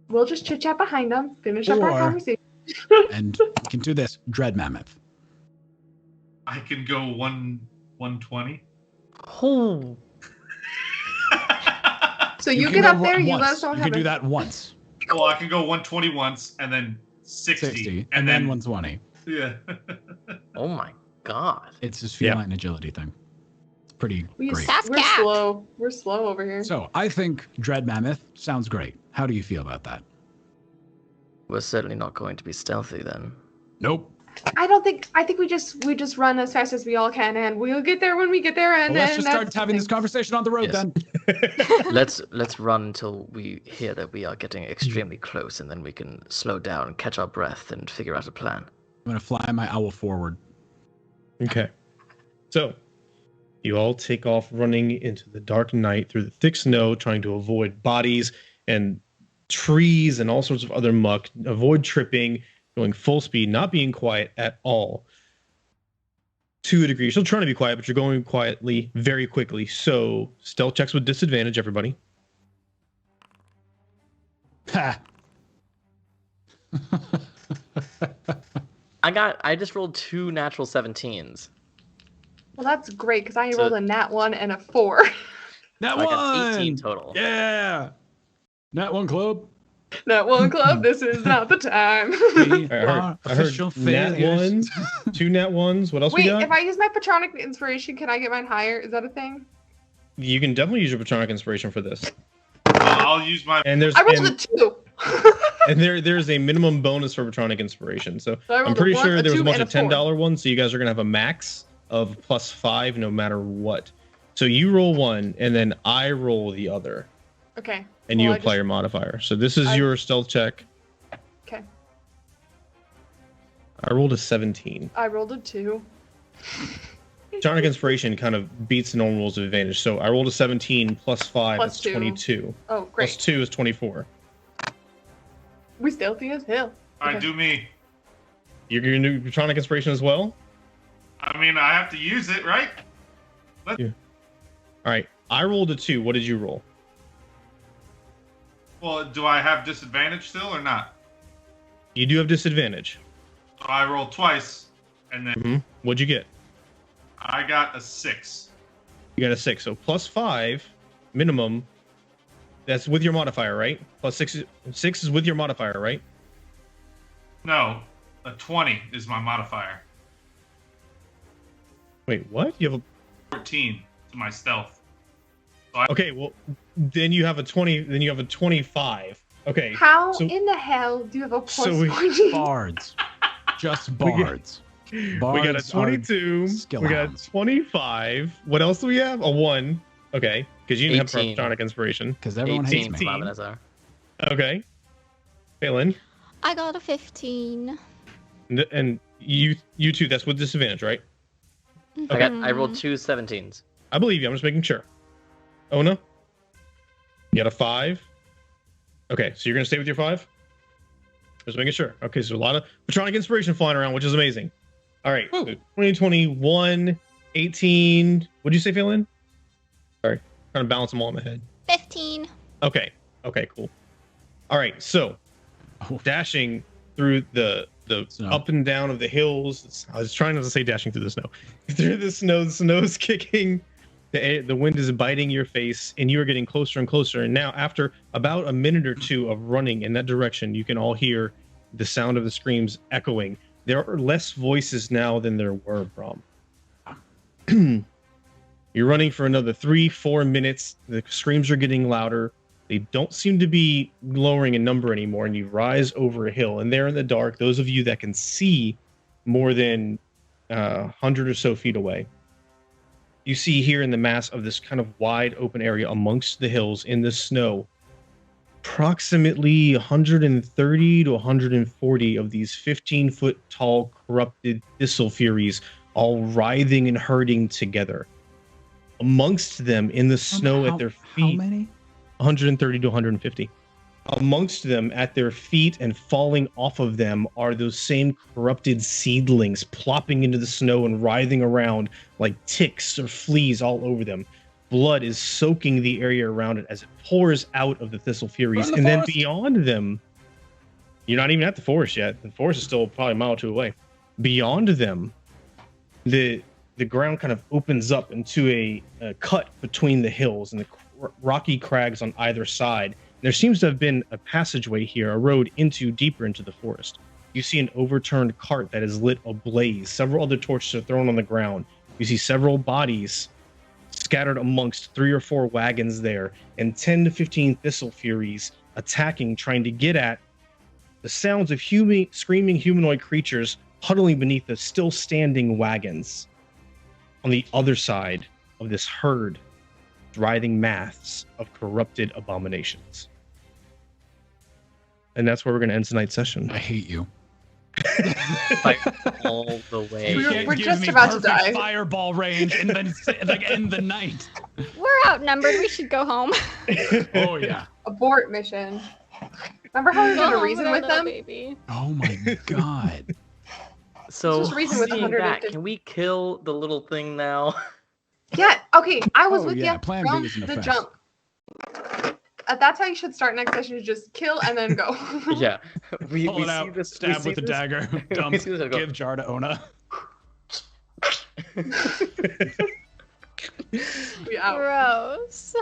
[SPEAKER 6] We'll just chit chat behind them, finish up our
[SPEAKER 5] Or-
[SPEAKER 6] conversation.
[SPEAKER 5] And we can do this. Dread Mammoth.
[SPEAKER 4] I can go 120.
[SPEAKER 3] Oh.
[SPEAKER 6] So you
[SPEAKER 5] can
[SPEAKER 6] get
[SPEAKER 5] go
[SPEAKER 6] up there,
[SPEAKER 5] once.
[SPEAKER 6] you let us know what
[SPEAKER 5] You can do
[SPEAKER 6] happens.
[SPEAKER 5] that once.
[SPEAKER 4] Well, I can go 120 once and then 60.
[SPEAKER 5] And then 120.
[SPEAKER 4] Yeah.
[SPEAKER 3] Oh my god.
[SPEAKER 5] It's this feline agility thing. It's pretty great.
[SPEAKER 2] That's
[SPEAKER 6] We're
[SPEAKER 2] cap.
[SPEAKER 6] slow. We're slow over here.
[SPEAKER 5] So I think Dread Mammoth sounds great. How do you feel about that?
[SPEAKER 3] We're certainly not going to be stealthy then.
[SPEAKER 5] Nope.
[SPEAKER 6] I think we just run as fast as we all can, and we'll get there when we get there. And
[SPEAKER 5] Well, let's
[SPEAKER 6] then
[SPEAKER 5] just start
[SPEAKER 6] that's
[SPEAKER 5] having
[SPEAKER 6] the
[SPEAKER 5] this conversation on the road
[SPEAKER 3] Yes.
[SPEAKER 5] then.
[SPEAKER 3] Let's run until we hear that we are getting extremely close, and then we can slow down, catch our breath, and figure out a plan.
[SPEAKER 5] I'm going to fly my owl forward.
[SPEAKER 1] Okay. So, you all take off running into the dark night through the thick snow, trying to avoid bodies and trees and all sorts of other muck, avoid tripping, going full speed, not being quiet at all. To a degree. You're still trying to be quiet, but you're going quietly very quickly. So, stealth checks with disadvantage, everybody.
[SPEAKER 5] Ha!
[SPEAKER 3] I just rolled 2 natural 17s.
[SPEAKER 6] Well, that's great because I
[SPEAKER 3] So-
[SPEAKER 6] rolled a nat 1 and a 4.
[SPEAKER 5] Nat
[SPEAKER 3] So I got
[SPEAKER 5] one!
[SPEAKER 3] 18 total.
[SPEAKER 5] Yeah! Nat one club.
[SPEAKER 6] Nat 1 club. This is not the time.
[SPEAKER 5] We
[SPEAKER 1] I
[SPEAKER 5] are
[SPEAKER 1] heard
[SPEAKER 5] official
[SPEAKER 1] nat
[SPEAKER 5] failures.
[SPEAKER 1] ones, 2 nat ones. What else
[SPEAKER 6] Wait,
[SPEAKER 1] we got?
[SPEAKER 6] if I use my Patronic Inspiration, can I get mine higher? Is that a thing?
[SPEAKER 1] You can definitely use your Patronic Inspiration for this.
[SPEAKER 4] I'll use my.
[SPEAKER 1] And there's
[SPEAKER 6] I rolled
[SPEAKER 1] and,
[SPEAKER 6] a 2.
[SPEAKER 1] and there's a minimum bonus for Patronic Inspiration. So
[SPEAKER 6] I rolled
[SPEAKER 1] I'm
[SPEAKER 6] a
[SPEAKER 1] pretty
[SPEAKER 6] 1,
[SPEAKER 1] sure
[SPEAKER 6] a
[SPEAKER 1] there was
[SPEAKER 6] 2,
[SPEAKER 1] a bunch
[SPEAKER 6] and
[SPEAKER 1] of
[SPEAKER 6] a 4.
[SPEAKER 1] $10 ones, so you guys are gonna have a max of +5 no matter what. So you roll one, and then I roll the other,
[SPEAKER 6] Okay.
[SPEAKER 1] and you
[SPEAKER 6] Well, I
[SPEAKER 1] apply
[SPEAKER 6] just-
[SPEAKER 1] your modifier. So this is
[SPEAKER 6] I-
[SPEAKER 1] your stealth check.
[SPEAKER 6] Okay.
[SPEAKER 1] I rolled a 17.
[SPEAKER 6] I rolled a 2.
[SPEAKER 1] Patronic Inspiration kind of beats the normal rules of advantage. So I rolled a 17 +5,
[SPEAKER 6] Plus
[SPEAKER 1] that's
[SPEAKER 6] 2.
[SPEAKER 1] 22.
[SPEAKER 6] Oh,
[SPEAKER 1] Plus
[SPEAKER 6] great.
[SPEAKER 1] 2 is 24.
[SPEAKER 6] We stealthy as hell.
[SPEAKER 4] All right,
[SPEAKER 6] Okay.
[SPEAKER 4] do me.
[SPEAKER 1] You're gonna do Patronic Inspiration as well?
[SPEAKER 4] I mean, I have to use it, right?
[SPEAKER 1] All right. I rolled a 2. What did you roll?
[SPEAKER 4] Well, do I have disadvantage still or not?
[SPEAKER 1] You do have disadvantage.
[SPEAKER 4] So I rolled twice, and then
[SPEAKER 1] Mm-hmm. What'd you get?
[SPEAKER 4] I got a 6.
[SPEAKER 1] You got a 6. So +5 minimum. That's with your modifier, right? +6 is with your modifier, right?
[SPEAKER 4] No, a 20 is my modifier.
[SPEAKER 1] Wait, what? You have
[SPEAKER 4] 14 to my stealth.
[SPEAKER 1] okay. Well, then you have a 20. Then you have a 25. Okay.
[SPEAKER 6] How
[SPEAKER 1] so-
[SPEAKER 6] in the hell do you have a plus
[SPEAKER 1] so we-
[SPEAKER 6] 20?
[SPEAKER 5] Bards. Just
[SPEAKER 1] We get-
[SPEAKER 5] bards.
[SPEAKER 1] We got a
[SPEAKER 5] Bards are
[SPEAKER 1] 22.
[SPEAKER 5] skill
[SPEAKER 1] We got a
[SPEAKER 5] hounds.
[SPEAKER 1] 25. What else do we have? A 1. Okay, because you didn't
[SPEAKER 3] 18.
[SPEAKER 1] have Patronic Inspiration.
[SPEAKER 5] Because everyone hates
[SPEAKER 3] 18
[SPEAKER 5] me.
[SPEAKER 3] from Avanessar.
[SPEAKER 1] Okay. Fay'lnn.
[SPEAKER 2] I got a 15.
[SPEAKER 1] And you two, that's with disadvantage, right?
[SPEAKER 3] I rolled 2 17s.
[SPEAKER 1] I believe you. I'm just making sure. Onah? You got a 5? Okay, so you're going to stay with your 5? Just making sure. Okay, so a lot of Patronic Inspiration flying around, which is amazing. All right, so 2021, 18. What did you say, Fay'lnn? Sorry, trying to balance them all in my head.
[SPEAKER 2] 15.
[SPEAKER 1] Okay, cool. All right, so dashing through the up and down of the hills. I was trying not to say dashing through the snow. Through the snow's kicking. The wind is biting your face, and you are getting closer and closer. And now, after about a minute or two of running in that direction, you can all hear the sound of the screams echoing. There are less voices now than there were, Brom. You're running for another 3-4 minutes. The screams are getting louder. They don't seem to be lowering in number anymore, and you rise over a hill. And there in the dark, those of you that can see more than 100 or so feet away, you see here in the mass of this kind of wide open area amongst the hills in the snow, approximately 130 to 140 of these 15-foot tall corrupted thistle furies all writhing and herding together. Amongst them in the snow at their feet.
[SPEAKER 5] How many?
[SPEAKER 1] 130 to 150. Amongst them at their feet and falling off of them are those same corrupted seedlings plopping into the snow and writhing around like ticks or fleas all over them. Blood is soaking the area around it as it pours out of the thistle furies. And then beyond them, you're not even at the forest yet. The forest is still probably a mile or two away. Beyond them, the ground kind of opens up into a cut between the hills and the rocky crags on either side. There seems to have been a passageway here, a road deeper into the forest. You see an overturned cart that is lit ablaze. Several other torches are thrown on the ground. You see several bodies scattered amongst 3 or 4 wagons there, and 10 to 15 thistle furies attacking, trying to get at the sounds of screaming humanoid creatures huddling beneath the still standing wagons. On the other side of this herd, writhing mass of corrupted abominations. And that's where we're going to end tonight's session.
[SPEAKER 5] I hate you.
[SPEAKER 3] Like all the way.
[SPEAKER 6] We're just about to die.
[SPEAKER 5] Fireball range and then like end the night.
[SPEAKER 2] We're outnumbered. We should go home.
[SPEAKER 5] Oh yeah.
[SPEAKER 6] Abort mission. Remember how we did a reason with them?
[SPEAKER 2] Baby.
[SPEAKER 5] Oh my god.
[SPEAKER 3] So
[SPEAKER 6] Just reason with
[SPEAKER 3] seeing
[SPEAKER 6] 150.
[SPEAKER 3] that, can we kill the little thing now?
[SPEAKER 6] Yeah. Okay. I was with you
[SPEAKER 5] Plan B
[SPEAKER 6] from
[SPEAKER 5] is in
[SPEAKER 6] the
[SPEAKER 5] effect.
[SPEAKER 6] jump. That's how you should start next session. You just kill and then go.
[SPEAKER 3] Yeah. We
[SPEAKER 5] Pull it
[SPEAKER 3] see
[SPEAKER 5] out,
[SPEAKER 3] this.
[SPEAKER 5] stab with a dagger, dump,
[SPEAKER 3] We see this, go.
[SPEAKER 5] give jar to Onah.
[SPEAKER 6] We out.
[SPEAKER 2] Gross.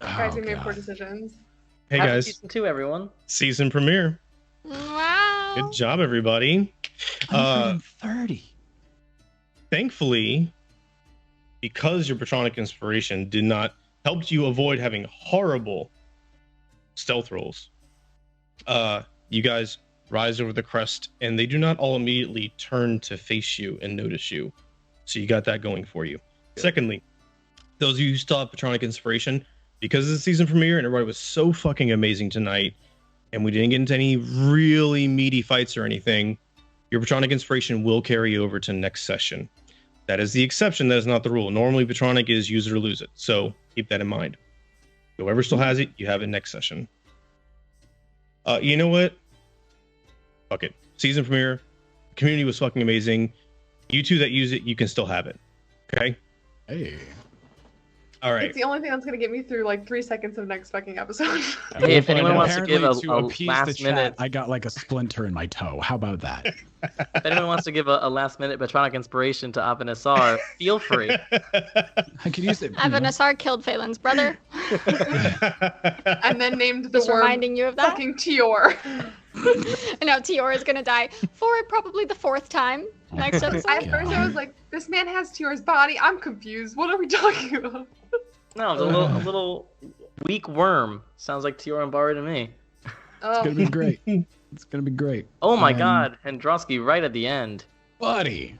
[SPEAKER 6] Guys, we made
[SPEAKER 5] God.
[SPEAKER 6] poor decisions.
[SPEAKER 1] Hey
[SPEAKER 3] Happy
[SPEAKER 1] guys,
[SPEAKER 3] season 2, everyone.
[SPEAKER 1] season premiere.
[SPEAKER 2] Wow.
[SPEAKER 1] Good job, everybody.
[SPEAKER 5] 130.
[SPEAKER 1] Thankfully, because your Patronic Inspiration did not help you avoid having horrible stealth rolls, you guys rise over the crest, and they do not all immediately turn to face you and notice you. So you got that going for you. Good. Secondly, those of you who still have Patronic Inspiration, because it's the season premiere and everybody was so fucking amazing tonight, and we didn't get into any really meaty fights or anything, your Patronic Inspiration will carry over to next session. That is the exception. That is not the rule. Normally, Patronic is use it or lose it. So keep that in mind. Whoever still has it, you have it next session. You know what? Fuck it. Season premiere. Community was fucking amazing. You two that use it, you can still have it. Okay?
[SPEAKER 5] Hey.
[SPEAKER 1] All right.
[SPEAKER 6] It's the only thing that's gonna get me through like 3 seconds of next fucking episode.
[SPEAKER 3] Hey, if anyone wants to give a
[SPEAKER 5] appease the
[SPEAKER 3] last
[SPEAKER 5] chat,
[SPEAKER 3] minute,
[SPEAKER 5] I got like a splinter in my toe. How about that?
[SPEAKER 3] if anyone wants to give a last minute Patronic Inspiration to Avanessar, feel free.
[SPEAKER 5] I could use it.
[SPEAKER 2] Avanessar killed Fay'lnn's brother.
[SPEAKER 6] And then named the
[SPEAKER 2] Just
[SPEAKER 6] worm
[SPEAKER 2] reminding you of that.
[SPEAKER 6] fucking Tior.
[SPEAKER 2] And now Tior is gonna die for probably the 4th time next episode.
[SPEAKER 6] At first I was like, this man has Tior's body. I'm confused. What are we talking about?
[SPEAKER 3] No, it's a little weak worm. Sounds like Tior Ambari to me.
[SPEAKER 5] It's
[SPEAKER 6] Oh,
[SPEAKER 5] gonna be great. It's gonna be great.
[SPEAKER 3] Oh my god, Hendrosky right at the end.
[SPEAKER 5] Buddy.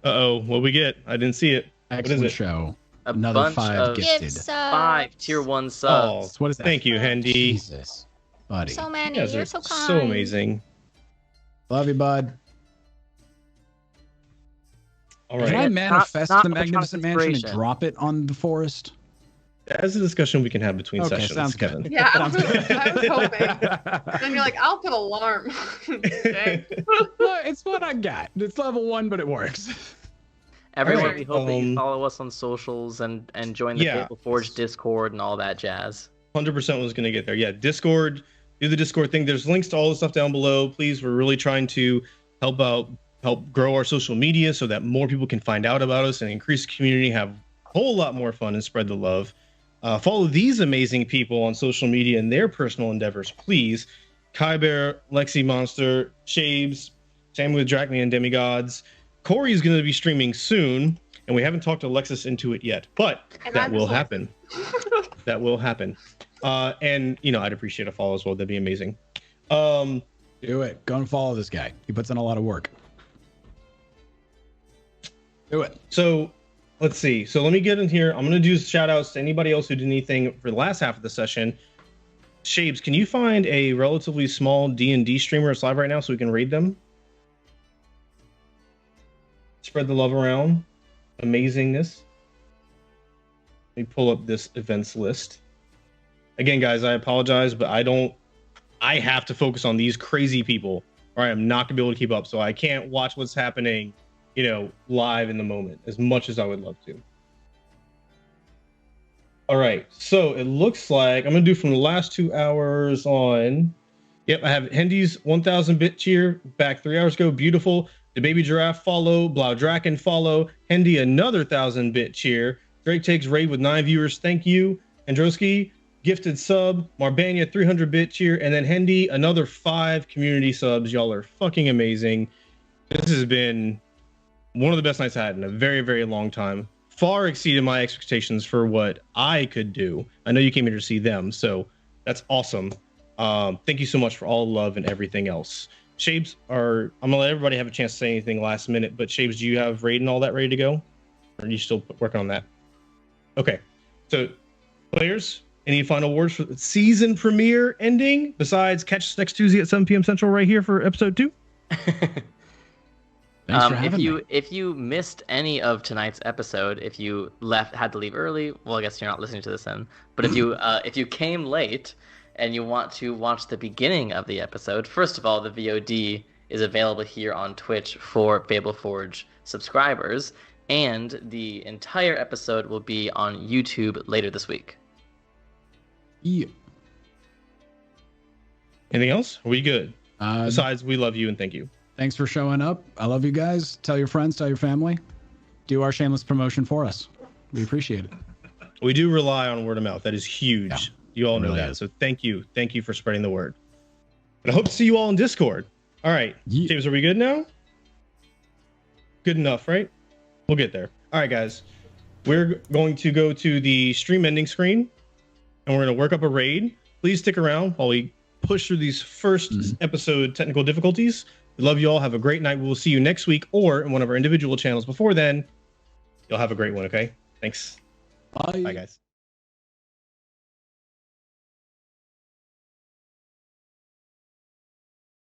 [SPEAKER 1] Uh-oh. What we get? I didn't see it.
[SPEAKER 5] Excellent
[SPEAKER 1] it?
[SPEAKER 5] show.
[SPEAKER 3] A
[SPEAKER 5] Another
[SPEAKER 3] bunch
[SPEAKER 5] 5
[SPEAKER 3] of
[SPEAKER 5] gifted.
[SPEAKER 2] Gifts,
[SPEAKER 3] 5 tier 1 subs.
[SPEAKER 1] Oh,
[SPEAKER 5] So what is that?
[SPEAKER 1] thank you, Hendy.
[SPEAKER 5] Jesus. buddy.
[SPEAKER 2] So many.
[SPEAKER 1] You guys
[SPEAKER 2] You're
[SPEAKER 1] are
[SPEAKER 2] so kind.
[SPEAKER 1] so amazing.
[SPEAKER 5] Love you, bud.
[SPEAKER 1] All
[SPEAKER 5] Can I
[SPEAKER 1] right.
[SPEAKER 5] manifest
[SPEAKER 3] not
[SPEAKER 5] the
[SPEAKER 3] the
[SPEAKER 5] magnificent mansion and
[SPEAKER 3] inspiration.
[SPEAKER 5] drop it on the forest?
[SPEAKER 1] That's a discussion we can have between
[SPEAKER 5] Okay,
[SPEAKER 1] sessions,
[SPEAKER 5] sounds
[SPEAKER 1] Kevin.
[SPEAKER 5] good.
[SPEAKER 6] Yeah, I
[SPEAKER 5] Sounds
[SPEAKER 6] was
[SPEAKER 5] good.
[SPEAKER 6] hoping. Then you're like, I'll put alarm. Okay.
[SPEAKER 5] Look, it's what I got. It's level 1, but it works.
[SPEAKER 3] Everyone,
[SPEAKER 1] Alright,
[SPEAKER 3] we hope that you
[SPEAKER 1] um,
[SPEAKER 3] follow us on socials and join the
[SPEAKER 1] Yeah.
[SPEAKER 3] Fableforge Discord and all that jazz.
[SPEAKER 1] 100% was going to get there. Yeah, Discord, do the Discord thing. There's links to all the stuff down below. Please, we're really trying to help grow our social media so that more people can find out about us and increase the community, have a whole lot more fun, and spread the love. Follow these amazing people on social media and their personal endeavors, please. Kyber, Lexi Monster, Shabes, Sammy with Drachman and Demigods. Cory is going to be streaming soon, and we haven't talked Alexis into it yet, but
[SPEAKER 6] And
[SPEAKER 1] that
[SPEAKER 6] I'm
[SPEAKER 1] will
[SPEAKER 6] just
[SPEAKER 1] happen. That will happen. And I'd appreciate a follow as well. That'd be amazing.
[SPEAKER 5] Do it. Go and follow this guy. He puts in a lot of work. Do it.
[SPEAKER 1] So let's see. So let me get in here. I'm going to do shout outs to anybody else who did anything for the last half of the session. Shabes, can you find a relatively small D&D streamer that's live right now so we can raid them? Spread the love around. Amazingness. Let me pull up this events list. Again, guys, I apologize, but I have to focus on these crazy people, or I am not going to be able to keep up. So I can't watch what's happening, live in the moment as much as I would love to. All right, so it looks like I'm going to do from the last 2 hours on. Yep, I have Hendy's 1,000-bit cheer back 3 hours ago. Beautiful. The Baby Giraffe follow. Blau Draken follow. Hendy another 1,000-bit cheer. Drake takes raid with 9 viewers. Thank you. Androski gifted sub. Marbania 300-bit cheer. And then Hendy another 5 community subs. Y'all are fucking amazing. This has been one of the best nights I had in a very, very long time. Far exceeded my expectations for what I could do. I know you came here to see them, so that's awesome. Thank you so much for all the love and everything else. Shabes, I'm gonna let everybody have a chance to say anything last minute, but Shabes, do you have raid and all that ready to go? Or are you still working on that? Okay, so players, any final words for the season premiere ending besides catch us next Tuesday at 7 p.m. Central right here for episode 2?
[SPEAKER 5] Thanks for having me.
[SPEAKER 3] If you missed any of tonight's episode, if you had to leave early, well, I guess you're not listening to this then. But if you came late and you want to watch the beginning of the episode, first of all, the VOD is available here on Twitch for Fableforge subscribers, and the entire episode will be on YouTube later this week.
[SPEAKER 5] Yeah.
[SPEAKER 1] Anything else? Are we good? Besides, we love you and thank you.
[SPEAKER 5] Thanks for showing up. I love you guys. Tell your friends, tell your family. Do our shameless promotion for us. We appreciate it.
[SPEAKER 1] We do rely on word of mouth. That is huge.
[SPEAKER 5] Yeah,
[SPEAKER 1] you all know
[SPEAKER 5] really
[SPEAKER 1] that.
[SPEAKER 5] is.
[SPEAKER 1] So thank you. Thank you for spreading the word. And I hope to see you all in Discord. All right.
[SPEAKER 5] Yeah.
[SPEAKER 1] James, are we good now? Good enough, right? We'll get there. All right, guys. We're going to go to the stream ending screen, and we're going to work up a raid. Please stick around while we push through these first episode technical difficulties. We love you all. Have a great night. We will see you next week or in one of our individual channels. Before then, you'll have a great one, okay? Thanks.
[SPEAKER 5] Bye.
[SPEAKER 1] Bye, guys.